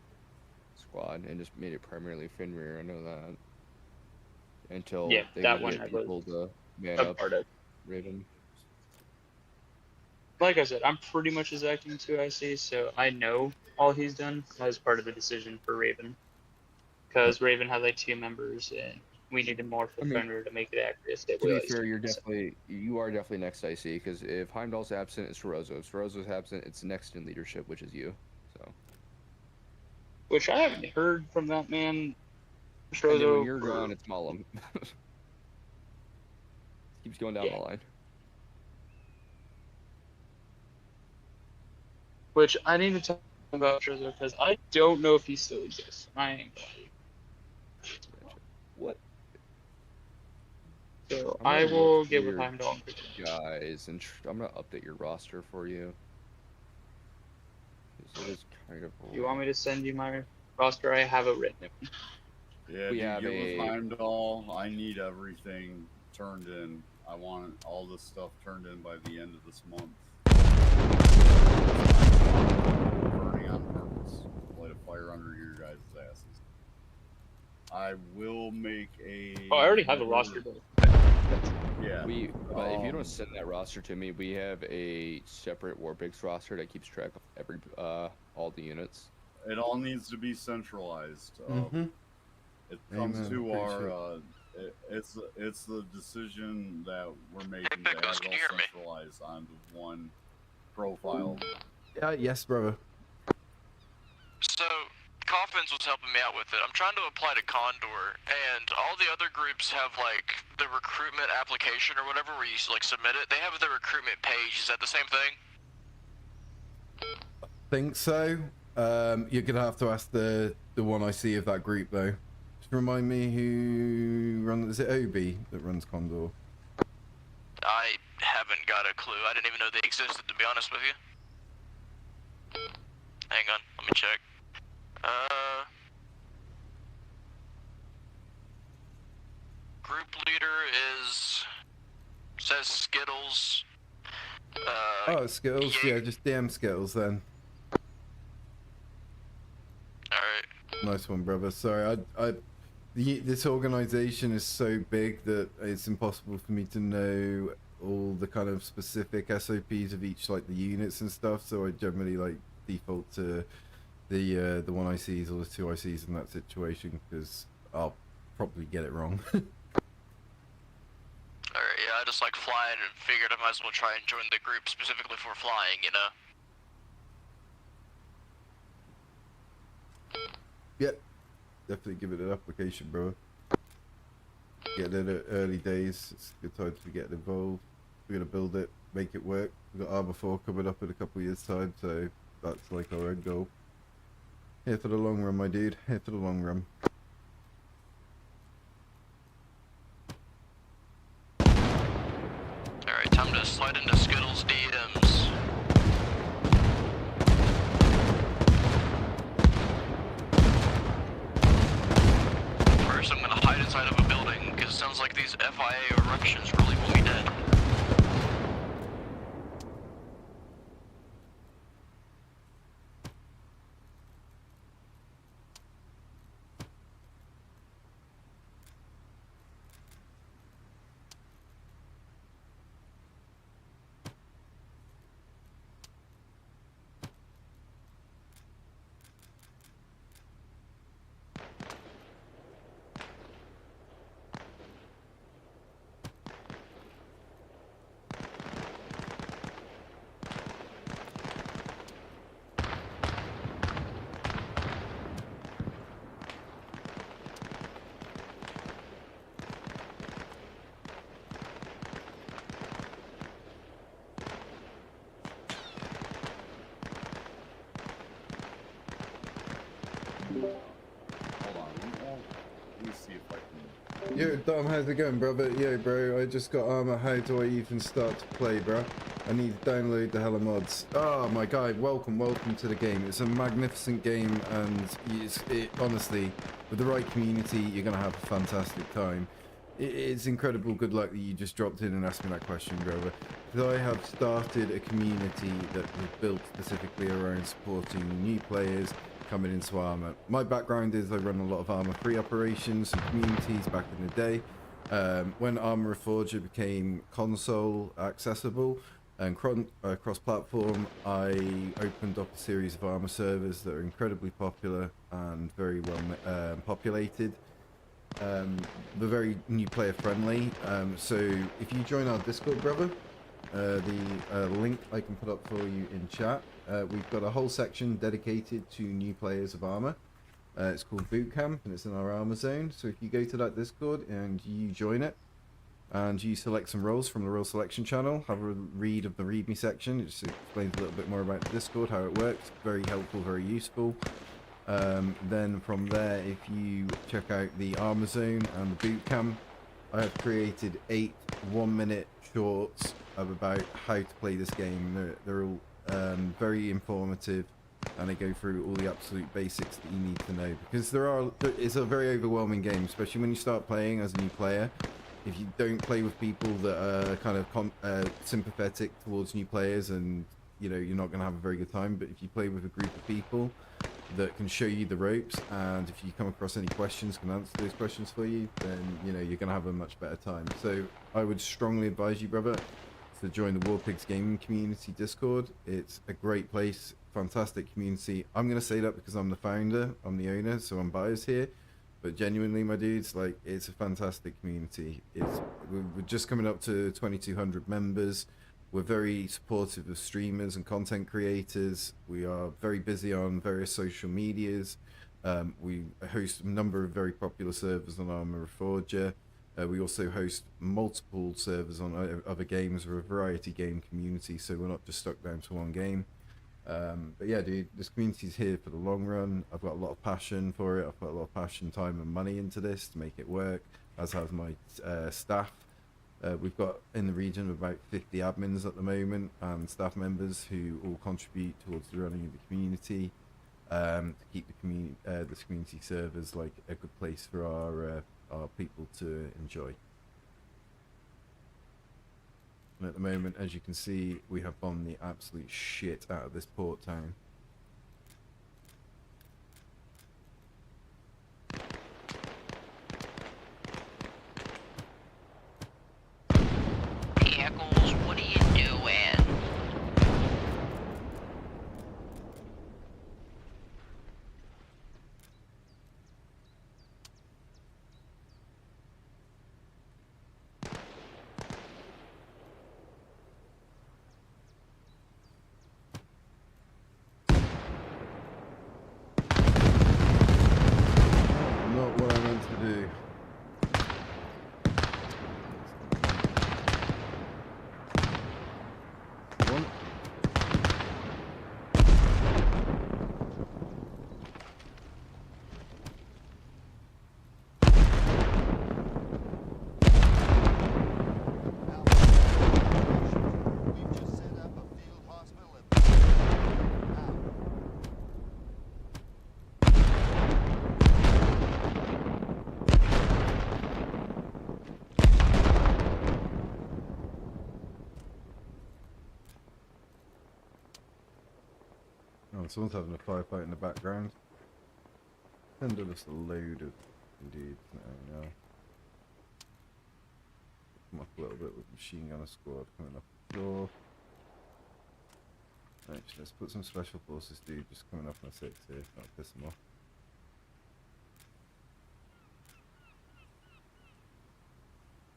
Speaker 18: squad, and just made it primarily Fenrir. I know that. Until
Speaker 11: Yeah,
Speaker 18: they
Speaker 11: that
Speaker 18: would
Speaker 11: one
Speaker 18: get
Speaker 11: I
Speaker 18: people
Speaker 11: was
Speaker 18: to man
Speaker 11: a
Speaker 18: up
Speaker 11: part of.
Speaker 18: Raven.
Speaker 11: Like I said, I'm pretty much his acting 2IC, so I know all he's done. I was part of the decision for Raven. Because Raven had like 2 members, and we needed more for Fenrir to make it accurate.
Speaker 18: To be fair, you are definitely next IC, because if Heimdall's absent, it's Ferozo. If Ferozo's absent, it's next in leadership, which is you. So.
Speaker 11: Which I haven't heard from that man.
Speaker 18: And then when you're gone, it's Milsim. Keeps going down the line.
Speaker 11: Which I need to talk about Trezo, because I don't know if he still exists. I ain't got it.
Speaker 18: What?
Speaker 11: So I will get with Heimdall.
Speaker 18: Guys, and I'm gonna update your roster for you. It is kind of.
Speaker 11: You want me to send you my roster? I have it written.
Speaker 6: Yeah,
Speaker 18: We
Speaker 6: dude,
Speaker 18: have
Speaker 6: get with
Speaker 18: a-
Speaker 6: Heimdall. I need everything turned in. I want all this stuff turned in by the end of this month. Burning on purpose. Light a fire under your guys' asses. I will make a.
Speaker 11: Oh, I already have a roster built.
Speaker 6: Yeah.
Speaker 18: But if you don't send that roster to me, we have a separate Warpigs roster that keeps track of every all the units.
Speaker 6: It all needs to be centralized. It
Speaker 2: Amen.
Speaker 6: comes to
Speaker 2: Appreciate
Speaker 6: our. It's the decision that we're making to have it all centralized onto one profile.
Speaker 2: Yes, brother.
Speaker 12: So, Coffins was helping me out with it. I'm trying to apply to Condor, and all the other groups have, like, the recruitment application or whatever where you, like, submit it. They have the recruitment page. Is that the same thing?
Speaker 2: Think so. You're gonna have to ask the one I see of that group, though. Just remind me who runs. Is it Obi that runs Condor?
Speaker 12: I haven't got a clue. I didn't even know they existed, to be honest with you. Hang on, let me check. Group leader says Skittles.
Speaker 2: Oh, Skittles. Yeah, just DM Skittles then.
Speaker 12: Alright.
Speaker 2: Nice one, brother. Sorry, this organization is so big that it's impossible for me to know all the kind of specific SOPs of each, like the units and stuff. So I generally like default to the one ICs or the 2 ICs in that situation because I'll probably get it wrong.
Speaker 12: Alright, yeah, I just like flying and figured I might as well try and join the group specifically for flying, you know?
Speaker 2: Yep. Definitely give it an application, bro. Get in at early days. It's a good time to get involved. We're gonna build it, make it work. We've got Arma 4 coming up in a couple of years' time, so that's like our end goal. Here for the long run, my dude. Here for the long run.
Speaker 12: Alright, time to slide into Skittles DMs. First, I'm gonna hide inside of a building, because it sounds like these FIA eruptions really will be dead.
Speaker 6: Hold on, let me see if I can.
Speaker 2: Yo, Dom, how's it going, brother? Yo, bro, I just got Arma. How do I even start to play, bro? I need to download the hella mods. Oh my god, welcome to the game. It's a magnificent game, and honestly, with the right community, you're going to have a fantastic time. It's incredible good luck that you just dropped in and asked me that question, Grover. Because I have started a community that was built specifically around supporting new players coming into Arma. My background is I run a lot of Arma free operations and communities back in the day. When Arma Reforger became console accessible and cross-platform, I opened up a series of Arma servers that are incredibly popular and very well populated. They're very new player friendly. So if you join our Discord, brother, the link I can put up for you in chat. We've got a whole section dedicated to new players of Arma. It's called Boot Camp, and it's in our Arma zone. So if you go to that Discord and you join it, and you select some roles from the role selection channel, have a read of the README section. It just explains a little bit more about the Discord, how it works. Very helpful, very useful. Then from there, if you check out the Arma Zone and the Boot Camp, I have created 8 one-minute shorts about how to play this game. They're all very informative, and they go through all the absolute basics that you need to know, because it's a very overwhelming game, especially when you start playing as a new player. If you don't play with people that are kind of sympathetic towards new players, and you're not going to have a very good time. But if you play with a group of people that can show you the ropes, and if you come across any questions, can answer those questions for you, then you're going to have a much better time. So I would strongly advise you, brother, to join the Warpigs gaming community Discord. It's a great place, fantastic community. I'm going to say that because I'm the founder, I'm the owner, so I'm biased here. But genuinely, my dudes, like, it's a fantastic community. We're just coming up to 2,200 members. We're very supportive of streamers and content creators. We are very busy on various social medias. We host a number of very popular servers on Arma Reforger. We also host multiple servers on other games. We're a variety game community, so we're not just stuck down to one game. But yeah, dude, this community's here for the long run. I've got a lot of passion for it. I've put a lot of passion, time, and money into this to make it work, as has my staff. We've got in the region about 50 admins at the moment and staff members who all contribute towards the running of the community, to keep the this community servers like a good place for our people to enjoy. And at the moment, as you can see, we have bombed the absolute shit out of this port town.
Speaker 19: Pickles, what are you doing?
Speaker 2: Not what I meant to do. One. Oh, someone's having a firefight in the background. And just a load of dudes now. Come up a little bit with machine gunner squad coming up the floor. Actually, let's put some special forces dude just coming up on 6 here. That'll piss them off.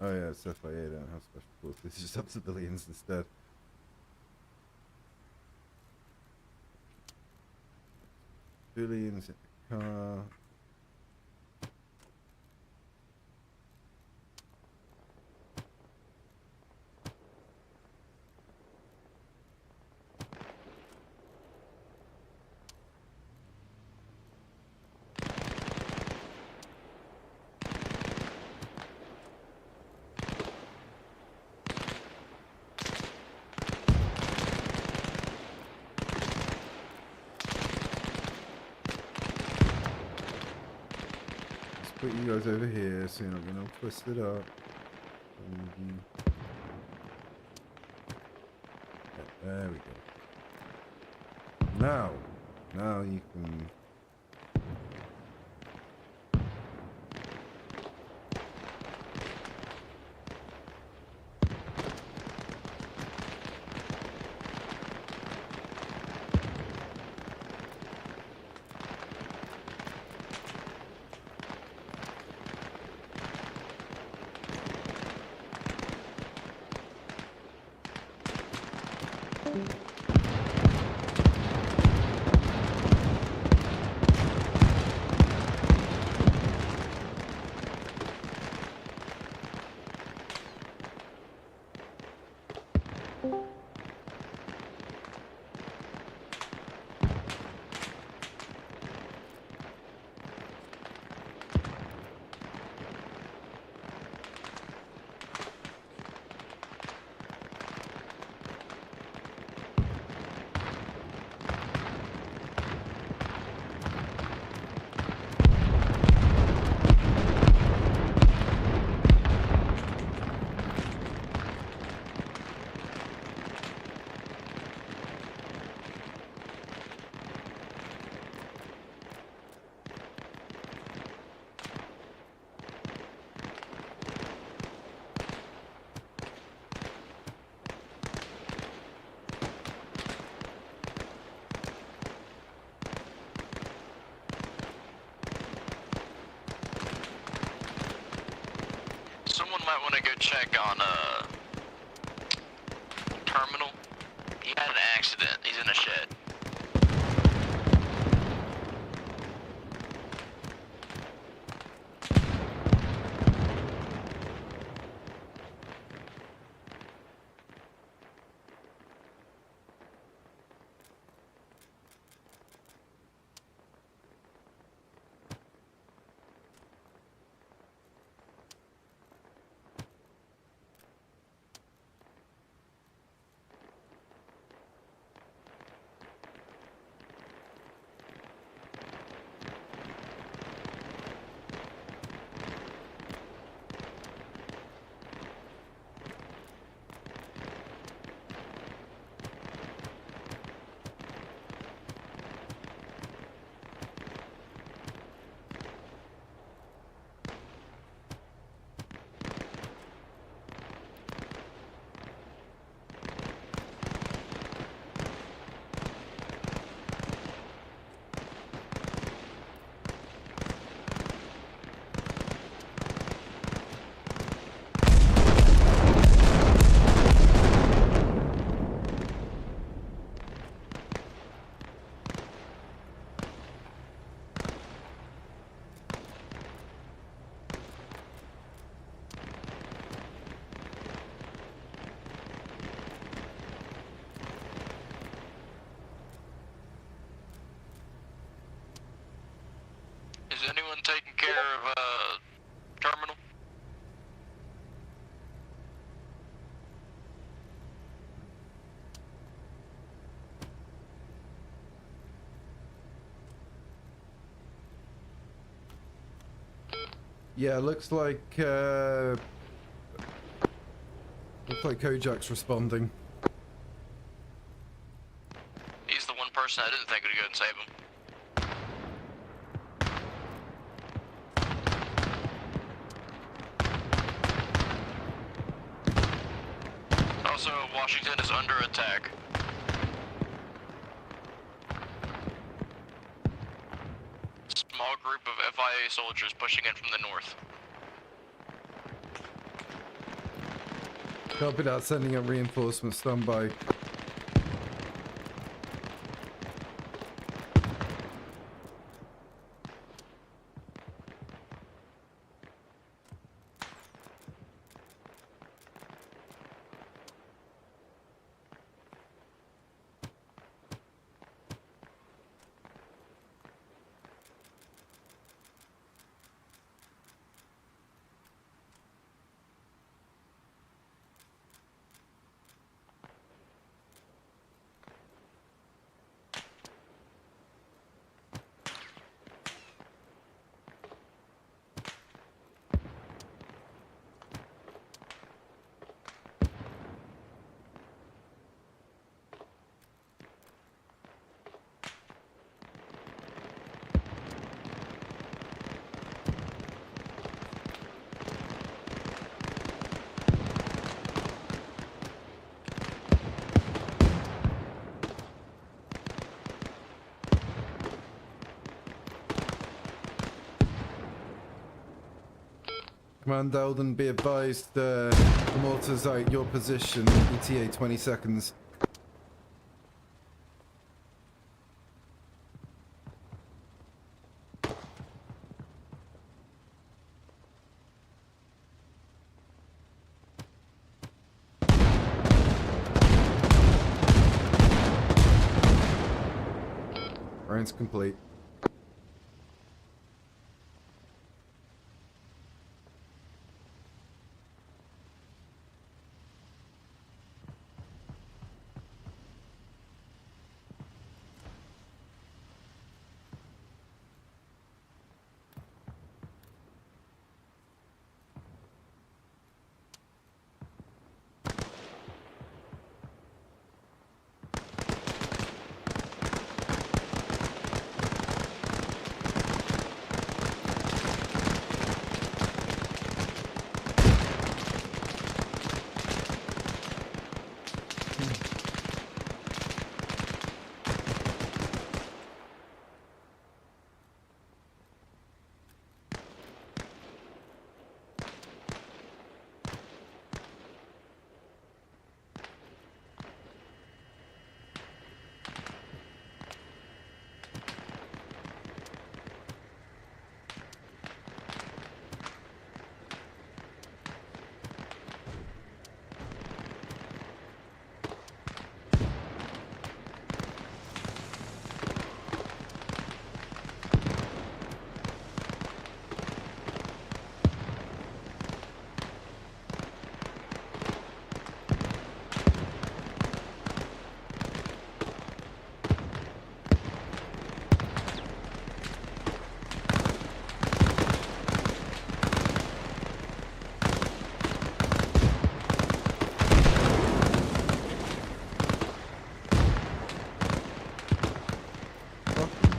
Speaker 2: Oh yeah, it's FIA, they don't have special forces, they just have civilians instead. Civilians in the car. put you guys over here so you're not getting all twisted up. There we go. Now you can.
Speaker 12: Might want to go check on terminal. He had an accident. He's in a shed. Is anyone taking care of terminal?
Speaker 2: Yeah, looks like Kojak's responding.
Speaker 12: He's the one person I didn't think would go and save him. Also, Washington is under attack. Small group of FIA soldiers pushing in from the north.
Speaker 2: Copy that, sending up reinforcements, stand by. Command Eldon, be advised, mortars out your position, ETA 20 seconds. Round's complete.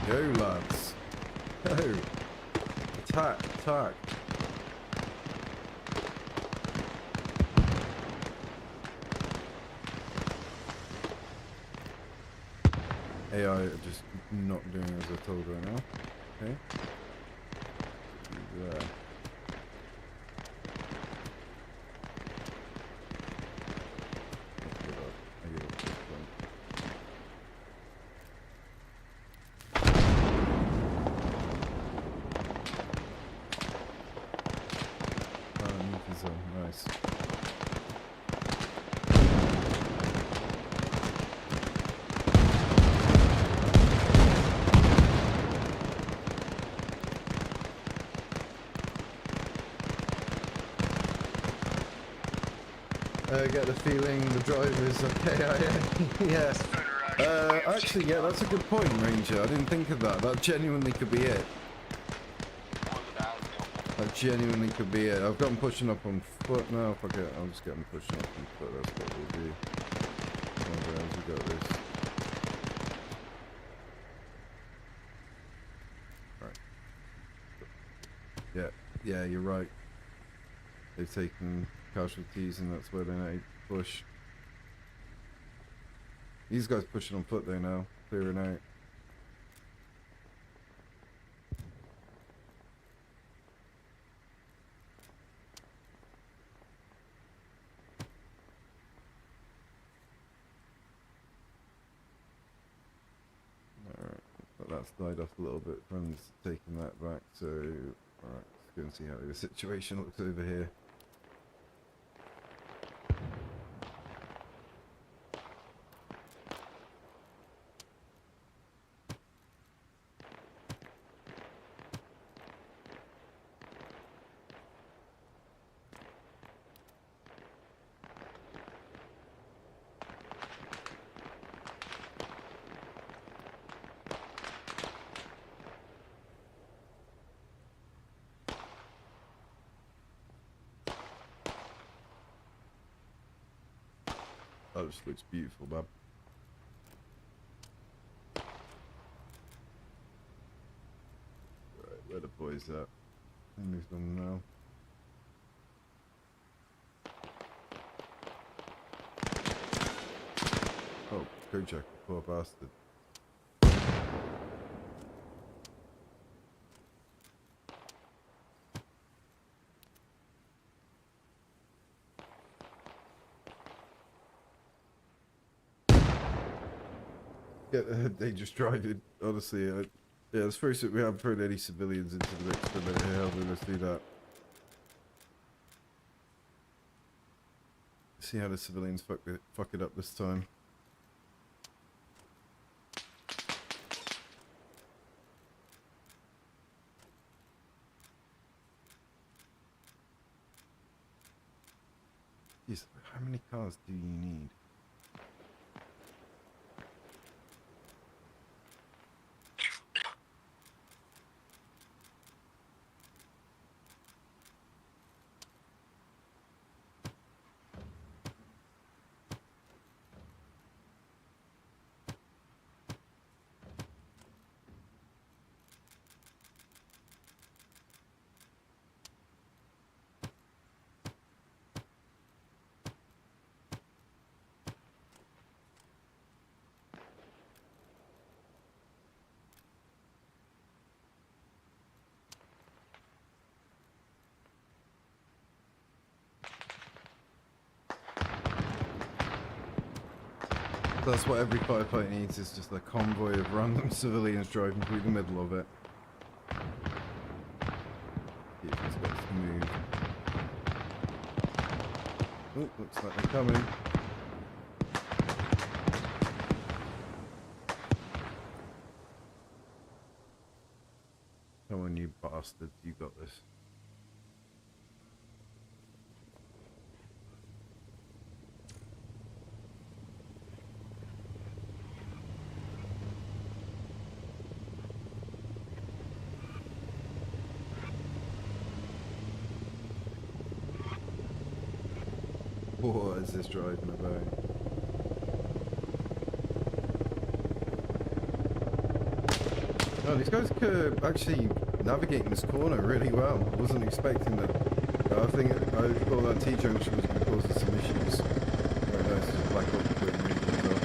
Speaker 2: Go, lads. Go. Attack, attack. AI are just not doing as I told right now. Okay. There. Nice. I get the feeling the driver's okay. Yeah. Actually, yeah, that's a good point, Ranger. I didn't think of that. That genuinely could be it. That genuinely could be it. I've got him pushing up on foot now. Fuck it, I'll just get him pushing up on foot. That's what we'll do. Oh, guys, we got this. Right. Yeah, you're right. They've taken casualties and that's where they need to push. These guys pushing on foot though now, clearing out. Alright, but that's died off a little bit. Friends taking that back, so alright, let's go and see how the situation looks over here. That just looks beautiful, man. Right, where the boys at? I moved on now. Oh, Kojak, poor bastard. Get dangerous driving. Honestly, yeah. Let's face it. We haven't thrown any civilians into the mix for a minute here. Let's do that. See how the civilians fuck it up this time. Jeez, how many cars do you need? That's what every firefight needs, is just a convoy of random civilians driving through the middle of it. See if it's got to move. Oh, looks like they're coming. Come on, you bastards, you got this. What is this driving about? Oh, these guys could actually navigating this corner really well. I wasn't expecting that. I think I thought that T-junction was going to cause us some issues. Very nice, just black up quick movement as well.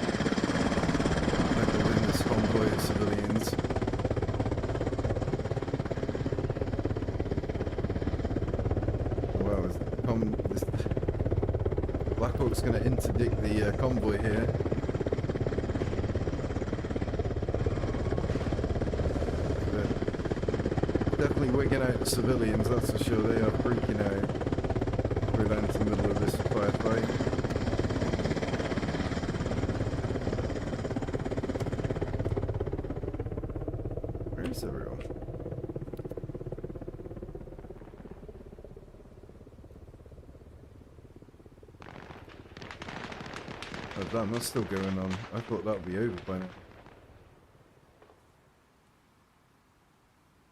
Speaker 2: They're in this convoy of civilians. Wow, this Black Hawk's going to interdict the convoy here. Definitely wigging out the civilians, that's for sure. They are freaking out. We're down to the middle of this firefight. Where is everyone? Oh damn, that's still going on. I thought that would be over by now.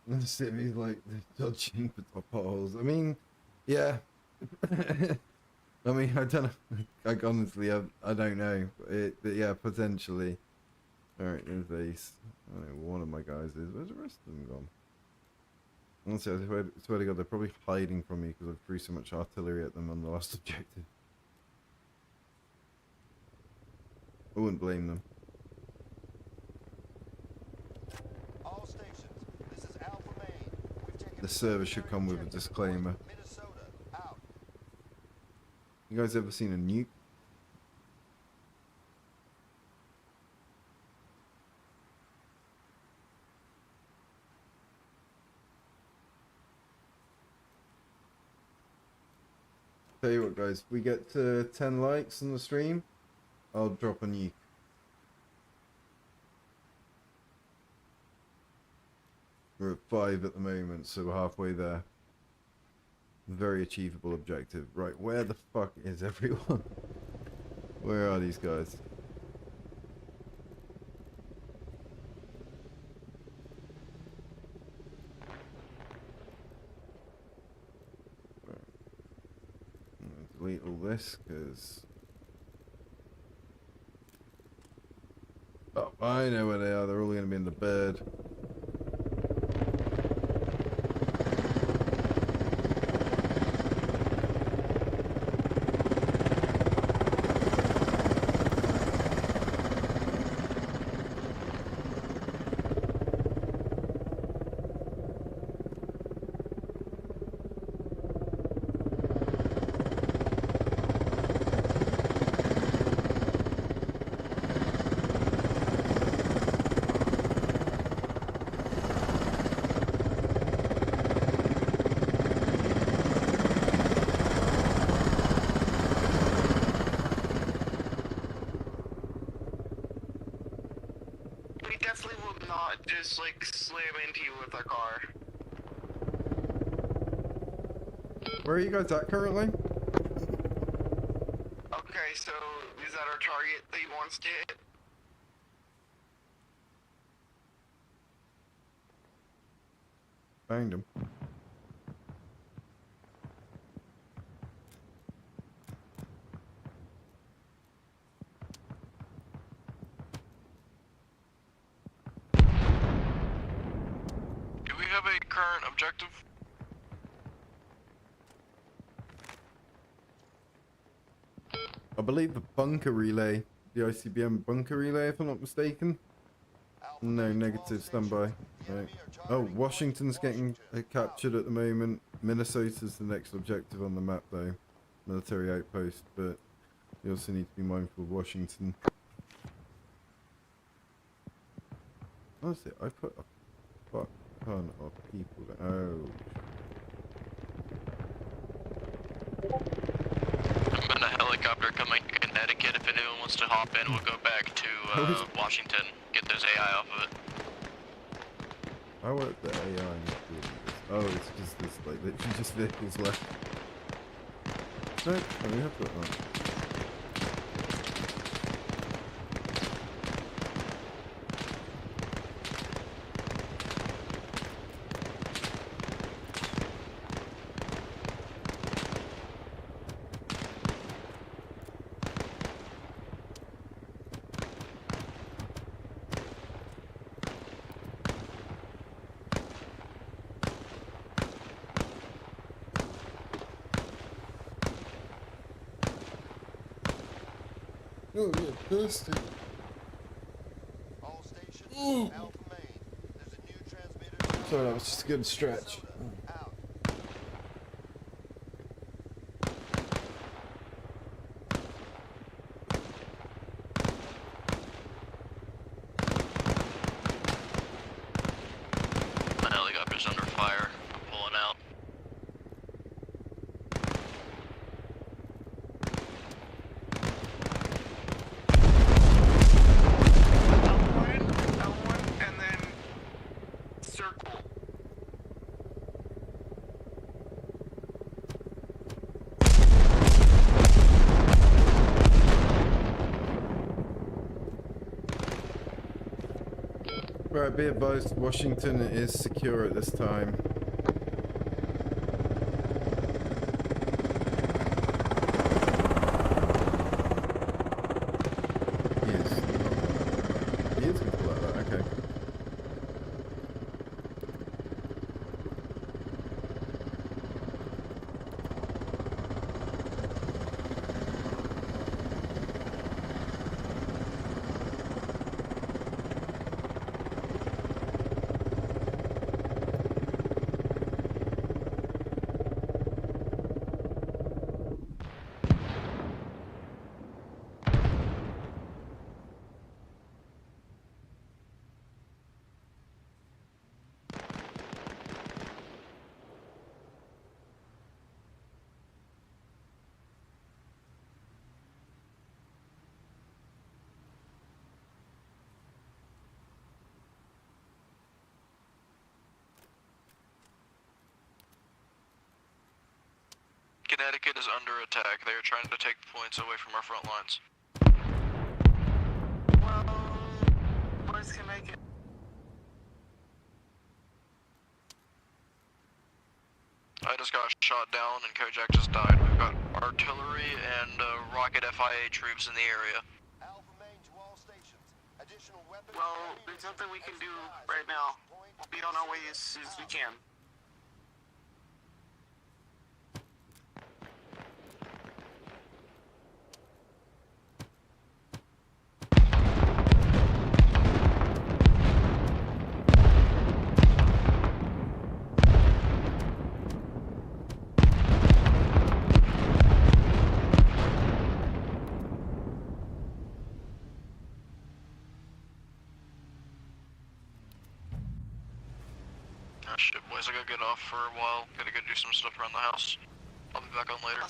Speaker 2: The city's like dodging potholes. I mean, yeah. I mean, I don't know. Like, honestly, I don't know. But yeah, potentially. Alright, there's Ace. I don't know where one of my guys is. Where's the rest of them gone? Honestly, I swear to God, they're probably hiding from me because I threw so much artillery at them on the last objective. I wouldn't blame them. The server should come with a disclaimer. You guys ever seen a nuke? Tell you what, guys, if we get to 10 likes on the stream, I'll drop a nuke. We're at 5 at the moment, so we're halfway there. Very achievable objective. Right, where the fuck is everyone? Where are these guys? Right. I'm gonna delete all this, because... Oh, I know where they are. They're all going to be in the bird.
Speaker 16: definitely will not just like slam into you with our car.
Speaker 2: Where are you guys at currently?
Speaker 16: Okay, so is that our target that he wants to hit?
Speaker 2: Found him.
Speaker 12: Do we have a current objective?
Speaker 2: I believe the bunker relay, the ICBM bunker relay, if I'm not mistaken. No, negative, standby. Right. Oh, Washington's getting captured at the moment. Minnesota's the next objective on the map, though. Military outpost, but you also need to be mindful of Washington. Honestly, I put a fuck ton of people there. Oh.
Speaker 12: I'm in a helicopter coming to Connecticut. If anyone wants to hop in, we'll go back to Washington. Get those AI off of it.
Speaker 2: How are the AI not doing this? Oh, it's just this, like, literally just vehicles left. No, we have got that. Oh, yeah, thirsty.
Speaker 7: All stations, Alpha Main. There's a new transmitter.
Speaker 2: Sorry, that was just a good stretch.
Speaker 12: My helicopter's under fire. I'm pulling out.
Speaker 16: L1, and then circle.
Speaker 2: Right, be advised, Washington is secure at this time. He is going to pull out that, okay.
Speaker 12: Connecticut is under attack. They are trying to take points away from our front lines.
Speaker 16: Where's Connecticut?
Speaker 12: I just got shot down and Kojak just died. We've got artillery and rocket FIA troops in the area.
Speaker 16: Well, there's nothing we can do right now. We'll be on our way as soon as we can.
Speaker 12: Oh shit, boys, I gotta get off for a while. Gotta go do some stuff around the house. I'll be back on later.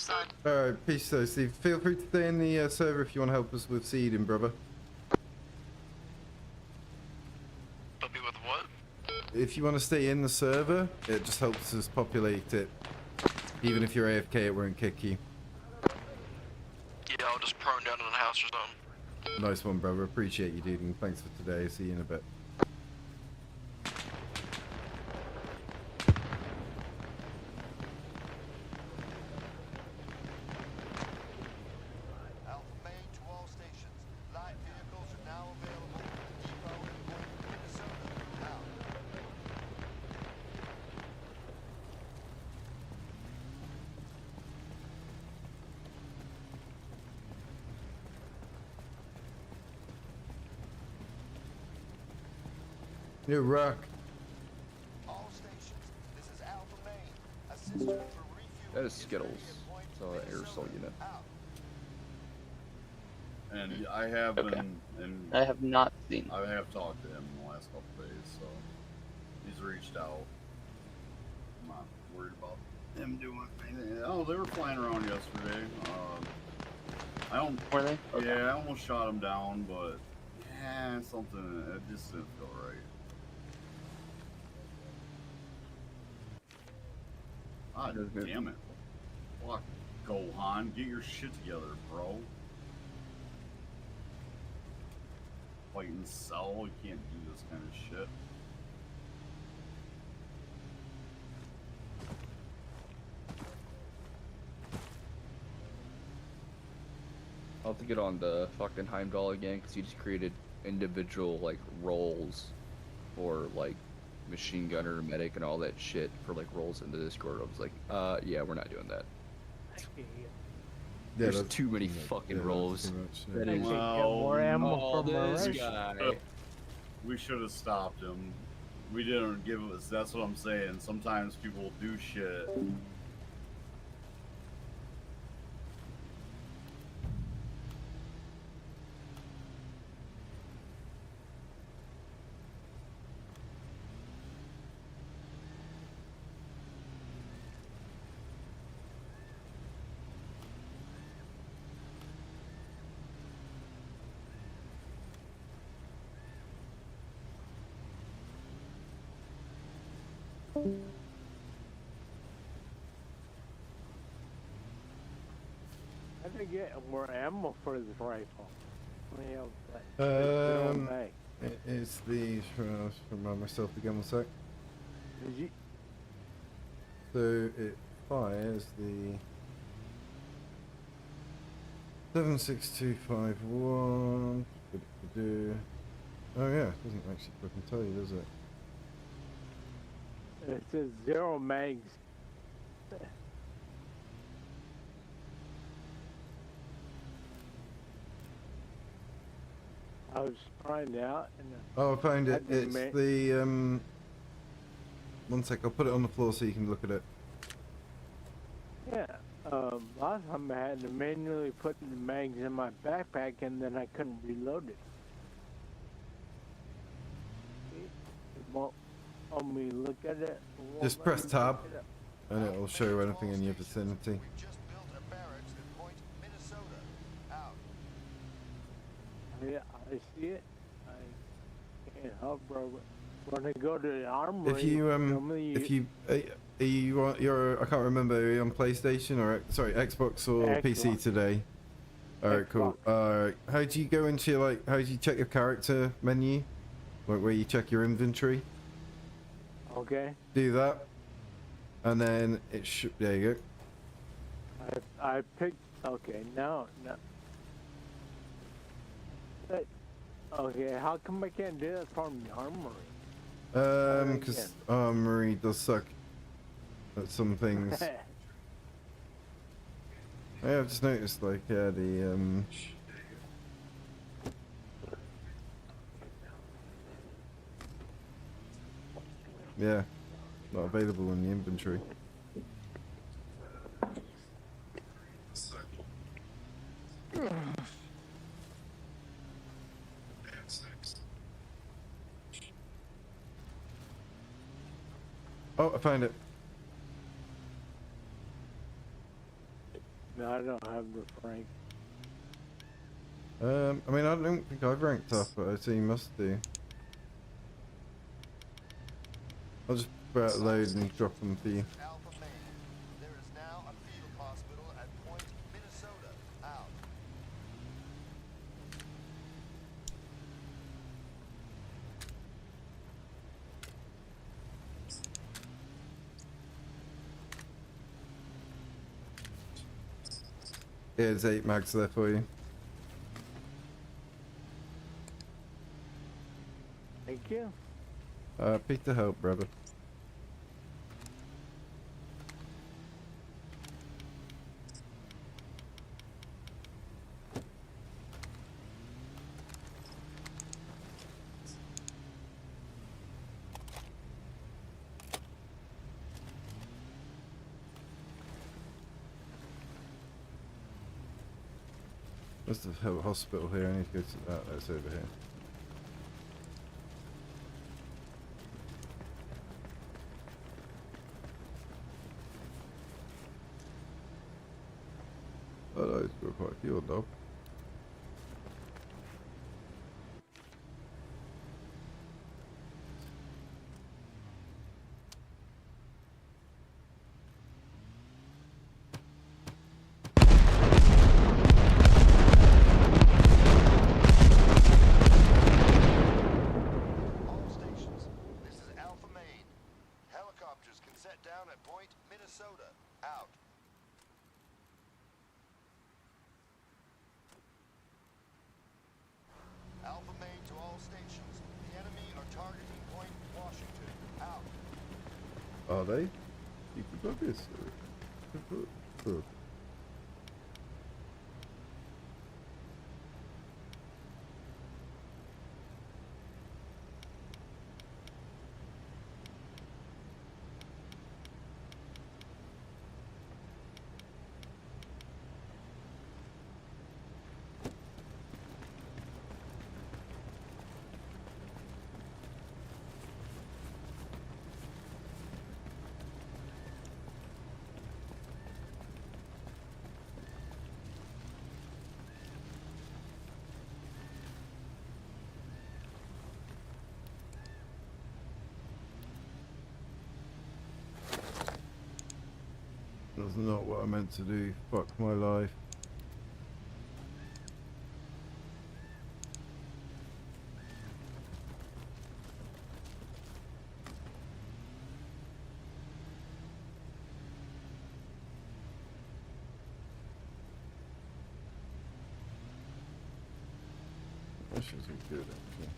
Speaker 2: Alright, peace though, Steve. Feel free to stay in the server if you want to help us with seeding, brother.
Speaker 12: with what?
Speaker 2: If you want to stay in the server, it just helps us populate it. Even if you're AFK, it won't kick you.
Speaker 12: Yeah, I'll just prone down in the house or something.
Speaker 2: Nice one, brother. Appreciate you, dude, and thanks for today. See you in a bit.
Speaker 7: Alpha main to all stations. Light vehicles are now available. Depot and Point, Minnesota. Out.
Speaker 2: New rock.
Speaker 7: All stations. This is Alpha main. Assist you for refueling.
Speaker 18: That is Skittles. It's an aerosol unit.
Speaker 6: And I have been, and
Speaker 11: I have not seen.
Speaker 6: I have talked to him in the last couple days, so he's reached out. I'm not worried about him doing anything. Oh, they were flying around yesterday. I don't.
Speaker 11: Were they? Okay.
Speaker 6: Yeah, I almost shot him down, but yeah, something. It just didn't feel right. Ah, damn it! Fuck, Gohan, get your shit together, bro. Fight and sell, you can't do this kind of shit.
Speaker 18: I'll have to get on the fucking Heimdall again because he just created individual like roles for like machine gunner, medic, and all that shit for like roles in the Discord. I was like, yeah, we're not doing that.
Speaker 2: Yeah,
Speaker 18: There's too many fucking roles. That is
Speaker 15: more ammo for
Speaker 18: this
Speaker 15: Mirage.
Speaker 18: guy.
Speaker 6: We should have stopped him. We didn't give us. That's what I'm saying. Sometimes people do shit.
Speaker 15: How did I get more ammo for this rifle? Let me have that.
Speaker 2: It's the. Remind myself again, one sec.
Speaker 15: Did you?
Speaker 2: So it fires the 76251. Oh yeah, it doesn't actually fucking tell you, does it?
Speaker 15: It says 0 mags. I was trying it out and
Speaker 2: Oh, I found it.
Speaker 15: I didn't
Speaker 2: It's
Speaker 15: make-
Speaker 2: the One sec, I'll put it on the floor so you can look at it.
Speaker 15: yeah. Last time I had to manually put the mags in my backpack and then I couldn't reload it. It won't let me look at it. It won't
Speaker 2: Just
Speaker 15: let
Speaker 2: press
Speaker 15: me
Speaker 2: tab,
Speaker 15: pick it up.
Speaker 2: and it will show you anything in your vicinity.
Speaker 15: Yeah, I see it. I can't help, bro. When I go to the armory,
Speaker 2: If you
Speaker 15: normally
Speaker 2: if you you're I can't remember, are you on PlayStation or Xbox or PC
Speaker 15: Xbox.
Speaker 2: today? Alright, cool. How do you go into how do you check your character menu? Like where you check your inventory?
Speaker 15: Okay.
Speaker 2: Do that, and then it should. There you go.
Speaker 15: I picked. Okay, now. Okay, how come I can't do that from the armory?
Speaker 2: Because Armory does suck at some things. Yeah, I've just noticed, yeah, not available in the inventory. Oh, I found it.
Speaker 15: No, I don't have the rank.
Speaker 2: I mean, I don't think I've ranked up, but I see you must do. I'll just put out a load and drop them for you.
Speaker 7: Alpha Main. There is now a field hospital at Point, Minnesota. Out.
Speaker 2: Here's 8 mags there for you.
Speaker 15: Thank you.
Speaker 2: Happy to help, brother. There's the hospital here. I need to go to that. That's over here. Oh, those were quite a few, though.
Speaker 7: All stations. This is Alpha Main. Helicopters can set down at Point, Minnesota. Out. Alpha Main to all stations. The enemy are targeting Point, Washington. Out.
Speaker 2: Are they? You could go this. That's not what I meant to do. Fuck my life. That should be good, actually.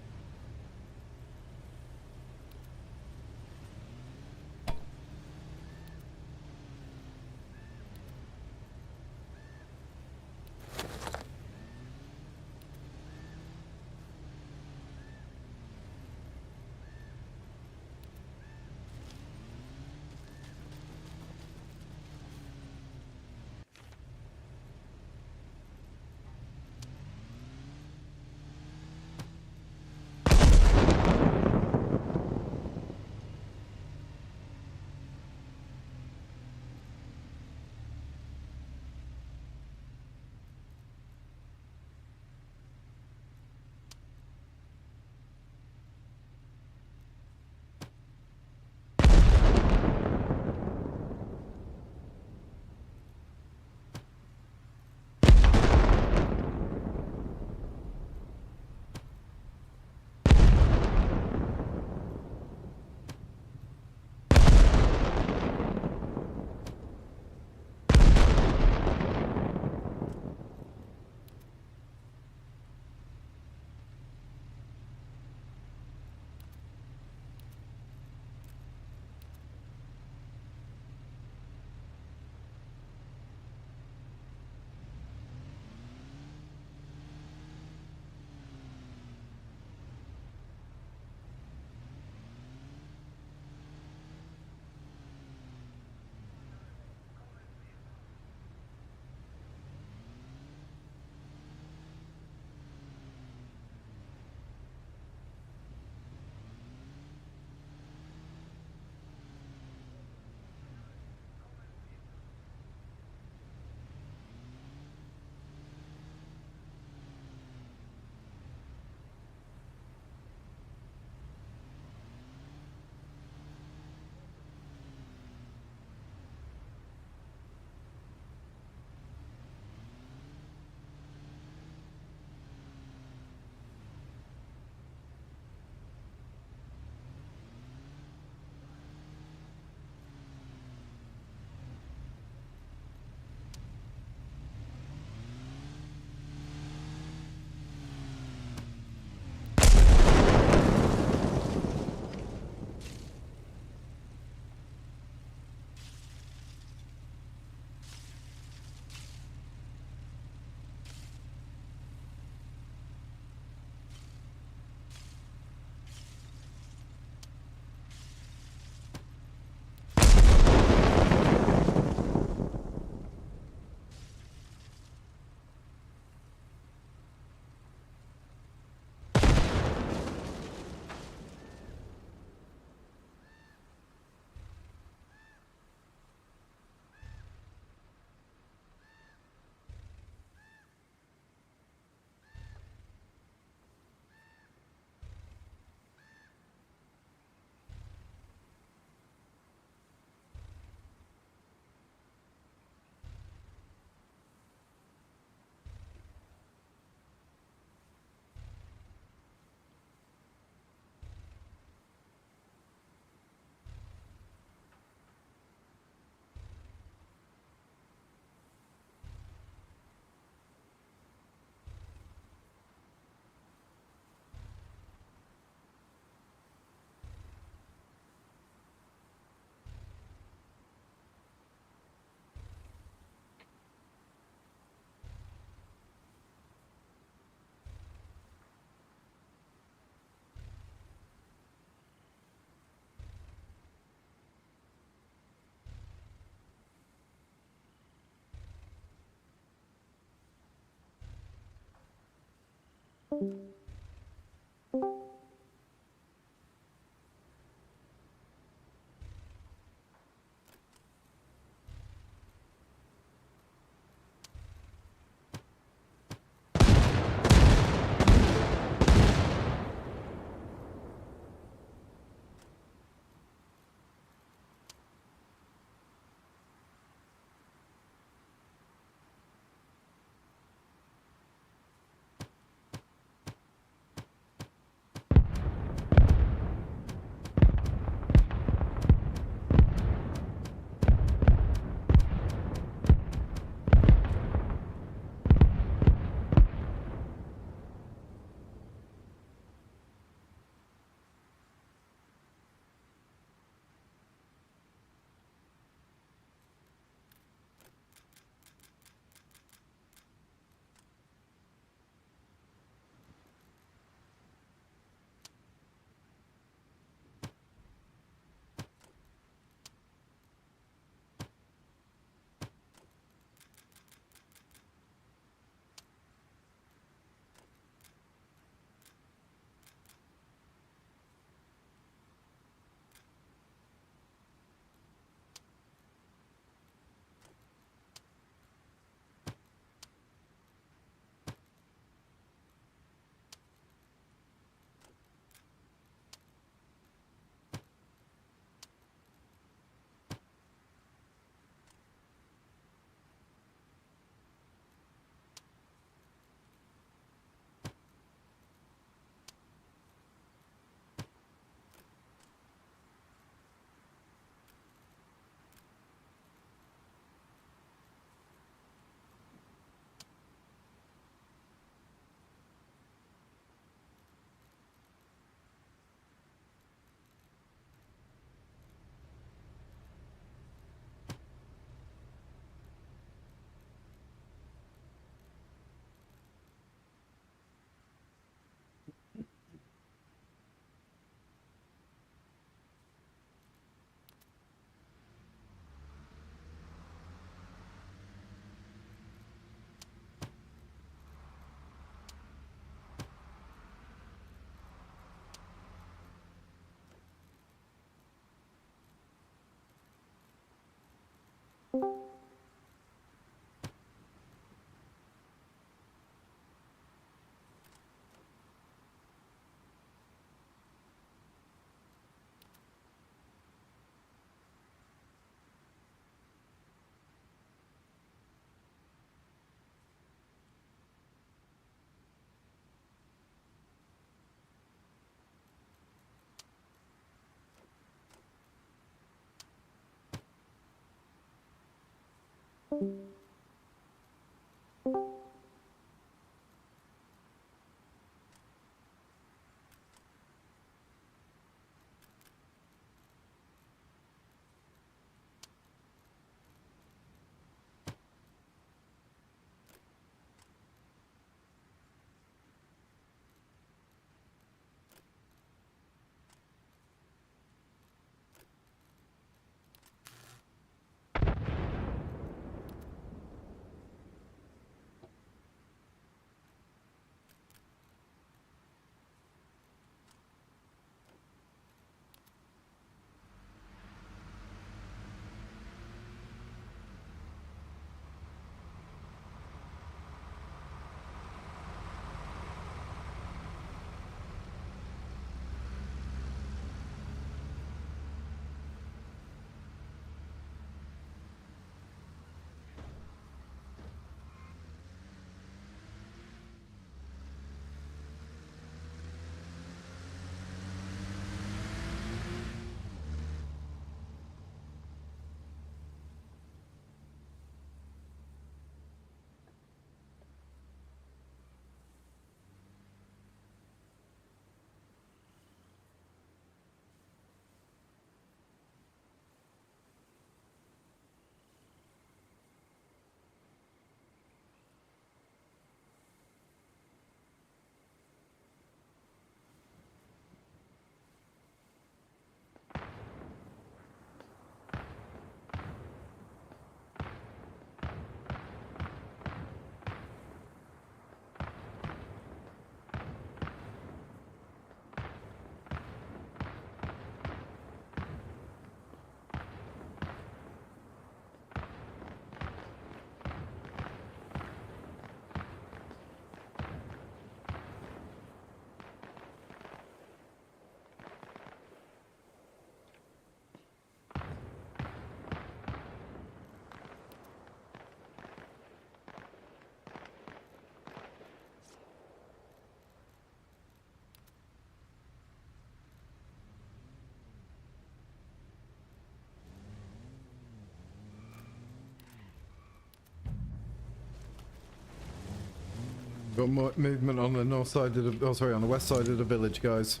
Speaker 2: Got more movement on the north side of the, oh sorry, on the west side of the village, guys.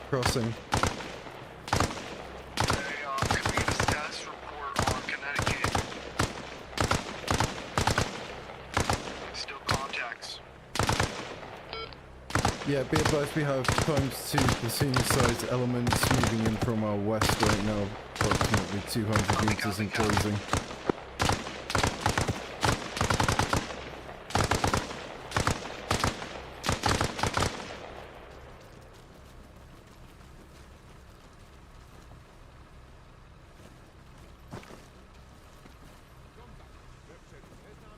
Speaker 2: Crossing. Yeah, be advised we have times 2 casino-sized elements moving in from our west right now, approximately 200 meters and closing.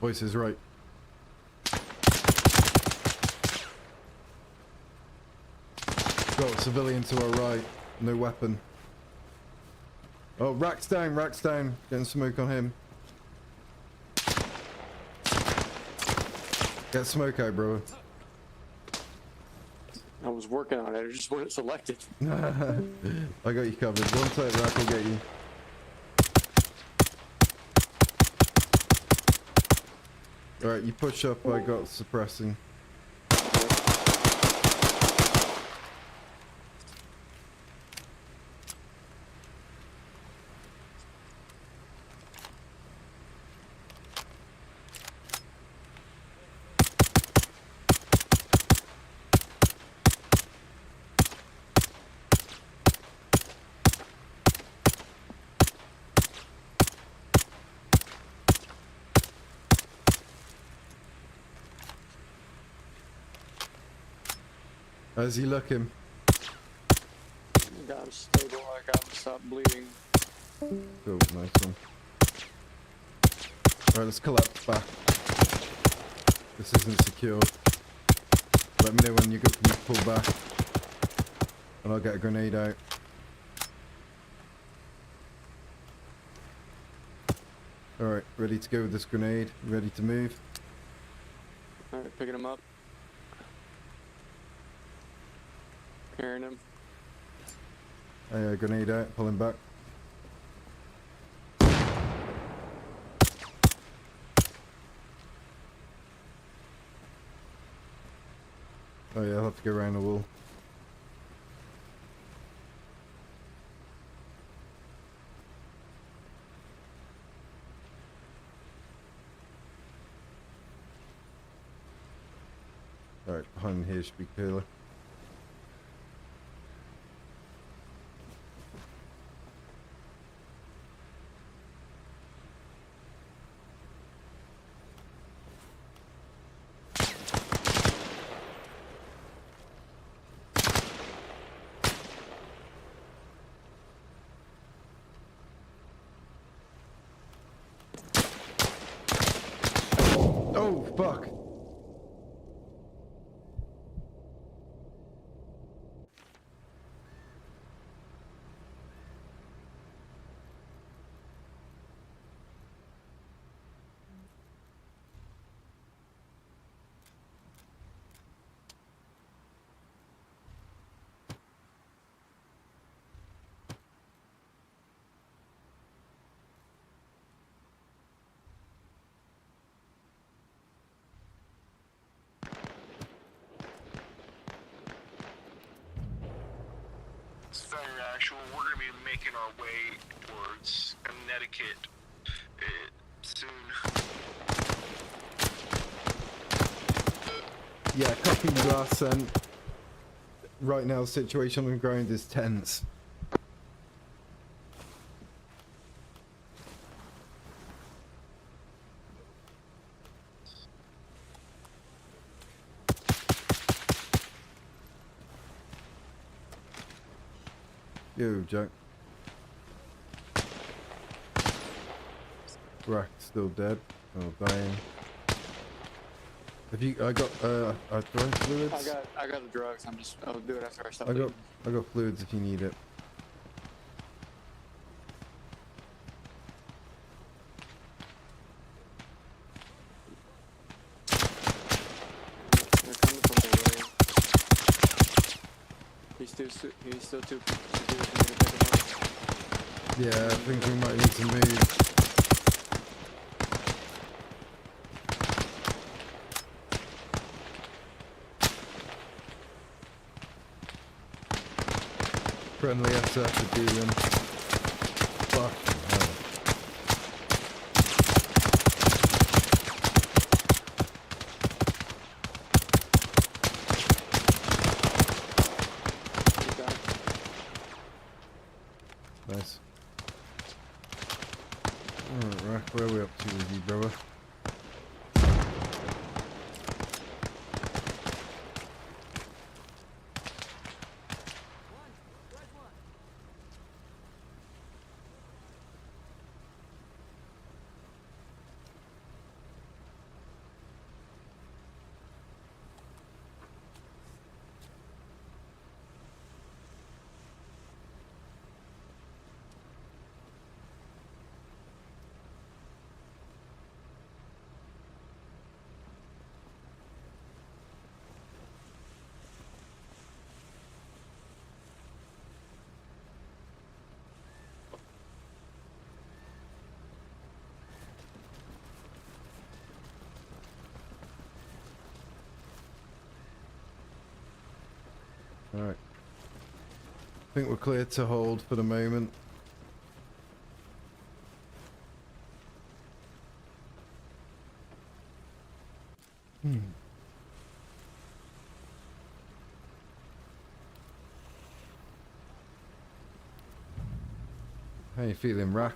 Speaker 2: Voice is right. Got a civilian to our right, no weapon. Oh, Rack's down, Rack's down. Getting smoke on him. Get smoke out, bro.
Speaker 9: I was working on it, I just wasn't selected.
Speaker 2: I got you covered. One side, Rack will get you. Alright, you push up, I got suppressing. How's he looking?
Speaker 9: Got him stable, I got him stop bleeding.
Speaker 2: Cool, nice one. Alright, let's collapse back. This isn't secure. Let me know when you pull back. And I'll get a grenade out. Alright, ready to go with this grenade. Ready to move.
Speaker 9: Alright, picking him up. Carrying him.
Speaker 2: Grenade out, pulling back. Oh yeah, I'll have to go around the wall. Alright, behind here should be clearer. Oh, fuck.
Speaker 5: Actual, we're going to be making our way towards Connecticut soon.
Speaker 2: Yeah, copy the last sent. Right now, the situation on the ground is tense. Yo, Jack. Rack still dead. Oh, dying. Have you? I got throwing fluids.
Speaker 9: I got the drugs. I'll do it after I stop.
Speaker 2: I got fluids if you need it.
Speaker 9: They're coming from the way. He's still too for me to pick him up.
Speaker 2: Yeah, I think we might need to move. Friendly SF to do them. Fuck. Nice. Alright, Rack, where are we up to with you, brother? Alright. I think we're clear to hold for the moment. How you feeling, Rack?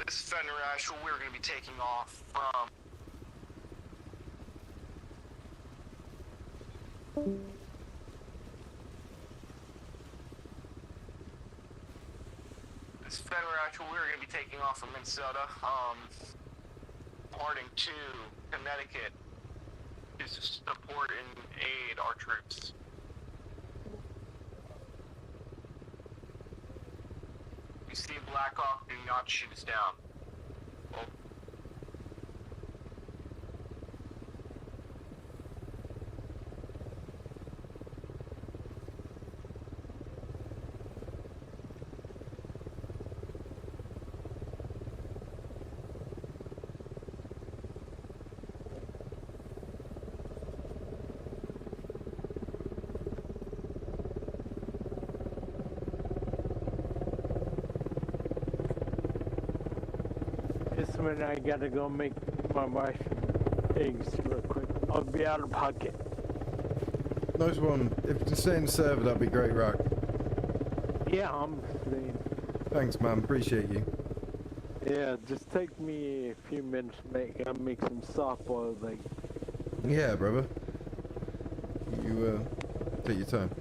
Speaker 5: This is Fender Asheville. We're going to be taking off from... This is Fender Asheville. We're going to be taking off from Minnesota, departing to Connecticut to support and aid our troops. If you see a Black Hawk, do not shoot us down. Well,
Speaker 15: When I gotta go make my wife eggs real quick. I'll be out of pocket.
Speaker 2: Nice one. If you can stay in the server, that'd be great, Rack.
Speaker 15: Yeah, I'm staying.
Speaker 2: Thanks, man. Appreciate you.
Speaker 15: Yeah, just take me a few minutes, mate. I'll make some soft-boiled eggs.
Speaker 2: Yeah, brother. You, take your time.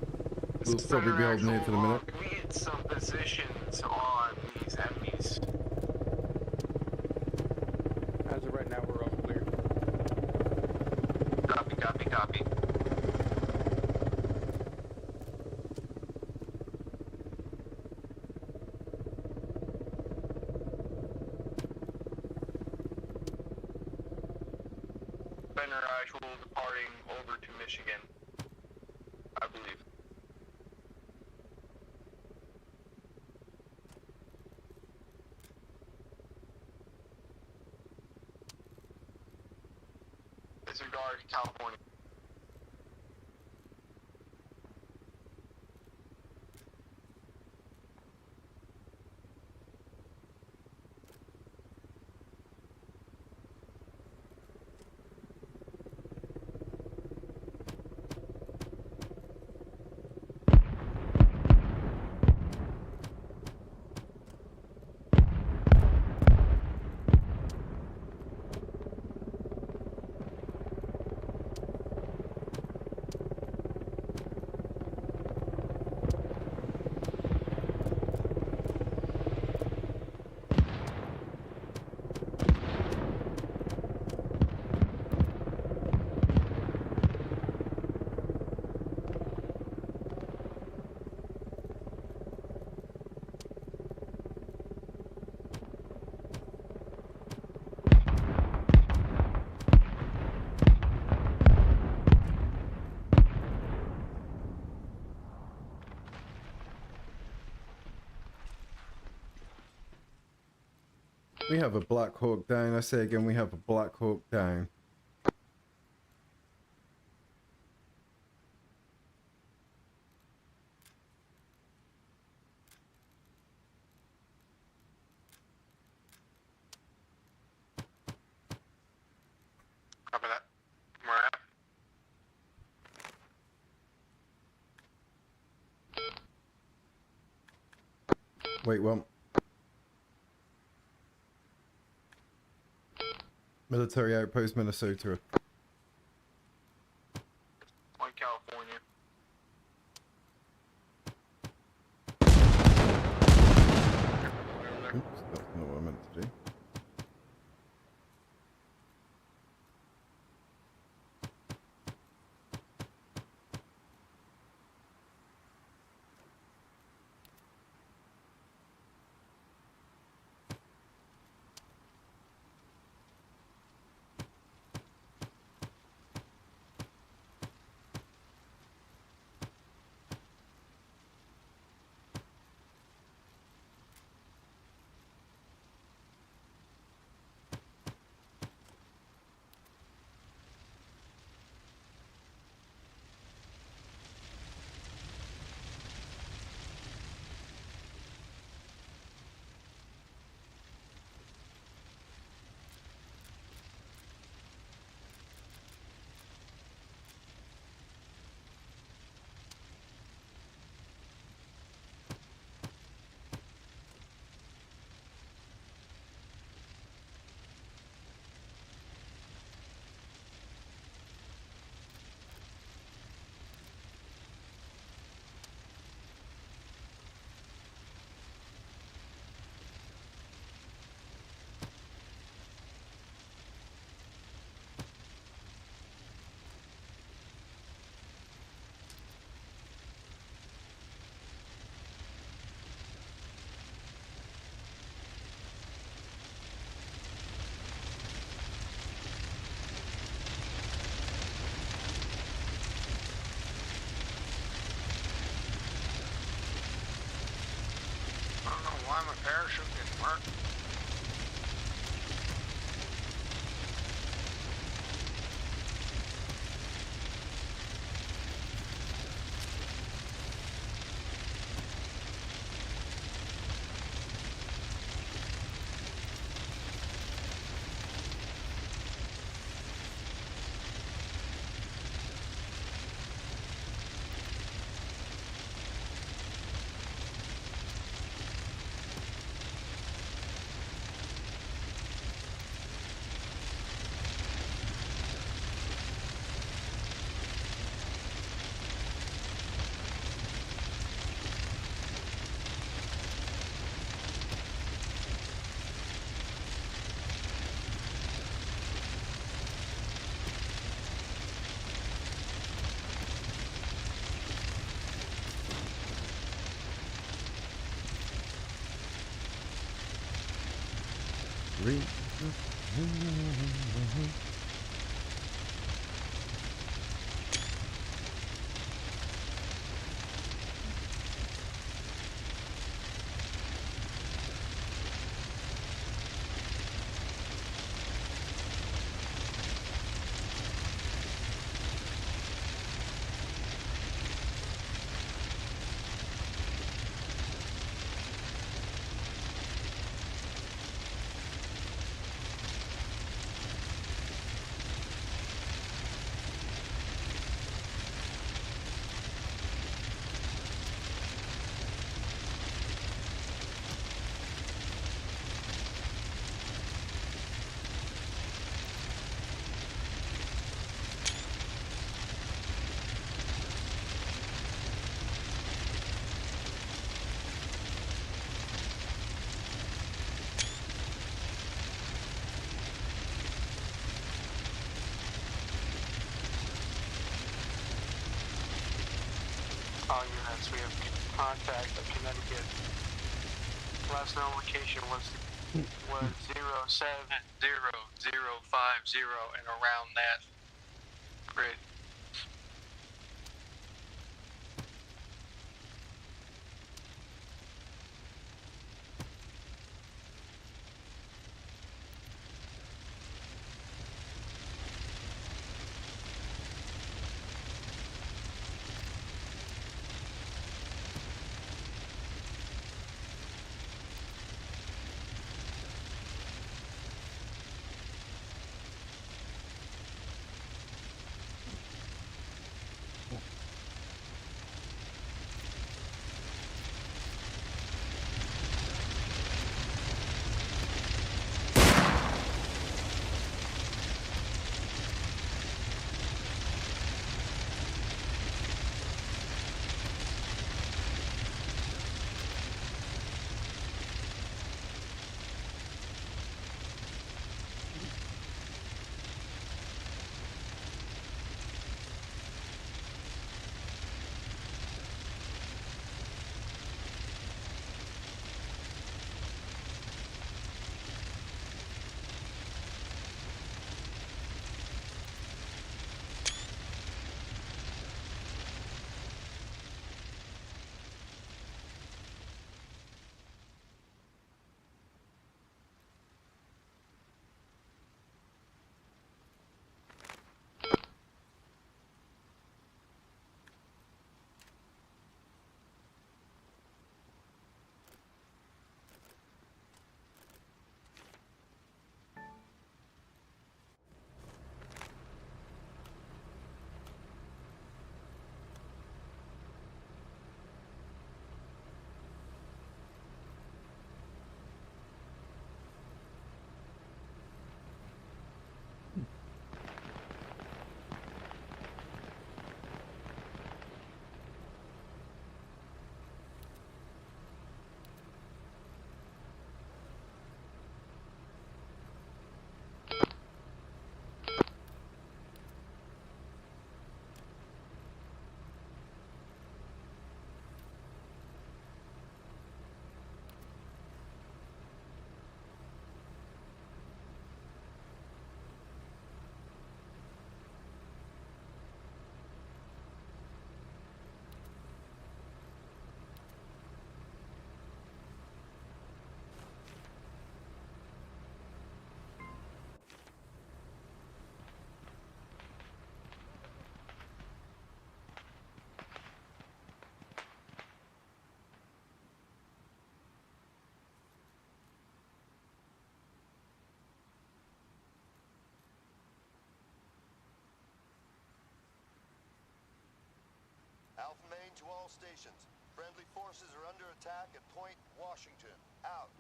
Speaker 2: We'll probably be holding here for the minute.
Speaker 5: we need some positions on these enemies.
Speaker 11: As of right now, we're all clear.
Speaker 5: Copy, copy, copy. Fender Asheville departing over to Michigan, I believe. Disregard California.
Speaker 2: We have a Black Hawk down. I say again, we have a Black Hawk down.
Speaker 10: Copy that. Where at?
Speaker 2: Wait, one. Military outpost, Minnesota.
Speaker 10: On California.
Speaker 2: Oops, that's not what I meant to do.
Speaker 10: I don't know why my parachute didn't work. All units, we have contact at Connecticut. Last known location was 07050 and around that grid.
Speaker 7: all stations. Friendly forces are under attack at Point Washington. Out.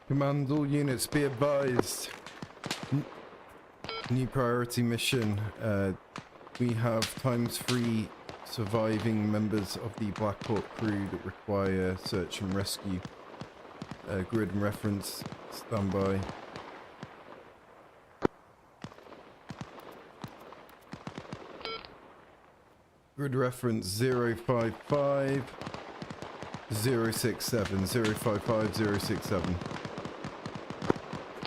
Speaker 2: Command, all units be advised. New priority mission. We have ×3 surviving members of the Black Hawk crew that require search and rescue. Grid and reference, standby. Grid reference 055 067 055 067.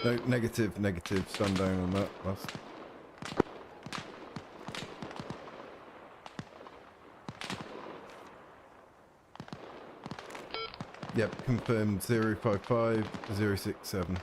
Speaker 2: No, negative, negative. Stand down on that last. Yep, confirmed 055 067.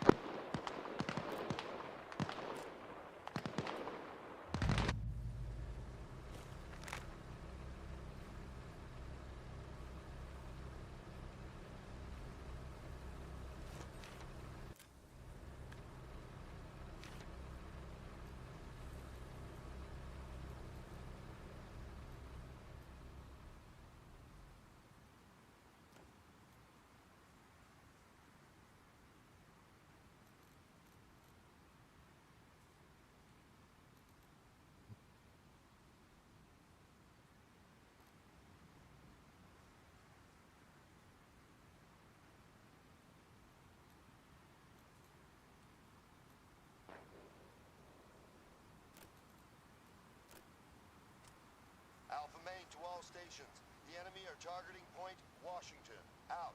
Speaker 7: Alpha Main to all stations. The enemy are targeting Point Washington. Out.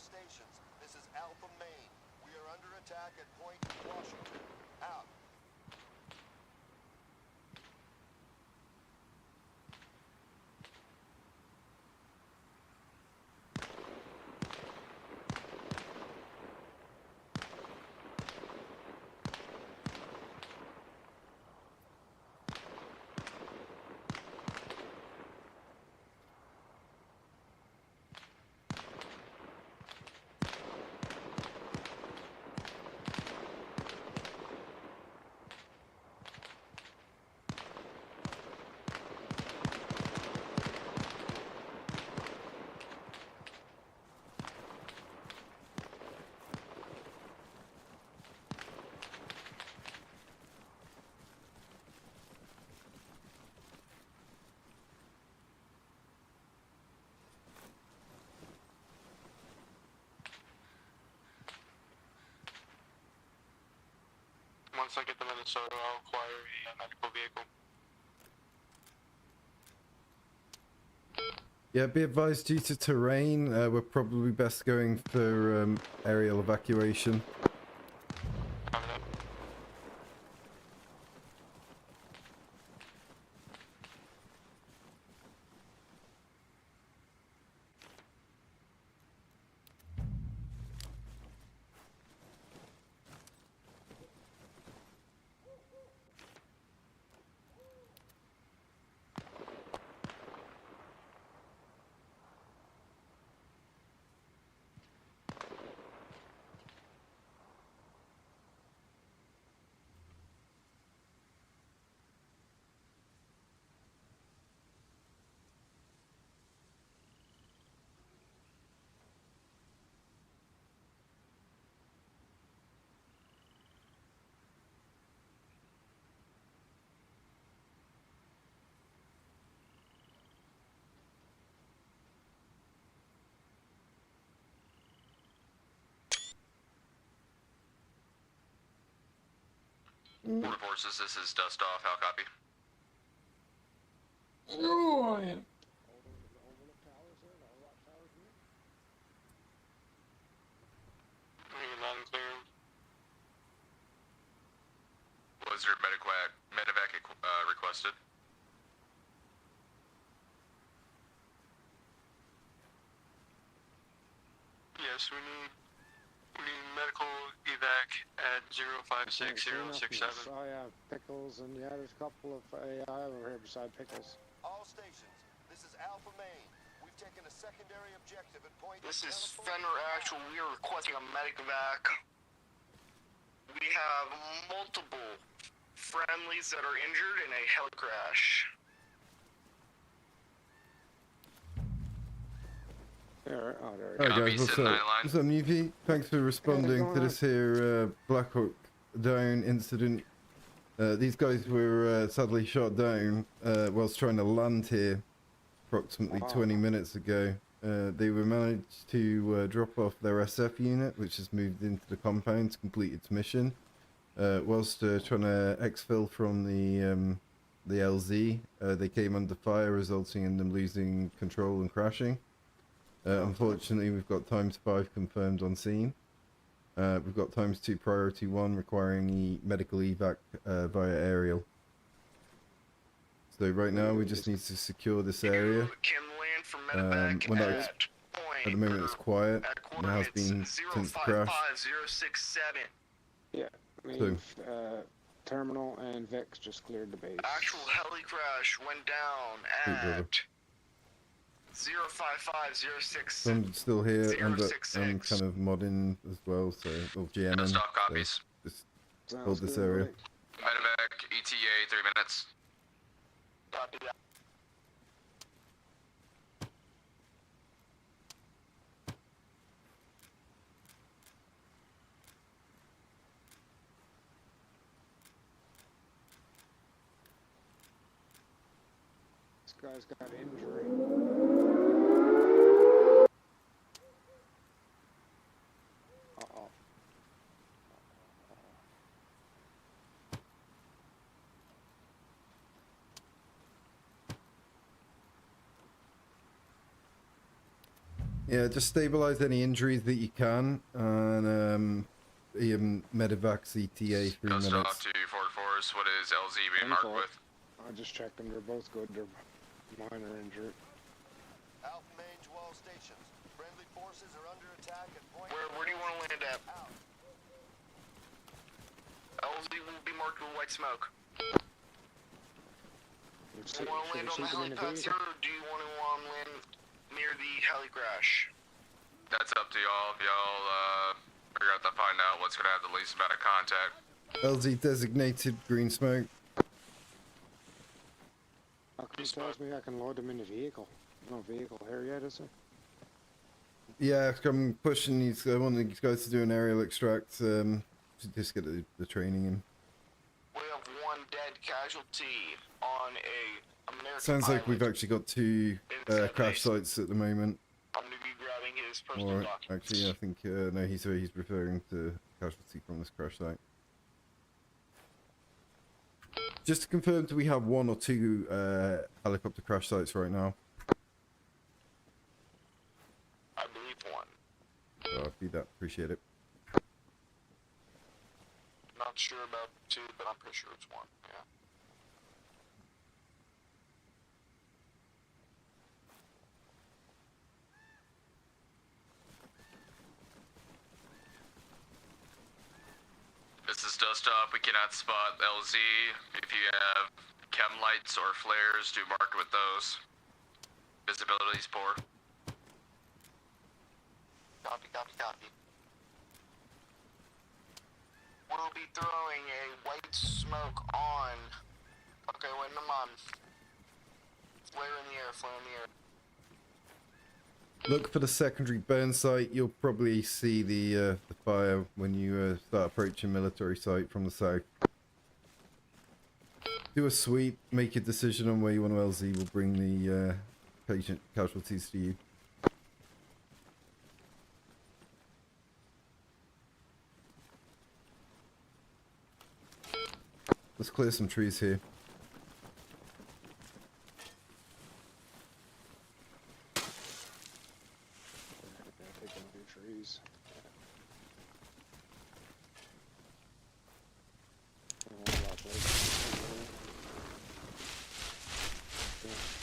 Speaker 7: Stations. This is Alpha Main. We are under attack at Point Washington. Out.
Speaker 5: Once I get to Minnesota, I'll acquire a medical vehicle.
Speaker 2: Yeah, be advised, due to terrain, we're probably best going for aerial evacuation.
Speaker 12: Border Forces, this is Dust Off. How copy?
Speaker 5: Loud and clear.
Speaker 12: Was there medevac requested?
Speaker 5: Yes, we need medical evac at 056067.
Speaker 15: I have Pickles, and yeah, there's a couple of AI over here beside Pickles.
Speaker 7: All stations, this is Alpha Main. We've taken a secondary objective at point.
Speaker 16: This is Fenrir Actual. We are requesting a medic evac. We have multiple friendlies that are injured in a heli crash.
Speaker 15: There, oh, there.
Speaker 2: Hi guys, what's up? What's up, Newfie? Thanks for responding to this here Blackhawk down incident. These guys were sadly shot down whilst trying to land here approximately 20 minutes ago. They were managed to drop off their SF unit, which has moved into the compound to complete its mission. Whilst trying to exfil from the LZ, they came under fire, resulting in them losing control and crashing. Unfortunately, we've got ×5 confirmed on scene. We've got ×2 priority 1 requiring medical evac via aerial. So right now we just need to secure this area. At the moment it's quiet. It has been since the crash.
Speaker 15: Yeah, I mean, Terminal and Vex just cleared the base.
Speaker 16: Actual heli crash went down at 055066.
Speaker 2: I'm still here and I'm kind of modding as well, so or GMing.
Speaker 12: Stop copies.
Speaker 2: So just hold this area.
Speaker 12: Medevac, ETA, 3 minutes.
Speaker 16: Copy that.
Speaker 15: This guy's got injury. Uh-oh.
Speaker 2: Yeah, just stabilize any injuries that you can, and medevac ETA 3 minutes.
Speaker 12: Stop to Fort Force. What is LZ being marked with?
Speaker 15: I just checked them. They're both good. They're minor injured.
Speaker 7: Alpha Main to all stations. Friendly forces are under attack at point.
Speaker 16: Where do you want to land at? LZ will be marked with white smoke. Do you want to land on the helipad, sir, or do you want to land near the heli crash?
Speaker 12: That's up to y'all. Y'all figure out to find out what's going to have the least amount of contact.
Speaker 2: LZ designated green smoke.
Speaker 15: How come he tells me I can load them in the vehicle? No vehicle here yet, is there?
Speaker 2: Yeah, I'm pushing these. I want these guys to do an aerial extract. To just get the training in.
Speaker 16: We have one dead casualty on a American
Speaker 2: Sounds like we've
Speaker 16: pilot.
Speaker 2: actually got 2 crash sites at the moment.
Speaker 16: I'm going to be grabbing his personal
Speaker 2: Or
Speaker 16: documents.
Speaker 2: actually, I think no, he's referring to casualty from this crash site. Just to confirm, do we have 1 or 2 helicopter crash sites right now?
Speaker 16: I believe 1.
Speaker 2: Oh, I'll feed that. Appreciate it.
Speaker 16: Not sure about 2, but I'm pretty sure it's 1. Yeah.
Speaker 12: This is Dust Off. We cannot spot LZ. If you have chem lights or flares, do mark with those. Visibility's poor.
Speaker 16: Copy, copy, copy. We'll be throwing a white smoke on. Okay, wait, never mind. Flare in the air, flare in the air.
Speaker 2: Look for the secondary burn site. You'll probably see the fire when you start approaching military site from the south. Do a sweep. Make a decision on where you want to LZ. We'll bring the patient casualties to you. Let's clear some trees here.
Speaker 4: Trees.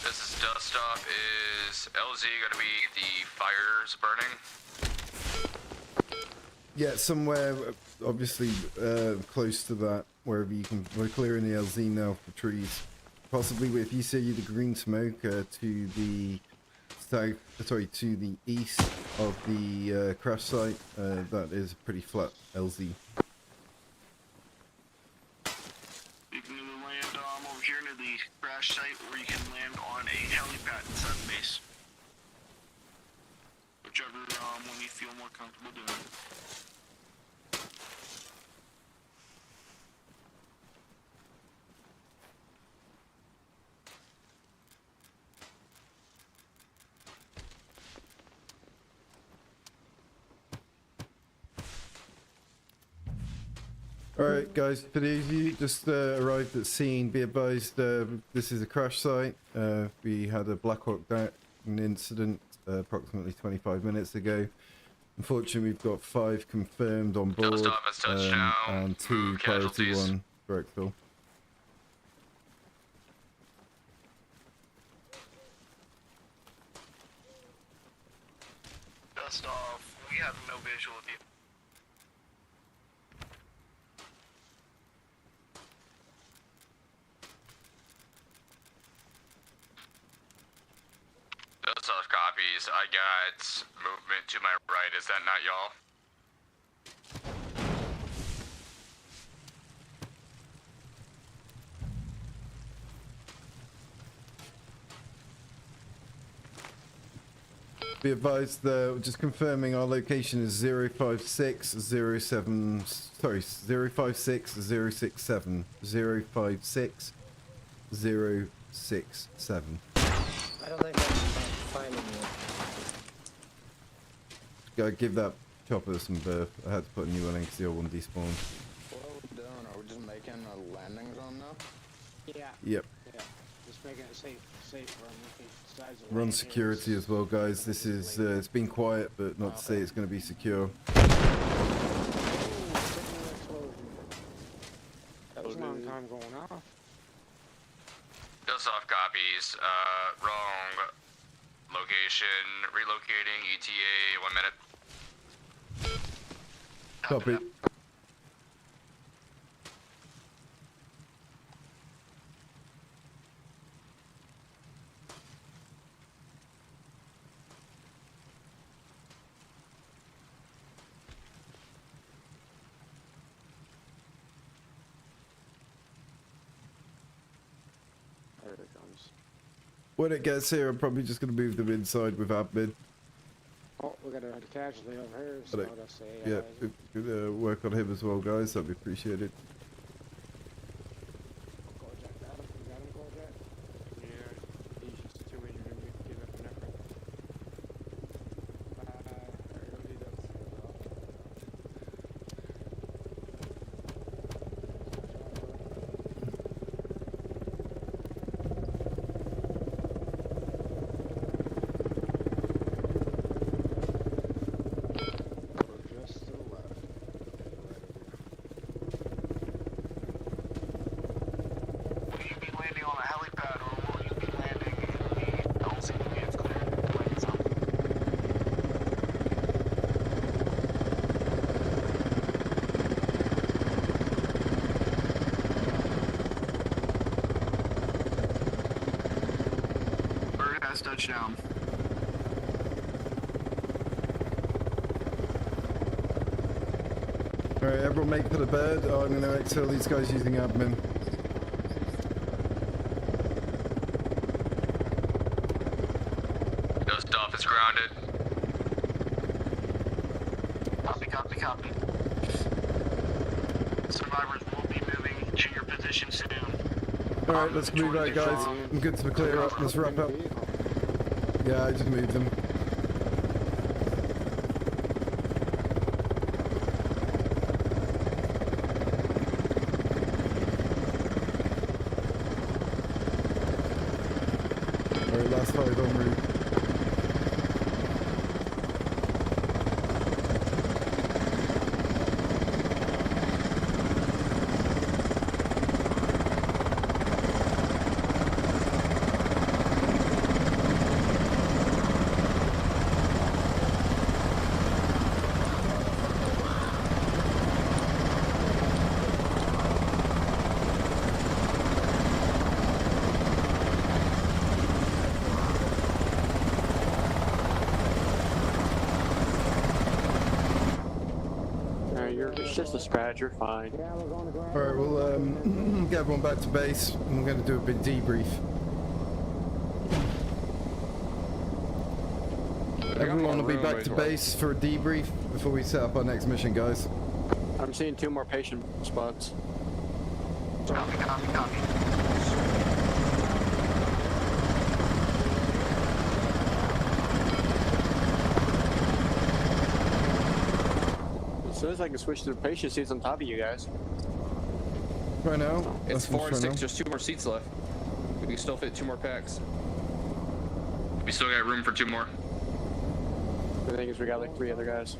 Speaker 12: This is dust off. Is LZ gonna be the fires burning?
Speaker 2: Yeah, somewhere obviously close to that, wherever you can. We're clearing the LZ now for trees. Possibly if you see the green smoke to the south, sorry, to the east of the crash site, that is a pretty flat LZ.
Speaker 10: You can either land over here near the crash site, or you can land on a helipad inside the base. Whichever one you feel more comfortable doing.
Speaker 2: Alright guys, for those of you just arrived at scene, be advised this is a crash site. We had a Black Hawk down incident approximately 25 minutes ago. Unfortunately, we've got 5 confirmed on board and 2 priority 1 Brookville.
Speaker 10: Dust off. We have no visual of you.
Speaker 12: Dust off copies. I got movement to my right. Is that not y'all?
Speaker 2: Be advised, just confirming our location is 05607, sorry, 056067, 056067.
Speaker 22: I don't think I'm finding you.
Speaker 2: Gotta give that chopper some berth. I had to put a new one in because the old one despawned.
Speaker 4: What are we doing? Are we just making a landing zone now?
Speaker 15: Yeah.
Speaker 2: Yep.
Speaker 15: Yeah. Just making it safe for them.
Speaker 2: Run security as well, guys. This is, it's been quiet, but not to say it's going to be secure.
Speaker 15: That was a long time going off.
Speaker 12: Dust off copies. Wrong location. Relocating. ETA. 1 minute.
Speaker 2: Copy.
Speaker 15: There it comes.
Speaker 2: When it gets here, I'm probably just going to move them inside with admin.
Speaker 15: Oh, we got a casualty over here, so let's say.
Speaker 2: Yeah, good work on him as well, guys. That'd be appreciated.
Speaker 10: Touchdown.
Speaker 2: Alright, everyone make for the bird. I'm going to exfil these guys using admin.
Speaker 12: Dust off is grounded.
Speaker 10: Copy. Survivors will be moving to your position soon.
Speaker 2: Alright, let's move out, guys. I'm good to clear up. Let's wrap up. Yeah, I just moved them. last 5 en route.
Speaker 9: It's just a scratch, you're fine.
Speaker 2: Alright, we'll get everyone back to base and we're going to do a big debrief. Everyone will be back to base for a debrief before we set up our next mission, guys.
Speaker 9: I'm seeing 2 more patient spots.
Speaker 16: Copy, copy, copy.
Speaker 9: As soon as I can switch to the patient seats on top of you guys.
Speaker 2: Right now?
Speaker 18: It's 4 and 6, there's 2 more seats left. We can still fit 2 more packs. We still got room for 2 more.
Speaker 9: The thing is, we got like 3 other guys.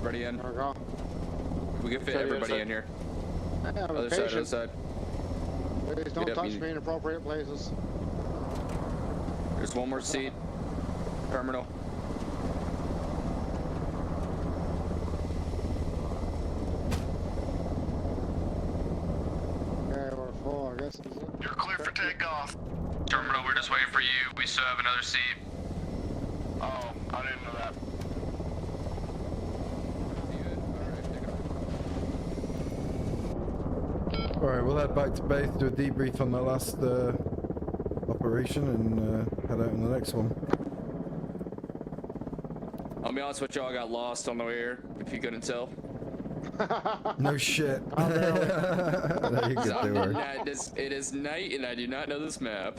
Speaker 18: Ready in. We can fit everybody in here. Other side, other side.
Speaker 8: Please don't touch me in appropriate places.
Speaker 18: There's 1 more seat. Terminal.
Speaker 8: Okay, we're full, I guess.
Speaker 16: You're clear for takeoff. Terminal, we're just waiting for you. We still have another seat. Oh, I didn't know that.
Speaker 2: Alright, we'll head back to base, do a debrief on the last operation and head out on the next one.
Speaker 18: I'll be honest with y'all, I got lost on the way here, if you couldn't tell.
Speaker 2: No shit. No, you get there.
Speaker 18: It is night and I do not know this map.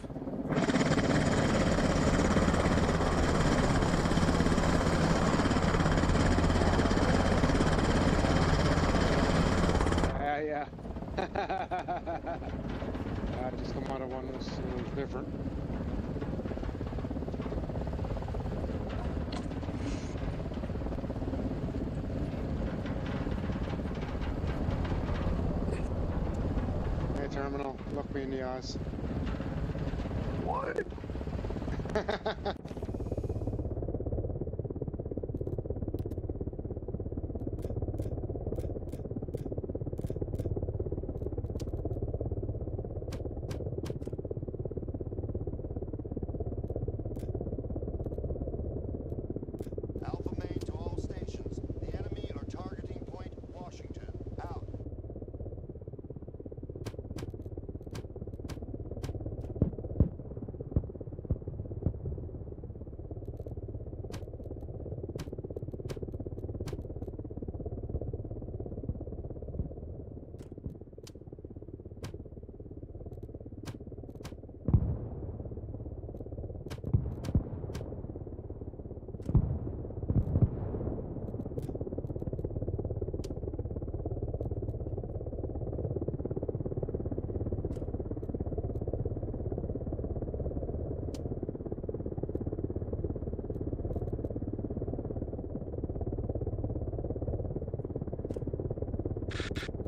Speaker 8: Yeah. I just come out of one that's different. Hey, Terminal, look me in the eyes. What?
Speaker 7: Alpha main to all stations. The enemy are targeting Point Washington. Out.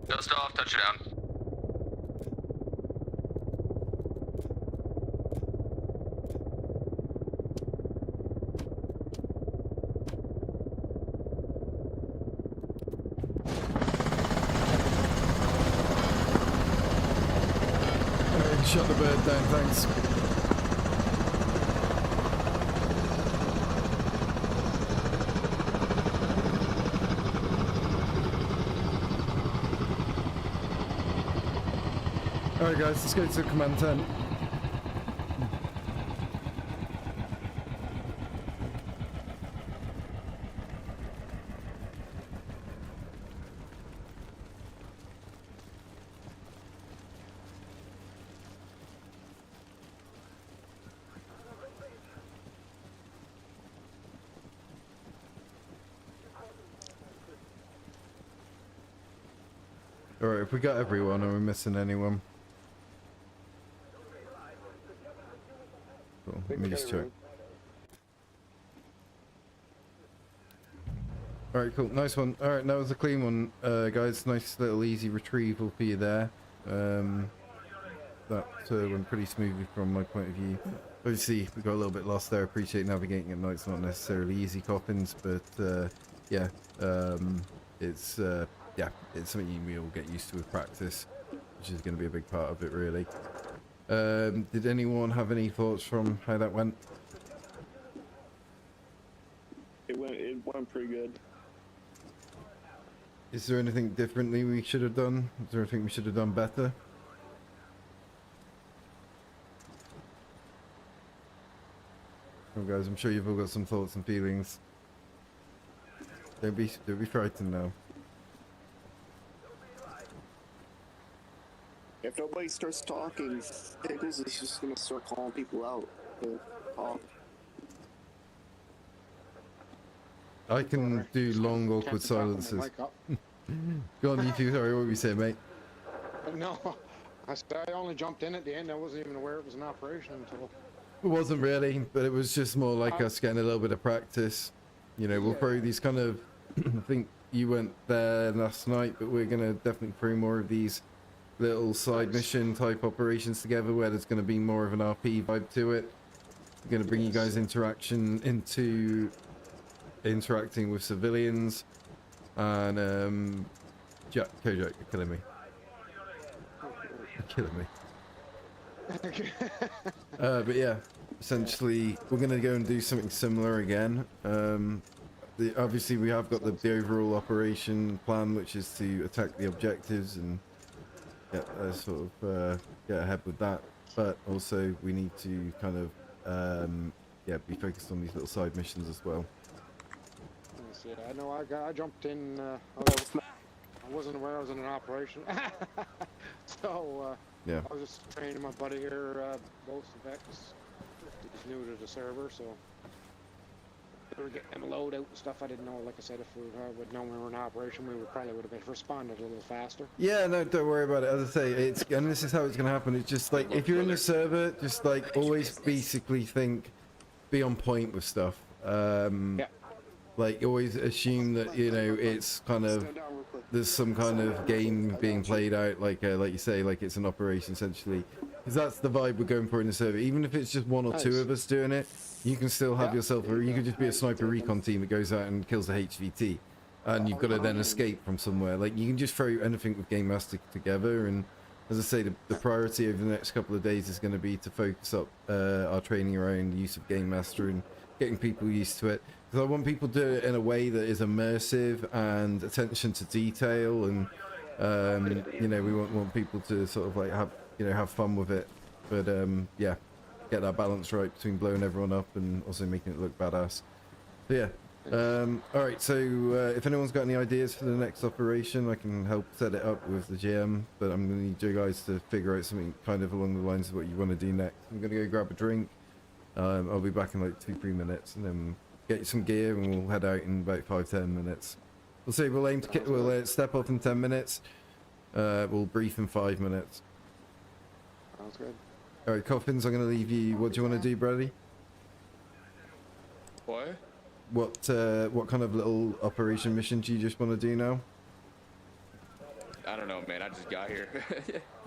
Speaker 18: Dust off, touchdown.
Speaker 2: Alright, shut the bird down, thanks. Alright guys, let's go to command tent. Alright, if we got everyone, are we missing anyone? Cool, let me just check. Alright, cool, nice one. Alright, that was a clean one, guys. Nice little easy retrieval for you there. That went pretty smoothly from my point of view. Obviously, we got a little bit lost there. Appreciate navigating at night. It's not necessarily easy coffins, but yeah, it's something we all get used to with practice, which is going to be a big part of it, really. Did anyone have any thoughts from how that went?
Speaker 14: It went pretty good.
Speaker 2: Is there anything differently we should have done? Is there anything we should have done better? Oh, guys, I'm sure you've all got some thoughts and feelings. Don't be frightened now.
Speaker 14: If nobody starts talking, Pickles is just gonna start calling people out to talk.
Speaker 2: I can do long, awkward silences. Go on, you two. Sorry, what were you saying, mate?
Speaker 8: No, I only jumped in at the end. I wasn't even aware it was an operation until...
Speaker 2: It wasn't really, but it was just more like us getting a little bit of practice. You know, we'll throw these kind of... I think you went there last night, but we're going to definitely throw more of these little side mission type operations together where there's going to be more of an RP vibe to it. We're going to bring you guys into interacting with civilians. And, Kojak, you're killing me. You're killing me. But yeah, essentially we're going to go and do something similar again. Obviously we have got the overall operation plan, which is to attack the objectives and get ahead with that, but also we need to kind of be focused on these little side missions as well.
Speaker 8: Yeah, I know I jumped in, I wasn't aware I was in an operation. So
Speaker 2: yeah,
Speaker 8: I was just training my buddy here, both Vex. He's new to the server, so we were getting him a load out and stuff. I didn't know, like I said, if we would know we were in operation, we probably would have responded a little faster.
Speaker 2: Yeah, no, don't worry about it. As I say, and this is how it's going to happen. It's just like, if you're in the server, just like always basically be on point with stuff. Yeah. Like, always assume that, you know, it's kind of, there's some kind of game being played out, like you say, like it's an operation essentially. Because that's the vibe we're going for in the server. Even if it's just one or two of us doing it, you can still have yourself, or you could just be a sniper recon team that goes out and kills a HVT. And you've got to then escape from somewhere. Like, you can just throw anything with Game Master together. And as I say, the priority over the next couple of days is going to be to focus up our training around the use of Game Master and getting people used to it. Because I want people to do it in a way that is immersive and attention to detail, and you know, we want people to sort of like have fun with it, but yeah, get that balance right between blowing everyone up and also making it look badass. So yeah, all right. So if anyone's got any ideas for the next operation, I can help set it up with the GM, but I'm gonna need you guys to figure out something kind of along the lines of what you want to do next. I'm gonna go grab a drink. I'll be back in like 2-3 minutes, and then get you some gear, and we'll head out in about 5-10 minutes. We'll see. We'll aim to we'll step off in 10 minutes. We'll brief in 5 minutes.
Speaker 8: Sounds good.
Speaker 2: All right, Coffins. I'm gonna leave you. What do you want to do, Brady?
Speaker 18: What?
Speaker 2: What kind of little operation mission do you just want to do now?
Speaker 18: I don't know, man. I just got here.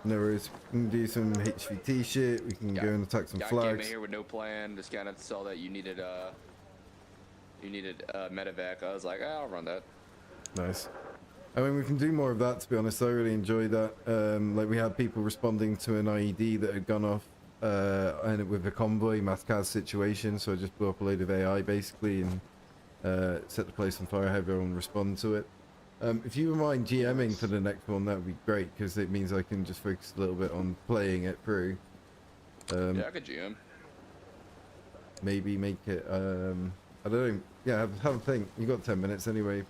Speaker 2: No worries. We can do some HVT shit. We can go and attack some flags.
Speaker 18: I came in here with no plan. Just kind of saw that you needed medevac. I was like, I'll run that.
Speaker 2: Nice. I mean, we can do more of that, to be honest. I really enjoyed that. Like, we had people responding to an IED that had gone off and with a convoy mass cas situation, so I just blew up a load of AI basically and set the place on fire, have everyone respond to it. If you wouldn't mind GMing for the next one, that would be great, because it means I can just focus a little bit on playing it through.
Speaker 18: Yeah, I could GM.
Speaker 2: Maybe make it, I don't know, yeah, have a think. You got 10 minutes anyway.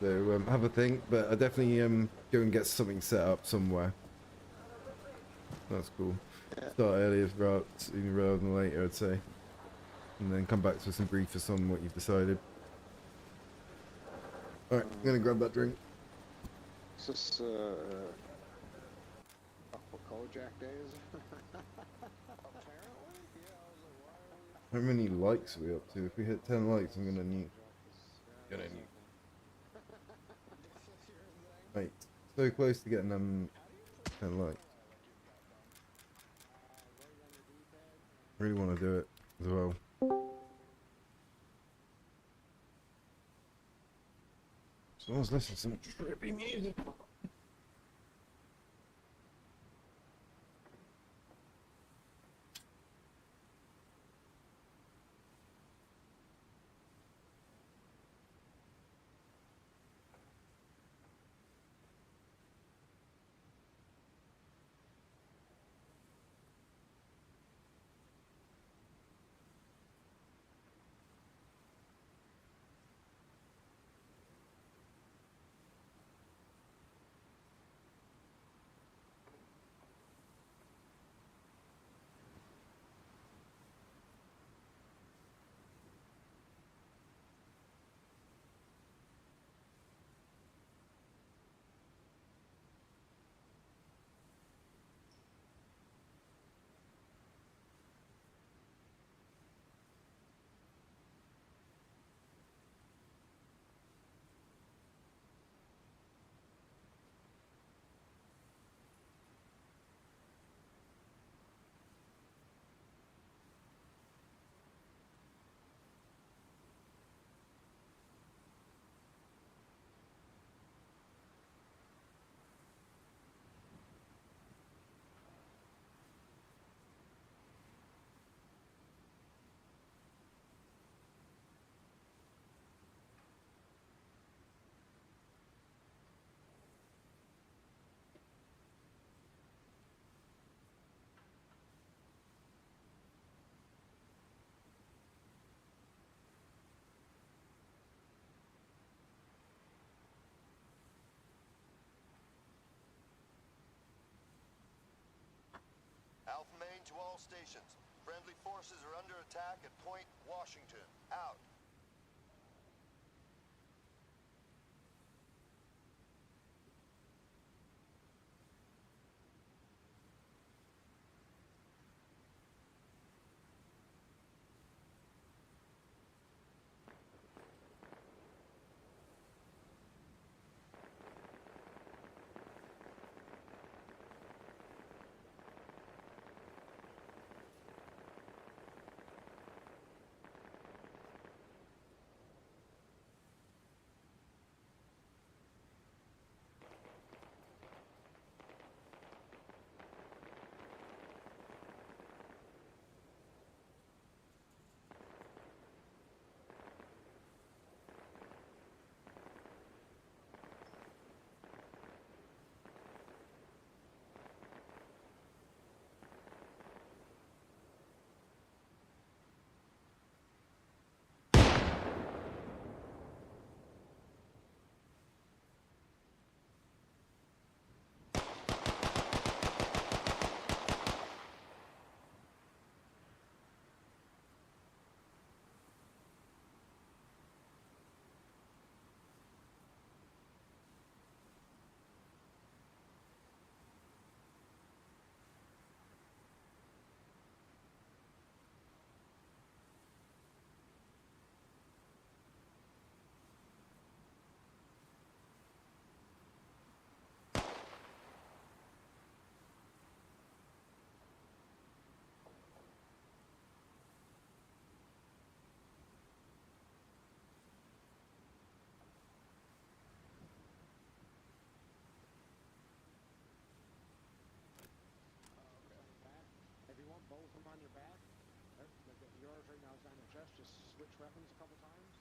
Speaker 2: So have a think, but I definitely go and get something set up somewhere. That's cool. Start earlier rather than later, I'd say. And then come back to some briefers on what you've decided. Alright, I'm gonna grab that drink.
Speaker 8: Is this, Aqua Kojak days?
Speaker 2: How many likes are we up to? If we hit 10 likes, I'm gonna nuke. Mate, so close to getting them 10 likes. Really want to do it as well. Someone's listening to some trippy music.
Speaker 7: Alpha Main to all stations. Friendly forces are under attack at Point Washington. Out.
Speaker 8: Both of them on your back. Yours right now is on your chest. Just switch weapons a couple times.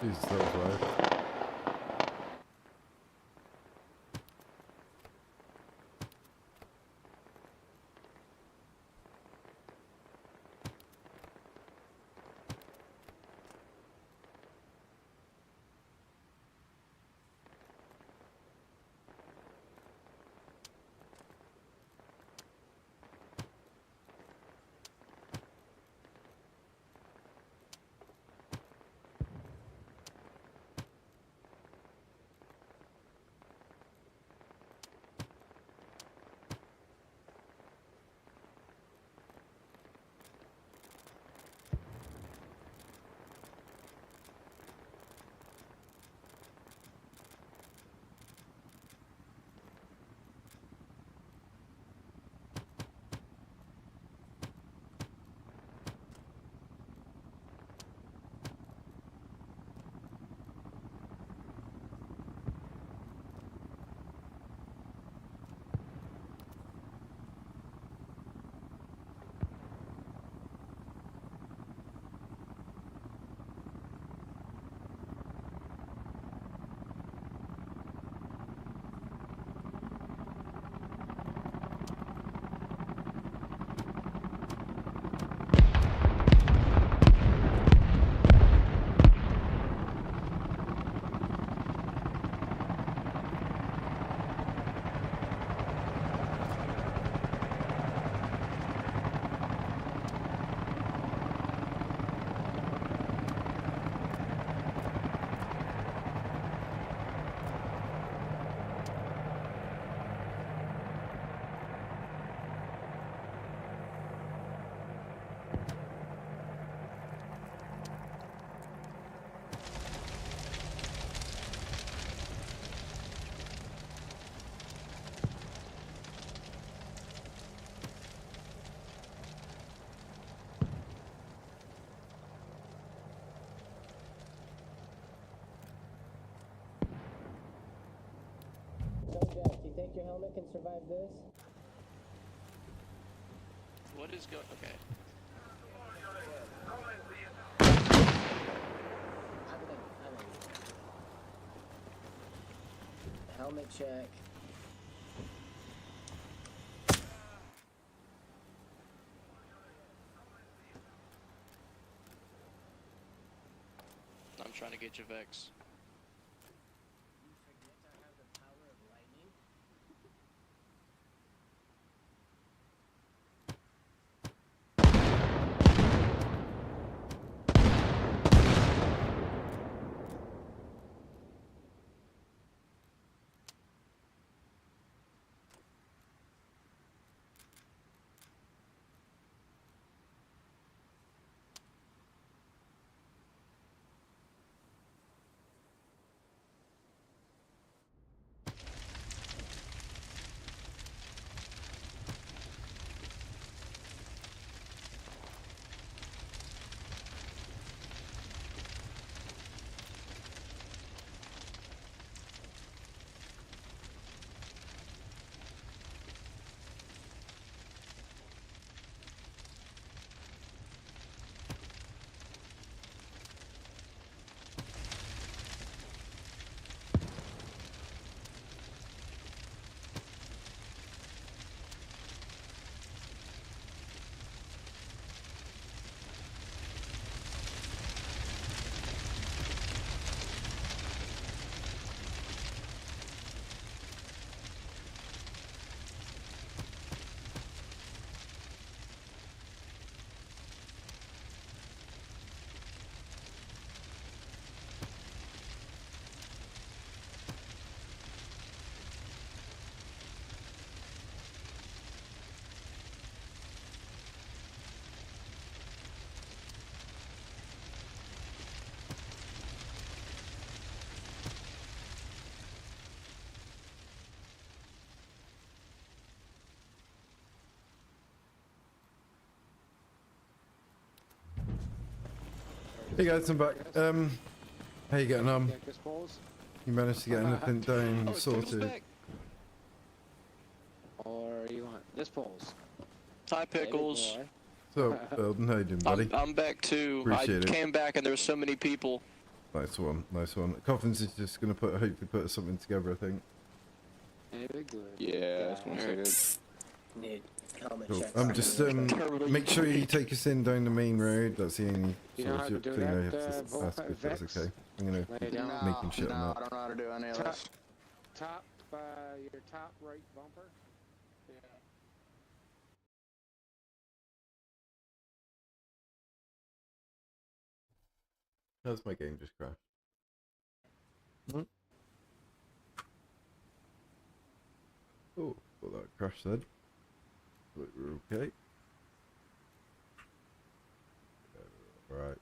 Speaker 2: He's still alive.
Speaker 17: think your helmet can survive this?
Speaker 12: What is going? Okay.
Speaker 17: Helmet check.
Speaker 12: I'm trying to get your Vex.
Speaker 2: Hey guys, I'm back. How you getting on? You managed to get anything down sorted?
Speaker 8: Or you want this pulse?
Speaker 12: Hi, Pickles.
Speaker 2: So, how you doing, buddy?
Speaker 12: I'm back too.
Speaker 2: Appreciate it.
Speaker 12: Came back and there were so many people.
Speaker 2: Nice one, nice one. Coffins is just gonna hopefully put something together, I think.
Speaker 8: Very good.
Speaker 20: Yeah, just one second.
Speaker 17: Need helmet
Speaker 2: Cool.
Speaker 17: checks.
Speaker 2: Just make sure you take us in down the main road. That's the only
Speaker 8: You know how
Speaker 2: sort
Speaker 8: to
Speaker 2: of
Speaker 8: do
Speaker 2: thing I
Speaker 8: that,
Speaker 2: have to ask if that's
Speaker 8: Vex?
Speaker 2: okay. I'm gonna
Speaker 8: Lay down.
Speaker 2: making shit on
Speaker 20: I
Speaker 2: that.
Speaker 20: don't know how to do any of
Speaker 8: Top,
Speaker 20: this.
Speaker 8: your top right bumper. Yeah.
Speaker 2: How's my game just crashed? Oh, thought that crashed then. But we're okay. Right.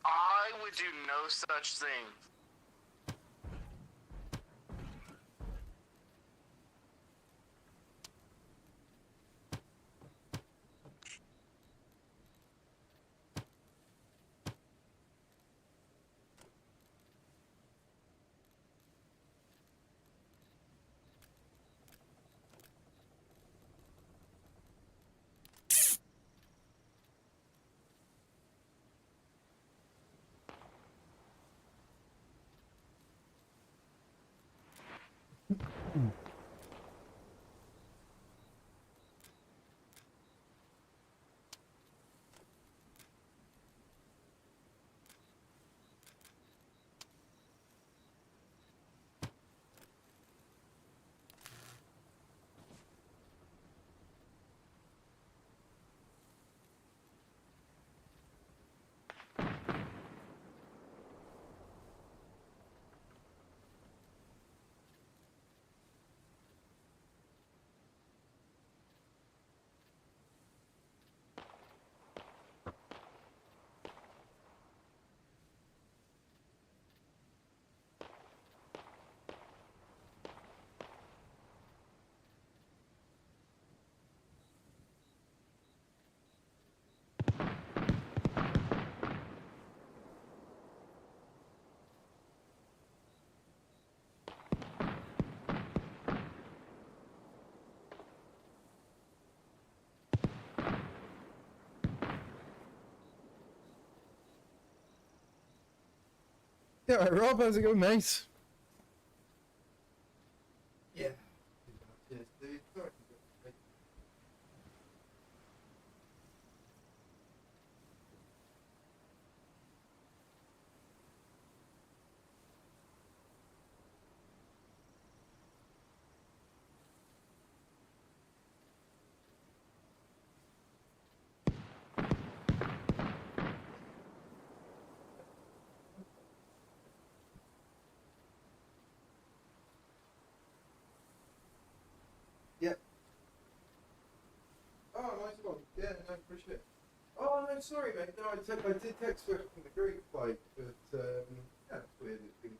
Speaker 5: I would do no such thing.
Speaker 2: Yeah, right, Rob, how's it going, mate? Yeah. Yeah. Oh, nice one. Yeah, no, appreciate it. Oh, no, sorry, mate. No, I did text her from the group, like, but, yeah, it's weird. It's been...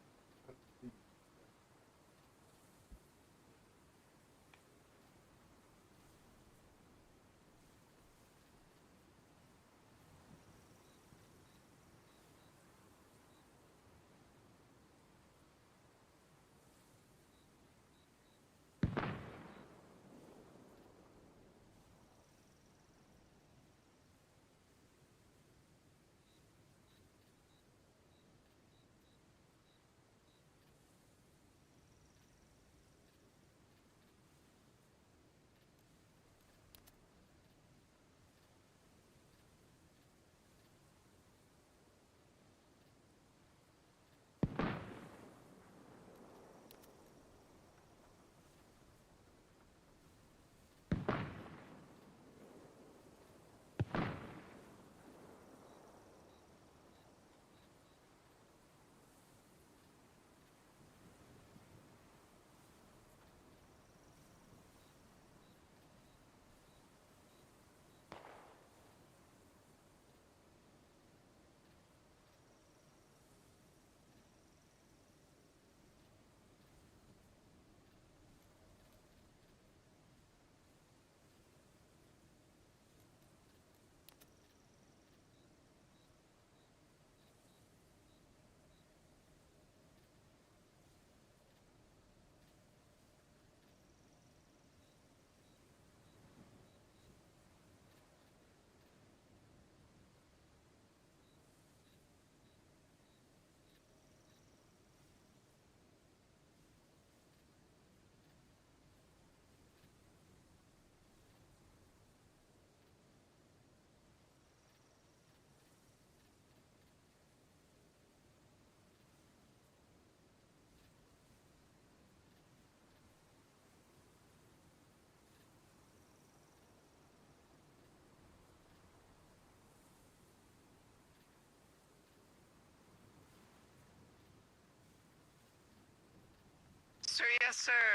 Speaker 3: Sir, yes, sir.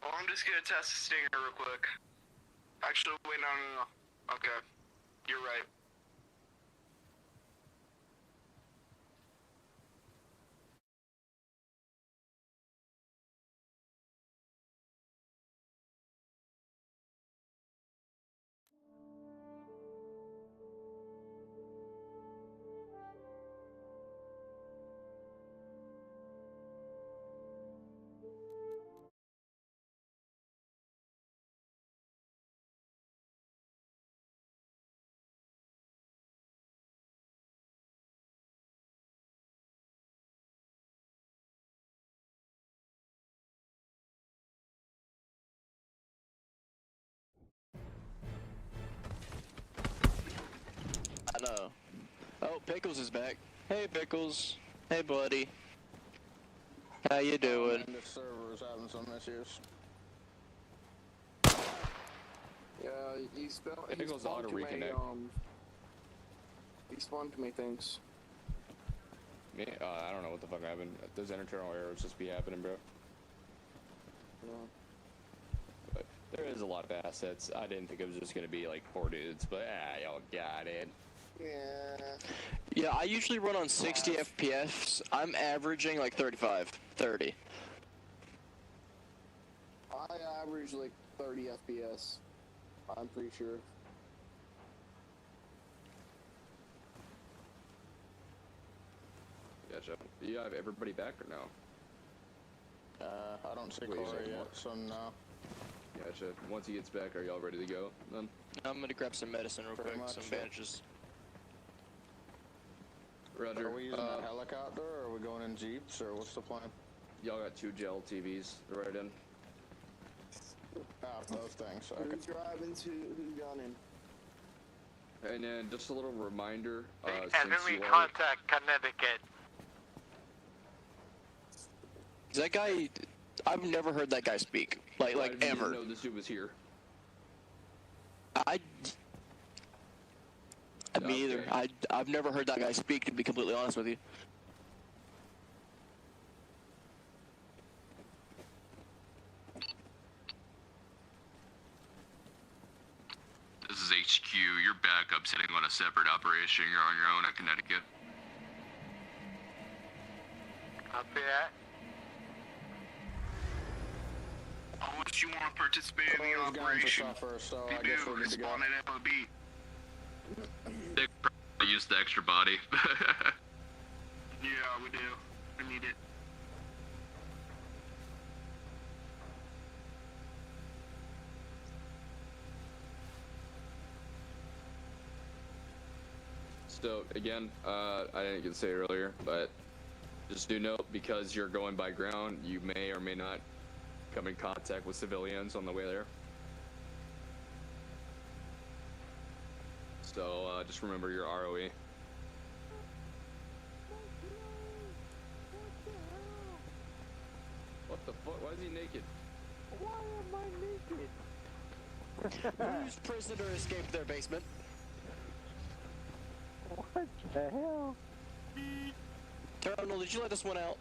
Speaker 3: Oh, I'm just gonna test the stinger real quick. Actually, wait, no. Okay, you're right.
Speaker 12: I know. Oh, Pickles is back. Hey, Pickles. Hey, buddy. How you doing?
Speaker 20: The server is having some issues. Yeah, he
Speaker 18: Pickles
Speaker 20: spawned
Speaker 18: auto
Speaker 20: too many,
Speaker 18: reconnect.
Speaker 20: he spawned too many things.
Speaker 18: Me? I don't know what the fuck happened. Those internal errors just be happening, bro.
Speaker 20: Yeah.
Speaker 18: But there is a lot of assets. I didn't think it was just gonna be like 4 dudes, but y'all got it.
Speaker 20: Yeah.
Speaker 12: Yeah, I usually run on 60 FPS. I'm averaging like 35, 30.
Speaker 20: I average like 30 FPS. I'm pretty sure.
Speaker 18: Gotcha. Do you have everybody back or no?
Speaker 20: I don't see
Speaker 18: Wait,
Speaker 20: Corey
Speaker 18: so
Speaker 20: yet,
Speaker 18: what?
Speaker 20: so no.
Speaker 18: Gotcha. Once he gets back, are y'all ready to go then?
Speaker 12: I'm gonna grab some medicine real
Speaker 20: Pretty
Speaker 12: quick,
Speaker 20: much,
Speaker 12: some
Speaker 20: yeah.
Speaker 12: bandages.
Speaker 18: Roger.
Speaker 20: Are we using a helicopter, or are we going in jeeps, or what's the plan?
Speaker 18: Y'all got 2 gel TVs right in.
Speaker 20: Those things. Okay. Who's driving to? Who's gunning?
Speaker 18: And then just a little reminder,
Speaker 5: And
Speaker 18: since
Speaker 5: then we
Speaker 18: you are...
Speaker 5: contact Connecticut.
Speaker 12: Is that guy? I've never heard that guy speak. Like
Speaker 18: I didn't
Speaker 12: ever.
Speaker 18: know this dude was here.
Speaker 12: Me either. I've never heard that guy speak, to be completely honest with you.
Speaker 13: This is HQ. Your backup's heading on a separate operation. You're on your own at Connecticut.
Speaker 5: Copy that.
Speaker 3: Unless you want to participate in the operation,
Speaker 20: so
Speaker 3: you
Speaker 20: I guess
Speaker 3: do.
Speaker 20: we're good
Speaker 3: It's
Speaker 20: to go.
Speaker 3: spawn at MOB.
Speaker 13: They probably use the extra body.
Speaker 3: Yeah, we do. We need it.
Speaker 18: So again, I didn't get to say it earlier, but just do note, because you're going by ground, you may or may not come in contact with civilians on the way there. So just remember your ROE. What the fuck? Why is he naked?
Speaker 15: Why am I naked?
Speaker 12: Whose prisoner escaped their basement?
Speaker 15: What the hell?
Speaker 12: Terminal, did you let this one out?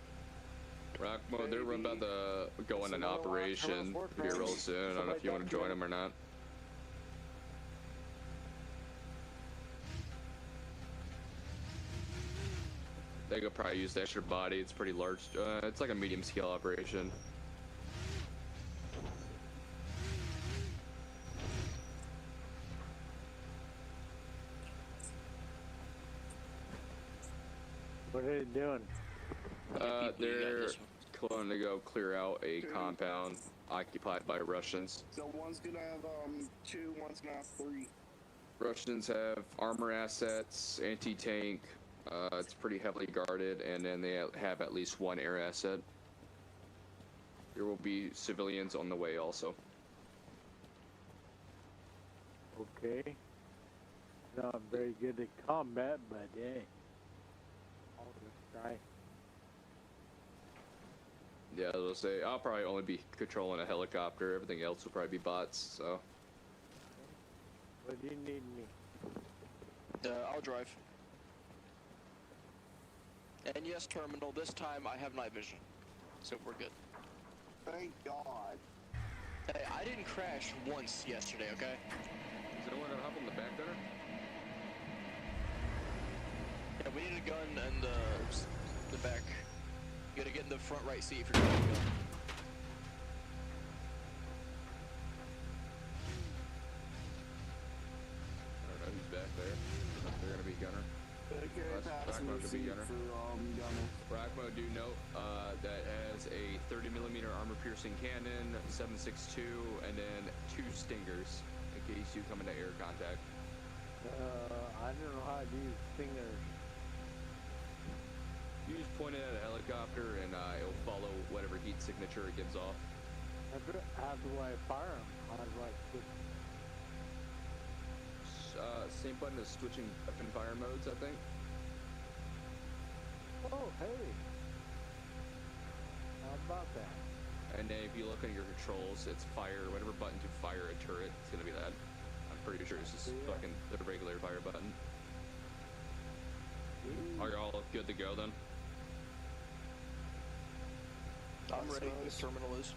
Speaker 18: Rockmo, they're about to go on an operation here real soon. I don't know if you want to join them or not. They could probably use the extra body. It's pretty large. It's like a medium scale operation.
Speaker 15: What are they doing?
Speaker 18: They're going to go clear out a compound occupied by Russians.
Speaker 20: So one's gonna have 2, one's gonna have 3.
Speaker 18: Russians have armor assets, anti-tank. It's pretty heavily guarded, and then they have at least 1 air asset. There will be civilians on the way also.
Speaker 15: Okay. Not very good at combat, but hey. I'll just try.
Speaker 18: Yeah, they'll say I'll probably only be controlling a helicopter. Everything else will probably be bots. So.
Speaker 15: What do you need me?
Speaker 12: I'll drive. And yes, Terminal, this time I have night vision. So we're good.
Speaker 20: Thank God.
Speaker 1: Hey, I didn't crash once yesterday, okay?
Speaker 18: Is anyone gonna hop on the back there?
Speaker 1: Yeah, we need a gun in the back. You gotta get in the front right seat if you're going to go.
Speaker 18: I don't know who's back there. They're gonna be gunner. Rackmo could be gunner. Rackmo, do note that has a 30mm armor-piercing cannon, 7.62, and then 2 stingers in case you come into air contact.
Speaker 15: I don't know how to use stingers.
Speaker 18: You just point it at a helicopter and it'll follow whatever heat signature it gives off.
Speaker 15: How do I fire them? How do I switch?
Speaker 18: Same button as switching weapon fire modes, I think.
Speaker 15: Oh, hey. How about that?
Speaker 18: And then if you look at your controls, it's fire, whatever button to fire a turret, it's gonna be that. I'm pretty sure it's just fucking the regular fire button. Are you all good to go then?
Speaker 1: I'm ready. This terminal is.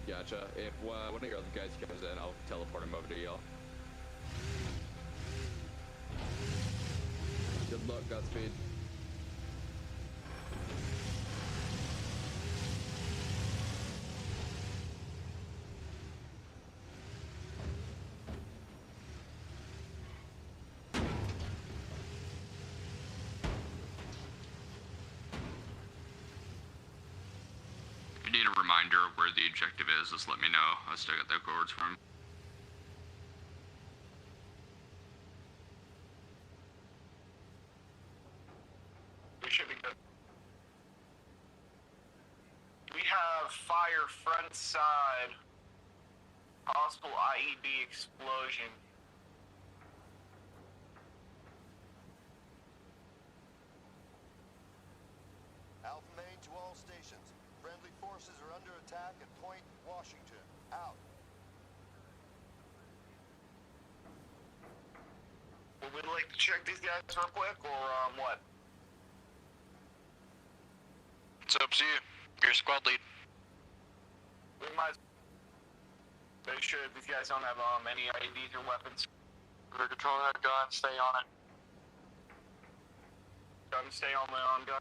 Speaker 18: Gotcha. If one of your other guys comes in, I'll teleport him over to y'all. Good luck, Godspeed.
Speaker 13: If you need a reminder of where the objective is, just let me know. I still got the coordinates from.
Speaker 5: We should be good. We have fire front side. Possible IED explosion.
Speaker 7: Alpha Main to all stations. Friendly forces are under attack at Point Washington. Out.
Speaker 5: Would we like to check these guys real quick, or what?
Speaker 12: It's up to you. You're a squad lead.
Speaker 5: We might. They should. These guys don't have any IEDs or weapons.
Speaker 10: We're controlling that gun. Stay on it.
Speaker 5: Gun, stay on the gun.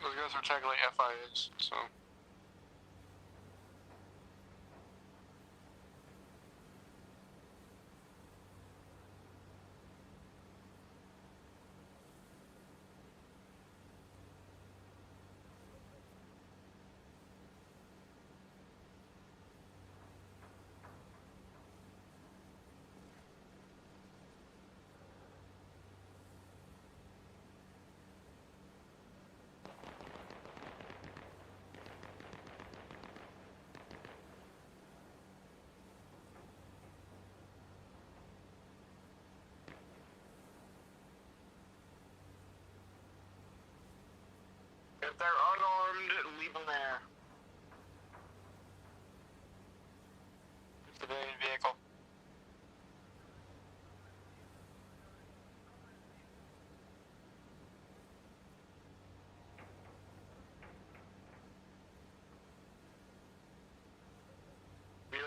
Speaker 10: Those guys are technically FIAs, so.
Speaker 5: If they're unarmed, leave them there.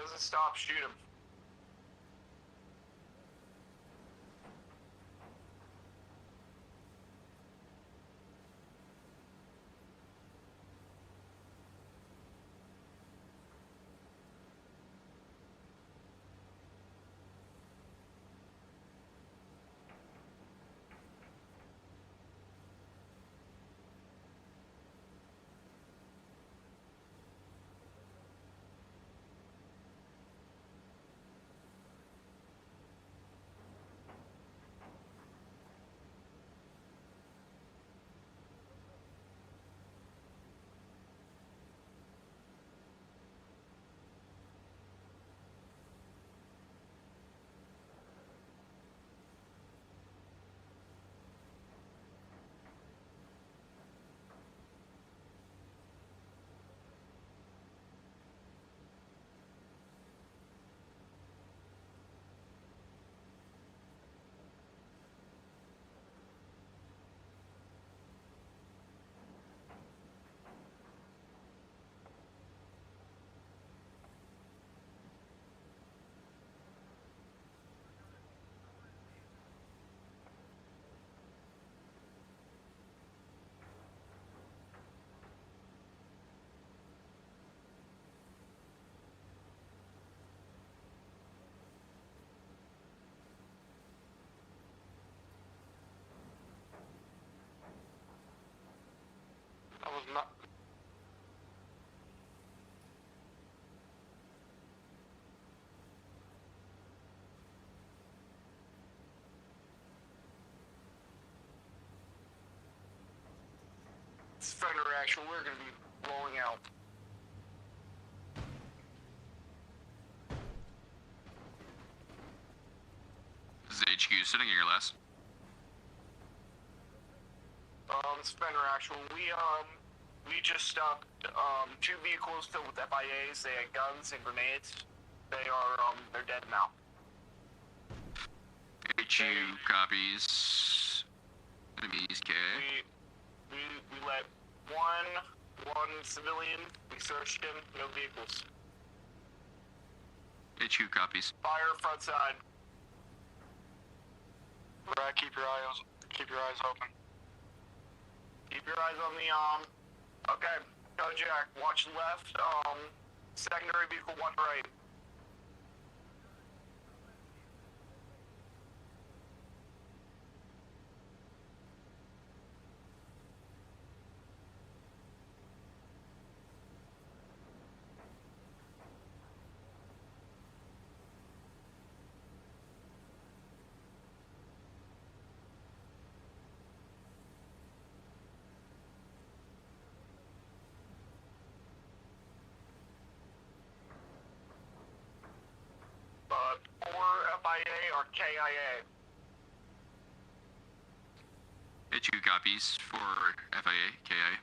Speaker 3: doesn't stop, shoot him. I was not. It's Fender actual, we're gonna be rolling out.
Speaker 13: This is HQ, sitting in your last.
Speaker 3: It's Fender actual. We just stopped 2 vehicles filled with FIAs. They had guns and grenades. They are they're dead now.
Speaker 13: HQ copies. Enemies K.
Speaker 3: We let one civilian. We searched him. No vehicles.
Speaker 13: HQ copies.
Speaker 3: Fire front side.
Speaker 10: Brad, keep your eyes open.
Speaker 3: Keep your eyes on the Okay, Jack. Watch left. Secondary vehicle, one right. FIA or KIA?
Speaker 13: HQ copies for FIA, KIA.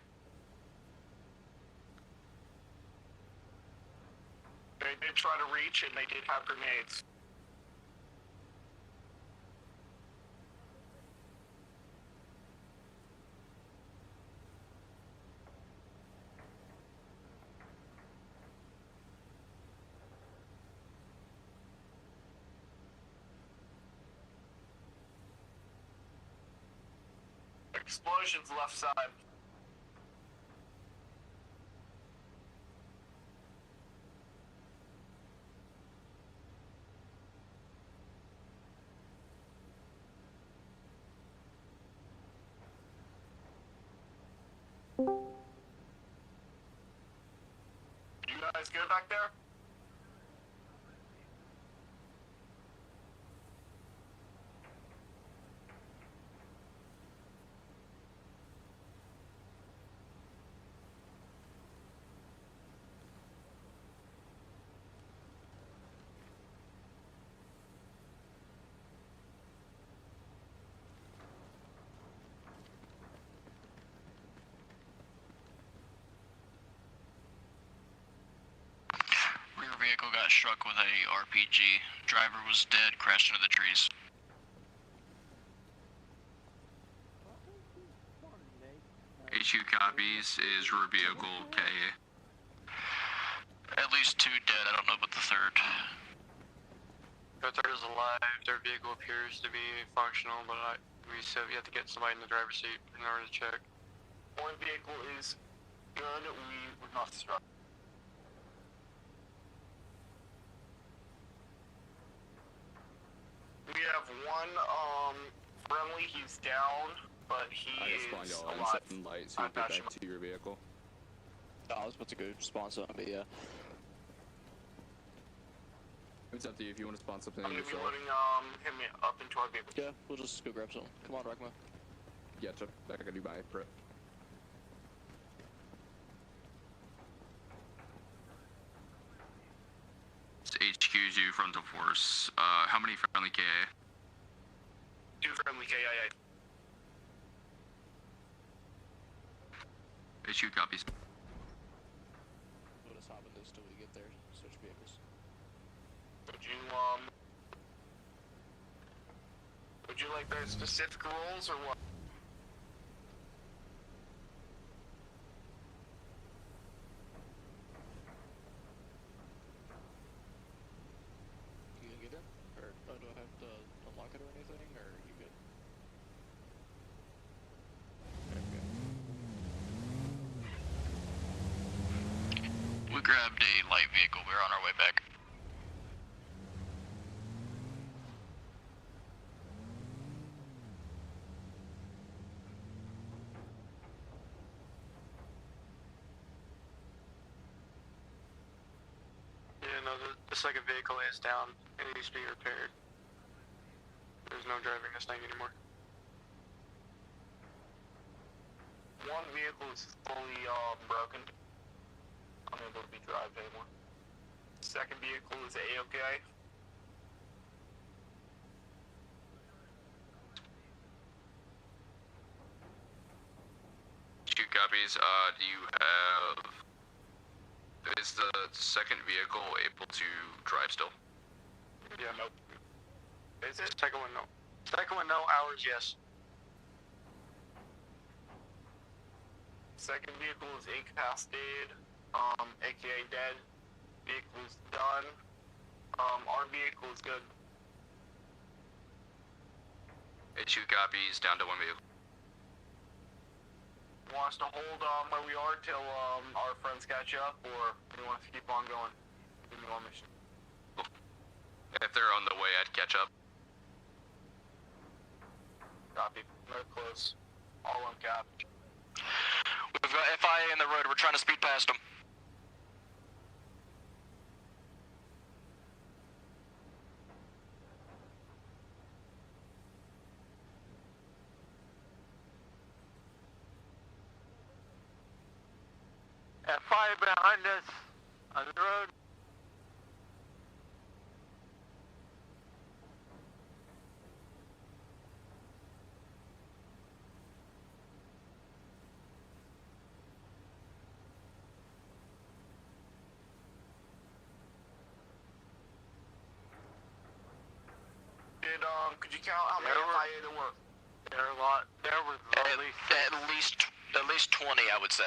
Speaker 3: They did try to reach and they did have grenades. Explosions left side. You guys good back there?
Speaker 12: Vehicle got struck with a RPG. Driver was dead, crashed into the trees.
Speaker 13: HQ copies is rear vehicle KA.
Speaker 12: At least 2 dead. I don't know about the third.
Speaker 5: The third is alive. Their vehicle appears to be functional, but we said we have to get somebody in the driver's seat in order to check.
Speaker 3: One vehicle is good. We would not struck. We have one friendly. He's down, but he is alive.
Speaker 18: Light, so you get back to your vehicle.
Speaker 1: I was about to go spawn something, but yeah.
Speaker 18: It's up to you if you want to spawn something
Speaker 3: I'm gonna be
Speaker 18: yourself.
Speaker 3: loading him up into our vehicle.
Speaker 1: Yeah, we'll just go grab some. Come on, Rockma.
Speaker 18: Yeah, check back. I can do my prep.
Speaker 13: It's HQ's you, frontal force. How many friendly KA?
Speaker 3: 2 friendly KIA.
Speaker 13: HQ copies.
Speaker 1: We'll just hop in this till we get there. Switch vehicles.
Speaker 3: Would you like their specific roles or what?
Speaker 1: You gonna get in? Or do I have to unlock it or anything, or are you good?
Speaker 12: We grabbed a light vehicle. We're on our way back.
Speaker 5: Yeah, no, the second vehicle is down. It needs to be repaired. There's no driving this thing anymore.
Speaker 3: One vehicle is fully broken. Unable to be driven anymore. Second vehicle is A-OK.
Speaker 13: HQ copies. Do you have... Is the second vehicle able to drive still?
Speaker 5: Yeah, nope. Is it? Second one, no. Second one, no. Ours, yes.
Speaker 3: Second vehicle is incapacitated, aka dead. Vehicle is done. Our vehicle is good.
Speaker 13: HQ copies, down to 1 vehicle.
Speaker 3: Want us to hold where we are till our friends catch up, or do you want us to keep on going? Give me one mission.
Speaker 13: If they're on the way, I'd catch up.
Speaker 3: Copy. They're close. All uncapped.
Speaker 12: We've got FIA in the road. We're trying to speed past them.
Speaker 5: F5 behind us on the road.
Speaker 3: Could you count how many FIA there were?
Speaker 5: There are a lot. There was
Speaker 12: at least 20, I would say.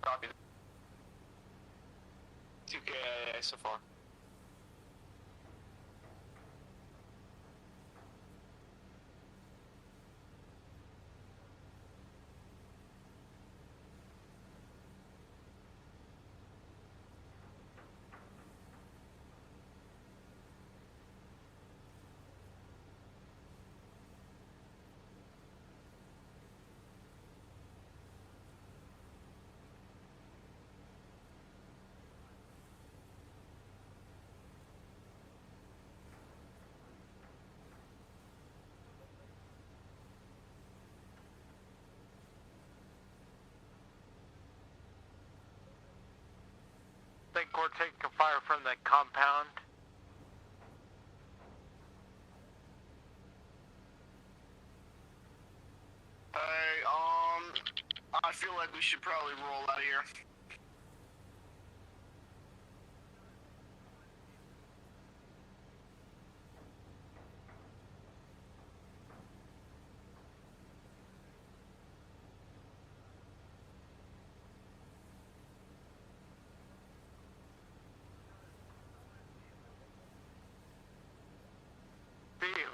Speaker 3: Copy. 2 KIA so far.
Speaker 5: I think we're taking fire from the compound.
Speaker 3: Hey, I feel like we should probably roll out of here.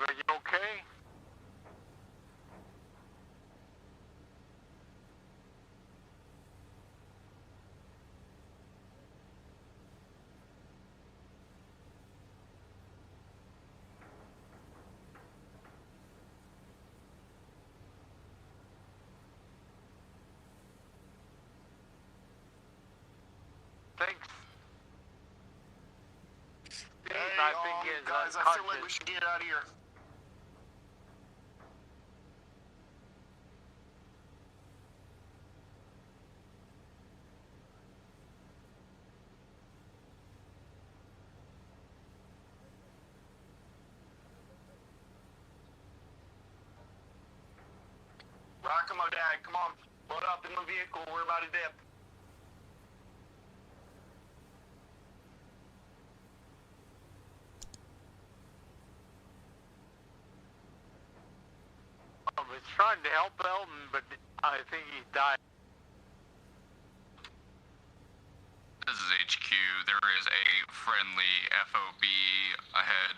Speaker 5: are you okay? Thanks.
Speaker 3: Hey,
Speaker 5: I think he is
Speaker 3: guys, I feel like we should get out of here. Rackamo, Dad, come on. Load up in the vehicle. We're about to dip.
Speaker 5: I was trying to help Elton, but I think he died.
Speaker 13: This is HQ. There is a friendly FOB ahead.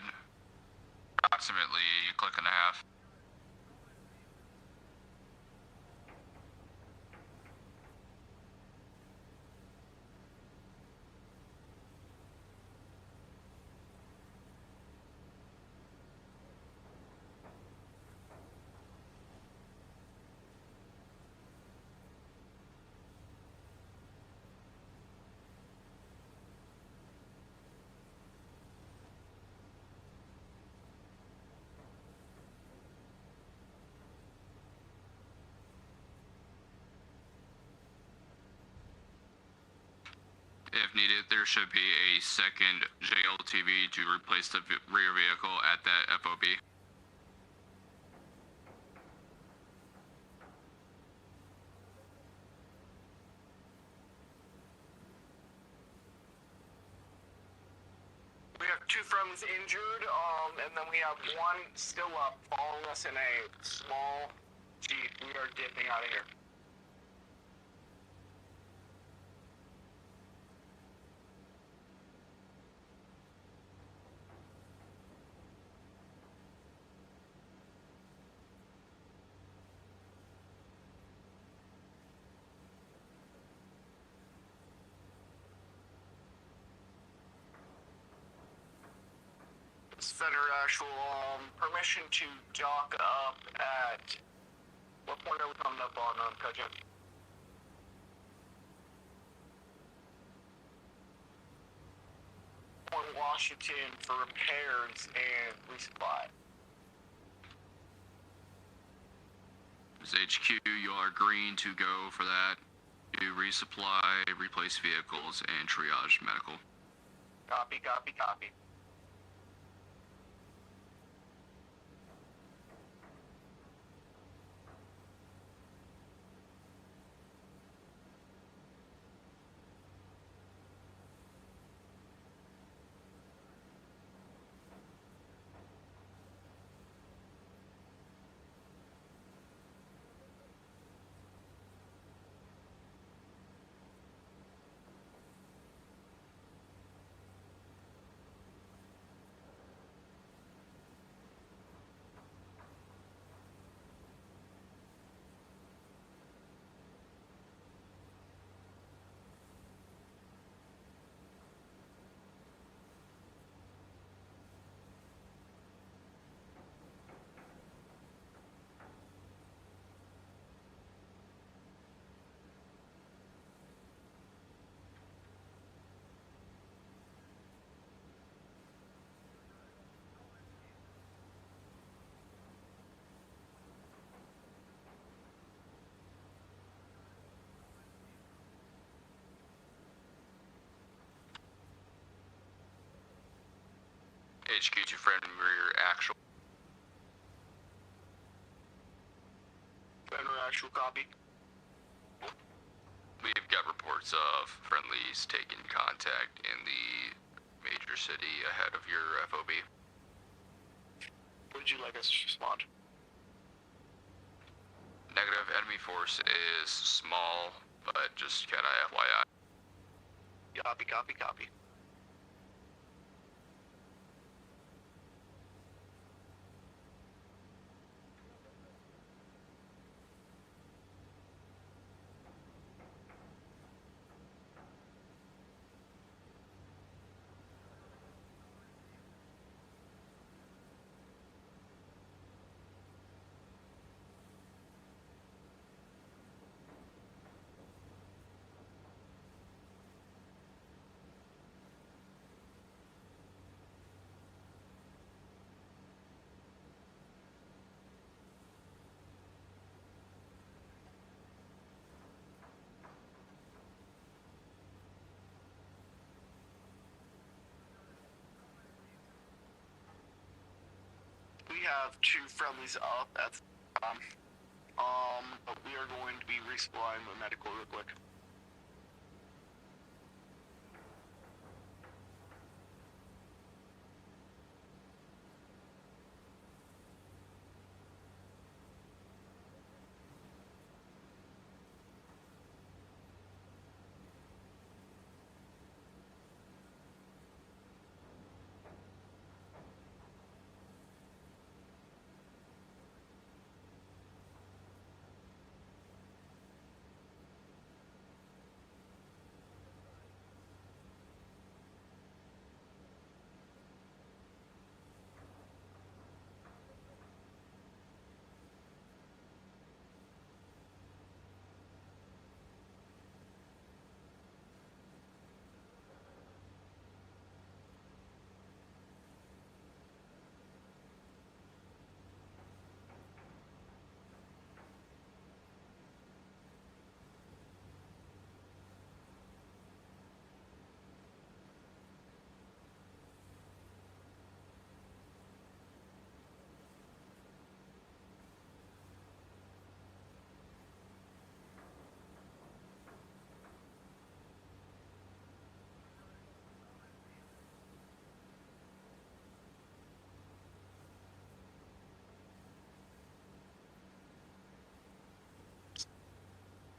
Speaker 13: Approximately a click and a half. If needed, there should be a second JLTV to replace the rear vehicle at that FOB.
Speaker 3: We have 2 friends injured, and then we have 1 still up following us in a small Jeep. We are dipping out of here. Center actual permission to dock up at what point are we coming up on Kaja? Point Washington for repairs and resupply.
Speaker 13: This is HQ, you are green to go for that. To resupply, replace vehicles, and triage medical.
Speaker 3: Copy, copy, copy.
Speaker 13: HQ to friend rear actual.
Speaker 3: Friend actual copy.
Speaker 13: We've got reports of friendlies taking contact in the major city ahead of your FOB.
Speaker 3: Would you like us to respond?
Speaker 13: Negative, enemy force is small, but just kinda FYI.
Speaker 3: Copy, copy, copy. we have 2 friendlies up at the time. But we are going to be resupplying the medical real quick.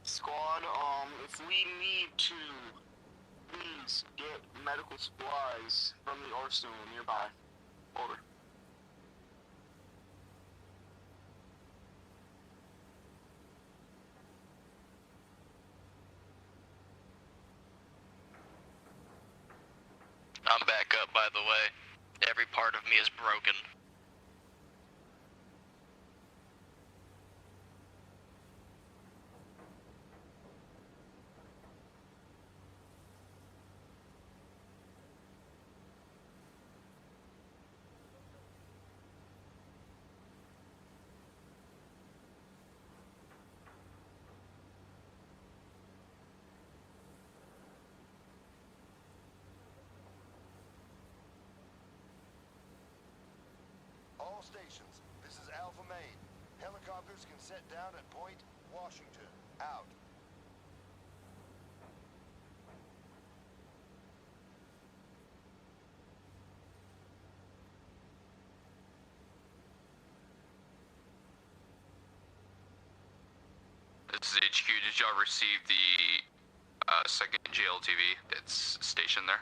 Speaker 3: Squad, if we need to, please get medical supplies from the arsenal nearby. Over.
Speaker 12: I'm back up, by the way. Every part of me is broken.
Speaker 7: All stations, this is Alpha Main. Helicopters can set down at Point Washington. Out.
Speaker 13: This is HQ. Did y'all receive the second JLTV that's stationed there?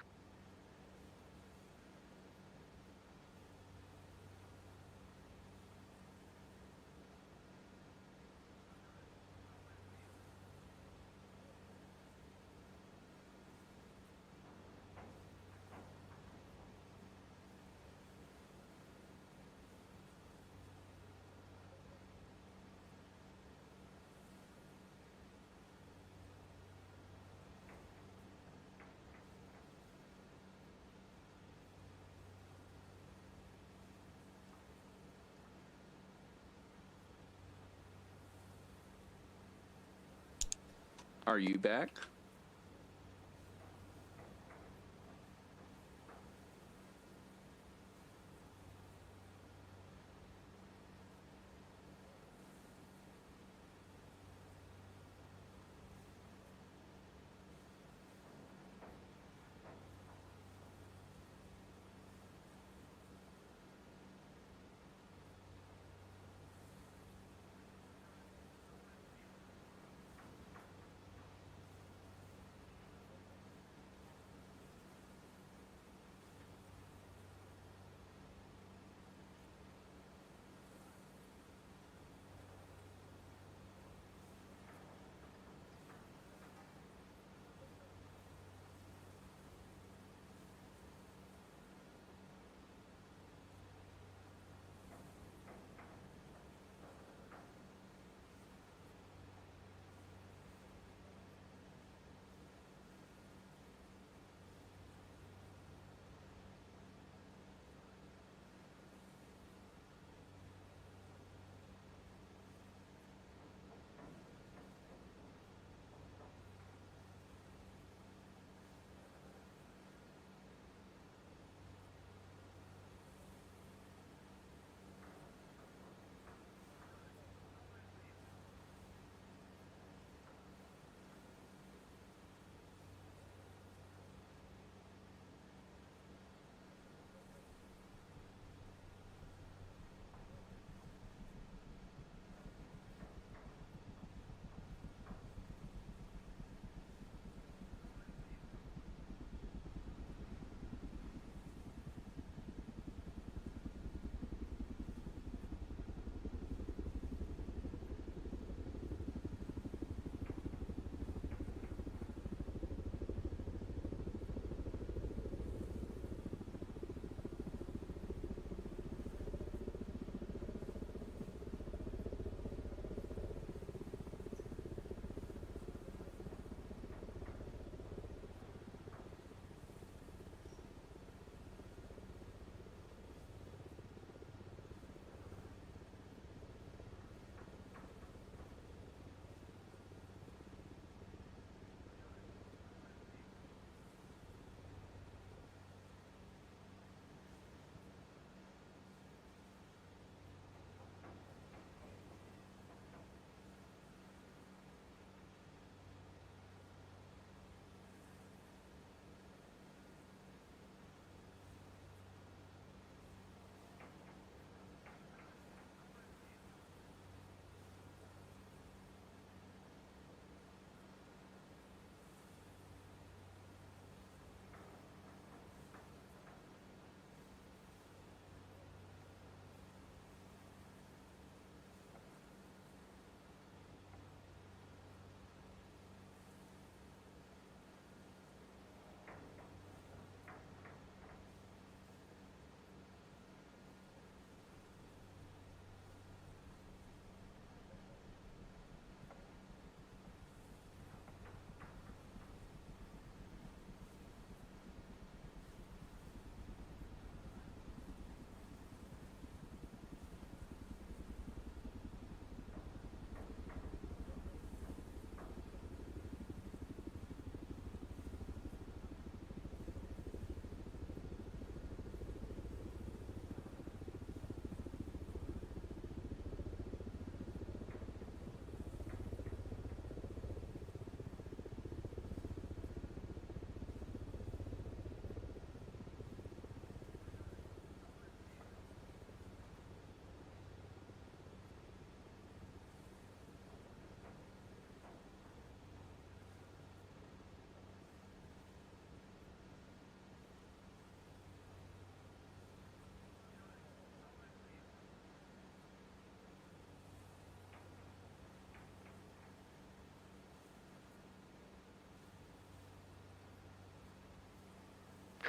Speaker 18: Are you back?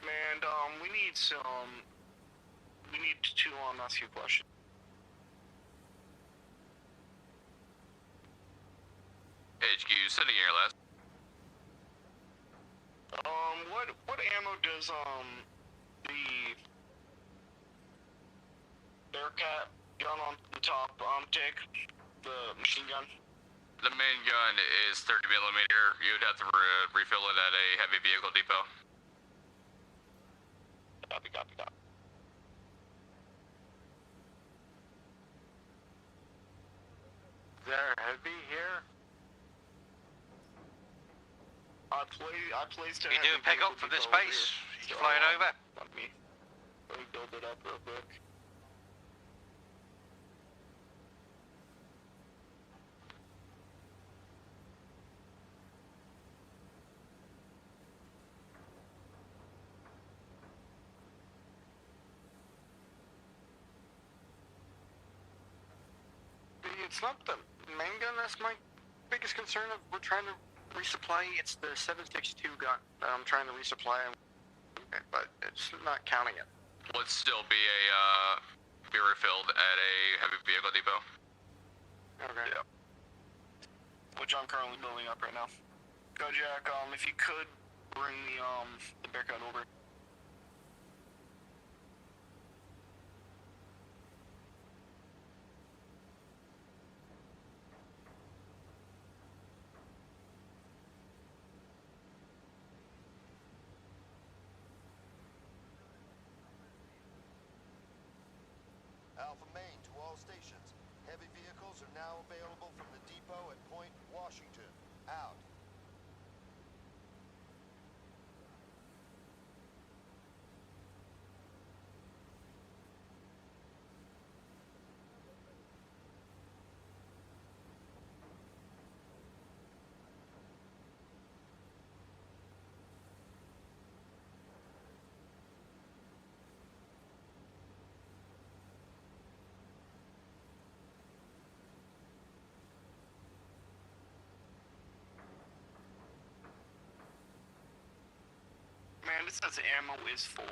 Speaker 3: Command, we need to ask you a question.
Speaker 13: HQ, sending air last.
Speaker 3: What ammo does, the Bearcat gun on the top, take? The machine gun?
Speaker 13: The main gun is 30mm. You'd have to refill it at a heavy vehicle depot.
Speaker 3: Copy.
Speaker 5: Is there heavy here?
Speaker 3: I placed a
Speaker 5: You
Speaker 3: heavy
Speaker 5: doing pick up
Speaker 3: vehicle
Speaker 5: for this
Speaker 3: depot
Speaker 5: base?
Speaker 3: here,
Speaker 5: You
Speaker 3: so,
Speaker 5: flying over?
Speaker 3: Let me build it up real quick.
Speaker 5: It's not the main gun that's my biggest concern of we're trying to resupply. It's the 7.62 gun that I'm trying to resupply, but it's not counting it.
Speaker 13: Would still be be refilled at a heavy vehicle depot.
Speaker 5: Okay.
Speaker 3: Yeah. Which I'm currently building up right now. Kojak, if you could bring the Bearcat over.
Speaker 7: Alpha Main to all stations. Heavy vehicles are now available from the depot at Point Washington. Out.
Speaker 3: Man, this says ammo is full.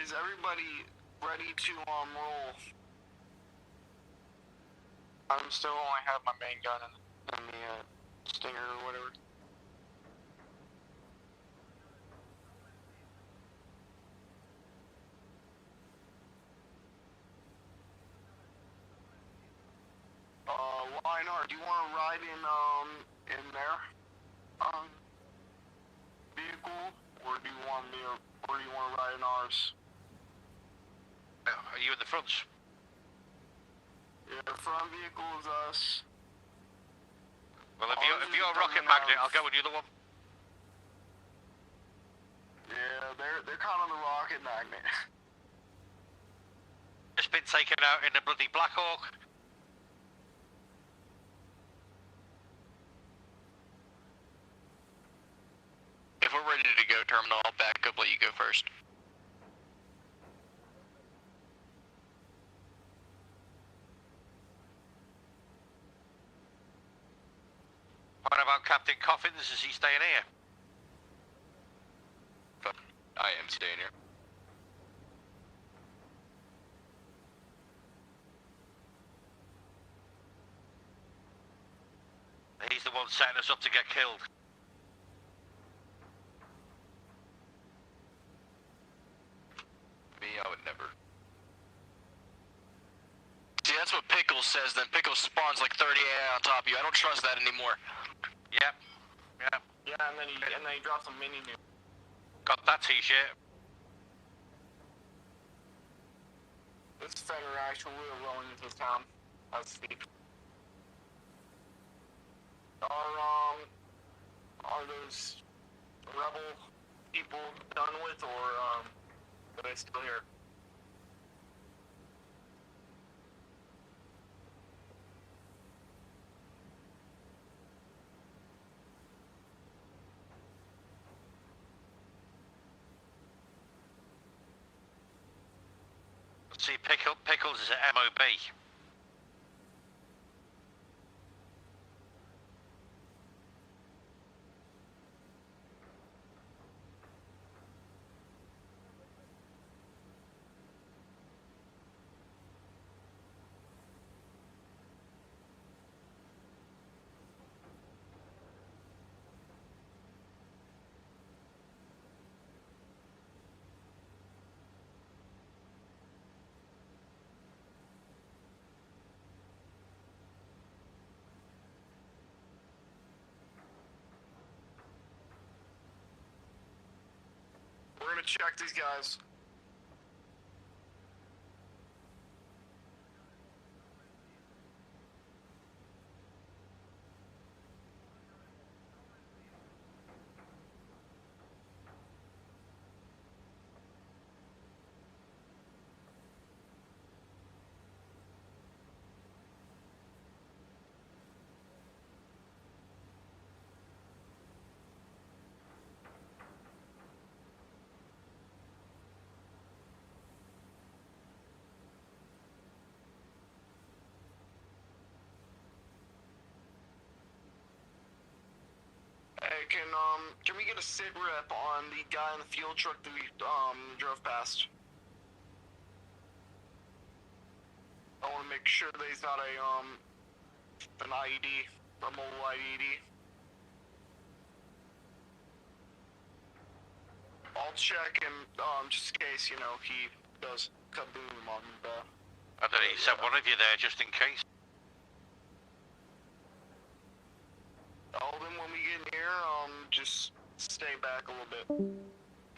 Speaker 3: is everybody ready to roll?
Speaker 5: I'm still only have my main gun and the stinger or whatever.
Speaker 3: Lionheart, do you want to ride in their vehicle, or do you want to ride in ours?
Speaker 5: Are you in the front?
Speaker 3: Yeah, the front vehicle is us.
Speaker 5: Well, if you're a rocket magnet, I'll go with the other one.
Speaker 3: Yeah, they're kind of the rocket magnet.
Speaker 5: Just been taken out in the bloody Black Hawk.
Speaker 12: If we're ready to go, Terminal, I'll back up, let you go first.
Speaker 5: What about Captain Coffins? Is he staying here?
Speaker 12: I am staying here.
Speaker 5: He's the one setting us up to get killed.
Speaker 12: Me, I would never. See, that's what Pickles says, then Pickles spawns like 30 AI on top of you. I don't trust that anymore.
Speaker 5: Yep. Yep.
Speaker 3: Yeah, and then he drops a mini nuke.
Speaker 5: Got that t-shirt.
Speaker 3: This Fender actually will roll into town as we speak. Are those rebel people done with, or are they still here?
Speaker 5: See, Pickles is at MOB.
Speaker 3: We're gonna check these guys. Hey, can we get a sit rep on the guy in the fuel truck that we drove past? I want to make sure that he's not an IED, a mobile IED. I'll check him just in case, he does kaboom on the.
Speaker 5: I don't know, he sent one of you there just in case.
Speaker 3: Oh, then when we get near, just stay back a little bit.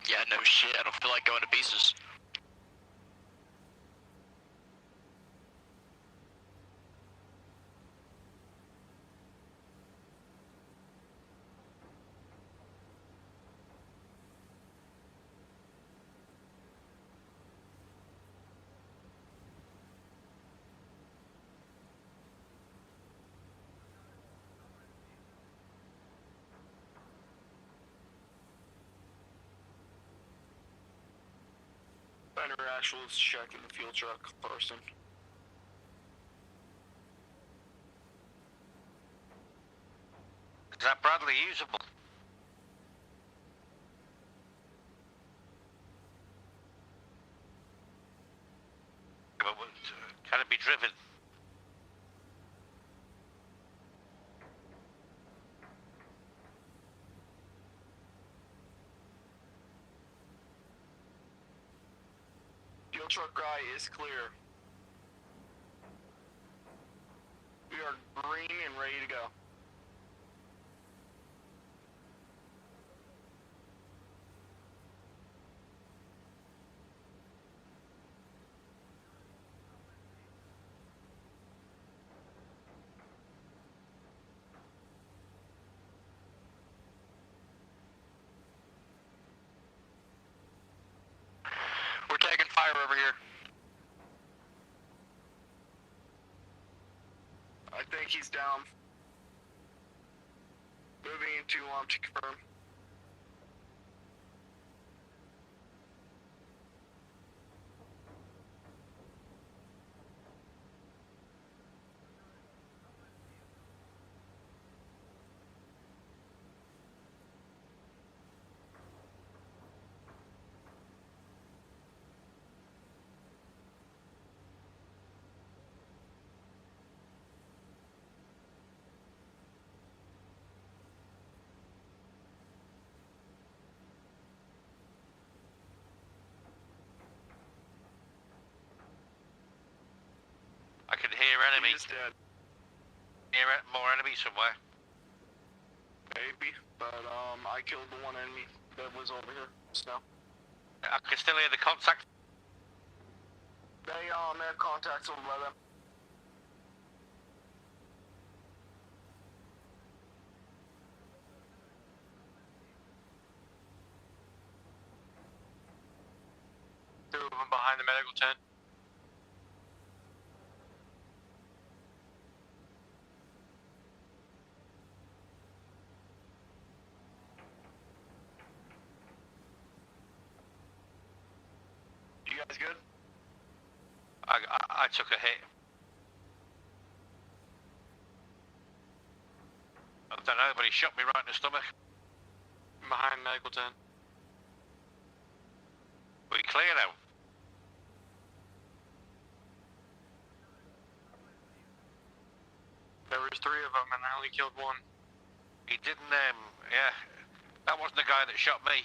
Speaker 12: Yeah, no shit, I don't feel like going to pieces.
Speaker 3: Fender Actual is checking the fuel truck person.
Speaker 5: Is that Bradley usable?
Speaker 3: truck guy is clear. We are green and ready to go.
Speaker 12: We're taking fire over here.
Speaker 3: I think he's down. Moving into to confirm.
Speaker 10: I can hear enemies.
Speaker 3: Dead.
Speaker 10: Hear more enemies somewhere.
Speaker 3: Maybe, but I killed the one enemy that was over here. So
Speaker 10: I can still hear the contact.
Speaker 3: they have contacts over by them.
Speaker 10: Two of them behind the medical tent.
Speaker 3: You guys good?
Speaker 10: I took a hit. I don't know, but he shot me right in the stomach. Behind medical tent. We clear now.
Speaker 5: There was 3 of them and I only killed 1.
Speaker 10: He didn't, yeah. That wasn't the guy that shot me.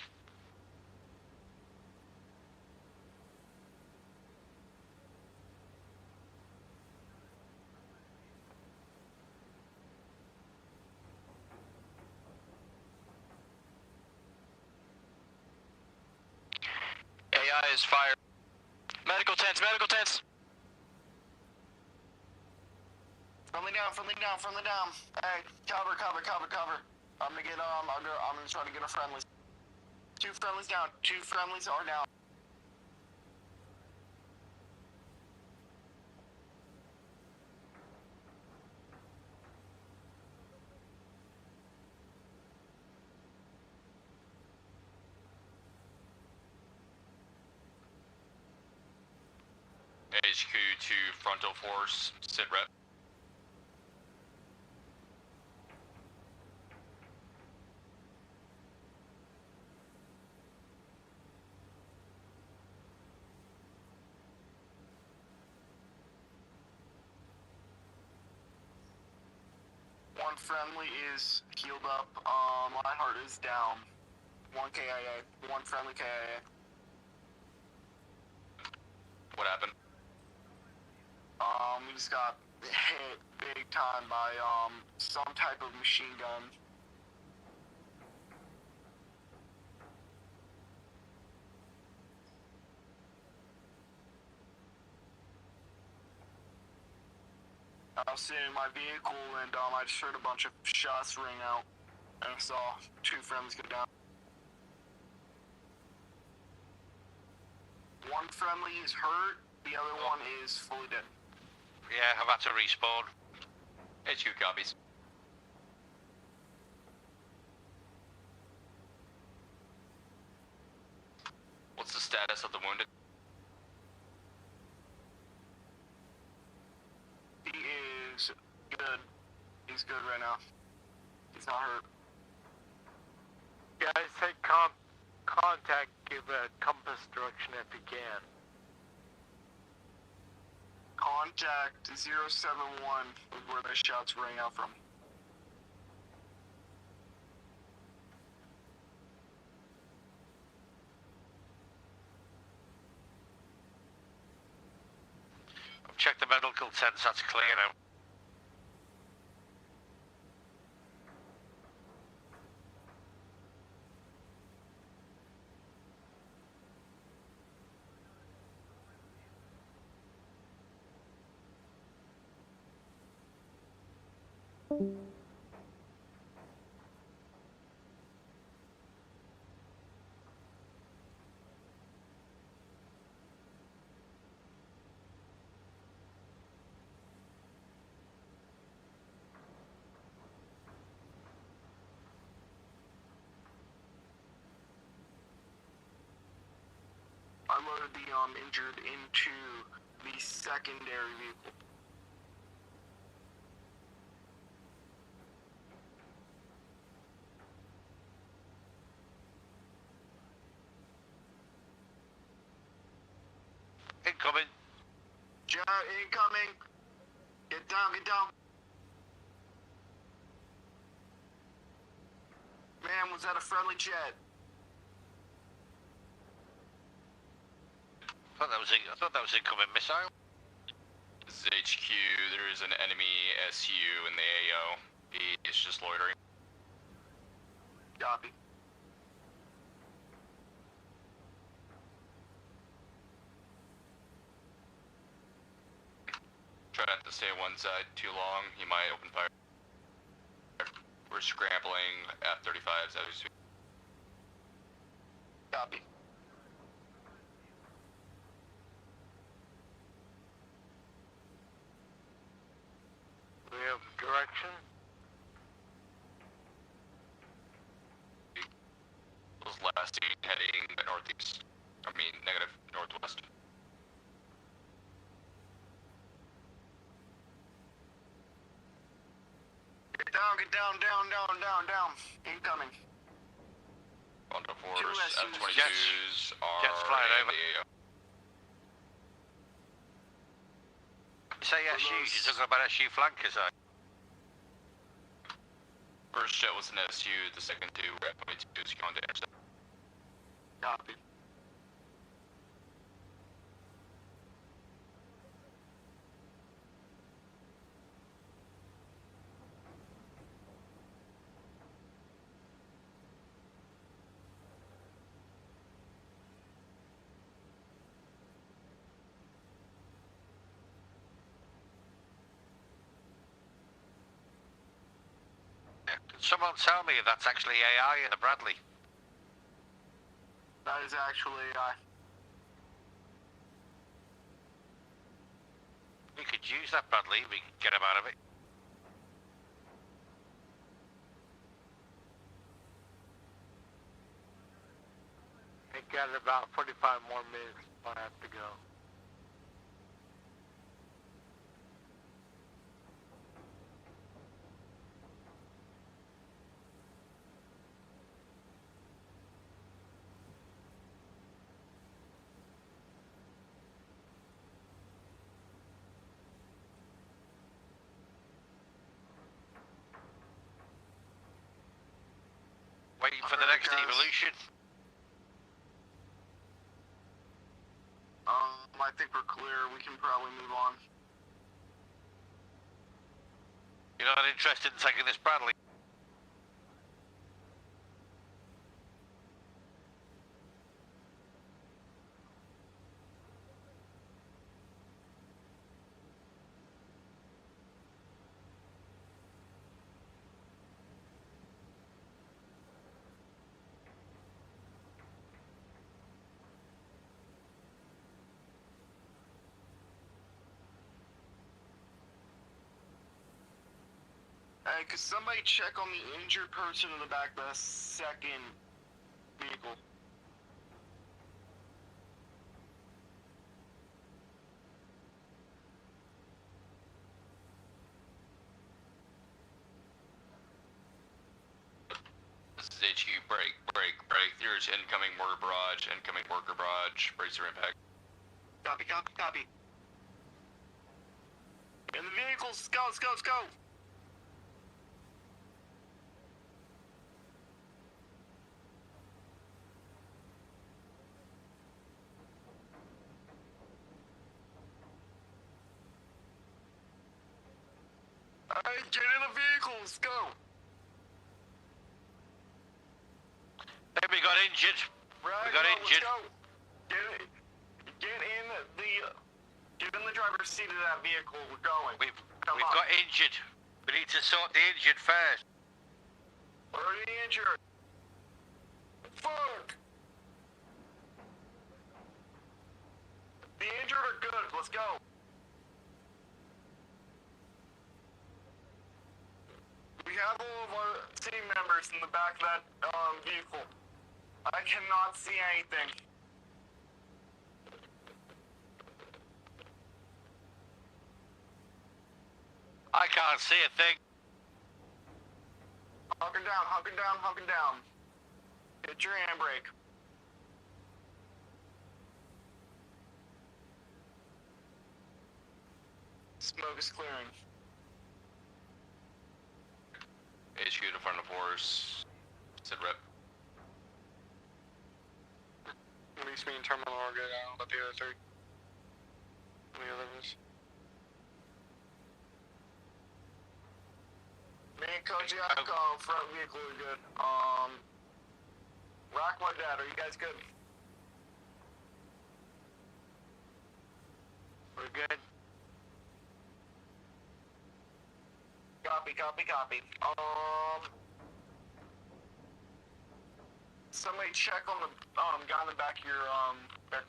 Speaker 12: AI is fired. Medical tents, medical tents.
Speaker 3: Friendly down. Hey, cover. I'm gonna get I'm gonna try to get a friendly. 2 friendlies down. 2 friendlies are down.
Speaker 13: HQ to frontal force, sit rep.
Speaker 3: One friendly is healed up. Lionheart is down. 1 KIA. 1 friendly KIA.
Speaker 13: What happened?
Speaker 3: We just got hit big time by some type of machine gun. I was sitting in my vehicle and I just heard a bunch of shots ring out and I saw 2 friendlies go down. 1 friendly is hurt, the other one is fully dead.
Speaker 10: Yeah, I've had to respawn.
Speaker 13: HQ copies. What's the status of the wounded?
Speaker 3: He is good. He's good right now. He's not hurt.
Speaker 5: Guys, take contact, give a compass direction if you can.
Speaker 3: Contact 071 is where the shots rang out from.
Speaker 5: check the medical tents, that's clear now.
Speaker 3: I loaded the injured into the secondary vehicle.
Speaker 5: Incoming.
Speaker 3: Jet incoming. Get down, get down. Man, was that a friendly jet?
Speaker 5: I thought that was incoming missile.
Speaker 13: This is HQ. There is an enemy SU in the AO. He is just loitering.
Speaker 3: Copy.
Speaker 13: Try not to stay on one side too long. He might open fire. We're scrambling F-35s as we speak.
Speaker 3: Copy.
Speaker 5: We have direction.
Speaker 13: Those last two heading northeast. I mean, negative northwest.
Speaker 3: Get down. Incoming.
Speaker 13: On the force, F-22s are
Speaker 5: Jets flying
Speaker 13: in
Speaker 5: over.
Speaker 13: the AO.
Speaker 5: You say SUs, you're talking about SU flankers, are you?
Speaker 13: First jet was an SU, the second two were F-22s going to intercept.
Speaker 3: Copy.
Speaker 5: Can someone tell me if that's actually AI in the Bradley?
Speaker 3: That is actually AI.
Speaker 5: We could use that Bradley, we could get him out of it. I got about 45 more minutes before I have to go. Waiting for the next evolution.
Speaker 3: I think we're clear. We can probably move on.
Speaker 5: You're not interested in taking this Bradley?
Speaker 3: Hey, could somebody check on the injured person in the back of the second vehicle?
Speaker 13: This is HQ, break. There's incoming mortar barrage, incoming worker barrage, brace your impact.
Speaker 3: Copy. In the vehicles, let's go! Alright, get in the vehicles, go!
Speaker 5: Hey, we got injured.
Speaker 3: Right,
Speaker 5: We got injured.
Speaker 3: Let's go. Get in the driver's seat of that vehicle. We're going.
Speaker 5: We've got injured. We need to sort the injured first.
Speaker 3: Already injured. Fuck! The injured are good. Let's go. We have all of our team members in the back of that vehicle. I cannot see anything.
Speaker 5: I can't see a thing.
Speaker 3: Hunker down, hunker down, hunker down. Hit your handbrake. Smoke is clearing.
Speaker 13: HQ in front of horse. Sit rep.
Speaker 3: Release me in terminal or get out. Let the other three. The other ones. Me and Kojak, front vehicle are good. Rock my dad, are you guys good?
Speaker 5: We're good.
Speaker 3: Copy, copy, copy. Somebody check on the guy in the back of your back.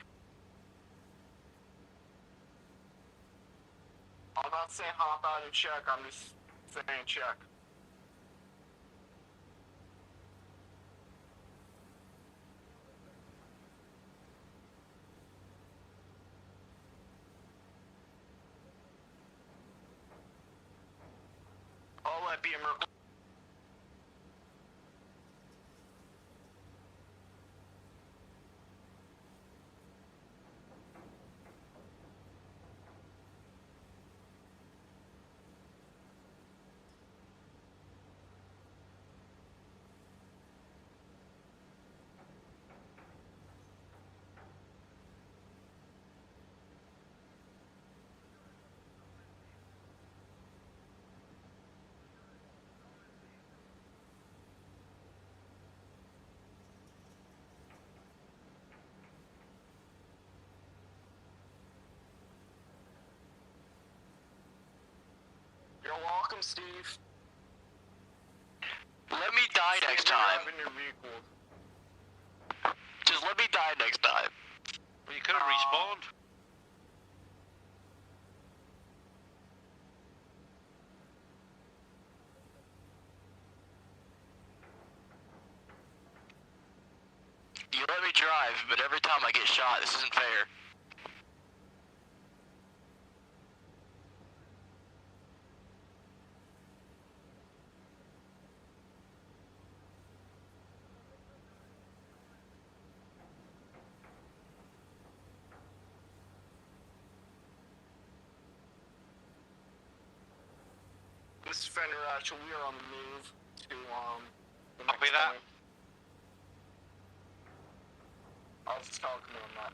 Speaker 3: I'm not saying hop out and check, I'm just saying check. I'll let be a miracle. You're welcome, Steve.
Speaker 12: Let me die next time. Just let me die next time.
Speaker 5: Well, you could have respawned.
Speaker 12: You let me drive, but every time I get shot, this isn't fair.
Speaker 3: This is Fender Actual, we are on the move to, the
Speaker 5: Copy
Speaker 3: next
Speaker 5: that.
Speaker 3: point. I'll just talk to him on that.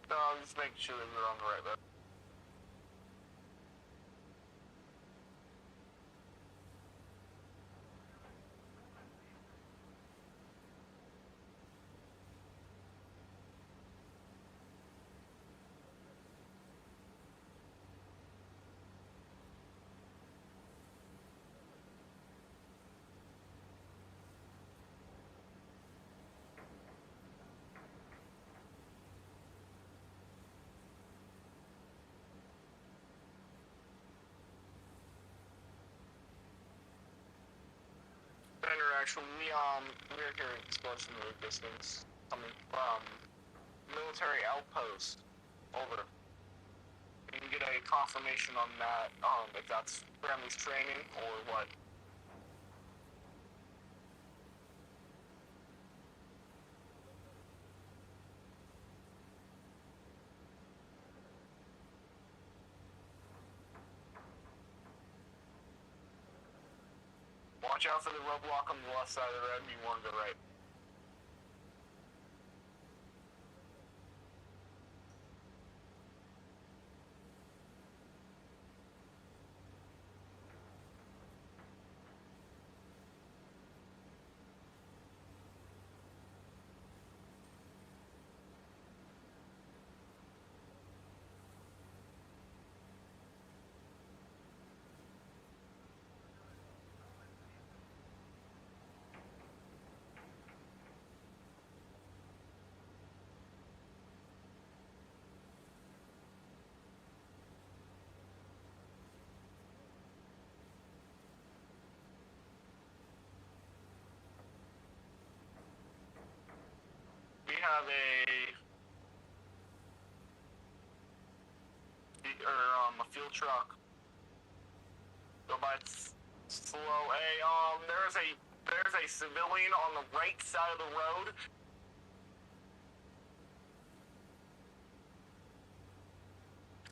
Speaker 3: No, I'm just making sure that we're on the right road. Actually, we're hearing explosion in the distance coming from military outpost. Over. You can get a confirmation on that, if that's friendly's training or what. watch out for the roadblock on the left side of the road, and you want to go right. We have a field truck. Go by slow. There's a civilian on the right side of the road.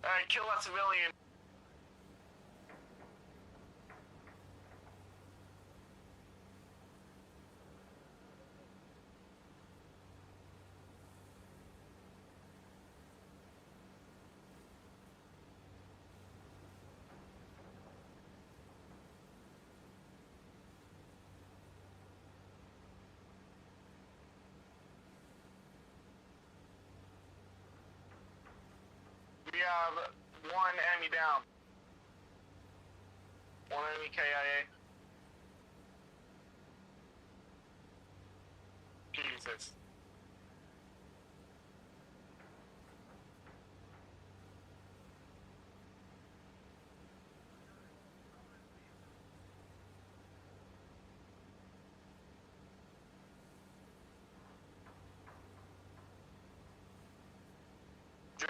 Speaker 3: Alright, kill that civilian. We have one enemy down. One enemy KIA. Jesus.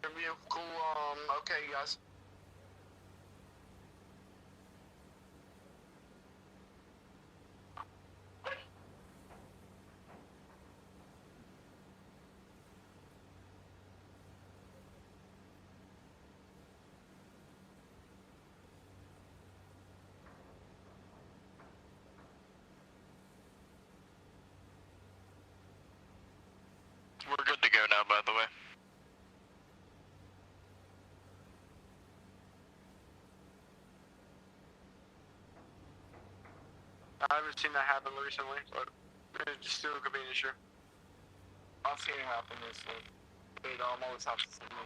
Speaker 3: Review, cool, okay, guys.
Speaker 12: We're good to go now, by the way.
Speaker 3: I haven't seen that happen recently, but it still could be an issue. I've seen it happen recently. It always happens to me.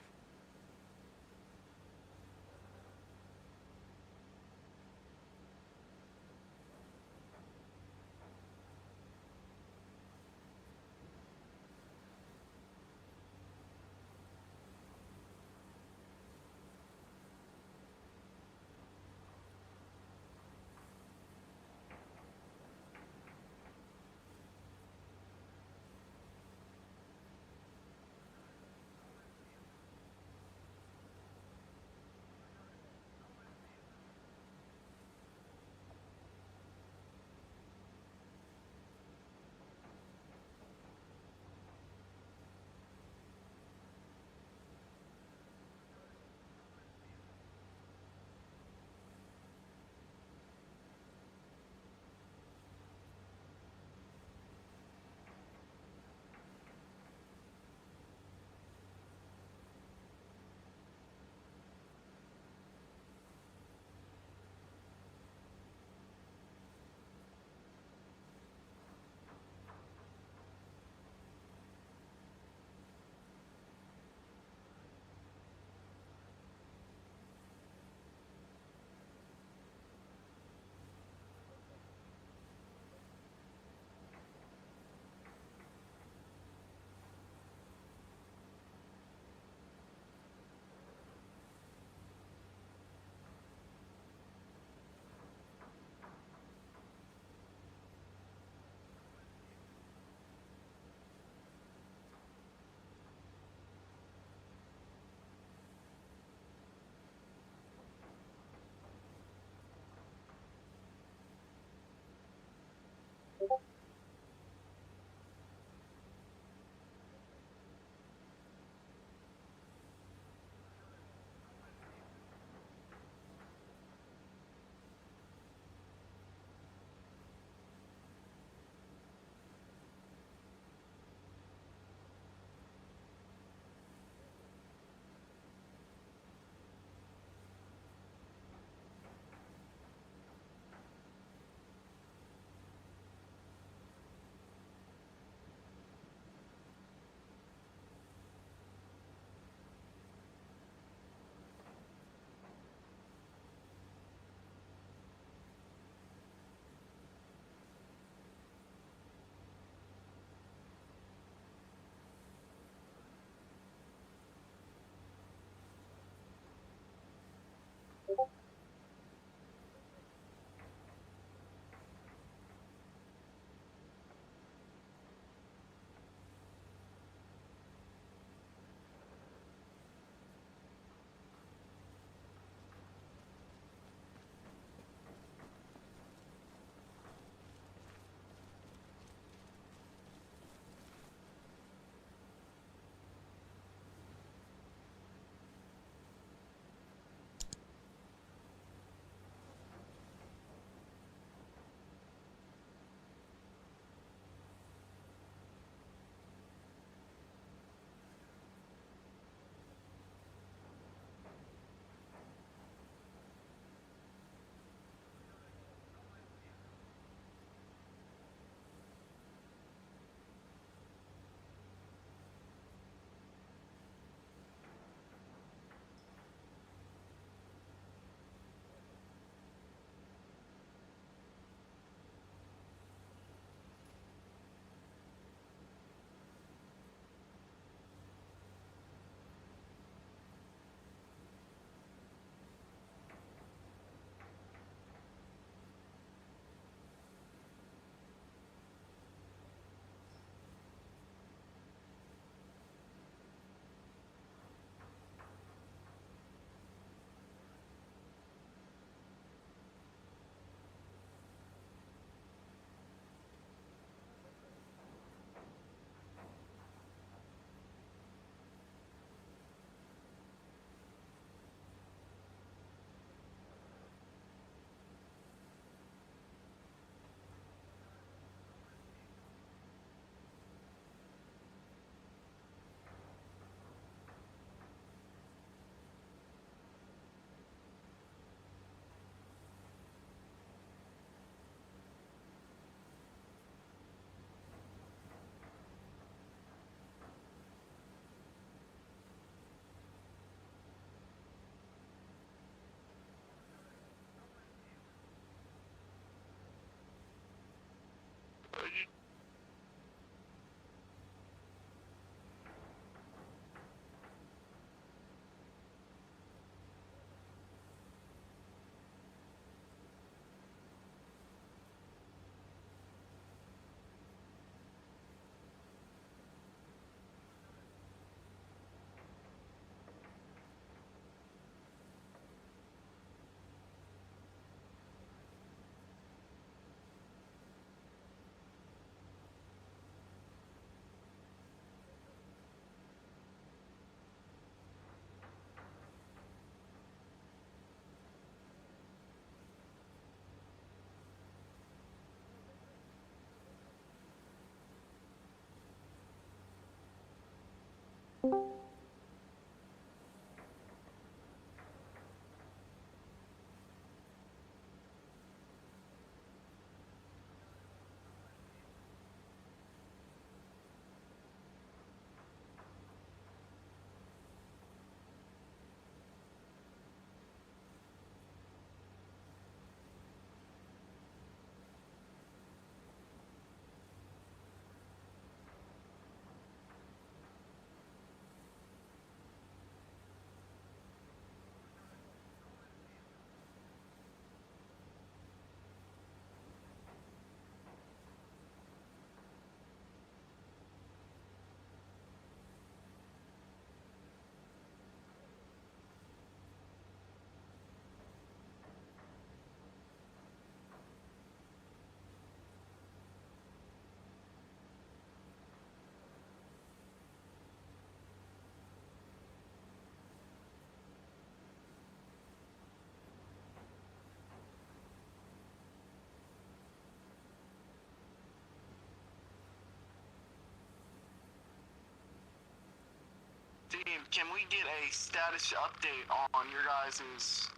Speaker 3: Team, can we get a status update on your guys'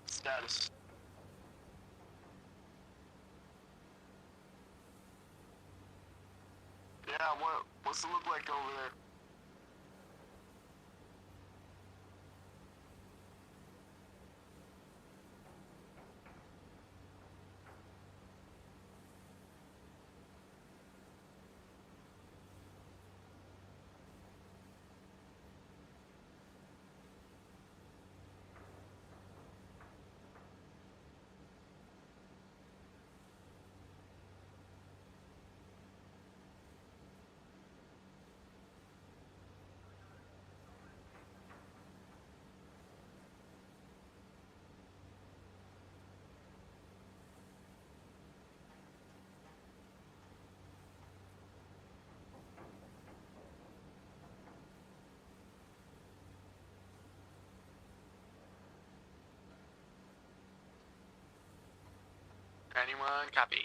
Speaker 3: status? Yeah, what's it look like over there?
Speaker 5: Anyone copy?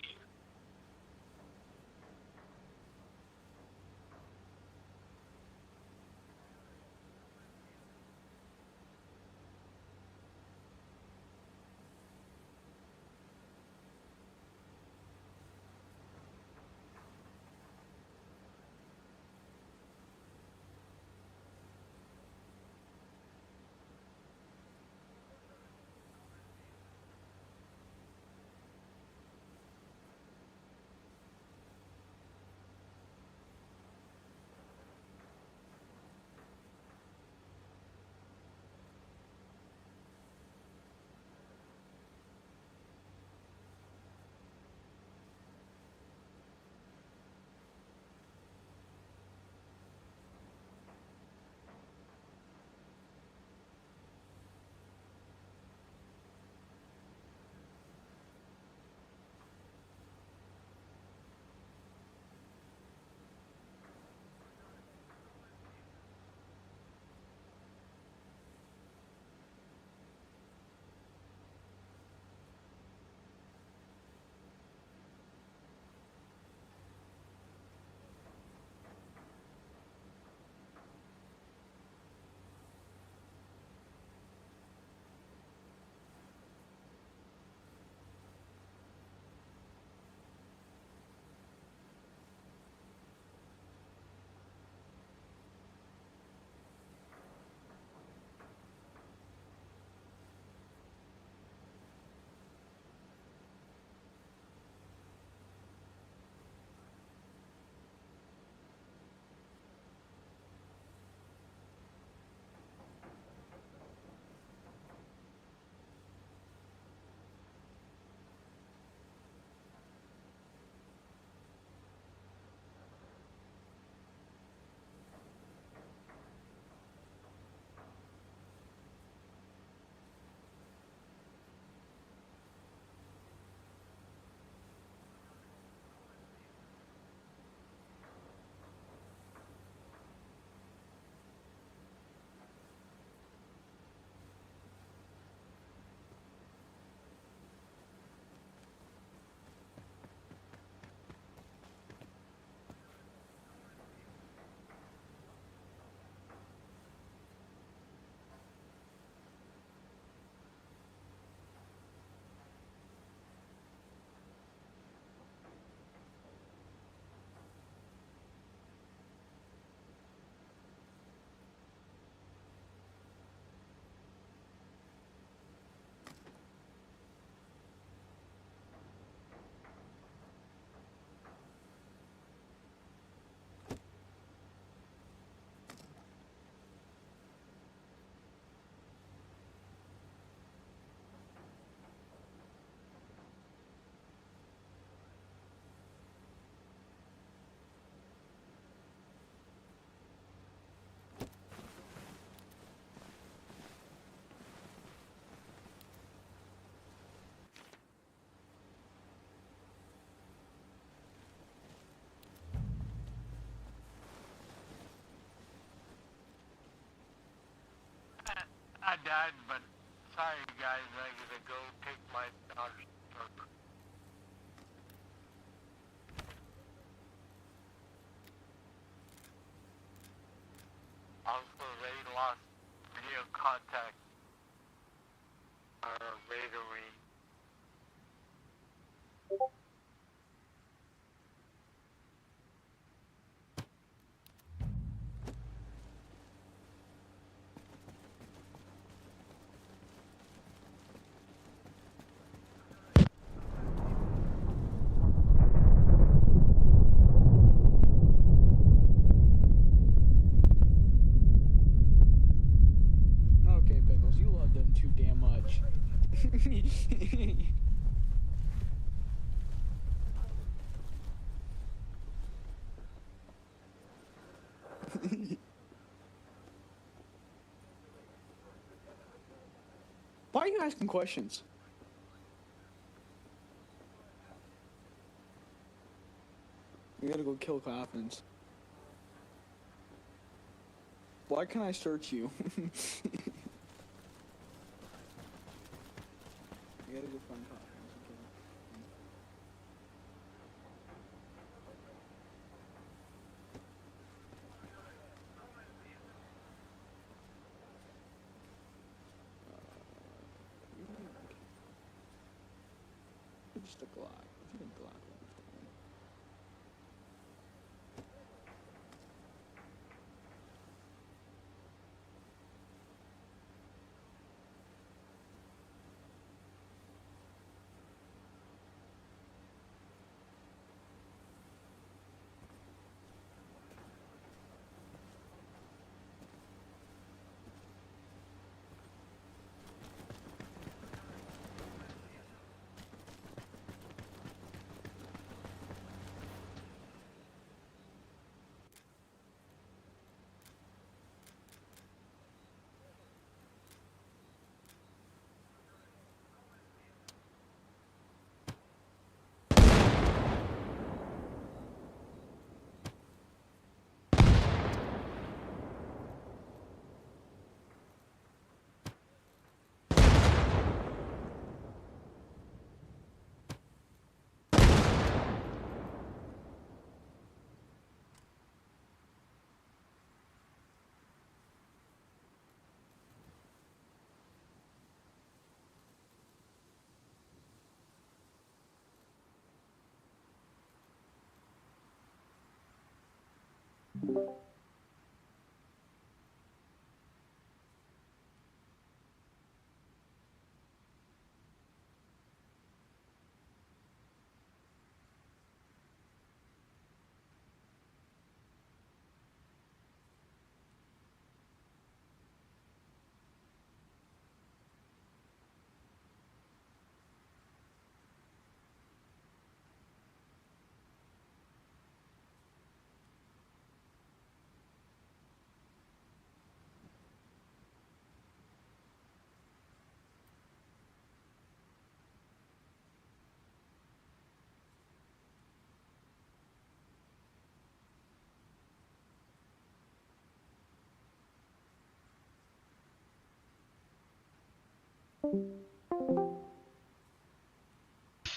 Speaker 10: I died, but sorry guys, I gotta go take my daughter's truck.
Speaker 5: Alpha Raid lost video contact. Radaring.
Speaker 19: Okay, Pickles, you love them too damn much. Why are you asking questions? We gotta go kill coffins. Why can't I search you? We gotta go find coffins and kill them. Just a Glock. If you think Glock would be fine.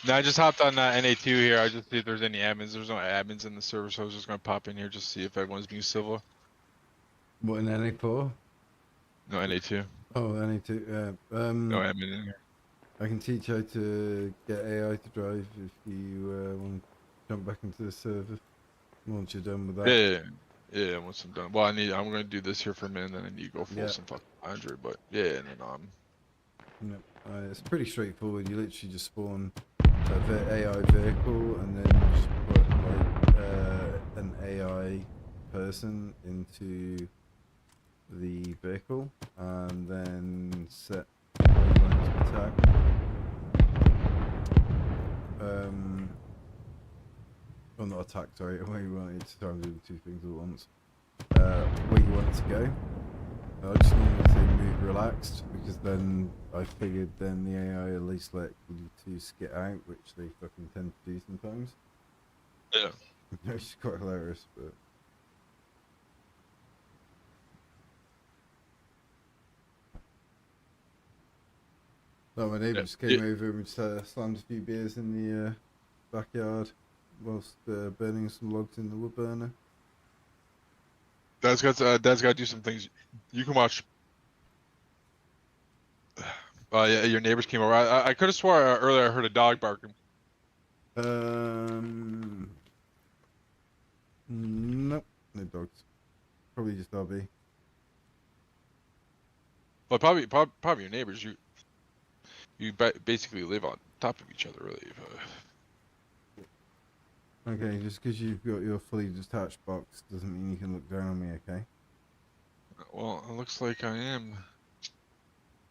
Speaker 21: No, I just hopped on NA2 here. I just see if there's any admins. There's no admins in the server, so I was just gonna pop in here just to see if everyone's being civil.
Speaker 2: What, in NA4?
Speaker 21: No, NA2.
Speaker 2: Oh, NA2, yeah.
Speaker 21: No admin in here.
Speaker 2: I can teach how to get AI to drive if you want to jump back into the server once you're done with that.
Speaker 21: Yeah, once I'm done. Well, I'm gonna do this here for a minute, and then I need to go full some fucking 100. But yeah, and then
Speaker 2: It's pretty straightforward. You literally just spawn a AI vehicle and then just put like an AI person into the vehicle and then set attack. Well, not attack, sorry. Where you want it to try and do two things at once. Where you want it to go. I just normally say move relaxed because then I figured then the AI at least let you to skit out, which they fucking tend to do sometimes.
Speaker 21: Yeah.
Speaker 2: Which is quite hilarious, but. Oh, my neighbour just came over and slammed a few beers in the backyard whilst burning some logs in the wood burner.
Speaker 21: Dad's got to do some things. You can watch. Yeah, your neighbors came over. I could have swore earlier I heard a dog barking.
Speaker 2: Nope, no dogs. Probably just RB.
Speaker 21: Well, probably your neighbors. You basically live on top of each other, really.
Speaker 2: Okay, just because you've got your fully detached box doesn't mean you can look down on me, okay?
Speaker 21: Well, it looks like I am.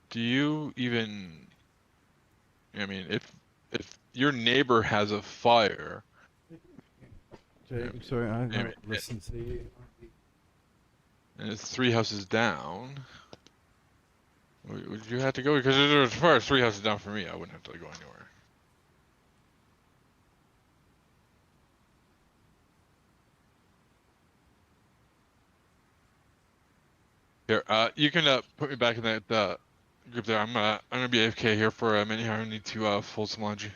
Speaker 21: Do you even? I mean, if your neighbor has a fire.
Speaker 2: Jake, I'm sorry, I haven't listened to you.
Speaker 21: And it's 3 houses down. Would you have to go? Because as far as 3 houses down for me, I wouldn't have to go anywhere. Here, you can put me back in that group there. I'm gonna be AFK here for a minute here. I need to fold some laundry.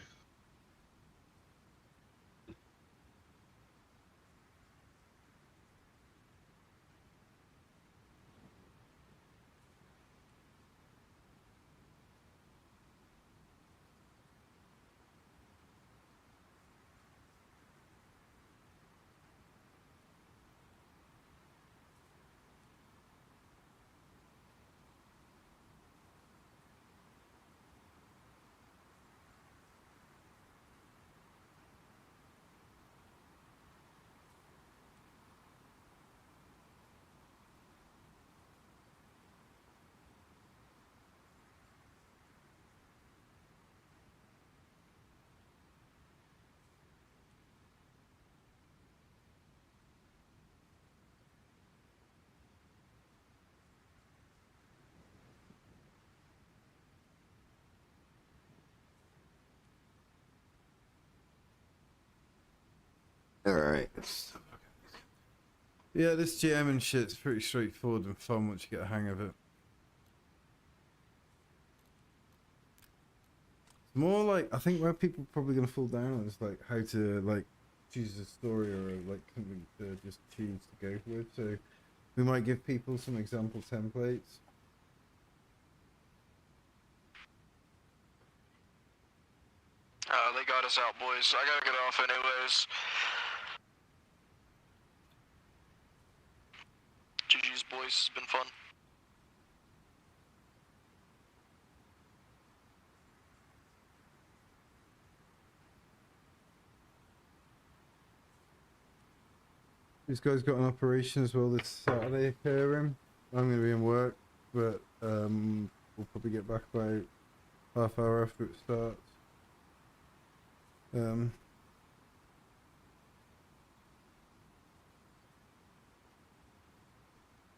Speaker 2: Alright. Yeah, this GM and shit's pretty straightforward and fun once you get a hang of it. It's more like, I think where people are probably going to fall down on is like how to like choose a story or like something to just choose to go with. So we might give people some example templates.
Speaker 12: They got us out, boys. I gotta get off anyways. GG's, boys. It's been fun.
Speaker 2: These guys got an operation as well this Saturday occurring. I'm going to be in work, but we'll probably get back about half hour after it starts.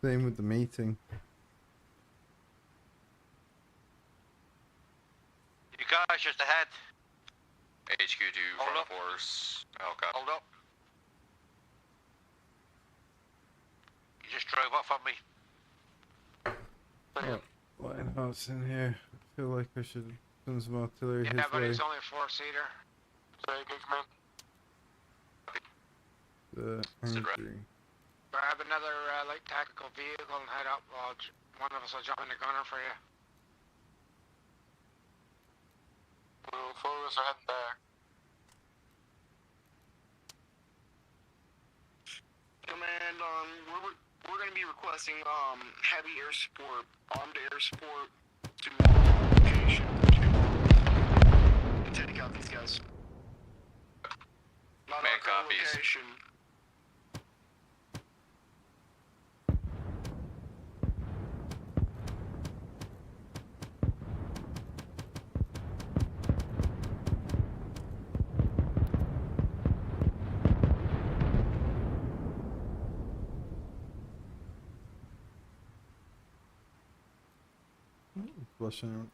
Speaker 2: Same with the meeting.
Speaker 5: You guys just ahead.
Speaker 13: HQ to front of force.
Speaker 5: Hold up. You just drove off on me.
Speaker 2: Oh, what else in here? I feel like I should have done some artillery his
Speaker 5: but
Speaker 2: way.
Speaker 5: it's only a 4-seater. Sorry, good command.
Speaker 2: Angry.
Speaker 5: Grab another light tactical vehicle and head up. One of us will jump in the gunner for you.
Speaker 12: Well, 4 of us are heading back.
Speaker 3: Command, we're going to be requesting heavy air support, armed air support to location. Take out these guys. Not
Speaker 13: Man copies.
Speaker 3: Location.
Speaker 2: Flushing out.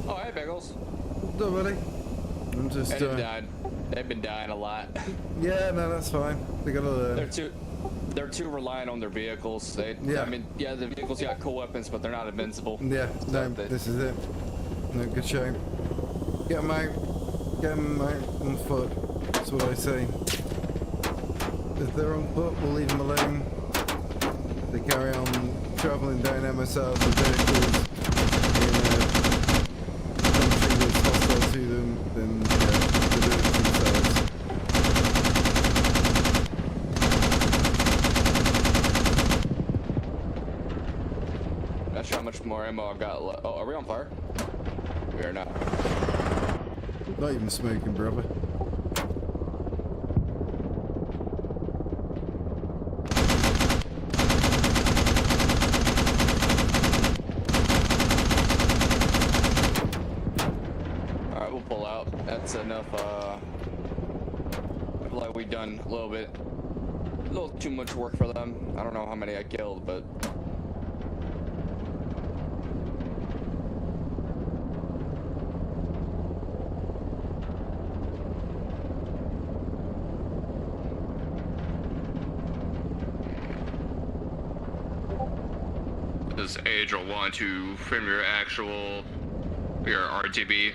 Speaker 6: Oh, hey, Pickles.
Speaker 2: No, buddy. I'm just.
Speaker 6: They've died. They've been dying a lot.
Speaker 2: Yeah, no, that's fine. They gotta learn.
Speaker 6: They're too reliant on their vehicles.
Speaker 2: Yeah.
Speaker 6: I mean, yeah, the vehicles got cool weapons, but they're not invincible.
Speaker 2: Yeah, no, this is it. No, good show. Get them out. Get them out on foot. That's what I say. If they're on foot, we'll leave them alone. They carry on traveling down MSR with vehicles in a country that's hostile to them, then yeah, they do it themselves.
Speaker 6: Not sure how much more ammo I got left. Oh, are we on fire? We are not.
Speaker 2: Not even smoking, brother.
Speaker 6: Alright, we'll pull out. That's enough, I feel like we've done a little too much work for them. I don't know how many I killed, but...
Speaker 13: This age will want to frame your RTB.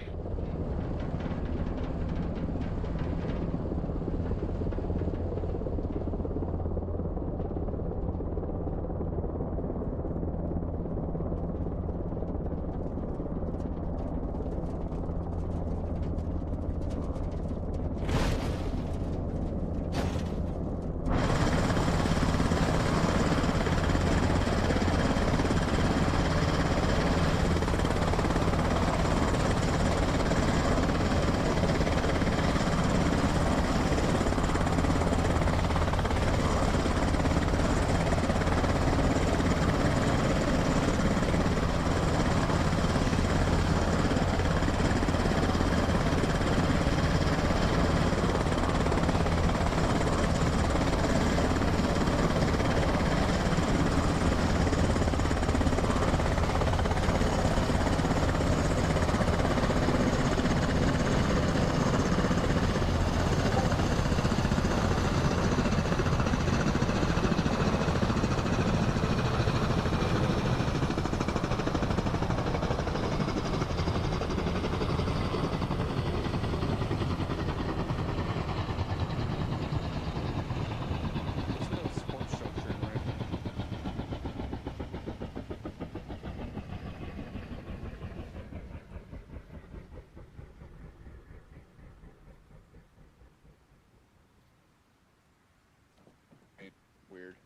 Speaker 6: Weird.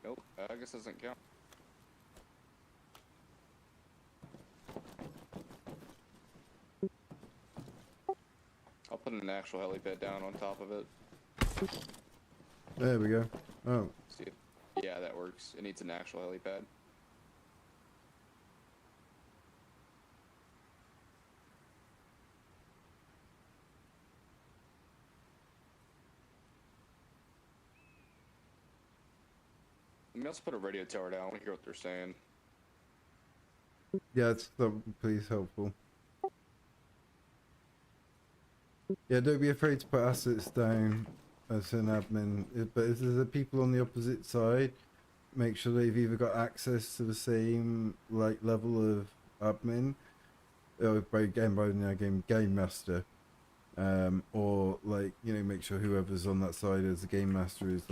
Speaker 6: Nope, I guess it doesn't count. I'll put an actual helipad down on top of it.
Speaker 2: There we go. Oh.
Speaker 6: See it? Yeah, that works. It needs an actual helipad. Let me also put a radio tower down. I want to hear what they're saying.
Speaker 2: Yeah, that please helpful. Yeah, don't be afraid to put assets down as an admin. But if there's people on the opposite side, make sure they've either got access to the same level of admin, or by game master, or make sure whoever's on that side as the game master is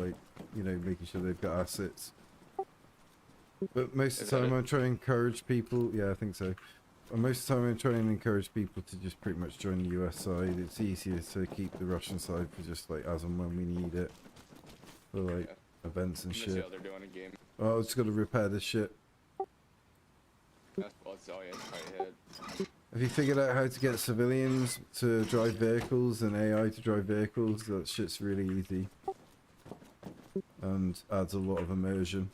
Speaker 2: making sure they've got assets. But most of the time I try and encourage people. Yeah, I think so. Most of the time I try and encourage people to just pretty much join the US side. It's easier to keep the Russian side for just as and when we need it for events and shit.
Speaker 6: See how they're doing in game.
Speaker 2: Oh, I just got to repair this shit.
Speaker 6: That's all you have.
Speaker 2: Have you figured out how to get civilians to drive vehicles and AI to drive vehicles? That shit's really easy and adds a lot of immersion.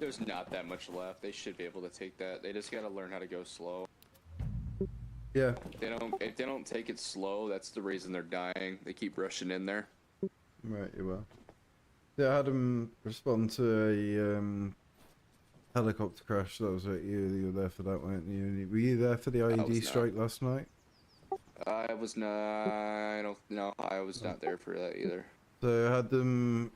Speaker 6: There's not that much left. They should be able to take that. They just gotta learn how to go slow.
Speaker 2: Yeah.
Speaker 6: If they don't take it slow, that's the reason they're dying. They keep rushing in there.
Speaker 2: Right, you will. Yeah, I had them respond to a helicopter crash. That was right. You were there for that, weren't you? Were you there for the IED strike last night?
Speaker 6: I was not. I don't know. I was not there for that either.
Speaker 2: So I had them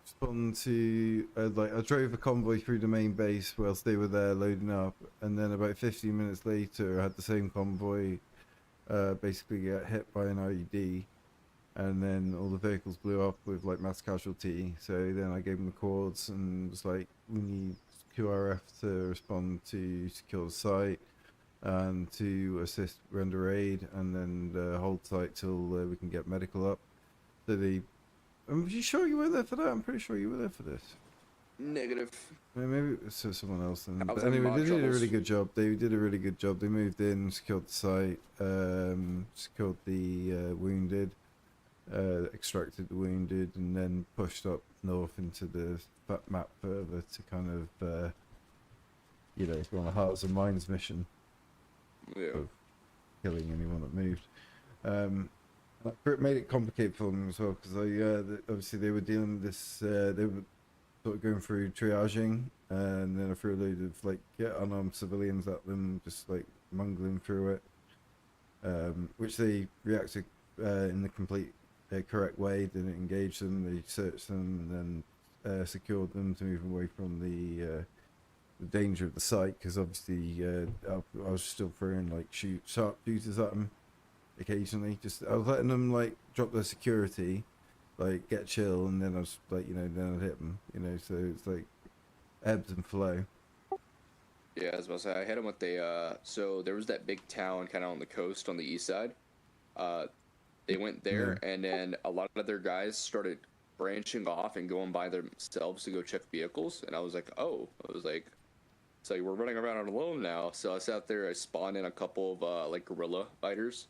Speaker 2: respond to I drove a convoy through the main base whilst they were there loading up, and then about 15 minutes later, I had the same convoy basically get hit by an IED, and then all the vehicles blew up with like mass casualty. So then I gave them the cords and was like, we need QRF to respond to secure the site and to assist render aid, and then hold site till we can get medical up. So are you sure you were there for that? I'm pretty sure you were there for this.
Speaker 6: Negative.
Speaker 2: Maybe it was someone else then.
Speaker 6: I was
Speaker 2: But
Speaker 6: having
Speaker 2: anyway, they did a
Speaker 6: troubles.
Speaker 2: really good job. They did a really good job. They moved in, secured the site, secured the wounded, extracted the wounded, and then pushed up north into the map further to kind of, go on a Hearts and Minds mission.
Speaker 6: Yeah.
Speaker 2: Of killing anyone that moved. It made it complicated for them as well, because obviously they were dealing with this. They were sort of going through triaging, and then I threw a load of like unarmed civilians at them, just like mungling through it, which they reacted in the complete correct way. Didn't engage them. They searched them and then secured them to move away from the danger of the site, because obviously I was still throwing like sharp shooters at them occasionally. Just I was letting them like drop their security, like get chill, and then I was like, then I'd hit them, so it's like ebbs and flow.
Speaker 6: Yeah, I was about to say, I hit them with so there was that big town kind of on the coast on the east side. They went there, and then a lot of their guys started branching off and going by themselves to go check vehicles, and I was like, so we're running around alone now. So I sat there, I spawned in a couple of like guerrilla fighters.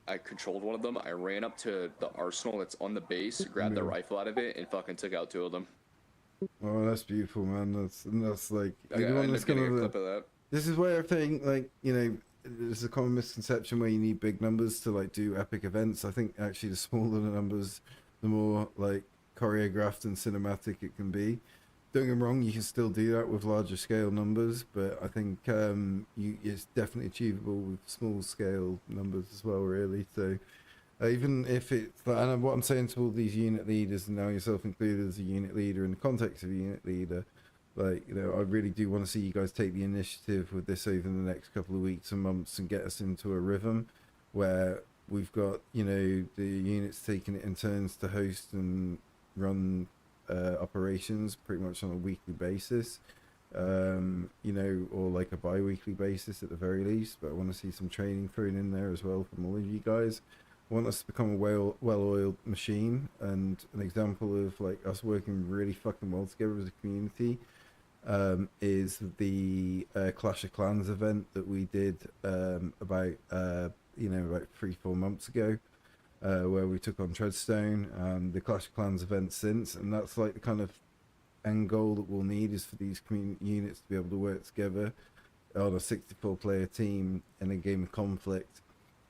Speaker 6: I controlled one of them. I ran up to the arsenal that's on the base, grabbed the rifle out of it, and fucking took out 2 of them.
Speaker 2: Oh, that's beautiful, man. That's like
Speaker 6: I ended up getting a clip of that.
Speaker 2: This is where I think, like, there's a common misconception where you need big numbers to like do epic events. I think actually the smaller the numbers, the more like choreographed and cinematic it can be. Don't get me wrong, you can still do that with larger scale numbers, but I think it's definitely achievable with small scale numbers as well, really. So even if it's, and what I'm saying to all these unit leaders, and now yourself included as a unit leader in the context of a unit leader, like, I really do want to see you guys take the initiative with this over the next couple of weeks and months and get us into a rhythm where we've got, the units taking it in turns to host and run operations pretty much on a weekly basis, or like a bi-weekly basis at the very least. But I want to see some training thrown in there as well from all of you guys. I want us to become a well-oiled machine, and an example of like us working really fucking well together as a community is the Clash of Clans event that we did about 3-4 months ago, where we took on Treadstone, and the Clash of Clans event since, and that's like the kind of end goal that we'll need, is for these community units to be able to work together on a 64-player team in a game of conflict.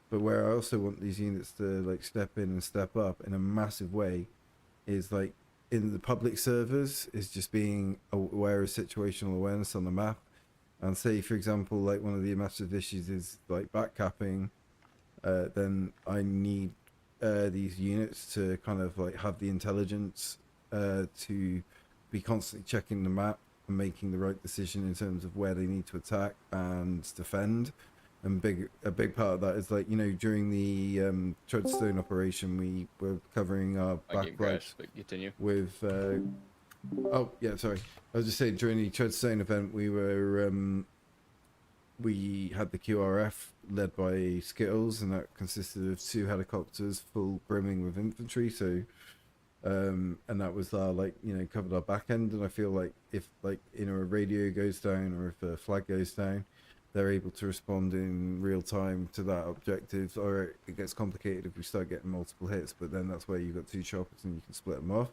Speaker 2: But where I also want these units to like step in and step up in a massive way is like in the public servers, is just being aware of situational awareness on the map. And say, for example, like one of the massive issues is like backcapping, then I need these units to kind of like have the intelligence to be constantly checking the map and making the right decision in terms of where they need to attack and defend. And a big part of that is like, during the Treadstone operation, we were covering our backlight with oh yeah, sorry, I was just saying, during the Treadstone event, we had the QRF led by Skittles, and that consisted of 2 helicopters full brimming with infantry. So and that was our covered our back end. And I feel like if a radio goes down or if a flag goes down, they're able to respond in real time to that objective. Or it gets complicated if we start getting multiple hits, but then that's where you've got 2 choppers and you can split them off.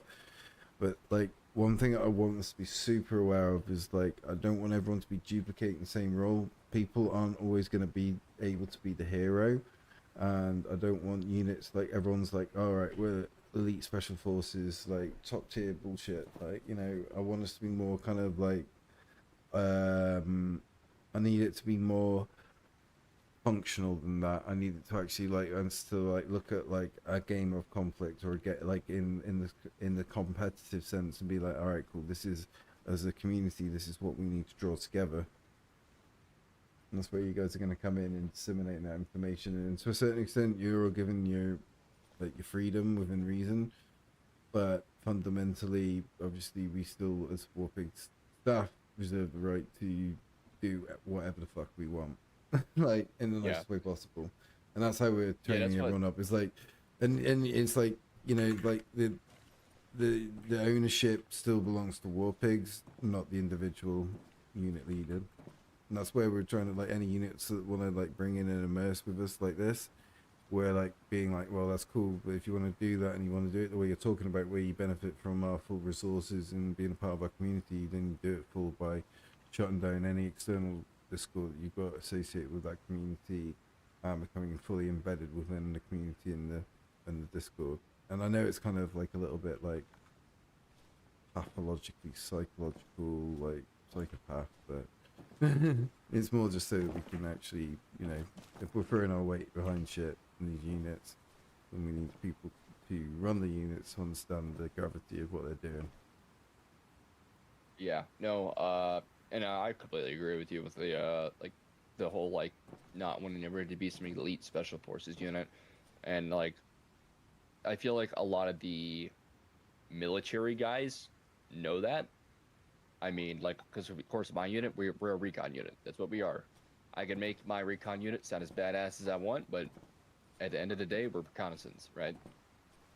Speaker 2: But like one thing I want us to be super aware of is like I don't want everyone to be duplicating the same role. People aren't always going to be able to be the hero, and I don't want units like everyone's like, all right, we're elite special forces, like top tier bullshit. Like, you know, I want us to be more kind of like, I need it to be more functional than that. I need it to actually like us to like look at like a game of conflict or get like in the competitive sense and be like, all right, cool, this is, as a community, this is what we need to draw together. And that's where you guys are going to come in and disseminate that information, and to a certain extent you're all given your like your freedom within reason, but fundamentally obviously we still as Warpigs staff reserve the right to do whatever the fuck we want. Like in the nicest way possible, and that's how we're training everyone up. It's like, and it's like, you know, like the ownership still belongs to Warpigs, not the individual unit leader. And that's where we're trying to, like, any units that want to like bring in and immerse with us like this, we're like being like, well, that's cool, but if you want to do that and you want to do it the way you're talking about, where you benefit from our full resources and being a part of our community, then you do it full by shutting down any external Discord that you've got associated with that community, becoming fully embedded within the community and the Discord. And I know it's kind of like a little bit like pathologically psychological, like psychopath, but it's more just so that we can actually, you know, if we're throwing our weight behind shit in these units, then we need people to run the units to understand the gravity of what they're doing.
Speaker 18: Yeah, no, and I completely agree with you with the like the whole like not wanting ever to be some elite special forces unit, and like I feel like a lot of the military guys know that. I mean, like, because of course my unit, we're a recon unit. That's what we are. I can make my recon unit sound as badass as I want, but at the end of the day, we're reconnaissance, right?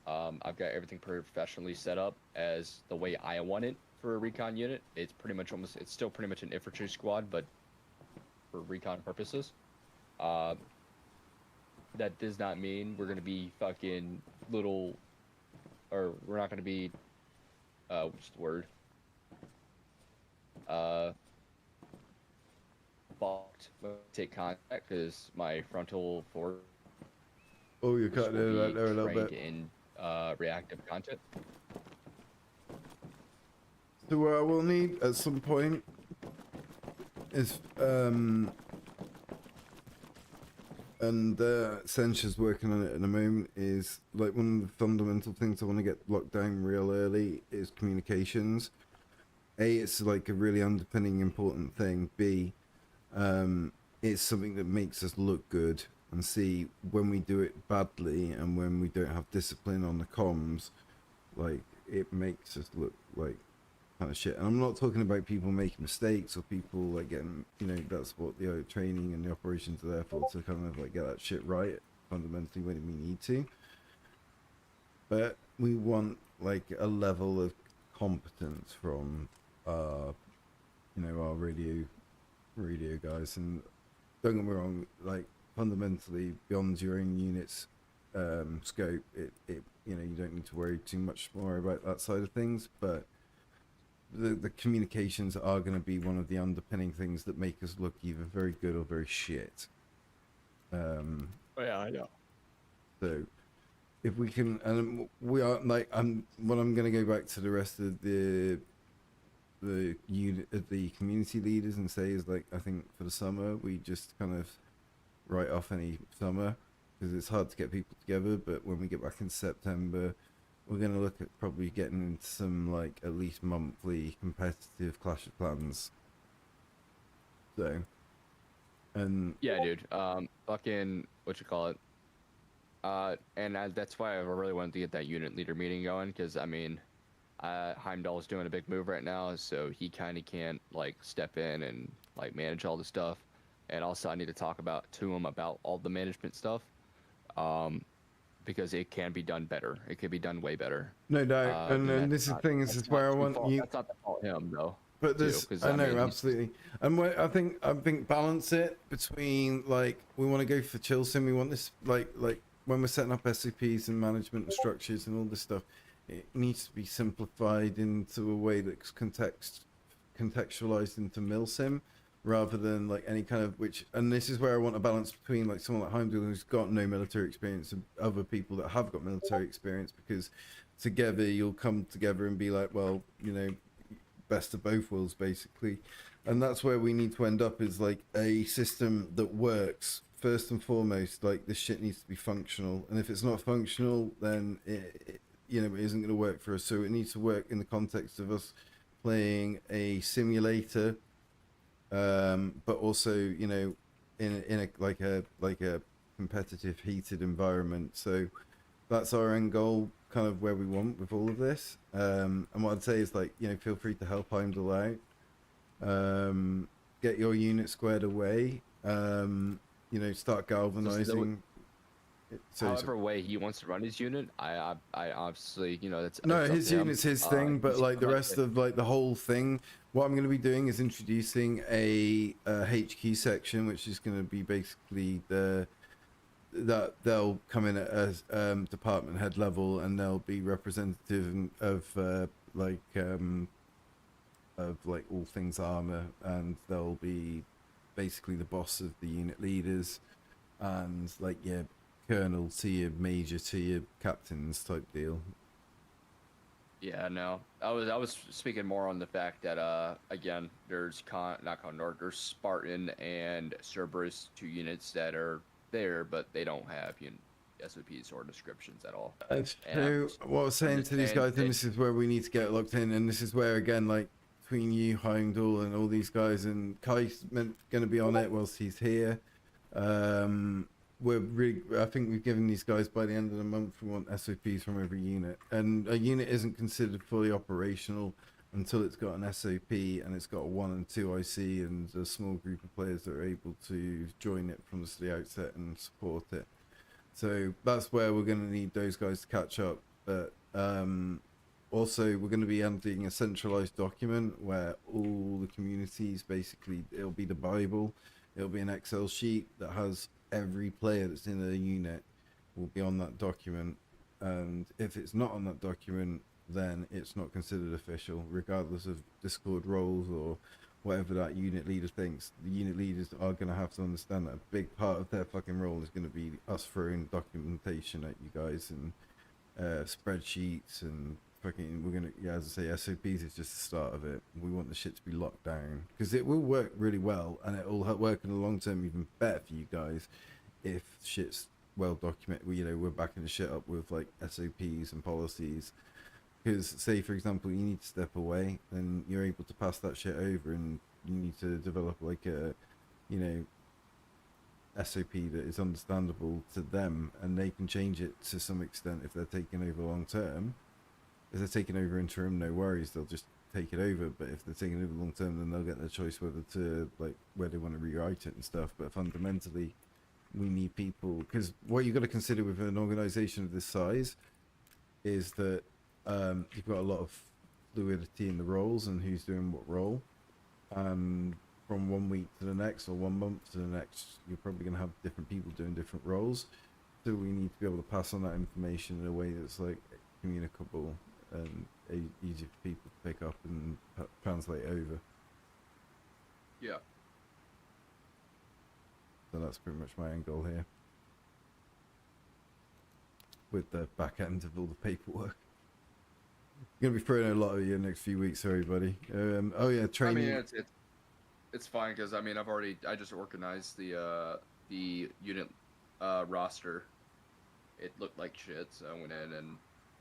Speaker 18: I've got everything professionally set up as the way I want it for a recon unit. It's pretty much it's still pretty much an infantry squad, but for recon purposes. That does not mean we're going to be fucking little, or we're not going to be, what's the word? Balked when I take contact, because my frontal forward.
Speaker 2: Oh, you're cutting in right there a little bit.
Speaker 18: In reactive content.
Speaker 2: So what I will need at some point is and Sencha's working on it at the moment, is like one of the fundamental things I want to get locked down real early is communications. A, it's like a really underpinning important thing. B, it's something that makes us look good. And C, when we do it badly and when we don't have discipline on the comms, like, it makes us look like kind of shit. And I'm not talking about people making mistakes or people like getting, you know, that's what the training and the operations are there for, to kind of like get that shit right fundamentally when we need to. But we want like a level of competence from you know, our radio guys. And don't get me wrong, like, fundamentally beyond your own unit's scope, it you know, you don't need to worry too much more about that side of things, but the communications are going to be one of the underpinning things that make us look either very good or very shit.
Speaker 18: Oh yeah, I know.
Speaker 2: So if we can, and we are like, I'm going to go back to the rest of the unit, the community leaders, and say is like, I think for the summer we just kind of write off any summer, because it's hard to get people together. But when we get back in September, we're going to look at probably getting into some like at least monthly competitive Clash of Clans. So, and
Speaker 18: yeah, dude, fucking what you call it, and that's why I really wanted to get that unit leader meeting going, because I mean, Heimdall's doing a big move right now, so he kind of can't like step in and like manage all the stuff. And also I need to talk to him about all the management stuff, because it can be done better. It could be done way better.
Speaker 2: No doubt. And this is the thing, this is where I want you.
Speaker 18: That's not the fault of him though.
Speaker 2: But this, I know, absolutely. And I think balance it between, like, we want to go for chill sim. We want this, like when we're setting up SCPs and management and structures and all this stuff, it needs to be simplified into a way that's contextualized into Milsim, rather than like any kind of and this is where I want a balance between like someone like Heimdall who's got no military experience and other people that have got military experience, because together you'll come together and be like, well, you know, best of both worlds basically. And that's where we need to end up, is like a system that works first and foremost. Like, this shit needs to be functional, and if it's not functional, then it isn't going to work for us. So it needs to work in the context of us playing a simulator, but also, you know, in a like a competitive, heated environment. So that's our end goal, kind of where we want with all of this. And what I'd say is, like, you know, feel free to help Heimdall out. Get your unit squared away. You know, start galvanizing.
Speaker 18: However way he wants to run his unit, I obviously, you know, that's
Speaker 2: no,
Speaker 18: up
Speaker 2: his
Speaker 18: to him.
Speaker 2: unit's his thing, but like the rest of like the whole thing, what I'm going to be doing is introducing a HQ section, which is going to be basically that they'll come in as department head level, and they'll be representative of all things armor, and they'll be basically the boss of the unit leaders, and like, yeah, colonel to your major to your captains type deal.
Speaker 18: Yeah, no, I was speaking more on the fact that again, there's there's Spartan and Cerberus, 2 units that are there, but they don't have SOPs or descriptions at all.
Speaker 2: So what I was saying to these guys, and this is where we need to get locked in, and this is where, again, like between you, Heimdall, and all these guys, and Kai's going to be on it whilst he's here. I think we've given these guys, by the end of the month, we want SOPs from every unit, and a unit isn't considered fully operational until it's got an SOP and it's got a 1 and 2 IC and a small group of players that are able to join it from the outset and support it. So that's where we're going to need those guys to catch up. But also, we're going to be emptying a centralized document where all the communities, basically, it'll be the Bible. It'll be an Excel sheet that has every player that's in a unit will be on that document. And if it's not on that document, then it's not considered official, regardless of Discord roles or whatever that unit leader thinks. The unit leaders are going to have to understand that a big part of their fucking role is going to be us throwing documentation at you guys, and spreadsheets, and fucking, we're going to, yeah, as I say, SOPs is just the start of it. We want the shit to be locked down, because it will work really well, and it will work in the long term even better for you guys if shit's well documented. You know, we're backing the shit up with like SOPs and policies. Because, say, for example, you need to step away, and you're able to pass that shit over, and you need to develop, like, a, you know, SOP that is understandable to them, and they can change it to some extent if they're taking over long term. If they're taking over interim, no worries, they'll just take it over. But if they're taking over long term, then they'll get their choice whether to, like, where they want to rewrite it and stuff. But fundamentally, we need people, because what you've got to consider with an organization of this size is that you've got a lot of fluidity in the roles and who's doing what role, and from 1 week to the next or 1 month to the next, you're probably going to have different people doing different roles. So we need to be able to pass on that information in a way that's like communicable and easy for people to pick up and translate over.
Speaker 18: Yeah.
Speaker 2: So that's pretty much my end goal here, with the back end of all the paperwork. Gonna be throwing a lot of you in the next few weeks, sorry, buddy. Oh yeah, training.
Speaker 18: I mean, it's fine, because I mean, I just organized the unit roster. It looked like shit, so I went in and.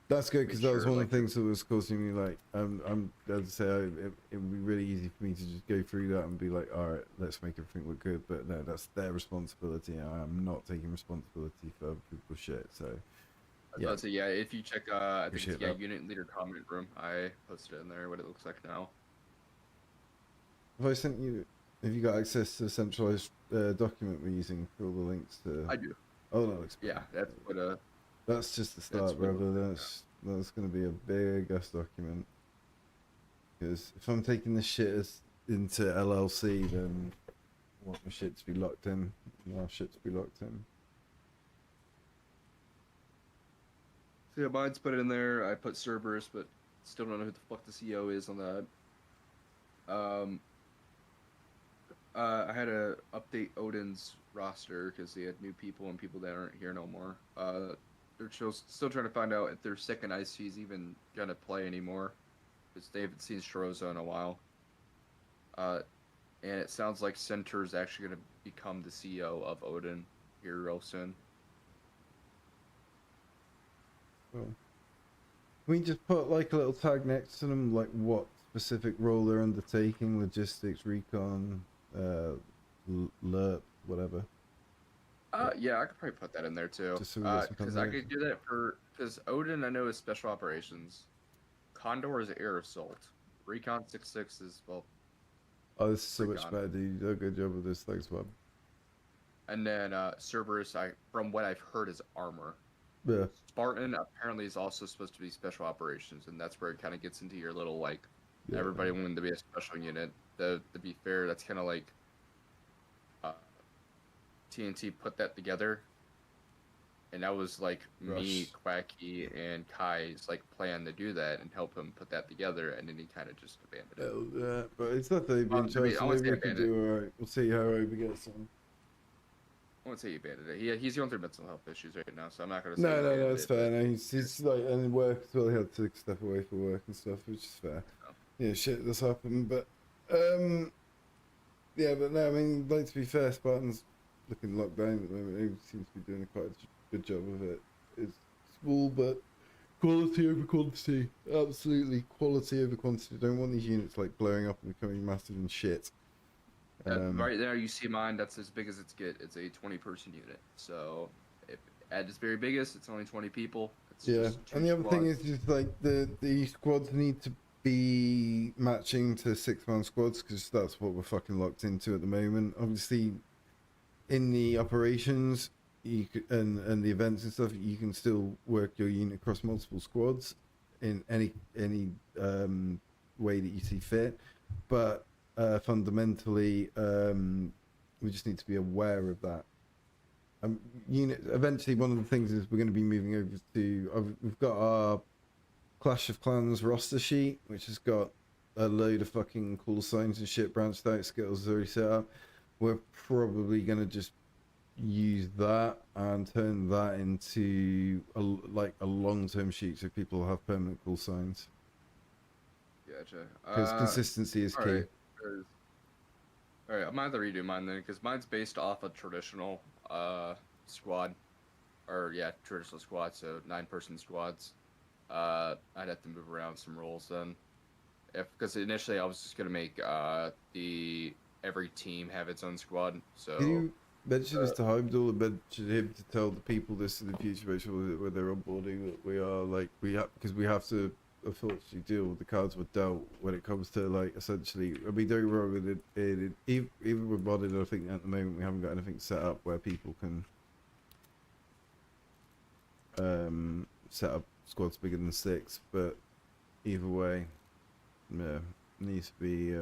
Speaker 2: That's good, because that was one of the things that was causing me, like, as I say, it would be really easy for me to just go through that and be like, all right, let's make everything look good. But no, that's their responsibility. I am not taking responsibility for other people's shit. So.
Speaker 18: Yeah. So yeah, if you check, I think it's,
Speaker 2: that.
Speaker 18: unit leader comment room. I posted it in there what it looks like now.
Speaker 2: Have I sent you? Have you got access to the centralized document we're using for all the links to?
Speaker 18: I do.
Speaker 2: Oh, that looks.
Speaker 18: Yeah, that's what.
Speaker 2: That's just the start, brother. That's going to be a big ass document. Because if I'm taking this shit into LLC, then I want my shit to be locked in. Our shit to be locked in.
Speaker 18: So yeah, mine's put in there. I put Cerberus, but still don't know who the fuck the CEO is on that. I had to update Odin's roster because they had new people and people that aren't here no more. They're still trying to find out if their second IC is even gonna play anymore, because they haven't seen Stroza in a while. And it sounds like Center's actually gonna become the CEO of Odin here real soon.
Speaker 2: Well, can we just put like a little tag next to them, like what specific role they're undertaking, logistics, recon, LERP, whatever?
Speaker 18: Yeah, I could probably put that in there too.
Speaker 2: Just so we get some
Speaker 18: Because I
Speaker 2: context.
Speaker 18: could do that because Odin I know is special operations, Condor is air assault, Recon 6-6 is well.
Speaker 2: Oh, this is so much
Speaker 18: Recon.
Speaker 2: better, dude. You did a good job with this. Thanks, Bob.
Speaker 18: And then Cerberus, from what I've heard, is armor.
Speaker 2: Yeah.
Speaker 18: Spartan apparently is also supposed to be special operations, and that's where it kind of gets into your little like
Speaker 2: Yeah.
Speaker 18: everybody wanting to be a special unit. To be fair, that's kind of like TNT put that together, and that was like me, Quacky, and Kai's like plan to do that and help him put that together, and then he kind of just abandoned it.
Speaker 2: Hell yeah, but it's not that they've been chosen.
Speaker 18: I wouldn't
Speaker 2: Maybe
Speaker 18: say
Speaker 2: we can
Speaker 18: abandoned.
Speaker 2: do alright. We'll see how Obi gets on.
Speaker 18: I won't say he abandoned it. He's going through mental health issues right now, so I'm not gonna say.
Speaker 2: No,
Speaker 18: he
Speaker 2: no,
Speaker 18: abandoned
Speaker 2: that's
Speaker 18: it,
Speaker 2: fair.
Speaker 18: but-
Speaker 2: No, he's like, and in work as well, he had to step away for work and stuff, which is fair. Yeah, shit does happen, but yeah, but no, I mean, like to be fair, Spartan's looking locked down at the moment. He seems to be doing a quite good job of it. It's small, but quality over quantity. Absolutely, quality over quantity. Don't want these units like blowing up and becoming massive and shit.
Speaker 18: Right there, you see mine. That's as big as it's get. It's a 20-person unit. So, if at its very biggest, it's only 20 people. It's
Speaker 2: Yeah,
Speaker 18: just two
Speaker 2: and the other thing
Speaker 18: squads.
Speaker 2: is just like the squads need to be matching to 6-man squads because that's what we're fucking locked into at the moment. Obviously, in the operations and the events and stuff, you can still work your unit across multiple squads in any way that you see fit, but fundamentally, we just need to be aware of that. Eventually, one of the things is we're going to be moving over to. We've got our Clash of Clans roster sheet, which has got a load of fucking call signs and shit branched out. Skittles already set up. We're probably going to just use that and turn that into a long-term sheet so people have permanent call signs.
Speaker 18: Gotcha.
Speaker 2: Because consistency is key.
Speaker 18: All right, I might have to redo mine then, because mine's based off a traditional squad, or yeah, traditional squad, so 9-person squads. I'd have to move around some roles then, because initially I was just gonna make every team have its own squad. So
Speaker 2: Can you mention this to Heimdall and mention him to tell the people this in the future, make sure that when they're onboarding that we are like because we have to unfortunately deal with the cards we're dealt when it comes to like essentially. I mean, don't get me wrong with it. Even with modded, I think at the moment we haven't got anything set up where people can set up squads bigger than 6. But either way, yeah, needs to be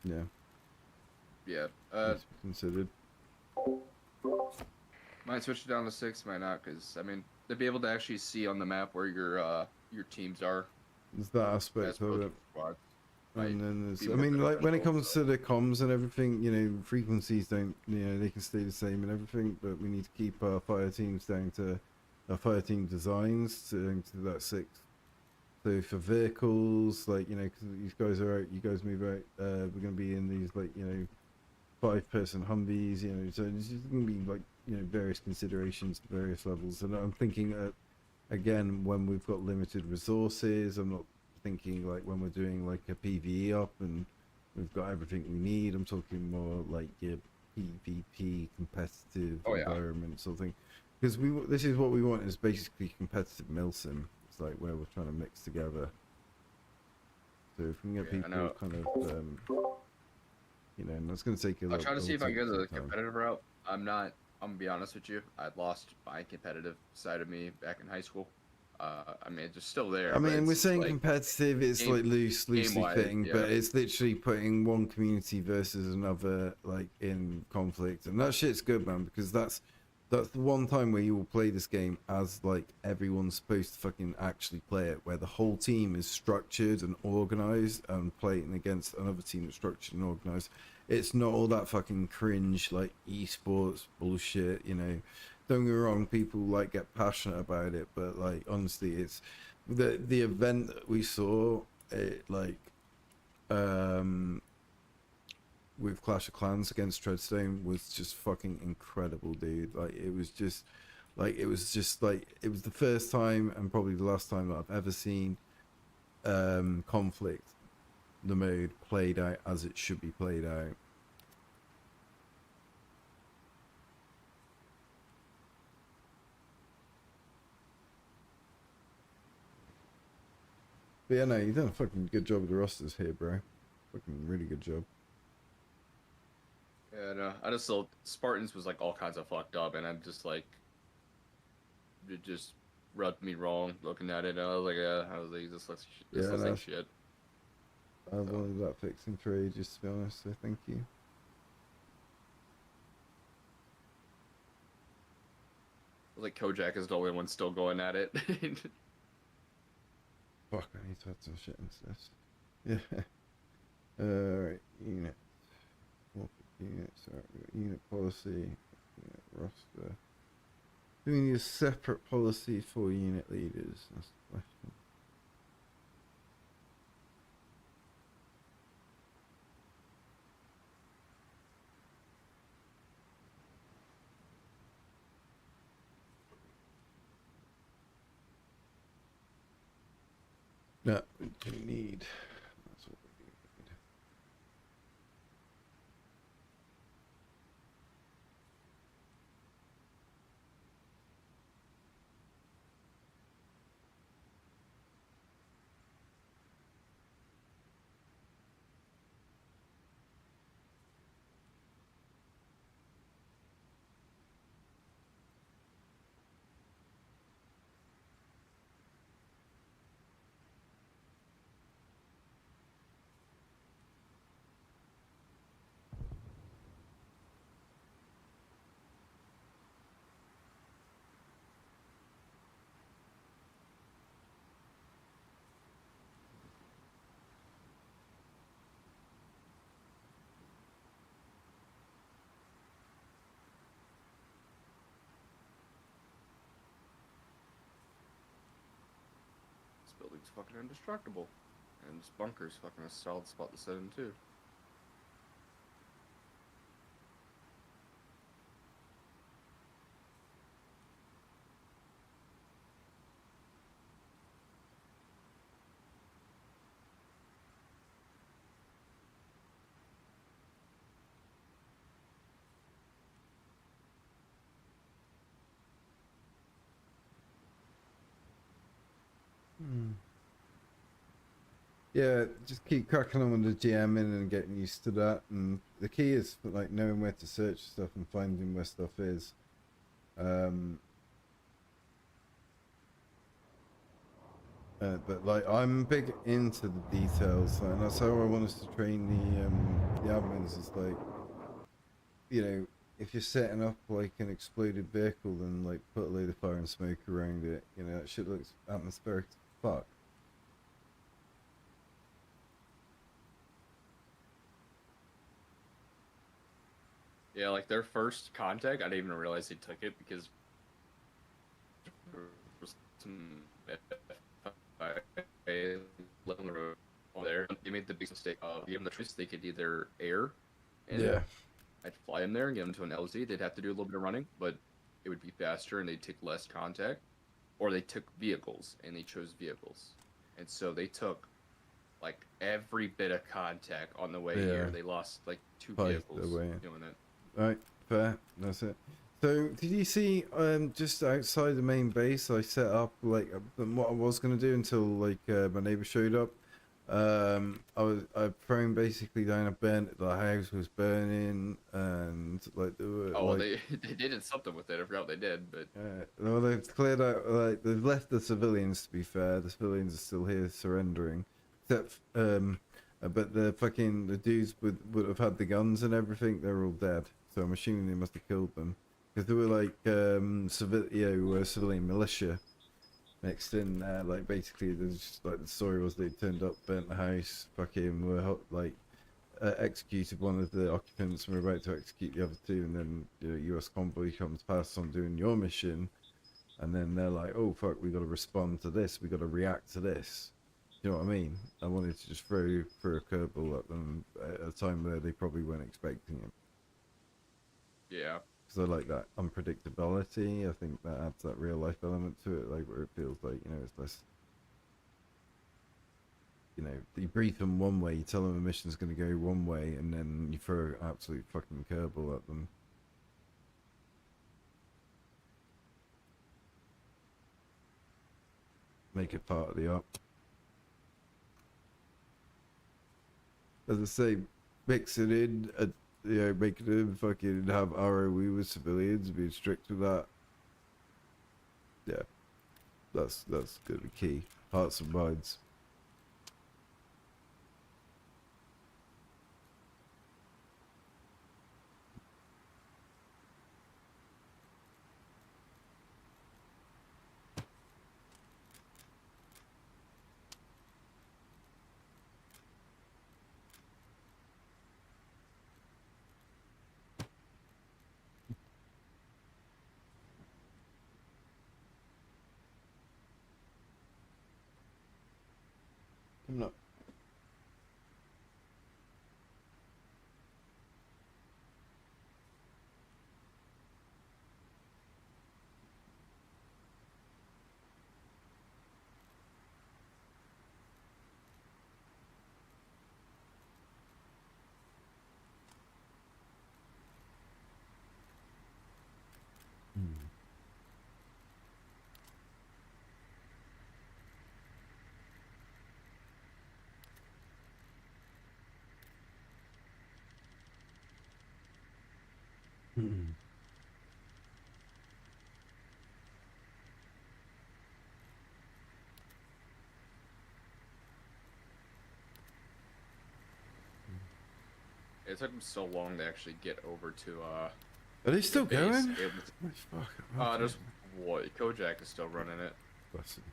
Speaker 2: yeah.
Speaker 18: yeah,
Speaker 2: needs to be considered.
Speaker 18: might switch it down to 6, might not, because I mean to be able to actually see on the map where your teams are.
Speaker 2: There's that aspect of it.
Speaker 18: Squads.
Speaker 2: And then there's,
Speaker 18: be
Speaker 2: I
Speaker 18: more
Speaker 2: mean, like when it
Speaker 18: beneficial,
Speaker 2: comes to the comms and everything, you know, frequencies don't, you know, they can stay the same and everything, but we need to keep our fire teams down to our fire team designs to that 6. So for vehicles, like, you know, because these guys are out, you guys move out, we're going to be in these, like, you know, 5-person Humvees, you know, so there's just going to be, like, you know, various considerations to various levels. And I'm thinking, again, when we've got limited resources, I'm not thinking like when we're doing like a PvE up and we've got everything we need. I'm talking more like your PvP competitive environment sort of thing. Because this is what we want is basically competitive Milsim. It's like where we're trying to mix together. So if we can get people kind of, you know, and that's going to take a
Speaker 18: I'll
Speaker 2: little.
Speaker 18: try to see if I can go the
Speaker 2: time.
Speaker 18: competitive route. I'm gonna be honest with you. I lost my competitive side of me back in high school. I mean, it's just still there.
Speaker 2: I mean,
Speaker 18: but
Speaker 2: we're
Speaker 18: it's
Speaker 2: saying
Speaker 18: like,
Speaker 2: competitive, it's like loosely
Speaker 18: game-wide,
Speaker 2: fitting,
Speaker 18: yeah.
Speaker 2: but it's literally putting one community versus another, like, in conflict. And that shit's good, man, because that's That's the one time where you will play this game as like everyone's supposed to fucking actually play it, where the whole team is structured and organized and playing against another team that's structured and organized. It's not all that fucking cringe like esports bullshit, you know. Don't get me wrong, people like get passionate about it, but like honestly, it's the event that we saw, it like with Clash of Clans against Treadstone was just fucking incredible, dude. Like it was just like it was the first time and probably the last time that I've ever seen conflict, the mode played out as it should be played out. But yeah, no, you've done a fucking good job with the rosters here, bro. Fucking really good job.
Speaker 18: Yeah, no, I just thought Spartans was like all kinds of fucked up, and I'm just like, it just rubbed me wrong looking at it. I was like, this looks like shit.
Speaker 2: I wanted that fixing for ages, to be honest, so thank you.
Speaker 18: Like Kojak is the only one still going at it.
Speaker 2: Fuck, I need to add some shit into this. Yeah. Alright, unit. Units, alright, we got unit policy, unit roster. Do we need a separate policy for unit leaders? That's the question. No, we do need. That's what we need.
Speaker 18: Building's fucking indestructible. And this bunker's fucking a solid spot to set in too.
Speaker 2: Yeah, just keep cracking on with the GMing and getting used to that. And the key is like knowing where to search stuff and finding where stuff is. But like I'm big into the details, and that's how I want us to train the admins. Is like, you know, if you're setting up like an exploded vehicle, then like put a load of fire and smoke around it. You know, that shit looks atmospheric as fuck.
Speaker 18: Yeah, like their first contact, I didn't even realize they took it because there was some there. They made the big mistake of giving them the choice. They could either air and I'd fly them there and get them to an LZ. They'd have to do a little bit of running, but it would be faster and they'd take less contact. Or they took vehicles and they chose vehicles. And so they took like every bit of contact on the way here. They lost like 2 vehicles doing it.
Speaker 2: Right, fair. That's it. So, did you see just outside the main base, I set up like what I was gonna do until like my neighbor showed up. I thrown basically down the house was burning, and like there were.
Speaker 18: Oh, like, they did something with it. I forgot what they did, but.
Speaker 2: Well, they've cleared out. Like they've left the civilians. To be fair, the civilians are still here surrendering, except but the dudes would have had the guns and everything. They're all dead. So I'm assuming they must have killed them. Because there were like civilian militia mixed in there. Like basically, there's just like the story was they turned up, burnt the house, fucking were like executed one of the occupants, and were about to execute the other two, and then the U.S. convoy comes past on doing your mission, and then they're like, oh fuck, we got to respond to this, we got to react to this. You know what I mean? I wanted to just throw a curveball at them at a time where they probably weren't expecting it.
Speaker 18: Yeah.
Speaker 2: Because I like that unpredictability. I think that adds that real life element to it, like where it feels like, you know, it's less, you know, you brief them one way, you tell them a mission's going to go one way, and then you throw an absolute fucking curveball at them. Make it part of the op. As I say, mix it in, you know, make it fucking have ROE with civilians, being strict with that. Yeah, that's gonna be key. Hearts and minds. Coming up.
Speaker 18: It took them so long to actually get over to
Speaker 2: Are they still
Speaker 18: base.
Speaker 2: going?
Speaker 18: It was, there's what? Kojak is still running it.
Speaker 2: Bless him.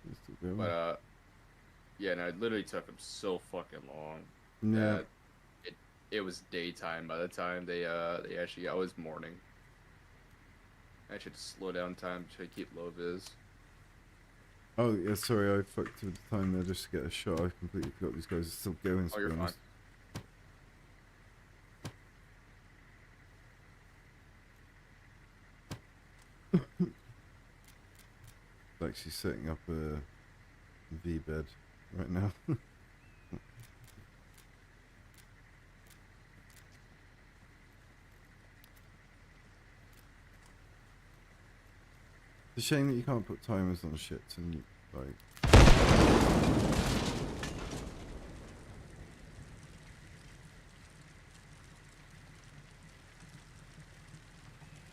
Speaker 2: He's still going.
Speaker 18: But yeah, no, it literally took them so fucking long.
Speaker 2: Yeah.
Speaker 18: That it was daytime by the time they actually got. It was morning. I should slow down time to keep low vis.
Speaker 2: Oh yeah, sorry, I fucked with the time there just to get a shot. I completely forgot these guys are still going.
Speaker 18: Oh, you're fine.
Speaker 2: Actually setting up a V bed right now. It's a shame that you can't put timers on shit and like.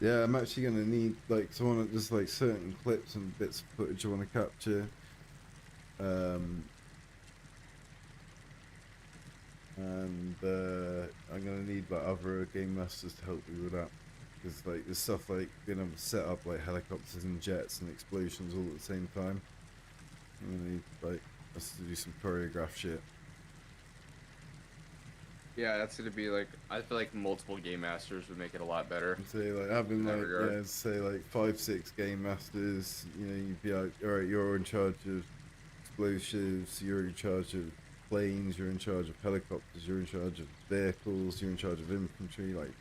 Speaker 2: Yeah, I'm actually gonna need like someone that does like certain clips and bits of footage I want to capture. And I'm gonna need like other game masters to help me with that, because like there's stuff like being able to set up like helicopters and jets and explosions all at the same time. I'm gonna need like us to do some choreograph shit.
Speaker 18: Yeah, that's gonna be like, I feel like multiple game masters would make it a lot better.
Speaker 2: Say like having like say like 5-6 game masters, you know, you'd be like, alright, you're in charge of explosives, you're in charge of planes, you're in charge of helicopters, you're in charge of vehicles, you're in charge of infantry, like,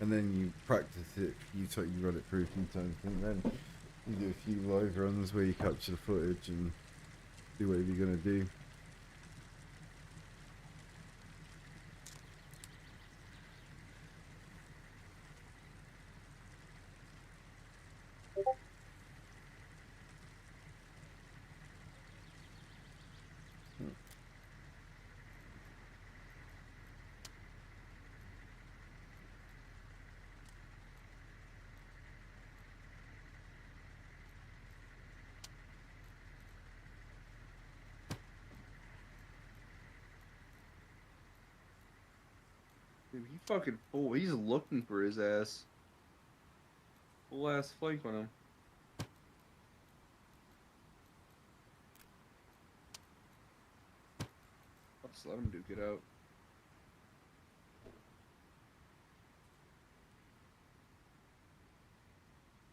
Speaker 2: and then you practice it, you run it through a few times, and then you do a few live runs where you capture the footage and do whatever you're gonna do.
Speaker 18: Dude, he fucking fool. He's looking for his ass. full ass flank on him. I'll just let him duke it out.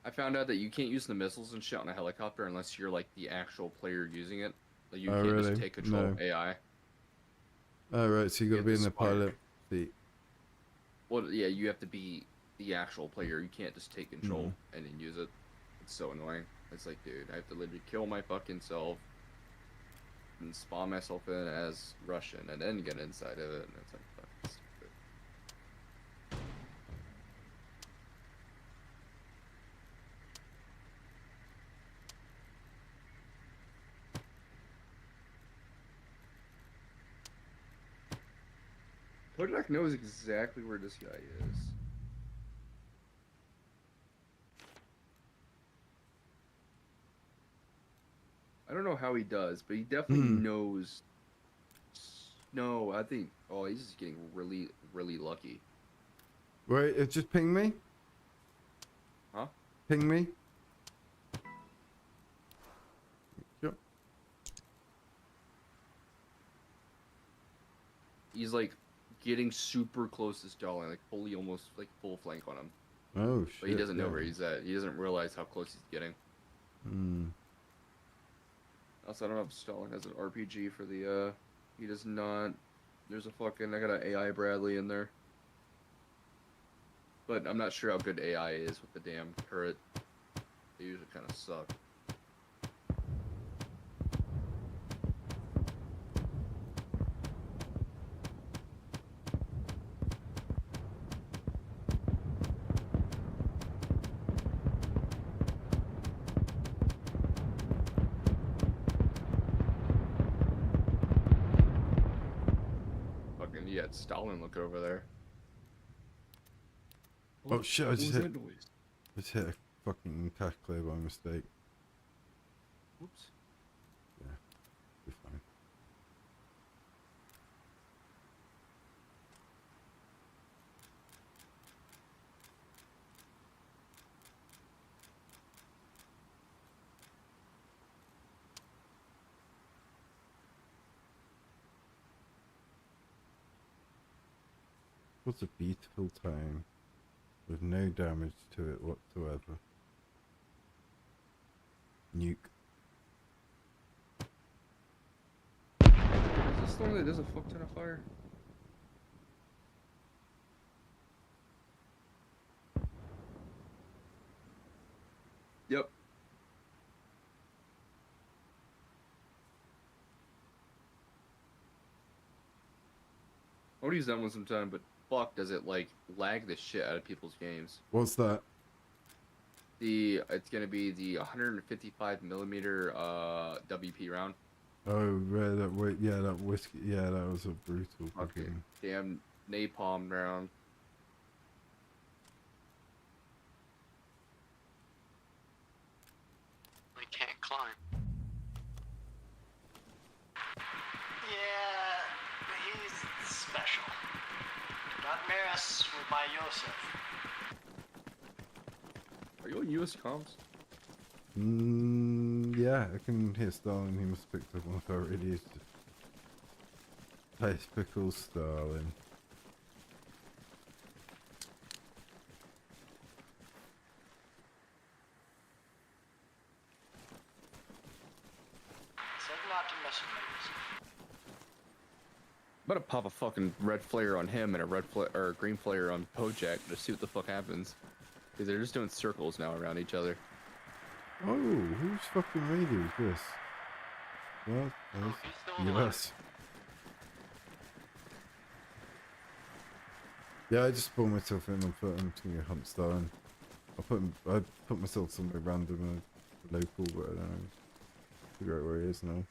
Speaker 18: I found out that you can't use the missiles and shit on a helicopter unless you're like the actual player using it. Like you can't
Speaker 2: really?
Speaker 18: just take control of
Speaker 2: No.
Speaker 18: AI.
Speaker 2: Oh, right, so you got to be in the
Speaker 18: spire.
Speaker 2: pilot seat.
Speaker 18: Well, yeah, you have to be the actual player. You can't just take control and then use it. It's so annoying. It's like, dude, I have to literally kill my fucking self and spawn myself in as Russian and then get inside of it. And it's like, fucking stupid. Kodak knows exactly where this guy is. I don't know how he does, but he definitely knows. No, I think. Oh, he's just getting really, really lucky.
Speaker 2: Wait, just ping me?
Speaker 18: Huh?
Speaker 2: Ping me? Sure.
Speaker 18: He's like getting super close to Stalin, like fully, almost like full flank on him.
Speaker 2: Oh shit.
Speaker 18: But he doesn't know where he's at. He doesn't realize how close he's getting. Also, I don't know if Stalin has an RPG for the, he does not. There's a fucking, I got an AI Bradley in there. But I'm not sure how good AI is with the damn turret. They usually kind of suck. Fucking, yeah, it's Stalin looking over there.
Speaker 2: Oh shit, I just
Speaker 18: What was
Speaker 2: hit.
Speaker 18: that noise?
Speaker 2: Just hit a fucking cash clear by mistake.
Speaker 18: Whoops.
Speaker 2: Yeah, be fine. What's a beautiful town with no damage to it whatsoever. Nuke.
Speaker 18: Is this the one that does a fuck ton of fire? Yep. I would use that one sometime, but fuck, does it like lag the shit out of people's games?
Speaker 2: What's that?
Speaker 18: It's gonna be the 155 millimeter WP round.
Speaker 2: Oh, yeah, that whiskey. Yeah, that was a brutal.
Speaker 18: Okay. Damn napalm round.
Speaker 5: We can't climb. Yeah, he's special. Do not mess with my Yosef.
Speaker 18: Are you on US comms?
Speaker 2: Yeah, I can hear Stalin. He must have picked up on authority. It's just Pickles Stalin.
Speaker 5: Said not to mess with my Yosef.
Speaker 18: I'm about to pop a fucking red flare on him and a or a green flare on Pojak to see what the fuck happens. Because they're just doing circles now around each other.
Speaker 2: Oh, whose fucking radio is this? Well, yes. Yeah, I just pulled myself in and put him to hunt Stalin. I put myself somewhere random and local, but I don't know. Figure out where he is now.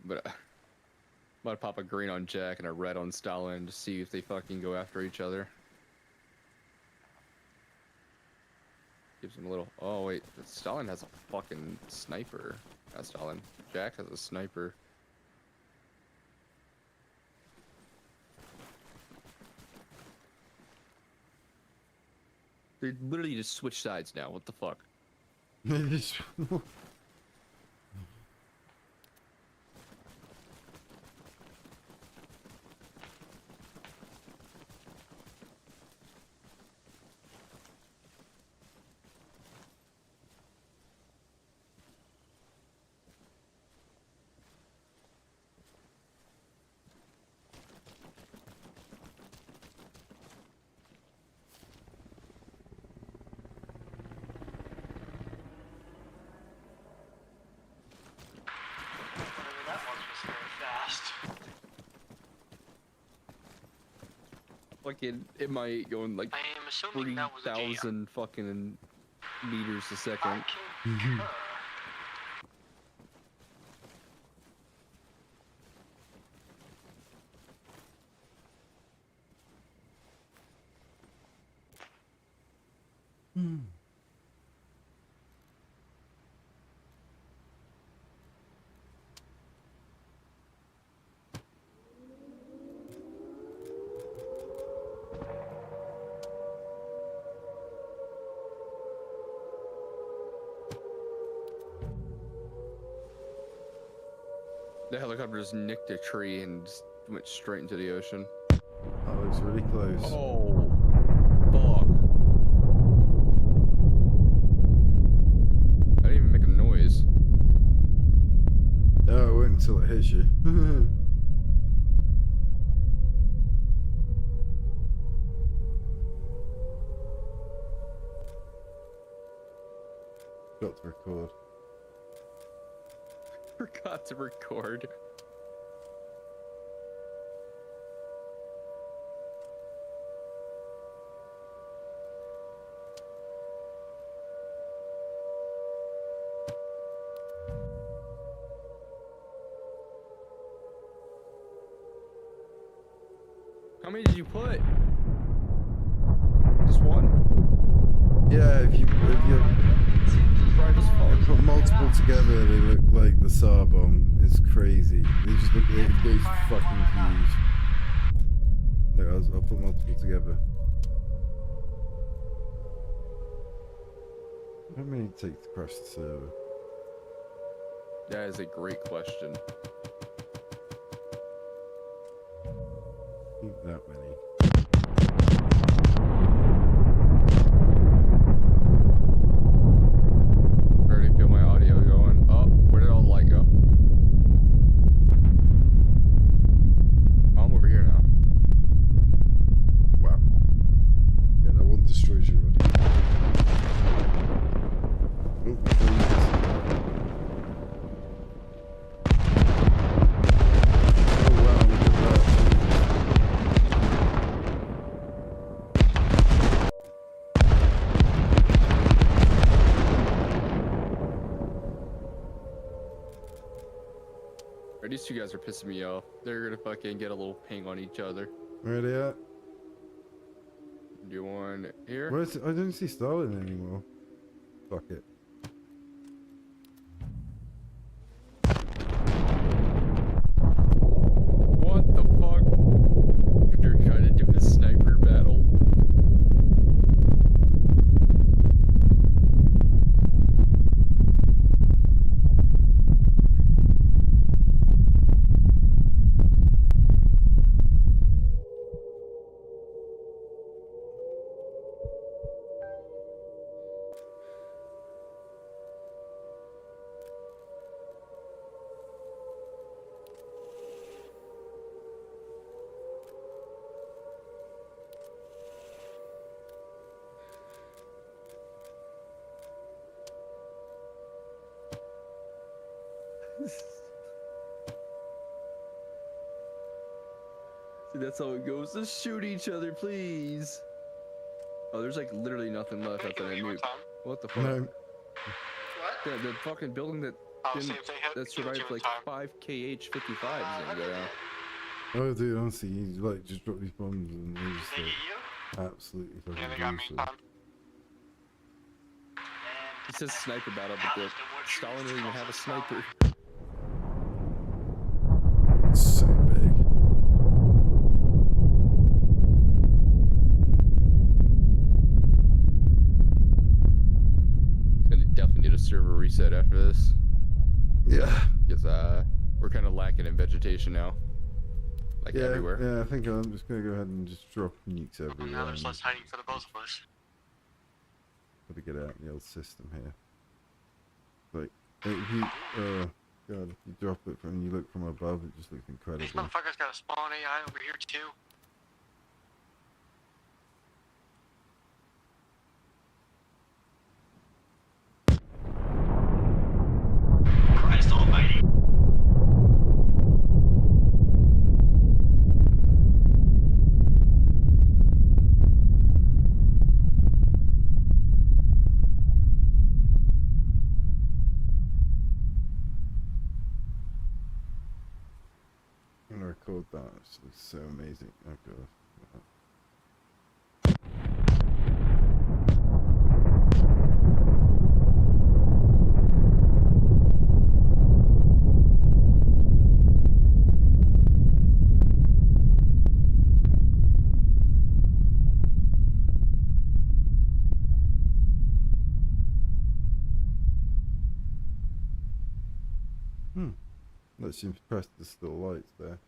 Speaker 18: But I'm about to pop a green on Jack and a red on Stalin to see if they fucking go after each other. Gives him a little. Oh wait, Stalin has a fucking sniper. Not Stalin. Jack has a sniper. They literally just switch sides now. What the fuck?
Speaker 5: That one was very fast.
Speaker 18: Fucking, it might going like
Speaker 5: I am assuming that was a jam.
Speaker 18: 3,000 fucking meters a second. The helicopter just nicked a tree and just went straight into the ocean.
Speaker 2: Oh, it's really close.
Speaker 18: Oh, fuck. I didn't even make a noise.
Speaker 2: No, it won't until it hits you. Got to record.
Speaker 18: Forgot to record. How many did you put? Just one?
Speaker 2: Yeah, if you put multiple together, they look like the SAR bomb. It's crazy. They just look, it goes fucking huge. Look, I'll put multiple together. How many it take to crash the server?
Speaker 18: That is a great question.
Speaker 2: I think that many.
Speaker 18: I already feel my audio going. Oh, where did all the light go? Oh, I'm over here now.
Speaker 2: Wow. Yeah, that one destroys you already. Oh,
Speaker 18: These two guys are pissing me off. They're gonna fucking get a little ping on each other.
Speaker 2: where are they at?
Speaker 18: Do you want here?
Speaker 2: Where's, I don't see Stalin anymore. Fuck it.
Speaker 18: What the fuck? They're trying to do a sniper battle. See, that's how it goes. Just shoot each other, please. Oh, there's like literally nothing left after that nuke. What the fuck?
Speaker 2: No.
Speaker 16: What?
Speaker 18: Yeah, the fucking building that that survived like 5 KH-55s in there.
Speaker 2: Oh, dude, honestly, you like just drop these bombs and they just like, absolutely fucking useless.
Speaker 18: It says sniper battle, but the Stalin doesn't even have a sniper.
Speaker 2: It's so big.
Speaker 18: server reset after this.
Speaker 2: Yeah.
Speaker 18: Because we're kind of lacking in vegetation now. Like everywhere.
Speaker 2: Yeah, I think I'm just gonna go ahead and just drop nukes everywhere.
Speaker 5: Now there's less hiding for the both of us.
Speaker 2: Let me get out in the old system here. Like, if you, God, if you drop it and you look from above, it just looks incredible.
Speaker 5: These motherfuckers got a spawn AI over here too. Christ almighty.
Speaker 2: I'm gonna record that. It's so amazing. Oh god. Let's just press the still lights there.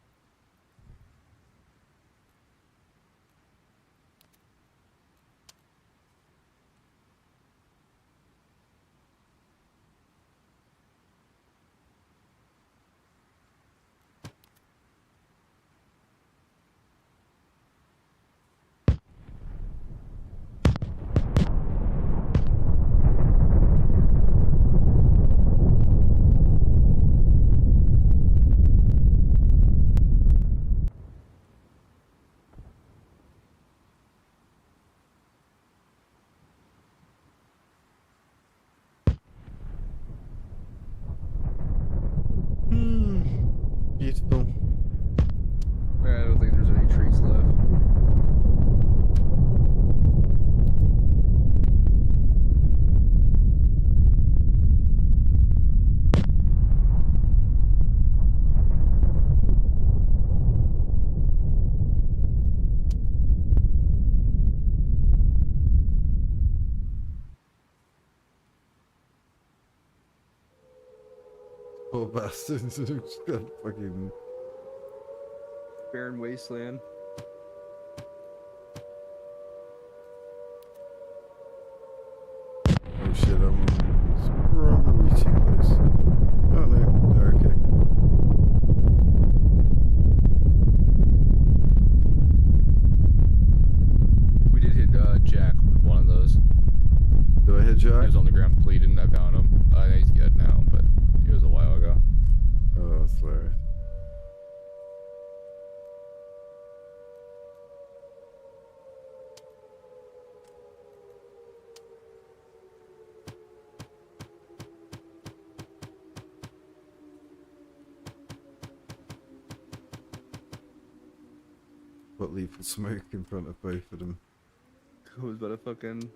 Speaker 2: Beautiful.
Speaker 18: I don't think there's any trees left.
Speaker 2: Poor bastards. Just got fucking
Speaker 18: barren wasteland.
Speaker 2: Oh shit, I'm probably too close. Oh no, they're okay.
Speaker 18: We did hit Jack with one of those.
Speaker 2: Did I hit Jack?
Speaker 18: He was on the ground bleeding. I found him. He's good now, but it was a while ago.
Speaker 2: Oh, that's hilarious. What lethal smoke in front of both of them.
Speaker 18: Who was about to fucking...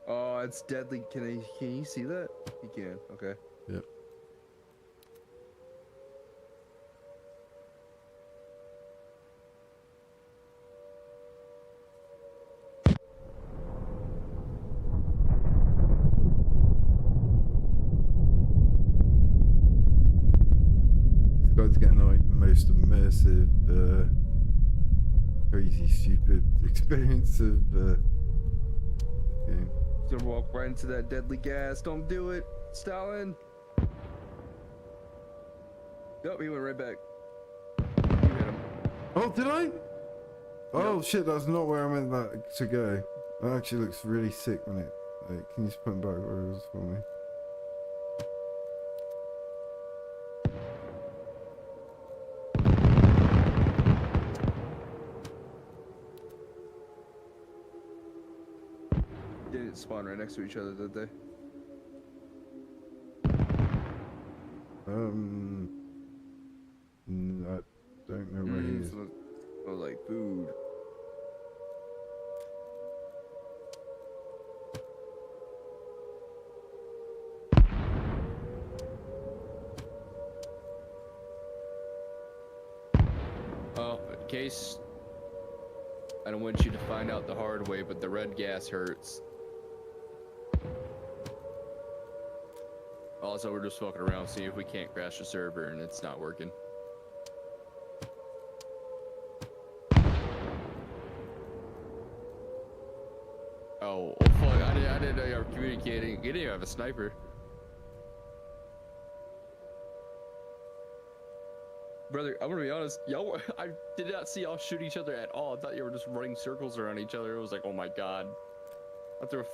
Speaker 18: Oh, it's deadly. Can you see that? You can. Okay.
Speaker 2: Yep. This guy's getting like the most immersive, crazy, stupid experience of game.
Speaker 18: Gonna walk right into that deadly gas. Don't do it, Stalin. Nope, he went right back. You hit him.
Speaker 2: Oh, did I? Oh shit, that's not where I meant that to go. That actually looks really sick when it... Like, can you just put it back where it was for me?
Speaker 18: They didn't spawn right next to each other, did they?
Speaker 2: I don't know where he is.
Speaker 18: Oh, like food. Oh, in case I don't want you to find out the hard way, but the red gas hurts. Also, we're just fucking around, seeing if we can't crash the server, and it's not working. Oh, fuck, I didn't know you were communicating. You didn't even have a sniper. Brother, I'm gonna be honest, y'all, I did not see y'all shoot each other at all. I thought you were just running circles around each other. It was like, oh my god. I threw a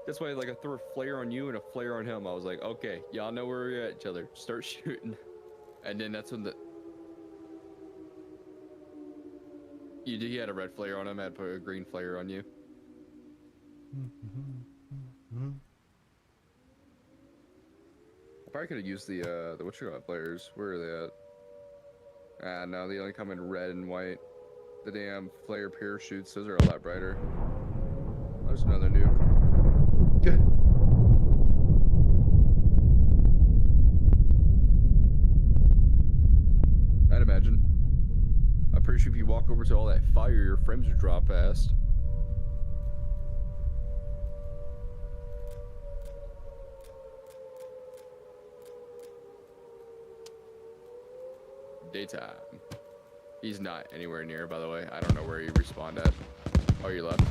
Speaker 18: That's why, like, I threw a flare on you and a flare on him. I was like, okay, y'all know where we're at each other. Start shooting. And then that's when he had a red flare on him. I had put a green flare on you. I probably could have used the whatchamacallit flares. Where are they at? Ah, no, they only come in red and white. The damn flare parachutes, those are a lot brighter. There's another nuke.
Speaker 2: Good.
Speaker 18: I'd imagine. I'm pretty sure if you walk over to all that fire, your frames would drop fast. Daytime. He's not anywhere near, by the way. I don't know where he respawned at. Oh, you left.